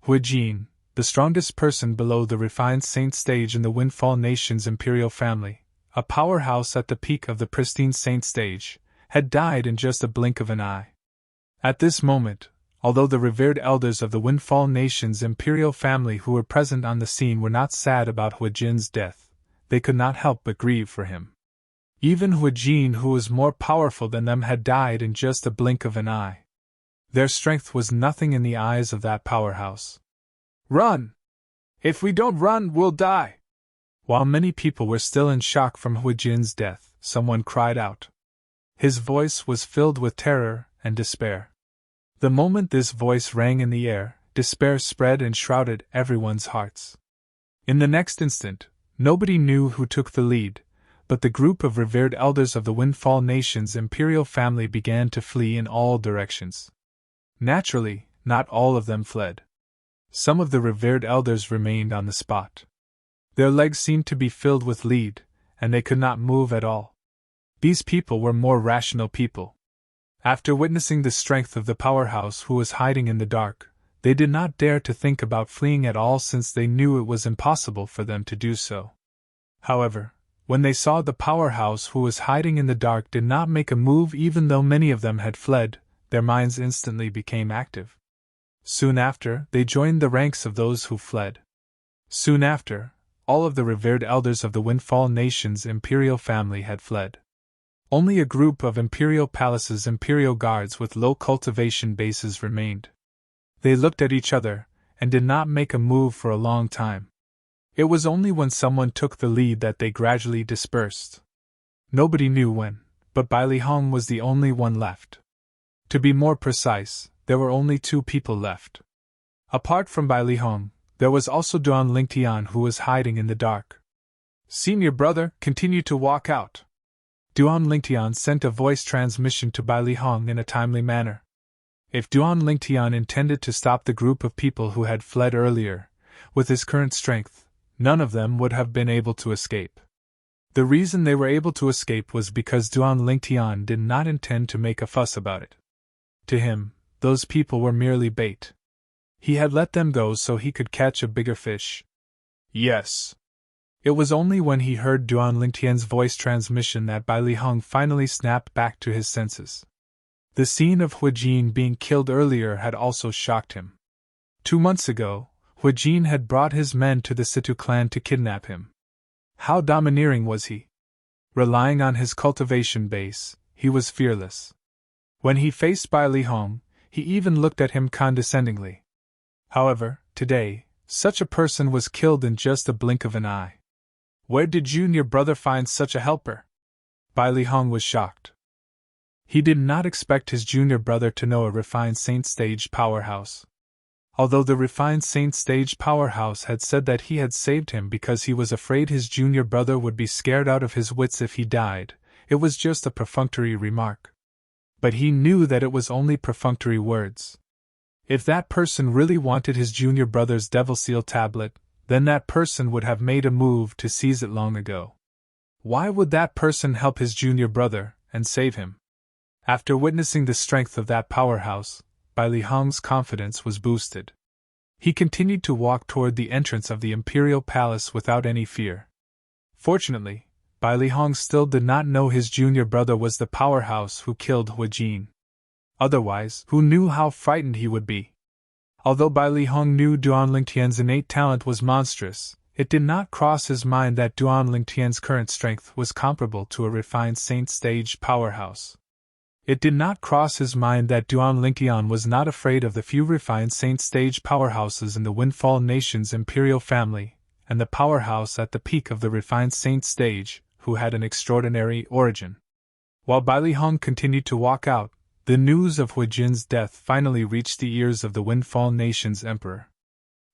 Hu Jin, the strongest person below the refined saint stage in the Windfall Nation's imperial family, a powerhouse at the peak of the pristine saint stage, had died in just a blink of an eye. At this moment, although the revered elders of the Windfall Nation's imperial family who were present on the scene were not sad about Hu Jin's death, they could not help but grieve for him. Even Hu Jin, who was more powerful than them, had died in just a blink of an eye. Their strength was nothing in the eyes of that powerhouse. "Run! If we don't run, we'll die!" While many people were still in shock from Hu Jin's death, someone cried out. His voice was filled with terror and despair. The moment this voice rang in the air, despair spread and shrouded everyone's hearts. In the next instant, nobody knew who took the lead, but the group of revered elders of the Windfall Nation's imperial family began to flee in all directions. Naturally, not all of them fled. Some of the revered elders remained on the spot. Their legs seemed to be filled with lead, and they could not move at all. These people were more rational people. After witnessing the strength of the powerhouse who was hiding in the dark, they did not dare to think about fleeing at all, since they knew it was impossible for them to do so. However, when they saw the powerhouse who was hiding in the dark did not make a move even though many of them had fled, their minds instantly became active. Soon after, they joined the ranks of those who fled. Soon after, all of the revered elders of the Windfall Nation's imperial family had fled. Only a group of Imperial Palace's Imperial Guards with low cultivation bases remained. They looked at each other, and did not make a move for a long time. It was only when someone took the lead that they gradually dispersed. Nobody knew when, but Bai Li Hong was the only one left. To be more precise, there were only 2 people left. Apart from Bai Li Hong, there was also Duan Lingtian, who was hiding in the dark. "Senior brother, continue to walk out." Duan Lingtian sent a voice transmission to Bai Li Hong in a timely manner. If Duan Lingtian intended to stop the group of people who had fled earlier, with his current strength, none of them would have been able to escape. The reason they were able to escape was because Duan Lingtian did not intend to make a fuss about it. To him, those people were merely bait. He had let them go so he could catch a bigger fish. Yes. It was only when he heard Duan Lingtian's voice transmission that Bai Li Hong finally snapped back to his senses. The scene of Hu Jin being killed earlier had also shocked him. 2 months ago, Hu Jin had brought his men to the Situ clan to kidnap him. How domineering was he? Relying on his cultivation base, he was fearless. When he faced Bai Li Hong, he even looked at him condescendingly. However, today, such a person was killed in just a blink of an eye. Where did Junior brother find such a helper? Bai Li Hong was shocked. He did not expect his junior brother to know a refined saint stage powerhouse. Although the refined saint stage powerhouse had said that he had saved him because he was afraid his junior brother would be scared out of his wits if he died, it was just a perfunctory remark. But he knew that it was only perfunctory words. If that person really wanted his junior brother's Devil Seal tablet, then that person would have made a move to seize it long ago. Why would that person help his junior brother and save him? After witnessing the strength of that powerhouse, Bai Li Hong's confidence was boosted. He continued to walk toward the entrance of the Imperial Palace without any fear. Fortunately, Bai Li Hong still did not know his junior brother was the powerhouse who killed Hu Jin. Otherwise, who knew how frightened he would be? Although Bai Li Hong knew Duan Lingtian's innate talent was monstrous, it did not cross his mind that Duan Lingtian's current strength was comparable to a refined saint stage powerhouse. It did not cross his mind that Duan Lingtian was not afraid of the few refined saint stage powerhouses in the Windfall Nation's imperial family, and the powerhouse at the peak of the refined saint stage, who had an extraordinary origin. While Bai Li Hong continued to walk out, the news of Hu Jin's death finally reached the ears of the Windfall Nation's emperor.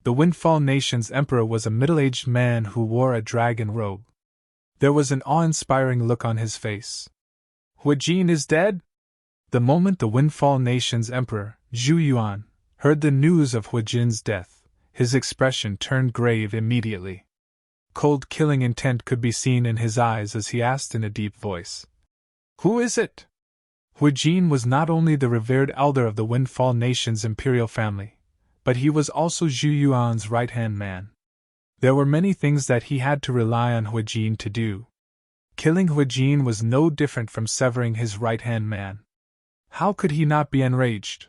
The Windfall Nation's emperor was a middle-aged man who wore a dragon robe. There was an awe-inspiring look on his face. Hu Jin is dead? The moment the Windfall Nation's emperor, Zhu Yuan, heard the news of Hu Jin's death, his expression turned grave immediately. Cold, killing intent could be seen in his eyes as he asked in a deep voice. Who is it? Hu Jin was not only the revered elder of the Windfall Nation's imperial family, but he was also Zhu Yuan's right-hand man. There were many things that he had to rely on Hu Jin to do. Killing Hu Jin was no different from severing his right-hand man. How could he not be enraged?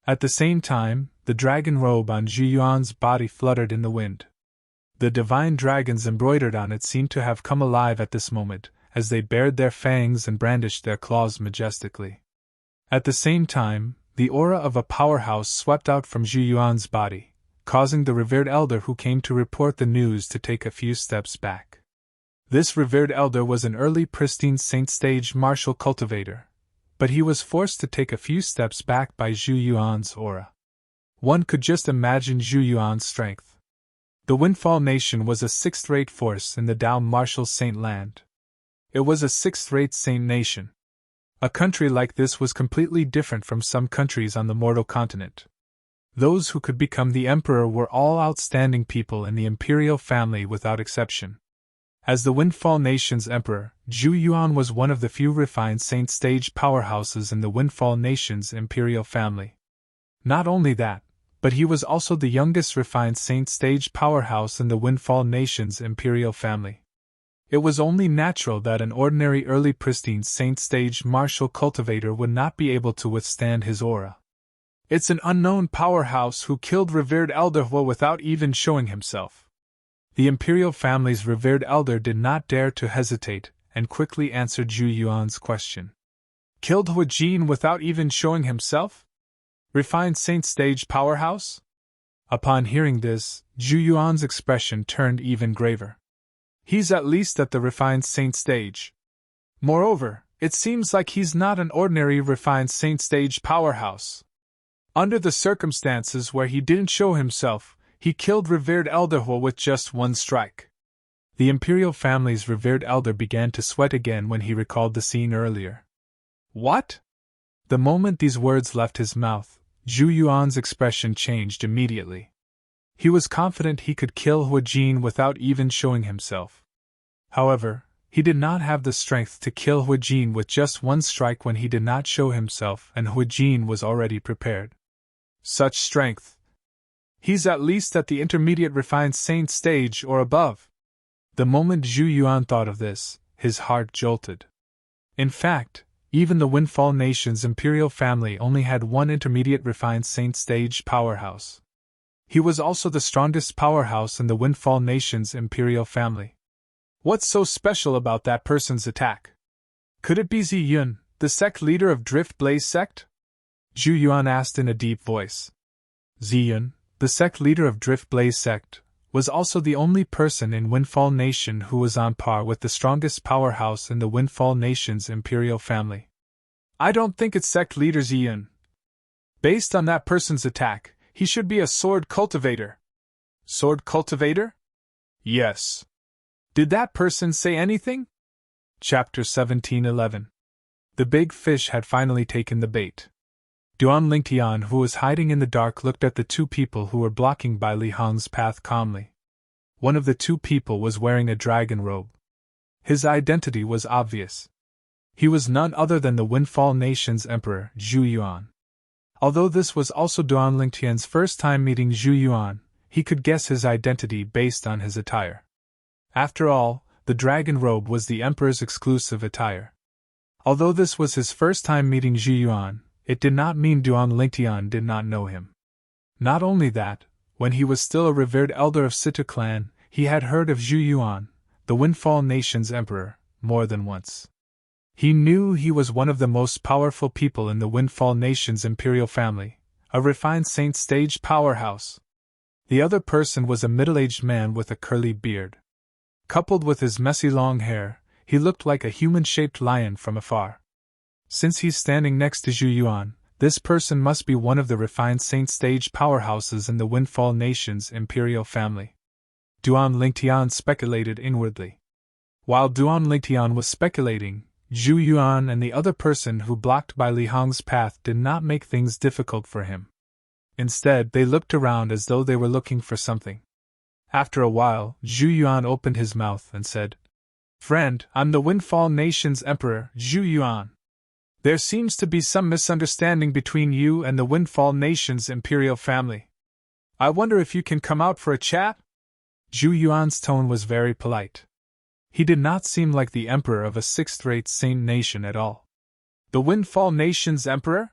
At the same time, the dragon robe on Zhu Yuan's body fluttered in the wind. The divine dragons embroidered on it seemed to have come alive at this moment, as they bared their fangs and brandished their claws majestically. At the same time, the aura of a powerhouse swept out from Zhu Yuan's body, causing the revered elder who came to report the news to take a few steps back. This revered elder was an early pristine saint-stage martial cultivator, but he was forced to take a few steps back by Zhu Yuan's aura. One could just imagine Zhu Yuan's strength. The Windfall Nation was a sixth-rate force in the Dao martial saint land. It was a sixth-rate saint nation. A country like this was completely different from some countries on the mortal continent. Those who could become the emperor were all outstanding people in the imperial family without exception. As the Windfall Nation's emperor, Zhu Yuan was one of the few refined saint-stage powerhouses in the Windfall Nation's imperial family. Not only that, but he was also the youngest refined saint-stage powerhouse in the Windfall Nation's imperial family. It was only natural that an ordinary early pristine saint-stage martial cultivator would not be able to withstand his aura. It's an unknown powerhouse who killed revered elder Hua without even showing himself. The imperial family's revered elder did not dare to hesitate, and quickly answered Zhu Yuan's question. Killed Hu Jin without even showing himself? Refined saint-stage powerhouse? Upon hearing this, Zhu Yuan's expression turned even graver. He's at least at the refined saint stage. Moreover, it seems like he's not an ordinary refined saint stage powerhouse. Under the circumstances where he didn't show himself, he killed revered elder Hua with just one strike. The imperial family's revered elder began to sweat again when he recalled the scene earlier. What? The moment these words left his mouth, Zhu Yuan's expression changed immediately. He was confident he could kill Hu Jin without even showing himself. However, he did not have the strength to kill Hu Jin with just one strike when he did not show himself and Hu Jin was already prepared. Such strength! He's at least at the intermediate refined saint stage or above. The moment Zhu Yuan thought of this, his heart jolted. In fact, even the Windfall Nation's imperial family only had one intermediate refined saint stage powerhouse. He was also the strongest powerhouse in the Windfall Nation's imperial family. What's so special about that person's attack? Could it be Zi Yun, the sect leader of Drift Blaze sect? Zhu Yuan asked in a deep voice. Zi Yun, the sect leader of Drift Blaze sect, was also the only person in Windfall Nation who was on par with the strongest powerhouse in the Windfall Nation's imperial family. I don't think it's sect leader Zi Yun. Based on that person's attack, he should be a sword cultivator. Sword cultivator? Yes. Did that person say anything? Chapter 17:11. The big fish had finally taken the bait. Duan Lingtian, who was hiding in the dark, looked at the two people who were blocking Bai Li Hong's path calmly. One of the two people was wearing a dragon robe. His identity was obvious. He was none other than the Windfall Nation's emperor, Zhu Yuan. Although this was also Duan Lingtian's first time meeting Zhu Yuan, he could guess his identity based on his attire. After all, the dragon robe was the emperor's exclusive attire. Although this was his first time meeting Zhu Yuan, it did not mean Duan Lingtian did not know him. Not only that, when he was still a revered elder of Sita clan, he had heard of Zhu Yuan, the Windfall Nation's emperor, more than once. He knew he was one of the most powerful people in the Windfall Nation's imperial family, a refined saint stage powerhouse. The other person was a middle-aged man with a curly beard. Coupled with his messy long hair, he looked like a human-shaped lion from afar. Since he's standing next to Zhu Yuan, this person must be one of the refined saint stage powerhouses in the Windfall Nation's imperial family. Duan Lingtian speculated inwardly. While Duan Lingtian was speculating, Zhu Yuan and the other person who blocked Bai Li Hong's path did not make things difficult for him. Instead, they looked around as though they were looking for something. After a while, Zhu Yuan opened his mouth and said, "Friend, I'm the Windfall Nation's Emperor, Zhu Yuan. There seems to be some misunderstanding between you and the Windfall Nation's imperial family. I wonder if you can come out for a chat?" Zhu Yuan's tone was very polite. He did not seem like the emperor of a sixth-rate saint nation at all. The Windfall Nation's emperor?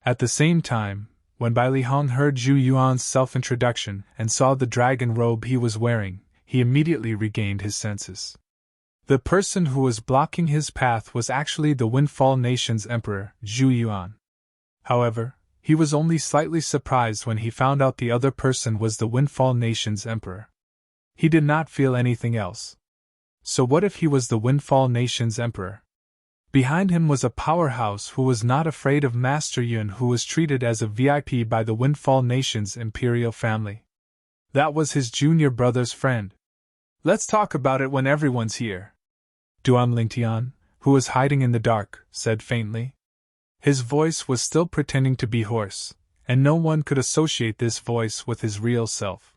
At the same time, when Bai Lihong heard Zhu Yuan's self-introduction and saw the dragon robe he was wearing, he immediately regained his senses. The person who was blocking his path was actually the Windfall Nation's emperor, Zhu Yuan. However, he was only slightly surprised when he found out the other person was the Windfall Nation's emperor. He did not feel anything else. So what if he was the Windfall Nation's emperor? Behind him was a powerhouse who was not afraid of Master Yun, who was treated as a VIP by the Windfall Nation's imperial family. That was his junior brother's friend. "Let's talk about it when everyone's here," Duan Lingtian, who was hiding in the dark, said faintly. His voice was still pretending to be hoarse, and no one could associate this voice with his real self.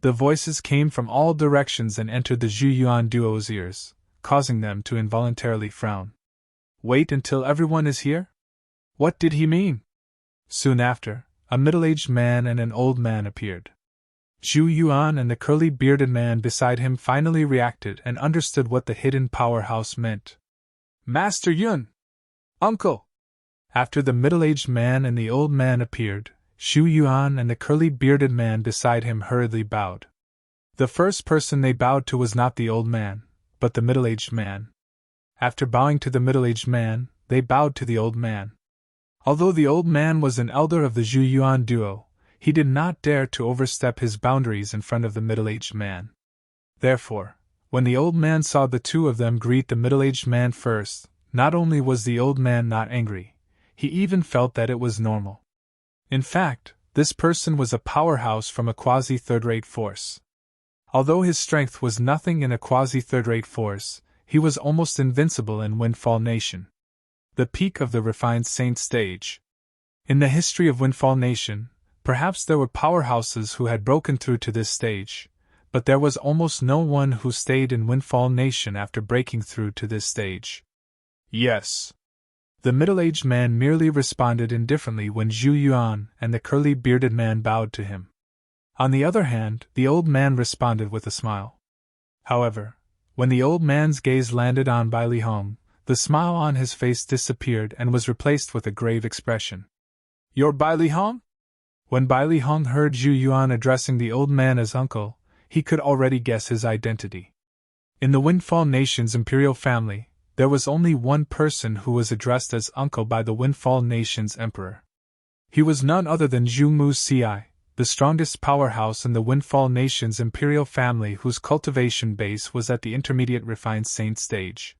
The voices came from all directions and entered the Zhu Yuan duo's ears, causing them to involuntarily frown. Wait until everyone is here? What did he mean? Soon after, a middle-aged man and an old man appeared. Zhu Yuan and the curly-bearded man beside him finally reacted and understood what the hidden powerhouse meant. "Master Yun! Uncle!" After the middle-aged man and the old man appeared, Zhu Yuan and the curly-bearded man beside him hurriedly bowed. The first person they bowed to was not the old man, but the middle-aged man. After bowing to the middle-aged man, they bowed to the old man. Although the old man was an elder of the Zhu Yuan duo, he did not dare to overstep his boundaries in front of the middle-aged man. Therefore, when the old man saw the two of them greet the middle-aged man first, not only was the old man not angry, he even felt that it was normal. In fact, this person was a powerhouse from a quasi-third-rate force. Although his strength was nothing in a quasi-third-rate force, he was almost invincible in Windfall Nation. The peak of the refined saint stage. In the history of Windfall Nation, perhaps there were powerhouses who had broken through to this stage, but there was almost no one who stayed in Windfall Nation after breaking through to this stage. Yes. The middle-aged man merely responded indifferently when Zhu Yuan and the curly-bearded man bowed to him. On the other hand, the old man responded with a smile. However, when the old man's gaze landed on Bai Lihong, the smile on his face disappeared and was replaced with a grave expression. "You're Bai Lihong?" When Bai Lihong heard Zhu Yuan addressing the old man as uncle, he could already guess his identity. In the Windfall Nation's imperial family, there was only one person who was addressed as uncle by the Windfall Nation's emperor. He was none other than Zhu Muci, the strongest powerhouse in the Windfall Nation's imperial family, whose cultivation base was at the intermediate refined saint stage.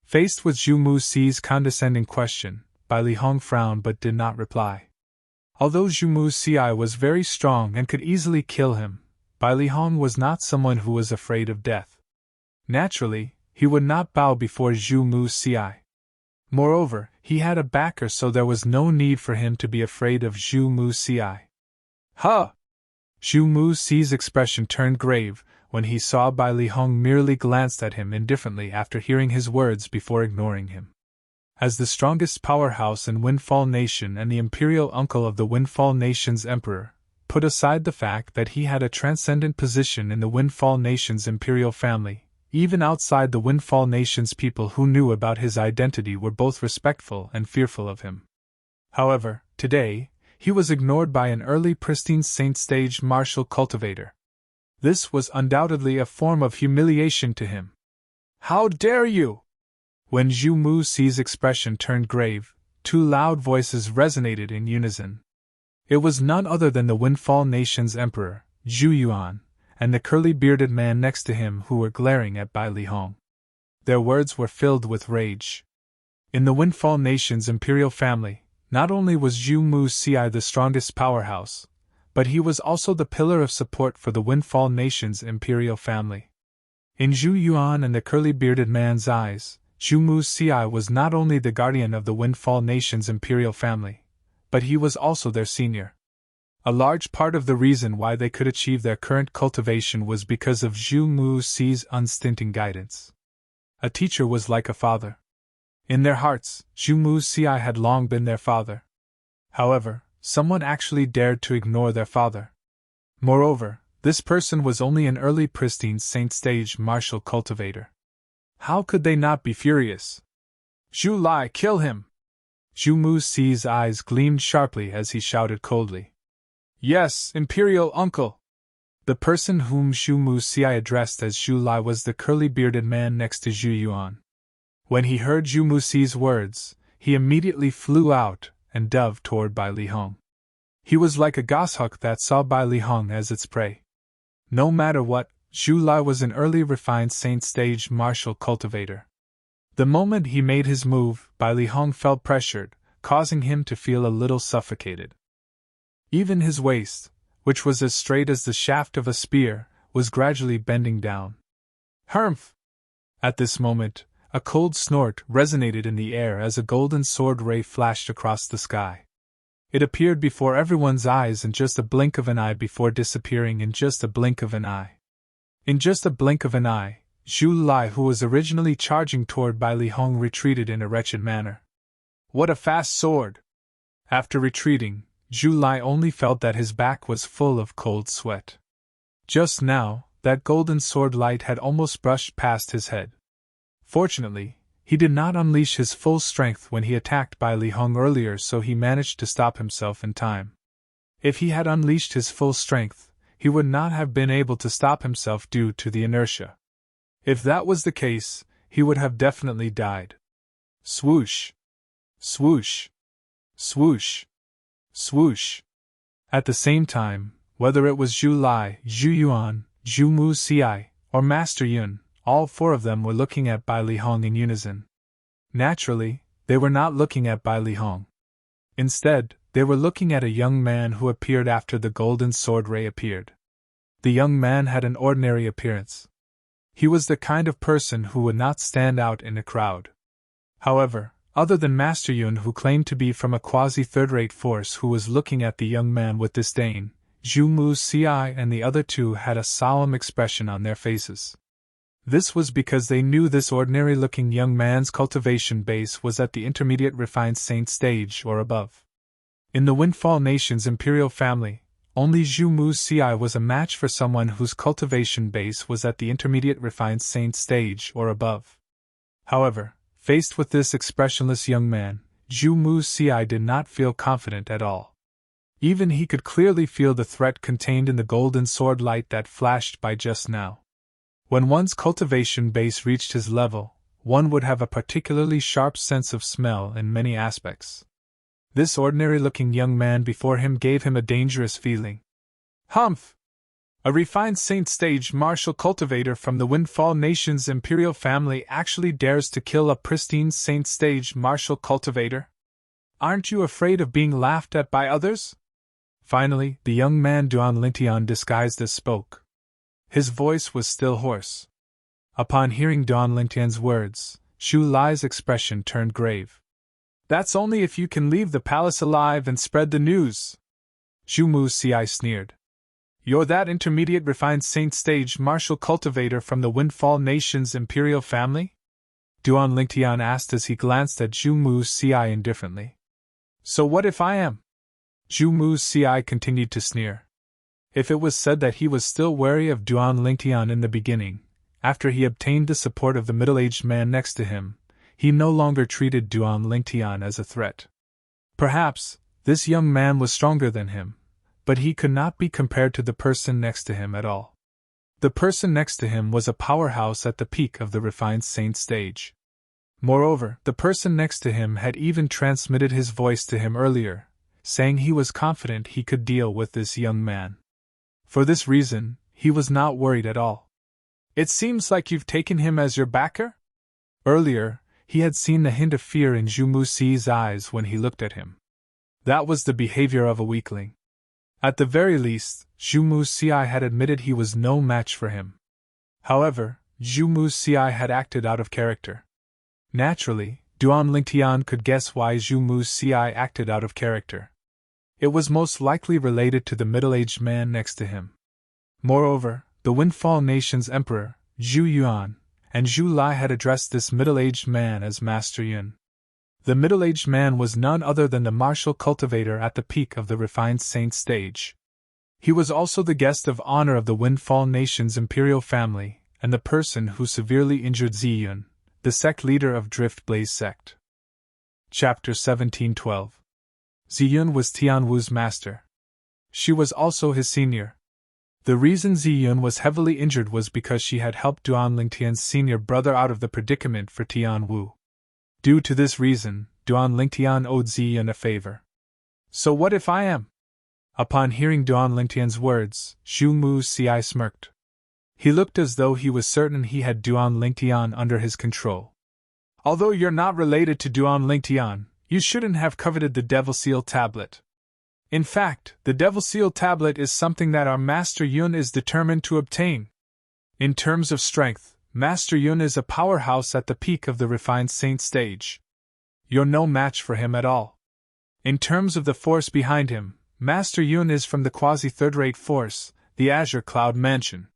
Faced with Zhu Muci's condescending question, Bai Lihong frowned but did not reply. Although Zhu Muci was very strong and could easily kill him, Bai Lihong was not someone who was afraid of death. Naturally, he would not bow before Zhu Muci. Moreover, he had a backer, so there was no need for him to be afraid of Zhu Muci. "Huh!" Zhu Muci's expression turned grave when he saw Bai Lihong merely glanced at him indifferently after hearing his words before ignoring him. As the strongest powerhouse in Windfall Nation and the imperial uncle of the Windfall Nation's emperor, put aside the fact that he had a transcendent position in the Windfall Nation's imperial family, even outside the Windfall Nation's people who knew about his identity were both respectful and fearful of him. However, today, he was ignored by an early pristine saint-stage martial cultivator. This was undoubtedly a form of humiliation to him. "How dare you!" When Zhu Muci's expression turned grave, two loud voices resonated in unison. It was none other than the Windfall Nation's emperor, Zhu Yuan, and the curly-bearded man next to him who were glaring at Bai Lihong. Their words were filled with rage. In the Windfall Nation's imperial family, not only was Zhu Muci the strongest powerhouse, but he was also the pillar of support for the Windfall Nation's imperial family. In Zhu Yuan and the curly-bearded man's eyes, Zhu Muci was not only the guardian of the Windfall Nation's imperial family, but he was also their senior. A large part of the reason why they could achieve their current cultivation was because of Zhu Muxi's unstinting guidance. A teacher was like a father. In their hearts, Zhu Muxi had long been their father. However, someone actually dared to ignore their father. Moreover, this person was only an early pristine saint stage martial cultivator. How could they not be furious? Zhu Lai, kill him! Zhu Muxi's eyes gleamed sharply as he shouted coldly. Yes, Imperial Uncle! The person whom Zhu Muxi addressed as Zhu Lai was the curly-bearded man next to Zhu Yuan. When he heard Zhu Muxi's words, he immediately flew out and dove toward Bai Li Hong. He was like a goshawk that saw Bai Li Hong as its prey. No matter what, Zhu Lai was an early refined saint stage martial cultivator. The moment he made his move, Bai Li Hong felt pressured, causing him to feel a little suffocated. Even his waist, which was as straight as the shaft of a spear, was gradually bending down. Humph! At this moment, a cold snort resonated in the air as a golden sword ray flashed across the sky. It appeared before everyone's eyes in just a blink of an eye before disappearing in just a blink of an eye. In just a blink of an eye, Zhu Lai, who was originally charging toward Bai Li Hong, retreated in a wretched manner. What a fast sword! After retreating, Zhu Lai only felt that his back was full of cold sweat. Just now, that golden sword light had almost brushed past his head. Fortunately, he did not unleash his full strength when he attacked Bai Li Hong earlier, so he managed to stop himself in time. If he had unleashed his full strength, he would not have been able to stop himself due to the inertia. If that was the case, he would have definitely died. Swoosh! Swoosh! Swoosh! Swoosh! At the same time, whether it was Zhu Lai, Zhu Yuan, Zhu Muxi, or Master Yun, all four of them were looking at Bai Li Hong in unison. Naturally, they were not looking at Bai Li Hong. Instead, they were looking at a young man who appeared after the golden sword ray appeared. The young man had an ordinary appearance. He was the kind of person who would not stand out in a crowd. However, other than Master Yun, who claimed to be from a quasi-third-rate force, who was looking at the young man with disdain, Zhu Muxi and the other two had a solemn expression on their faces. This was because they knew this ordinary-looking young man's cultivation base was at the intermediate refined saint stage or above. In the Windfall Nation's imperial family, only Zhu Muxi was a match for someone whose cultivation base was at the intermediate refined saint stage or above. However, faced with this expressionless young man, Zhu Muxi did not feel confident at all. Even he could clearly feel the threat contained in the golden sword light that flashed by just now. When one's cultivation base reached his level, one would have a particularly sharp sense of smell in many aspects. This ordinary-looking young man before him gave him a dangerous feeling. Humph! A refined saint stage martial cultivator from the Windfall Nation's imperial family actually dares to kill a pristine saint stage martial cultivator? Aren't you afraid of being laughed at by others? Finally, the young man Duan Lintian disguised as spoke. His voice was still hoarse. Upon hearing Duan Lintian's words, Zhu Lai's expression turned grave. That's only if you can leave the palace alive and spread the news. Zhu Muxi sneered. You're that intermediate refined saint stage martial cultivator from the Windfall Nation's imperial family? Duan Lintian asked as he glanced at Zhu Muxi indifferently. So what if I am? Zhu Muxi continued to sneer. If it was said that he was still wary of Duan Lintian in the beginning, after he obtained the support of the middle-aged man next to him, he no longer treated Duan Lintian as a threat. Perhaps, this young man was stronger than him, but he could not be compared to the person next to him at all. The person next to him was a powerhouse at the peak of the refined saint stage. Moreover, the person next to him had even transmitted his voice to him earlier, saying he was confident he could deal with this young man. For this reason, he was not worried at all. It seems like you've taken him as your backer? Earlier, he had seen the hint of fear in Zhu Muxi's eyes when he looked at him. That was the behavior of a weakling. At the very least, Zhu Muxi had admitted he was no match for him. However, Zhu Muxi had acted out of character. Naturally, Duan Lintian could guess why Zhu Muxi acted out of character. It was most likely related to the middle-aged man next to him. Moreover, the Windfall Nation's emperor, Zhu Yuan, and Zhu Lai had addressed this middle-aged man as Master Yun. The middle-aged man was none other than the martial cultivator at the peak of the refined saint stage. He was also the guest of honor of the Windfall Nation's imperial family, and the person who severely injured Ziyun, the sect leader of Drift Blaze sect. Chapter 1712. Ziyun was Tianwu's master. She was also his senior. The reason Ziyun was heavily injured was because she had helped Duan Lingtian's senior brother out of the predicament for Tianwu. Due to this reason, Duan Lingtian owed Ziyun a favor. So what if I am? Upon hearing Duan Lingtian's words, Xu Mu's CI smirked. He looked as though he was certain he had Duan Lingtian under his control. Although you're not related to Duan Lingtian, you shouldn't have coveted the Devil Seal tablet. In fact, the Devil Seal tablet is something that our Master Yun is determined to obtain. In terms of strength, Master Yun is a powerhouse at the peak of the refined saint stage. You're no match for him at all. In terms of the force behind him, Master Yun is from the quasi-third-rate force, the Azure Cloud Mansion.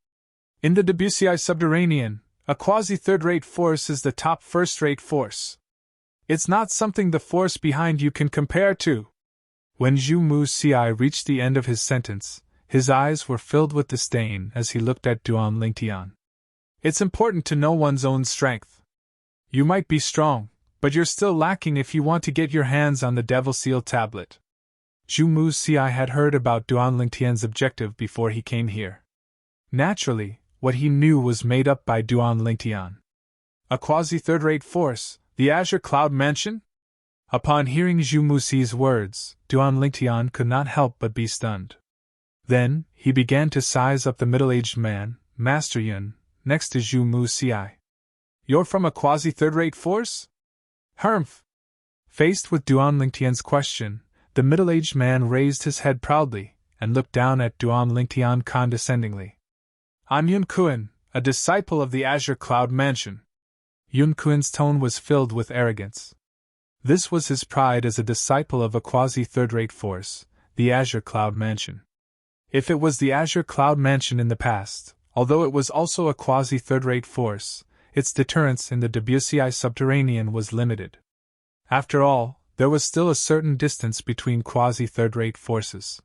In the Debussy Subterranean, a quasi-third-rate force is the top first-rate force. It's not something the force behind you can compare to. When Zhu Mu's CI reached the end of his sentence, his eyes were filled with disdain as he looked at Duan Lingtian. It's important to know one's own strength. You might be strong, but you're still lacking if you want to get your hands on the Devil Seal tablet. Zhu Mu's CI had heard about Duan Lingtian's objective before he came here. Naturally, what he knew was made up by Duan Lingtian. A quasi-third-rate force, the Azure Cloud Mansion? Upon hearing Zhu Mu's words, Duan Lingtian could not help but be stunned. Then, he began to size up the middle-aged man, Master Yun, next to Zhu Mu's CI. You're from a quasi-third-rate force? Humph! Faced with Duan Lingtian's question, the middle-aged man raised his head proudly, and looked down at Duan Lingtian condescendingly. I'm Yun Kuan, a disciple of the Azure Cloud Mansion. Yun Kuan's tone was filled with arrogance. This was his pride as a disciple of a quasi-third-rate force, the Azure Cloud Mansion. If it was the Azure Cloud Mansion in the past, although it was also a quasi-third-rate force, its deterrence in the Debussy Subterranean was limited. After all, there was still a certain distance between quasi-third-rate forces.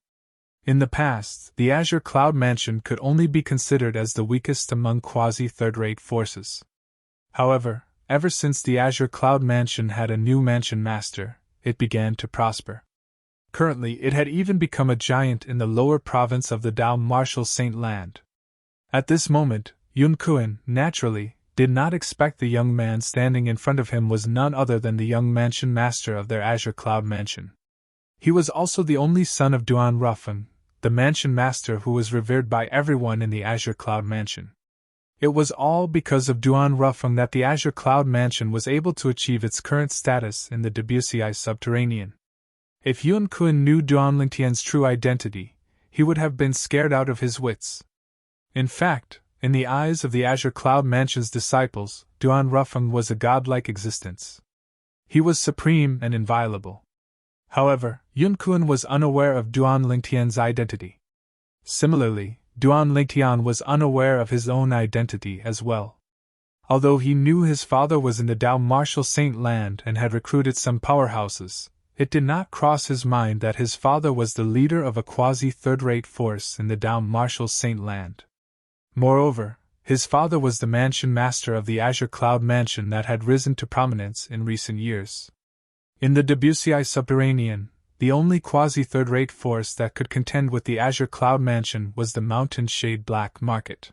In the past, the Azure Cloud Mansion could only be considered as the weakest among quasi-third-rate forces. However, ever since the Azure Cloud Mansion had a new mansion master, it began to prosper. Currently, it had even become a giant in the lower province of the Dao Martial Saint Land. At this moment, Yun Kuan, naturally, did not expect the young man standing in front of him was none other than the young mansion master of their Azure Cloud Mansion. He was also the only son of Duan Rufeng, the mansion master who was revered by everyone in the Azure Cloud Mansion. It was all because of Duan Rufeng that the Azure Cloud Mansion was able to achieve its current status in the Debussy Subterranean. If Yun Kuan knew Duan Lingtian's true identity, he would have been scared out of his wits. In fact, in the eyes of the Azure Cloud Mansion's disciples, Duan Rufeng was a godlike existence. He was supreme and inviolable. However, Yun Kuan was unaware of Duan Lingtian's identity. Similarly, Duan Lingtian was unaware of his own identity as well. Although he knew his father was in the Dao Martial Saint Land and had recruited some powerhouses, it did not cross his mind that his father was the leader of a quasi-third-rate force in the Dao Martial Saint Land. Moreover, his father was the mansion master of the Azure Cloud Mansion that had risen to prominence in recent years. In the Debussy Subterranean, the only quasi-third-rate force that could contend with the Azure Cloud Mansion was the Mountain Shade Black Market.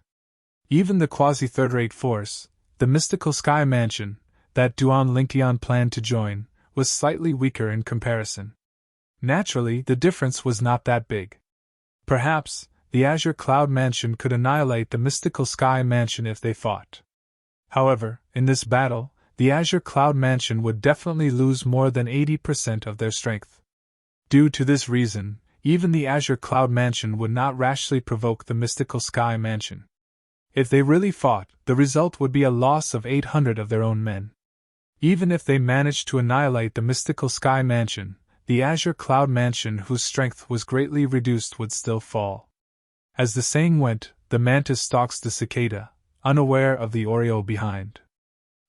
Even the quasi-third-rate force, the Mystical Sky Mansion, that Duan Lingtian planned to join, was slightly weaker in comparison. Naturally, the difference was not that big. Perhaps, the Azure Cloud Mansion could annihilate the Mystical Sky Mansion if they fought. However, in this battle, the Azure Cloud Mansion would definitely lose more than 80% of their strength. Due to this reason, even the Azure Cloud Mansion would not rashly provoke the Mystical Sky Mansion. If they really fought, the result would be a loss of 800 of their own men. Even if they managed to annihilate the Mystical Sky Mansion, the azure cloud mansion whose strength was greatly reduced would still fall. As the saying went, the mantis stalks the cicada, unaware of the Oreo behind.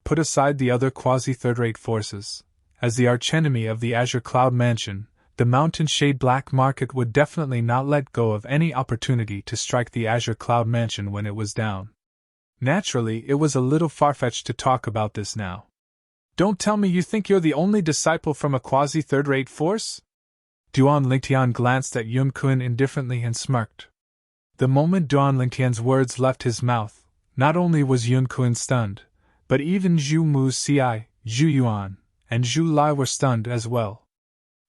Put aside the other quasi-third-rate forces. As the archenemy of the azure cloud mansion, the mountain shade black market would definitely not let go of any opportunity to strike the azure cloud mansion when it was down. Naturally, it was a little far-fetched to talk about this now. Don't tell me you think you're the only disciple from a quasi-third-rate force? Duan Lingtian glanced at Yun Kun indifferently and smirked. The moment Duan Lingtian's words left his mouth, not only was Yun Kun stunned, but even Zhu Mu's Ci, Zhu Yuan, and Zhu Lai were stunned as well.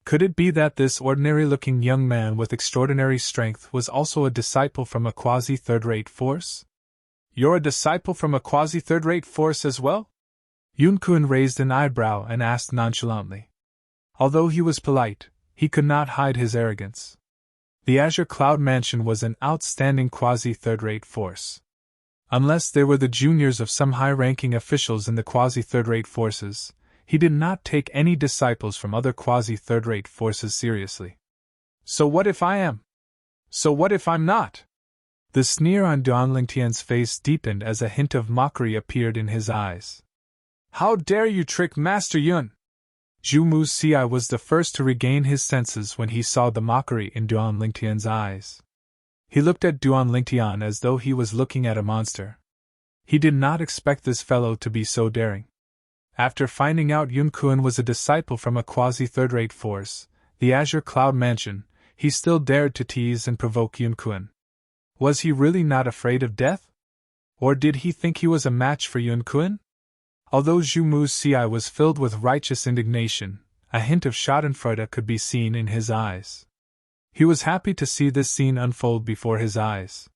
Could it be that this ordinary-looking young man with extraordinary strength was also a disciple from a quasi-third-rate force? You're a disciple from a quasi-third-rate force as well? Yun Kun raised an eyebrow and asked nonchalantly. Although he was polite, he could not hide his arrogance. The Azure Cloud Mansion was an outstanding quasi-third-rate force. Unless they were the juniors of some high-ranking officials in the quasi-third-rate forces, he did not take any disciples from other quasi-third-rate forces seriously. So what if I am? So what if I'm not? The sneer on Duan Lingtian's face deepened as a hint of mockery appeared in his eyes. How dare you trick Master Yun? Zhu Mu's Ci was the first to regain his senses when he saw the mockery in Duan Lingtian's eyes. He looked at Duan Lingtian as though he was looking at a monster. He did not expect this fellow to be so daring. After finding out Yun Kun was a disciple from a quasi-third-rate force, the Azure Cloud Mansion, he still dared to tease and provoke Yun Kun. Was he really not afraid of death? Or did he think he was a match for Yun Kun? Although Zhu Mu's Ci was filled with righteous indignation, a hint of schadenfreude could be seen in his eyes. He was happy to see this scene unfold before his eyes.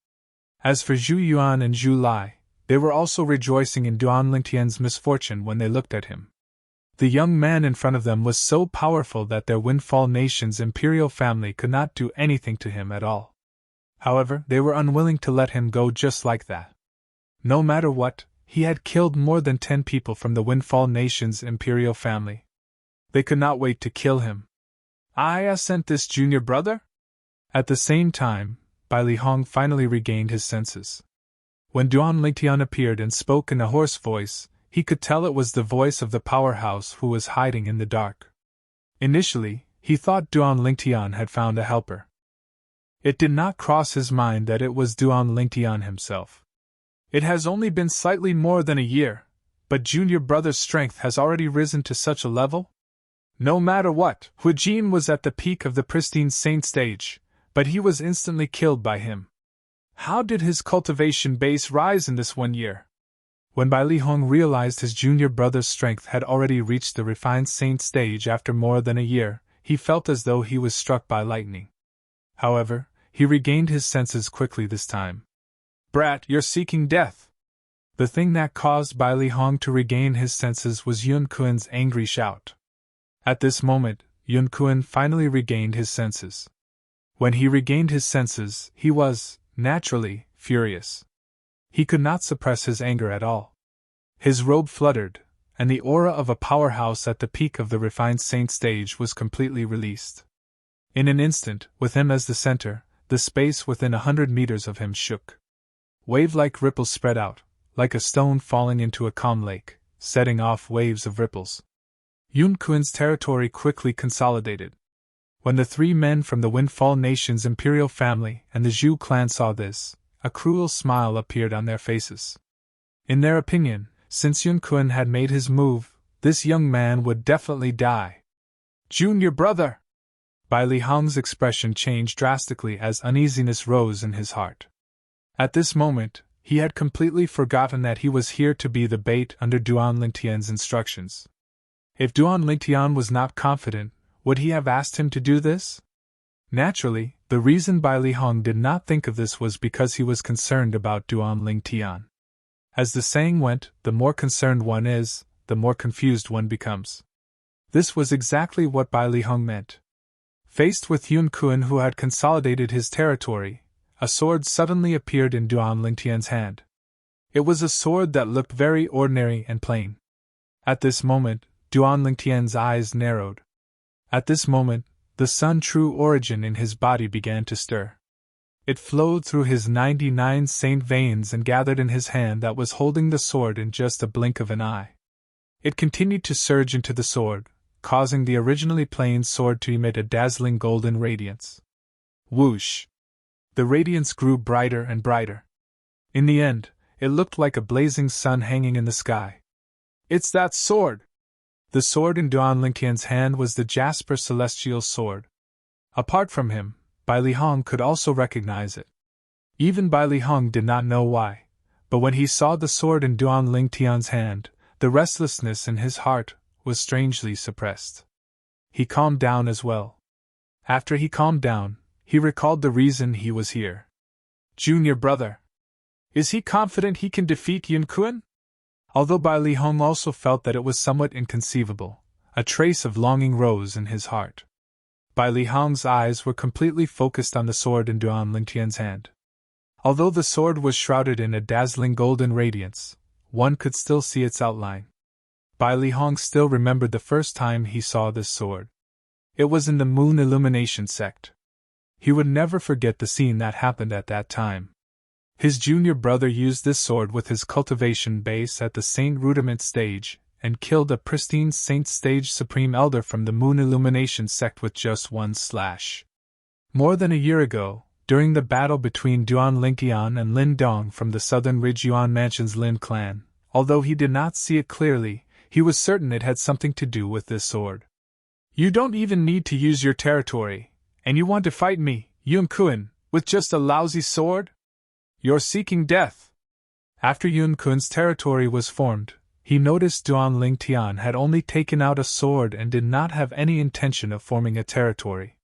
As for Zhu Yuan and Zhu Lai, they were also rejoicing in Duan Lingtian's misfortune when they looked at him. The young man in front of them was so powerful that their Windfall Nation's imperial family could not do anything to him at all. However, they were unwilling to let him go just like that. No matter what, he had killed more than 10 people from the Windfall Nation's imperial family. They could not wait to kill him. I sent this junior brother? At the same time, Bai Li Hong finally regained his senses. When Duan Lingtian appeared and spoke in a hoarse voice, he could tell it was the voice of the powerhouse who was hiding in the dark. Initially, he thought Duan Lingtian had found a helper. It did not cross his mind that it was Duan Lingtian himself. It has only been slightly more than a year, but junior brother's strength has already risen to such a level? No matter what, Hu Jin was at the peak of the pristine saint stage, but he was instantly killed by him. How did his cultivation base rise in this 1 year? When Bai Li Hong realized his junior brother's strength had already reached the refined saint stage after more than a year, he felt as though he was struck by lightning. However, he regained his senses quickly this time. Brat, you're seeking death! The thing that caused Bai Li Hong to regain his senses was Yun Kun's angry shout. At this moment, Yun Kun finally regained his senses. When he regained his senses, he was, naturally, furious. He could not suppress his anger at all. His robe fluttered, and the aura of a powerhouse at the peak of the refined saint stage was completely released. In an instant, with him as the center, the space within 100 meters of him shook. Wave-like ripples spread out, like a stone falling into a calm lake, setting off waves of ripples. Yun Kun's territory quickly consolidated. When the 3 men from the Windfall Nation's imperial family and the Zhu clan saw this, a cruel smile appeared on their faces. In their opinion, since Yun Kun had made his move, this young man would definitely die. Junior brother! Bai Li Hong's expression changed drastically as uneasiness rose in his heart. At this moment, he had completely forgotten that he was here to be the bait under Duan Lingtian's instructions. If Duan Lingtian was not confident, would he have asked him to do this? Naturally, the reason Bai Li Hong did not think of this was because he was concerned about Duan Lingtian. As the saying went, the more concerned one is, the more confused one becomes. This was exactly what Bai Li Hong meant. Faced with Yun Kun, who had consolidated his territory, a sword suddenly appeared in Duan Lingtian's hand. It was a sword that looked very ordinary and plain. At this moment, Duan Lingtian's eyes narrowed. At this moment, the sun's true origin in his body began to stir. It flowed through his 99 saint veins and gathered in his hand that was holding the sword in just a blink of an eye. It continued to surge into the sword, causing the originally plain sword to emit a dazzling golden radiance. Whoosh! The radiance grew brighter and brighter. In the end, it looked like a blazing sun hanging in the sky. It's that sword! The sword in Duan Lingtian's hand was the Jasper Celestial Sword. Apart from him, Bai Li Hong could also recognize it. Even Bai Li Hong did not know why, but when he saw the sword in Duan Lingtian's hand, the restlessness in his heart was strangely suppressed. He calmed down as well. After he calmed down, he recalled the reason he was here. Junior brother. Is he confident he can defeat Yun Kun? Although Bai Li Hong also felt that it was somewhat inconceivable, a trace of longing rose in his heart. Bai Li Hong's eyes were completely focused on the sword in Duan Lingtian's hand. Although the sword was shrouded in a dazzling golden radiance, one could still see its outline. Bai Li Hong still remembered the first time he saw this sword. It was in the Moon Illumination sect. He would never forget the scene that happened at that time. His junior brother used this sword with his cultivation base at the Saint Rudiment stage, and killed a pristine Saint Stage Supreme Elder from the Moon Illumination sect with just one slash. More than a year ago, during the battle between Duan Lingtian and Lin Dong from the Southern Ridge Yuan Mansion's Lin clan, although he did not see it clearly, he was certain it had something to do with this sword. You don't even need to use your territory, and you want to fight me, Yun Kun, with just a lousy sword? You're seeking death. After Yun Kun's territory was formed, he noticed Duan Lingtian had only taken out a sword and did not have any intention of forming a territory.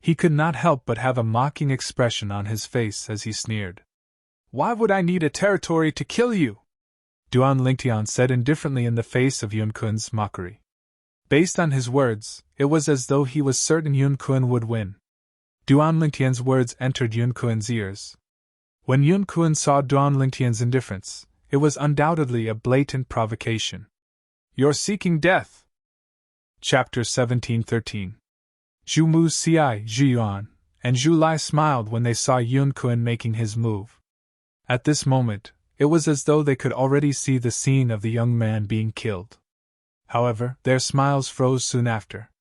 He could not help but have a mocking expression on his face as he sneered. Why would I need a territory to kill you? Duan Lingtian said indifferently in the face of Yun Kun's mockery. Based on his words, it was as though he was certain Yun Kun would win. Duan Lingtian's words entered Yun Kun's ears. When Yun Kun saw Duan Lingtian's indifference, it was undoubtedly a blatant provocation. You're seeking death. Chapter 1713. Zhu Mu Ci Zhu Yuan and Zhu Lai smiled when they saw Yun Kun making his move. At this moment, it was as though they could already see the scene of the young man being killed. However, their smiles froze soon after.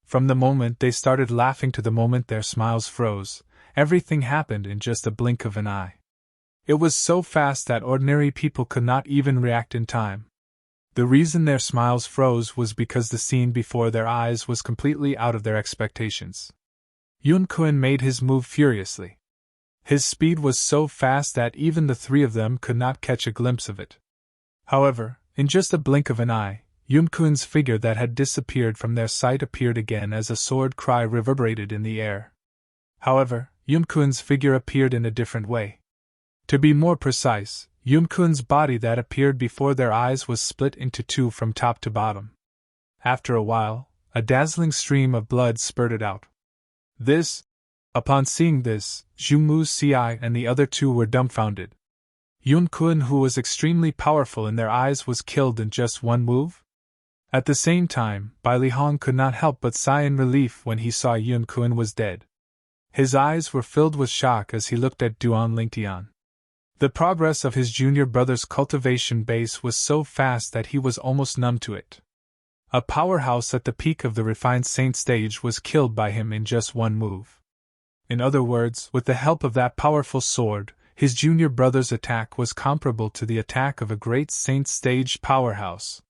From the moment they started laughing to the moment their smiles froze, everything happened in just a blink of an eye. It was so fast that ordinary people could not even react in time. The reason their smiles froze was because the scene before their eyes was completely out of their expectations. Yun Kun made his move furiously. His speed was so fast that even the three of them could not catch a glimpse of it. However, in just a blink of an eye, Yun Kun's figure that had disappeared from their sight appeared again as a sword cry reverberated in the air. However, Yun Kun's figure appeared in a different way. To be more precise, Yun Kun's body that appeared before their eyes was split into two from top to bottom. After a while, a dazzling stream of blood spurted out. Upon seeing this, Zhu Mu Ci and the other two were dumbfounded. Yun Kun, who was extremely powerful in their eyes, was killed in just one move? At the same time, Bai Li Hong could not help but sigh in relief when he saw Yun Kun was dead. His eyes were filled with shock as he looked at Duan Lingtian. The progress of his junior brother's cultivation base was so fast that he was almost numb to it. A powerhouse at the peak of the refined saint stage was killed by him in just one move. In other words, with the help of that powerful sword, his junior brother's attack was comparable to the attack of a great saint stage powerhouse.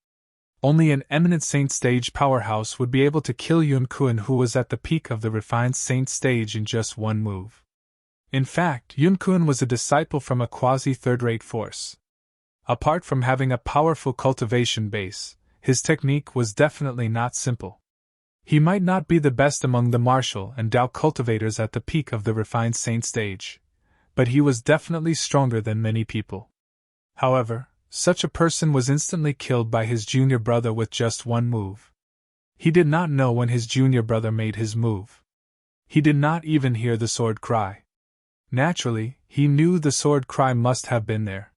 Only an eminent saint stage powerhouse would be able to kill Yun Kun, who was at the peak of the refined saint stage, in just one move. In fact, Yun Kun was a disciple from a quasi-third-rate force. Apart from having a powerful cultivation base, his technique was definitely not simple. He might not be the best among the martial and Dao cultivators at the peak of the refined saint stage, but he was definitely stronger than many people. However, such a person was instantly killed by his junior brother with just one move. He did not know when his junior brother made his move. He did not even hear the sword cry. Naturally, he knew the sword cry must have been there.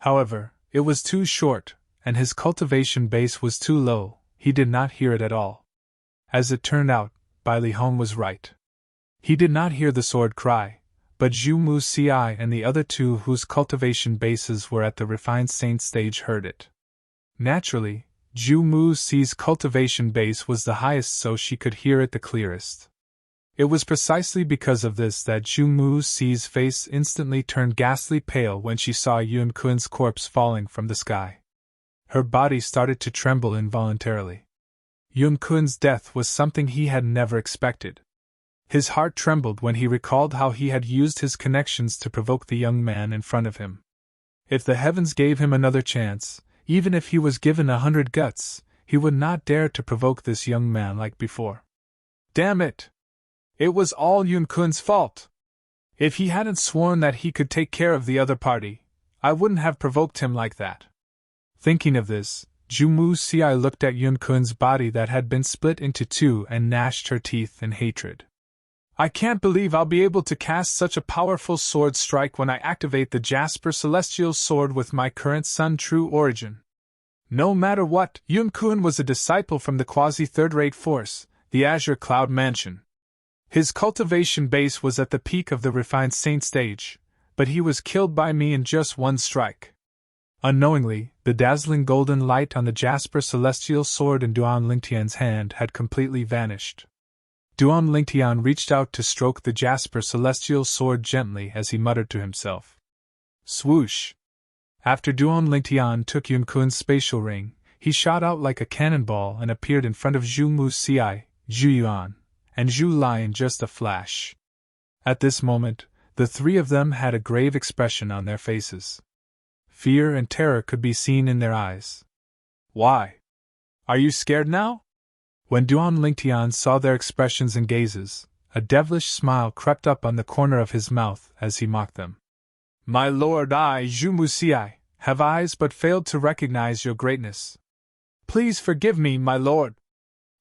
However, it was too short, and his cultivation base was too low, he did not hear it at all. As it turned out, Bai Li Hong was right. He did not hear the sword cry, but Zhu Mu Si and the other two whose cultivation bases were at the refined saint stage heard it. Naturally, Zhu Mu Si's cultivation base was the highest, so she could hear it the clearest. It was precisely because of this that Zhu Mu Si's face instantly turned ghastly pale when she saw Yun Kun's corpse falling from the sky. Her body started to tremble involuntarily. Yun Kun's death was something he had never expected. His heart trembled when he recalled how he had used his connections to provoke the young man in front of him. If the heavens gave him another chance, even if he was given 100 guts, he would not dare to provoke this young man like before. Damn it! It was all Yun Kun's fault! If he hadn't sworn that he could take care of the other party, I wouldn't have provoked him like that. Thinking of this, Zhu Mu Si looked at Yun Kun's body that had been split into two and gnashed her teeth in hatred. I can't believe I'll be able to cast such a powerful sword strike when I activate the Jasper Celestial Sword with my current Sun True origin. No matter what, Yun Kun was a disciple from the quasi-third-rate force, the Azure Cloud Mansion. His cultivation base was at the peak of the refined saint stage, but he was killed by me in just one strike. Unknowingly, the dazzling golden light on the Jasper Celestial Sword in Duan Lingtian's hand had completely vanished. Duan Lingtian reached out to stroke the Jasper Celestial Sword gently as he muttered to himself. Swoosh! After Duan Lingtian took Yun Kun's spatial ring, he shot out like a cannonball and appeared in front of Zhu Mu Si, Zhu Yuan, and Zhu Lai in just a flash. At this moment, the three of them had a grave expression on their faces. Fear and terror could be seen in their eyes. Why? Are you scared now? When Duan Lingtian saw their expressions and gazes, a devilish smile crept up on the corner of his mouth as he mocked them. My lord, I, Zhu Mu Si, have eyes but failed to recognize your greatness. Please forgive me, my lord.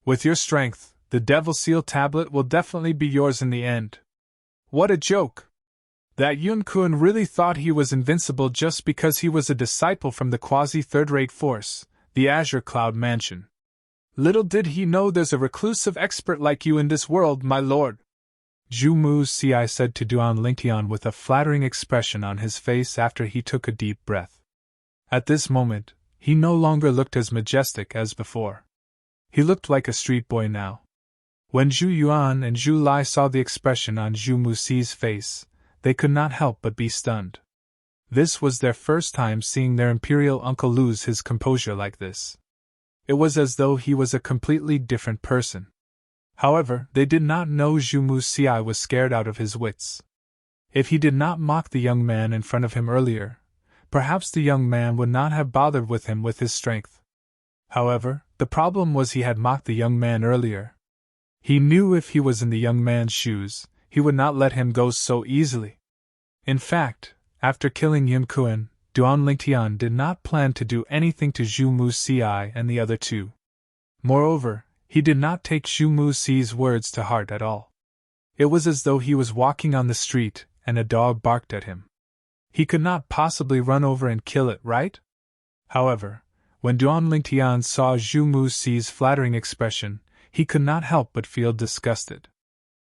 With your strength, the Devil Seal tablet will definitely be yours in the end. What a joke! That Yun Kun really thought he was invincible just because he was a disciple from the quasi-third-rate force, the Azure Cloud Mansion. Little did he know there's a reclusive expert like you in this world, my lord. Zhu Mu Si said to Duan Lingtian with a flattering expression on his face after he took a deep breath. At this moment, he no longer looked as majestic as before. He looked like a street boy now. When Zhu Yuan and Zhu Lai saw the expression on Zhu Mu Si's face, they could not help but be stunned. This was their first time seeing their imperial uncle lose his composure like this. It was as though he was a completely different person. However, they did not know Zhu Mu Si was scared out of his wits. If he did not mock the young man in front of him earlier, perhaps the young man would not have bothered with him with his strength. However, the problem was he had mocked the young man earlier. He knew if he was in the young man's shoes, he would not let him go so easily. In fact, after killing Yun Kun, Duan Lingtian did not plan to do anything to Zhu Mu Si and the other two. Moreover, he did not take Zhu Mu Si's words to heart at all. It was as though he was walking on the street and a dog barked at him. He could not possibly run over and kill it, right? However, when Duan Lingtian saw Zhu Mu Si's flattering expression, he could not help but feel disgusted.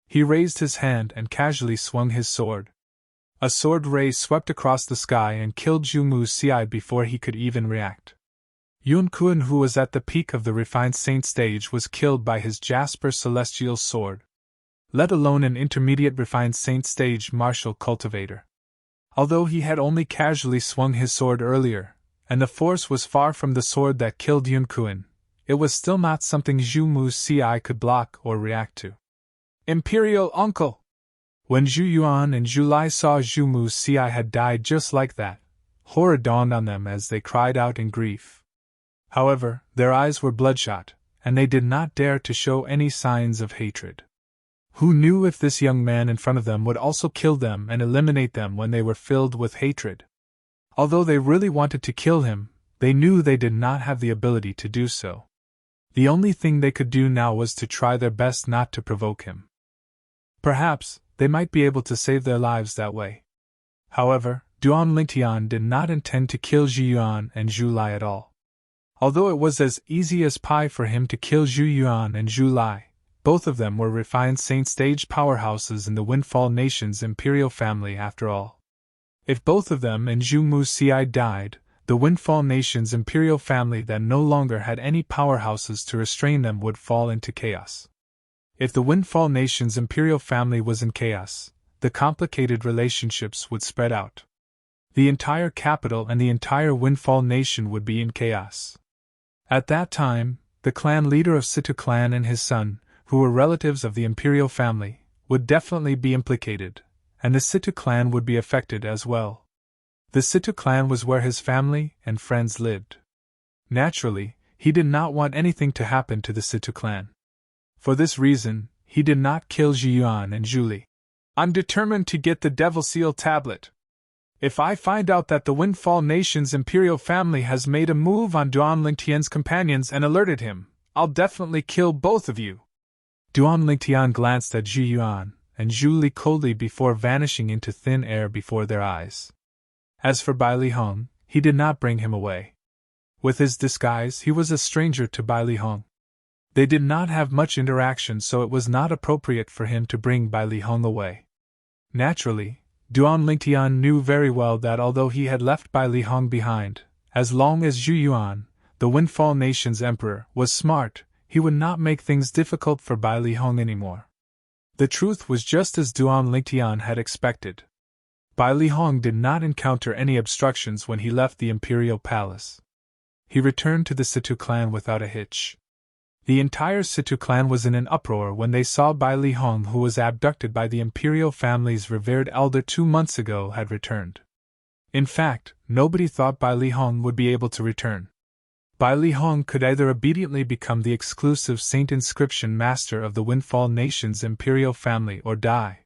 He raised his hand and casually swung his sword. A sword ray swept across the sky and killed Zhu Mu Si before he could even react. Yun Kun, who was at the peak of the refined saint stage, was killed by his Jasper Celestial Sword. Let alone an intermediate refined saint stage martial cultivator. Although he had only casually swung his sword earlier, and the force was far from the sword that killed Yun Kun, it was still not something Zhu Mu Si could block or react to. Imperial Uncle! When Zhu Yuan and Zhu Lai saw Zhu Mu Si had died just like that, horror dawned on them as they cried out in grief. However, their eyes were bloodshot, and they did not dare to show any signs of hatred. Who knew if this young man in front of them would also kill them and eliminate them when they were filled with hatred? Although they really wanted to kill him, they knew they did not have the ability to do so. The only thing they could do now was to try their best not to provoke him. Perhaps they might be able to save their lives that way. However, Duan Lingtian did not intend to kill Zhu Yuan and Zhu Lai at all. Although it was as easy as pie for him to kill Zhu Yuan and Zhu Lai, both of them were refined saint stage powerhouses in the Windfall Nation's imperial family after all. If both of them and Zhu Muxi died, the Windfall Nation's imperial family that no longer had any powerhouses to restrain them would fall into chaos. If the Windfall Nation's imperial family was in chaos, the complicated relationships would spread out. The entire capital and the entire Windfall Nation would be in chaos. At that time, the clan leader of Situ clan and his son, who were relatives of the imperial family, would definitely be implicated, and the Situ clan would be affected as well. The Situ clan was where his family and friends lived. Naturally, he did not want anything to happen to the Situ clan. For this reason, he did not kill Zhiyuan and Zhuli. "I'm determined to get the Devil Seal tablet. If I find out that the Windfall Nation's imperial family has made a move on Duan Lingtian's companions and alerted him, I'll definitely kill both of you." Duan Lingtian glanced at Zhiyuan and Zhuli coldly before vanishing into thin air before their eyes. As for Bai Li Hong, he did not bring him away. With his disguise, he was a stranger to Bai Li Hong. They did not have much interaction, so it was not appropriate for him to bring Bai Li Hong away. Naturally, Duan Lingtian knew very well that although he had left Bai Li Hong behind, as long as Zhu Yuan, the Windfall Nation's emperor, was smart, he would not make things difficult for Bai Li Hong anymore. The truth was just as Duan Lingtian had expected. Bai Li Hong did not encounter any obstructions when he left the imperial palace. He returned to the Situ clan without a hitch. The entire Situ clan was in an uproar when they saw Bai Li Hong, who was abducted by the imperial family's revered elder 2 months ago, had returned. In fact, nobody thought Bai Li Hong would be able to return. Bai Li Hong could either obediently become the exclusive saint inscription master of the Windfall Nation's imperial family or die.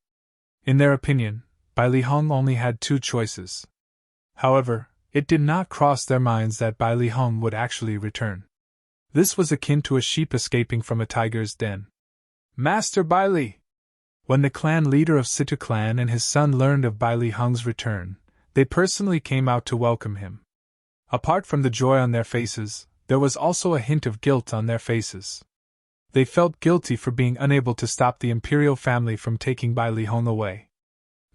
In their opinion, Bai Li Hong only had 2 choices. However, it did not cross their minds that Bai Li Hong would actually return. This was akin to a sheep escaping from a tiger's den. "Master Bai Li!" When the clan leader of Situ clan and his son learned of Bai Li Hong's return, they personally came out to welcome him. Apart from the joy on their faces, there was also a hint of guilt on their faces. They felt guilty for being unable to stop the imperial family from taking Bai Li Hong away.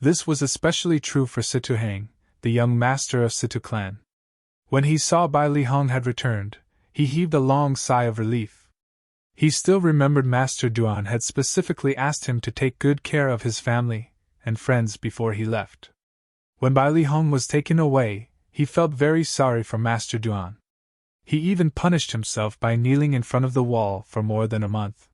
This was especially true for Situ Hang, the young master of Situ clan. When he saw Bai Li Hong had returned, he heaved a long sigh of relief. He still remembered Master Duan had specifically asked him to take good care of his family and friends before he left. When Bai Li Hong was taken away, he felt very sorry for Master Duan. He even punished himself by kneeling in front of the wall for more than a month.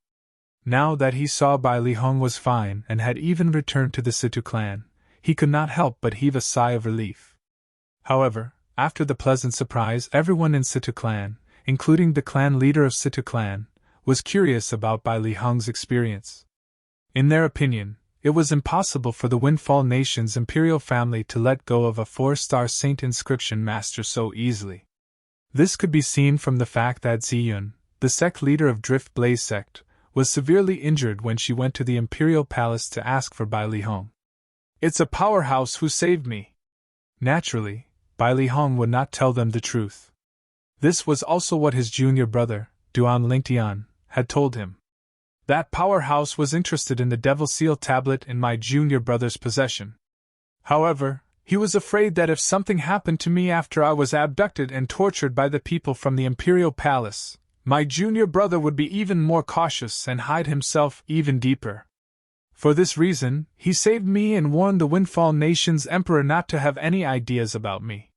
Now that he saw Bai Li Hong was fine and had even returned to the Situ clan, he could not help but heave a sigh of relief. However, after the pleasant surprise, everyone in Situ clan, including the clan leader of Situ clan, was curious about Bai Li Hong's experience. In their opinion, it was impossible for the Windfall Nation's imperial family to let go of a 4-star saint inscription master so easily. This could be seen from the fact that Ziyun, the sect leader of Drift Blaze sect, was severely injured when she went to the imperial palace to ask for Bai Li Hong. "It's a powerhouse who saved me." Naturally, Bai Li Hong would not tell them the truth. This was also what his junior brother, Duan Lingtian, had told him. "That powerhouse was interested in the Devil Seal tablet in my junior brother's possession. However, he was afraid that if something happened to me after I was abducted and tortured by the people from the imperial palace, my junior brother would be even more cautious and hide himself even deeper. For this reason, he saved me and warned the Windfall Nation's emperor not to have any ideas about me."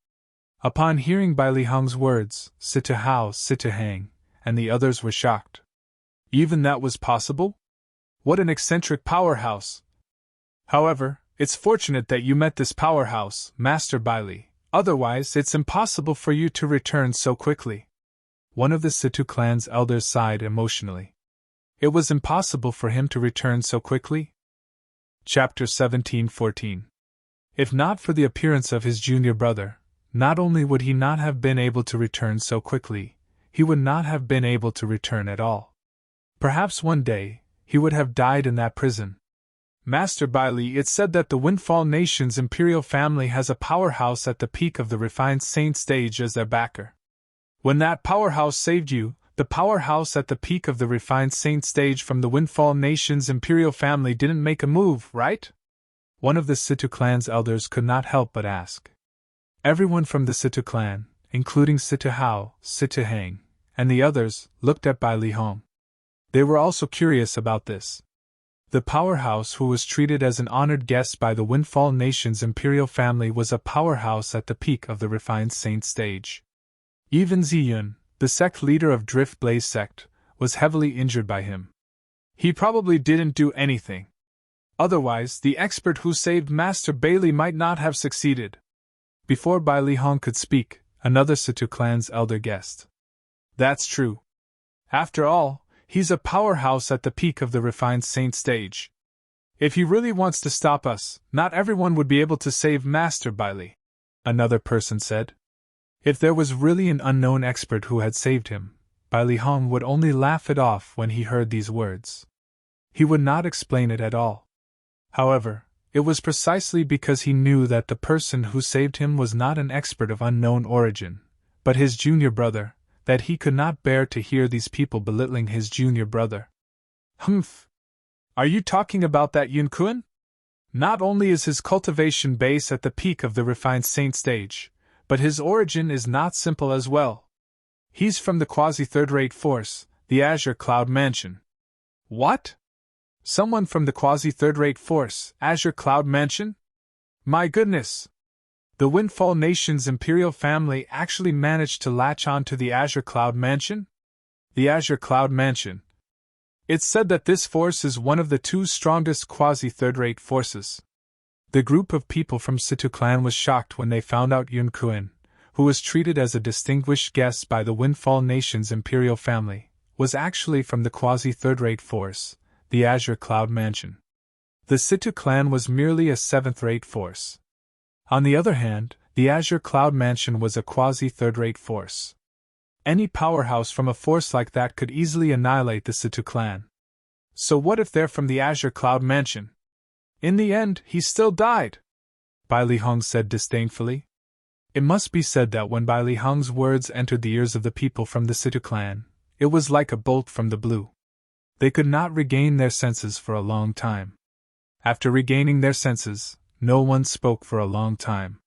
Upon hearing Bai Li Hong's words, Situ Hao, Situ Hang, and the others were shocked. Even that was possible? What an eccentric powerhouse! However, it's fortunate that you met this powerhouse, Master Bai Li, otherwise it's impossible for you to return so quickly. One of the Situ clan's elders sighed emotionally. It was impossible for him to return so quickly? Chapter 17:14. If not for the appearance of his junior brother, not only would he not have been able to return so quickly, he would not have been able to return at all. Perhaps one day, he would have died in that prison. "Master Bai Li, it's said that the Windfall Nation's imperial family has a powerhouse at the peak of the refined saint stage as their backer. When that powerhouse saved you, The powerhouse at the peak of the refined saint stage from the Windfall Nation's imperial family didn't make a move, right? One of the Situ clan's elders could not help but ask. Everyone from the Situ clan, including Situ Hao, Situ Hang, and the others, looked at Bai Li Hong. They were also curious about this. The powerhouse who was treated as an honored guest by the Windfall Nation's imperial family was a powerhouse at the peak of the refined saint stage. Even Ziyun, the sect leader of Drift Blaze sect, was heavily injured by him. He probably didn't do anything. Otherwise, the expert who saved Master Bailey might not have succeeded. Before Bai Li Hong could speak, another Situ clan's elder guessed. That's true. After all, he's a powerhouse at the peak of the refined saint stage. If he really wants to stop us, not everyone would be able to save Master Bailey, another person said. If there was really an unknown expert who had saved him, Bai Li Hong would only laugh it off when he heard these words. He would not explain it at all. However, it was precisely because he knew that the person who saved him was not an expert of unknown origin, but his junior brother, that he could not bear to hear these people belittling his junior brother. Humph! Are you talking about that Yun Kun? Not only is his cultivation base at the peak of the refined saint stage, but his origin is not simple as well. He's from the quasi-third-rate force, the Azure Cloud Mansion. What? Someone from the quasi-third-rate force, Azure Cloud Mansion? My goodness! The Windfall Nation's imperial family actually managed to latch on to the Azure Cloud Mansion? The Azure Cloud Mansion. It's said that this force is one of the two strongest quasi-third-rate forces. The group of people from Situ clan was shocked when they found out Yun Kun, who was treated as a distinguished guest by the Windfall Nation's imperial family, was actually from the quasi-third-rate force, the Azure Cloud Mansion. The Situ clan was merely a seventh-rate force. On the other hand, the Azure Cloud Mansion was a quasi-third-rate force. Any powerhouse from a force like that could easily annihilate the Situ clan. So what if they're from the Azure Cloud Mansion? In the end, he still died, Bai Li Hong said disdainfully. It must be said that when Bai Li Hong's words entered the ears of the people from the Situ clan, it was like a bolt from the blue. They could not regain their senses for a long time. After regaining their senses, no one spoke for a long time.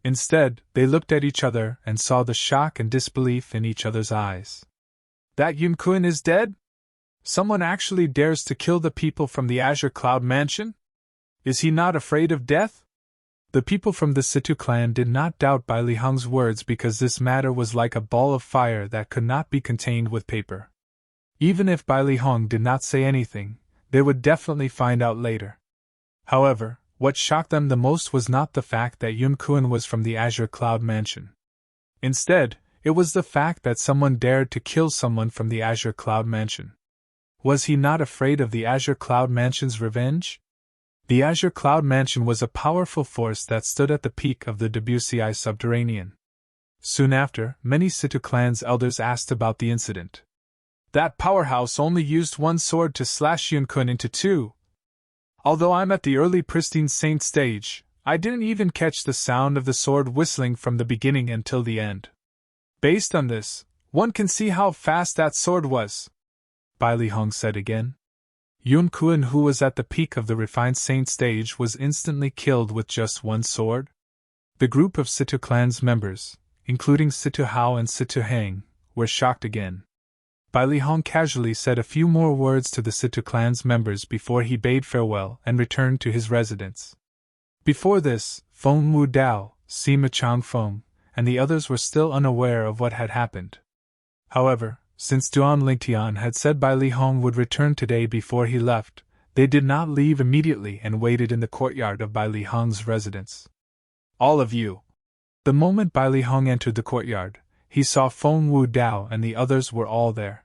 Instead, they looked at each other and saw the shock and disbelief in each other's eyes. That Yun Kun is dead? Someone actually dares to kill the people from the Azure Cloud Mansion? Is he not afraid of death? The people from the Situ clan did not doubt Bai Li Hong's words because this matter was like a ball of fire that could not be contained with paper. Even if Bai Li Hong did not say anything, they would definitely find out later. However, what shocked them the most was not the fact that Yun Kun was from the Azure Cloud Mansion. Instead, it was the fact that someone dared to kill someone from the Azure Cloud Mansion. Was he not afraid of the Azure Cloud Mansion's revenge? The Azure Cloud Mansion was a powerful force that stood at the peak of the WCI subterranean. Soon after, many Situ clan's elders asked about the incident. That powerhouse only used one sword to slash Yun Kun into two. Although I'm at the early pristine saint stage, I didn't even catch the sound of the sword whistling from the beginning until the end. Based on this, one can see how fast that sword was, Bai Li Hong said again. Yun Kun, who was at the peak of the refined saint stage, was instantly killed with just one sword? The group of Situ clan's members, including Situ Hao and Situ Hang, were shocked again. Bai Li Hong casually said a few more words to the Situ clan's members before he bade farewell and returned to his residence. Before this, Feng Wu Dao, Sima Chang Feng, and the others were still unaware of what had happened. However, since Duan Lingtian had said Bai Li Hong would return today before he left, they did not leave immediately and waited in the courtyard of Bai Li Hong's residence. All of you. The moment Bai Li Hong entered the courtyard, he saw Feng Wu Dao and the others were all there.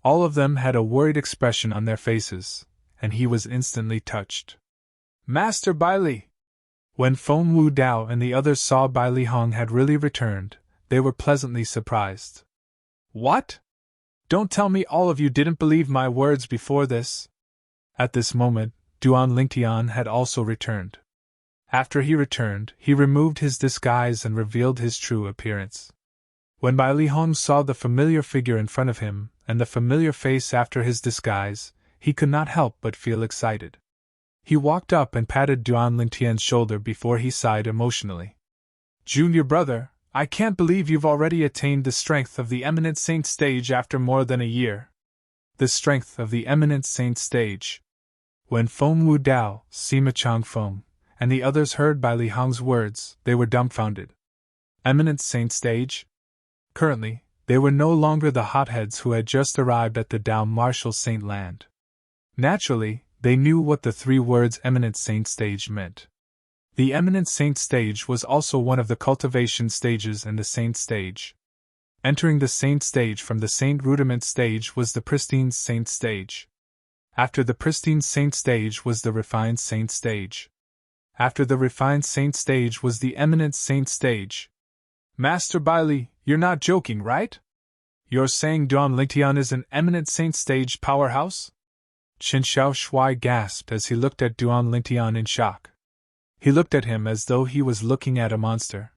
All of them had a worried expression on their faces, and he was instantly touched. Master Bai Li! When Feng Wu Dao and the others saw Bai Li Hong had really returned, they were pleasantly surprised. What? Don't tell me all of you didn't believe my words before this. At this moment, Duan Lingtian had also returned. After he returned, he removed his disguise and revealed his true appearance. When Bai Li Hong saw the familiar figure in front of him, and the familiar face after his disguise, he could not help but feel excited. He walked up and patted Duan Lingtian's shoulder before he sighed emotionally. Junior brother, I can't believe you've already attained the strength of the eminent saint stage after more than a year. The strength of the eminent saint stage. When Feng Wu Dao, Sima Chang Feng, and the others heard Bai Li Hong's words, they were dumbfounded. Eminent saint stage? Currently, they were no longer the hotheads who had just arrived at the Dao Martial Saint Land. Naturally, they knew what the three words eminent saint stage meant. The eminent saint stage was also one of the cultivation stages in the saint stage. Entering the saint stage from the saint rudiment stage was the pristine saint stage. After the pristine saint stage was the refined saint stage. After the refined saint stage was the eminent saint stage. Master Bai Li, you're not joking, right? You're saying Duan Lingtian is an eminent saint stage powerhouse? Qin Xiao Shuai gasped as he looked at Duan Lingtian in shock. He looked at him as though he was looking at a monster.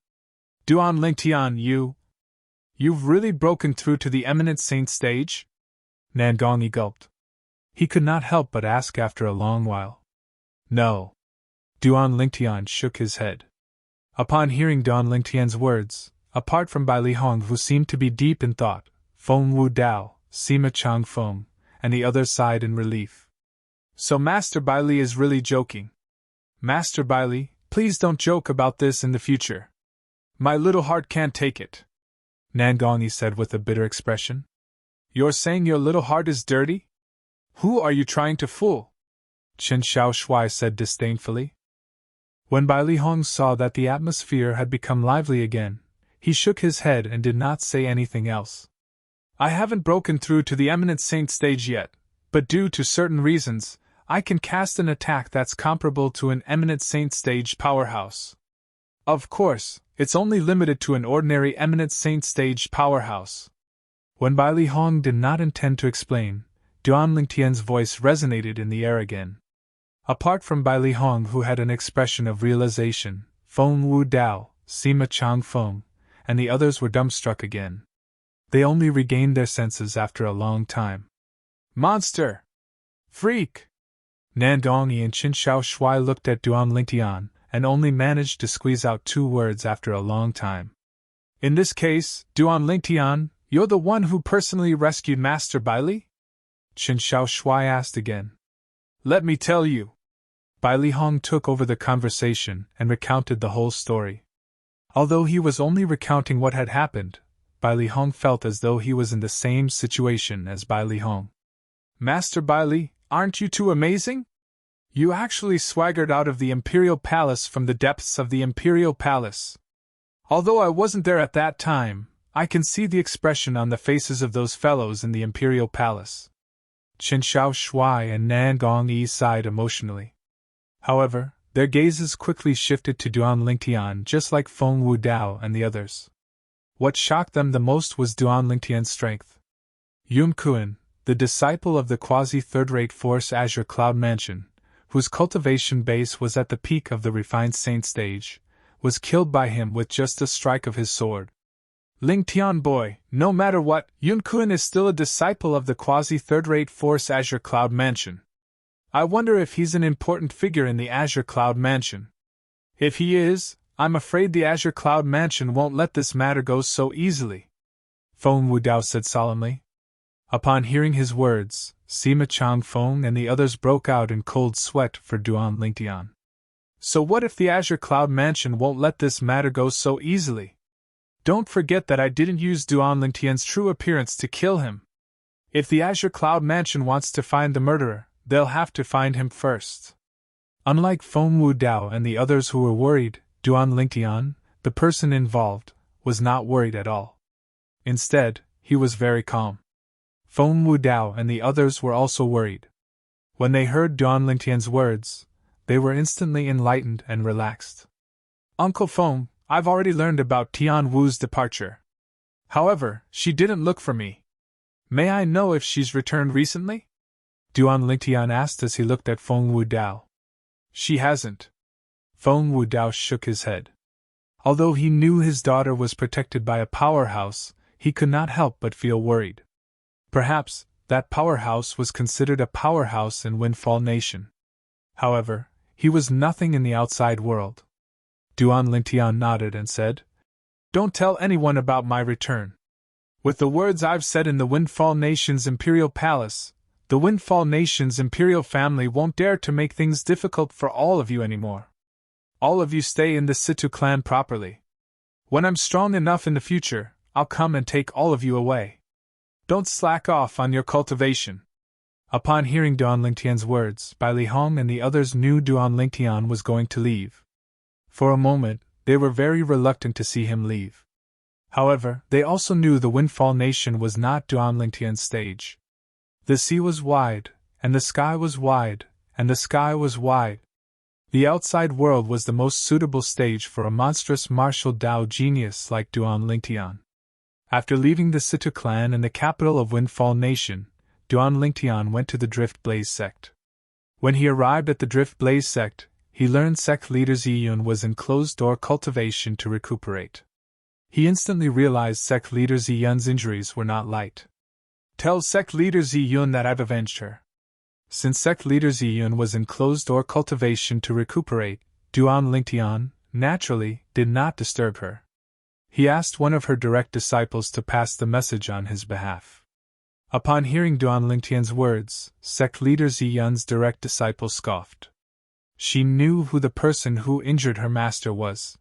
Duan Lingtian, you've really broken through to the eminent saint stage? Nangongyi gulped. He could not help but ask after a long while. No. Duan Lingtian shook his head. Upon hearing Duan Lingtian's words, apart from Bai Li Hong who seemed to be deep in thought, Feng Wu Dao, Sima Chang Feng, and the others sighed in relief. So Master Bai Li is really joking. Master Bai Li, please don't joke about this in the future. My little heart can't take it. Nangongyi said with a bitter expression. You're saying your little heart is dirty? Who are you trying to fool? Qin Xiao Shuai said disdainfully. When Bai Li Hong saw that the atmosphere had become lively again, he shook his head and did not say anything else. I haven't broken through to the eminent saint stage yet, but due to certain reasons, I can cast an attack that's comparable to an eminent saint stage powerhouse. Of course, it's only limited to an ordinary eminent saint stage powerhouse. When Bai Li Hong did not intend to explain, Duan Lingtian's voice resonated in the air again. Apart from Bai Li Hong who had an expression of realization, Feng Wu Dao, Sima Chang Feng, and the others were dumbstruck again. They only regained their senses after a long time. Monster! Freak! Nangongyi and Qin Xiao Shuai looked at Duan Lingtian and only managed to squeeze out two words after a long time. In this case, Duan Lingtian, you're the one who personally rescued Master Bai Li? Qin Xiao Shuai asked again. Let me tell you. Bai Li Hong took over the conversation and recounted the whole story. Although he was only recounting what had happened, Bai Li Hong felt as though he was in the same situation as Bai Li Hong. Master Bai Li, aren't you too amazing? You actually swaggered out of the Imperial Palace from the depths of the Imperial Palace. Although I wasn't there at that time, I can see the expression on the faces of those fellows in the Imperial Palace. Qin Xiao Shuai and Nangongyi sighed emotionally. However, their gazes quickly shifted to Duan Lingtian just like Feng Wu Dao and the others. What shocked them the most was Duan Lingtian's strength. Yun Kuan, the disciple of the quasi-third-rate Force Azure Cloud Mansion, whose cultivation base was at the peak of the refined saint stage, was killed by him with just a strike of his sword. Lingtian boy, no matter what, Yun Kuan is still a disciple of the quasi-third-rate Force Azure Cloud Mansion. I wonder if he's an important figure in the Azure Cloud Mansion. If he is, I'm afraid the Azure Cloud Mansion won't let this matter go so easily. Feng Wu Dao said solemnly. Upon hearing his words, Sima Chang Feng and the others broke out in cold sweat for Duan Lingtian. So what if the Azure Cloud Mansion won't let this matter go so easily? Don't forget that I didn't use Duan Lingtian's true appearance to kill him. If the Azure Cloud Mansion wants to find the murderer, they'll have to find him first. Unlike Feng Wu Dao and the others who were worried, Duan Lingtian, the person involved, was not worried at all. Instead, he was very calm. Feng Wu Dao and the others were also worried. When they heard Duan Lingtian's words, they were instantly enlightened and relaxed. Uncle Feng, I've already learned about Tian Wu's departure. However, she didn't look for me. May I know if she's returned recently? Duan Lingtian asked as he looked at Feng Wu Dao. She hasn't. Feng Wu Dao shook his head. Although he knew his daughter was protected by a powerhouse, he could not help but feel worried. Perhaps that powerhouse was considered a powerhouse in Windfall Nation. However, he was nothing in the outside world. Duan Lingtian nodded and said, "Don't tell anyone about my return. With the words I've said in the Windfall Nation's Imperial Palace, the Windfall Nation's Imperial family won't dare to make things difficult for all of you anymore. All of you stay in the Situ clan properly. When I'm strong enough in the future, I'll come and take all of you away. Don't slack off on your cultivation." Upon hearing Duan Lingtian's words, Bai Li Hong and the others knew Duan Lingtian was going to leave. For a moment, they were very reluctant to see him leave. However, they also knew the Windfall Nation was not Duan Lingtian's stage. The sea was wide, and the sky was wide, and the sky was wide. The outside world was the most suitable stage for a monstrous martial Dao genius like Duan Lingtian. After leaving the Situ clan and the capital of Windfall Nation, Duan Lingtian went to the Drift Blaze sect. When he arrived at the Drift Blaze sect, he learned sect leader Ziyun was in closed-door cultivation to recuperate. He instantly realized sect leader Ziyun's injuries were not light. "Tell sect leader Ziyun that I've avenged her." Since sect leader Ziyun was in closed-door cultivation to recuperate, Duan Lingtian, naturally, did not disturb her. He asked one of her direct disciples to pass the message on his behalf. Upon hearing Duan Lingtian's words, sect leader Ziyun's direct disciple scoffed. She knew who the person who injured her master was.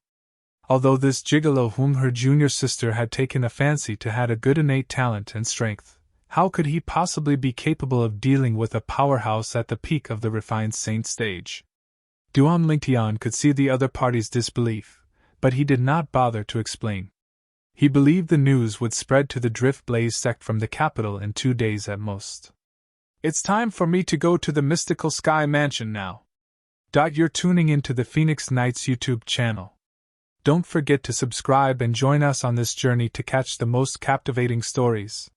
Although this gigolo whom her junior sister had taken a fancy to had a good innate talent and strength, how could he possibly be capable of dealing with a powerhouse at the peak of the refined saint stage? Duan Lingtian could see the other party's disbelief, but he did not bother to explain. He believed the news would spread to the Drift Blaze sect from the capital in 2 days at most. "It's time for me to go to the Mystical Sky Mansion now." You're tuning into the Phoenix Knights YouTube channel. Don't forget to subscribe and join us on this journey to catch the most captivating stories.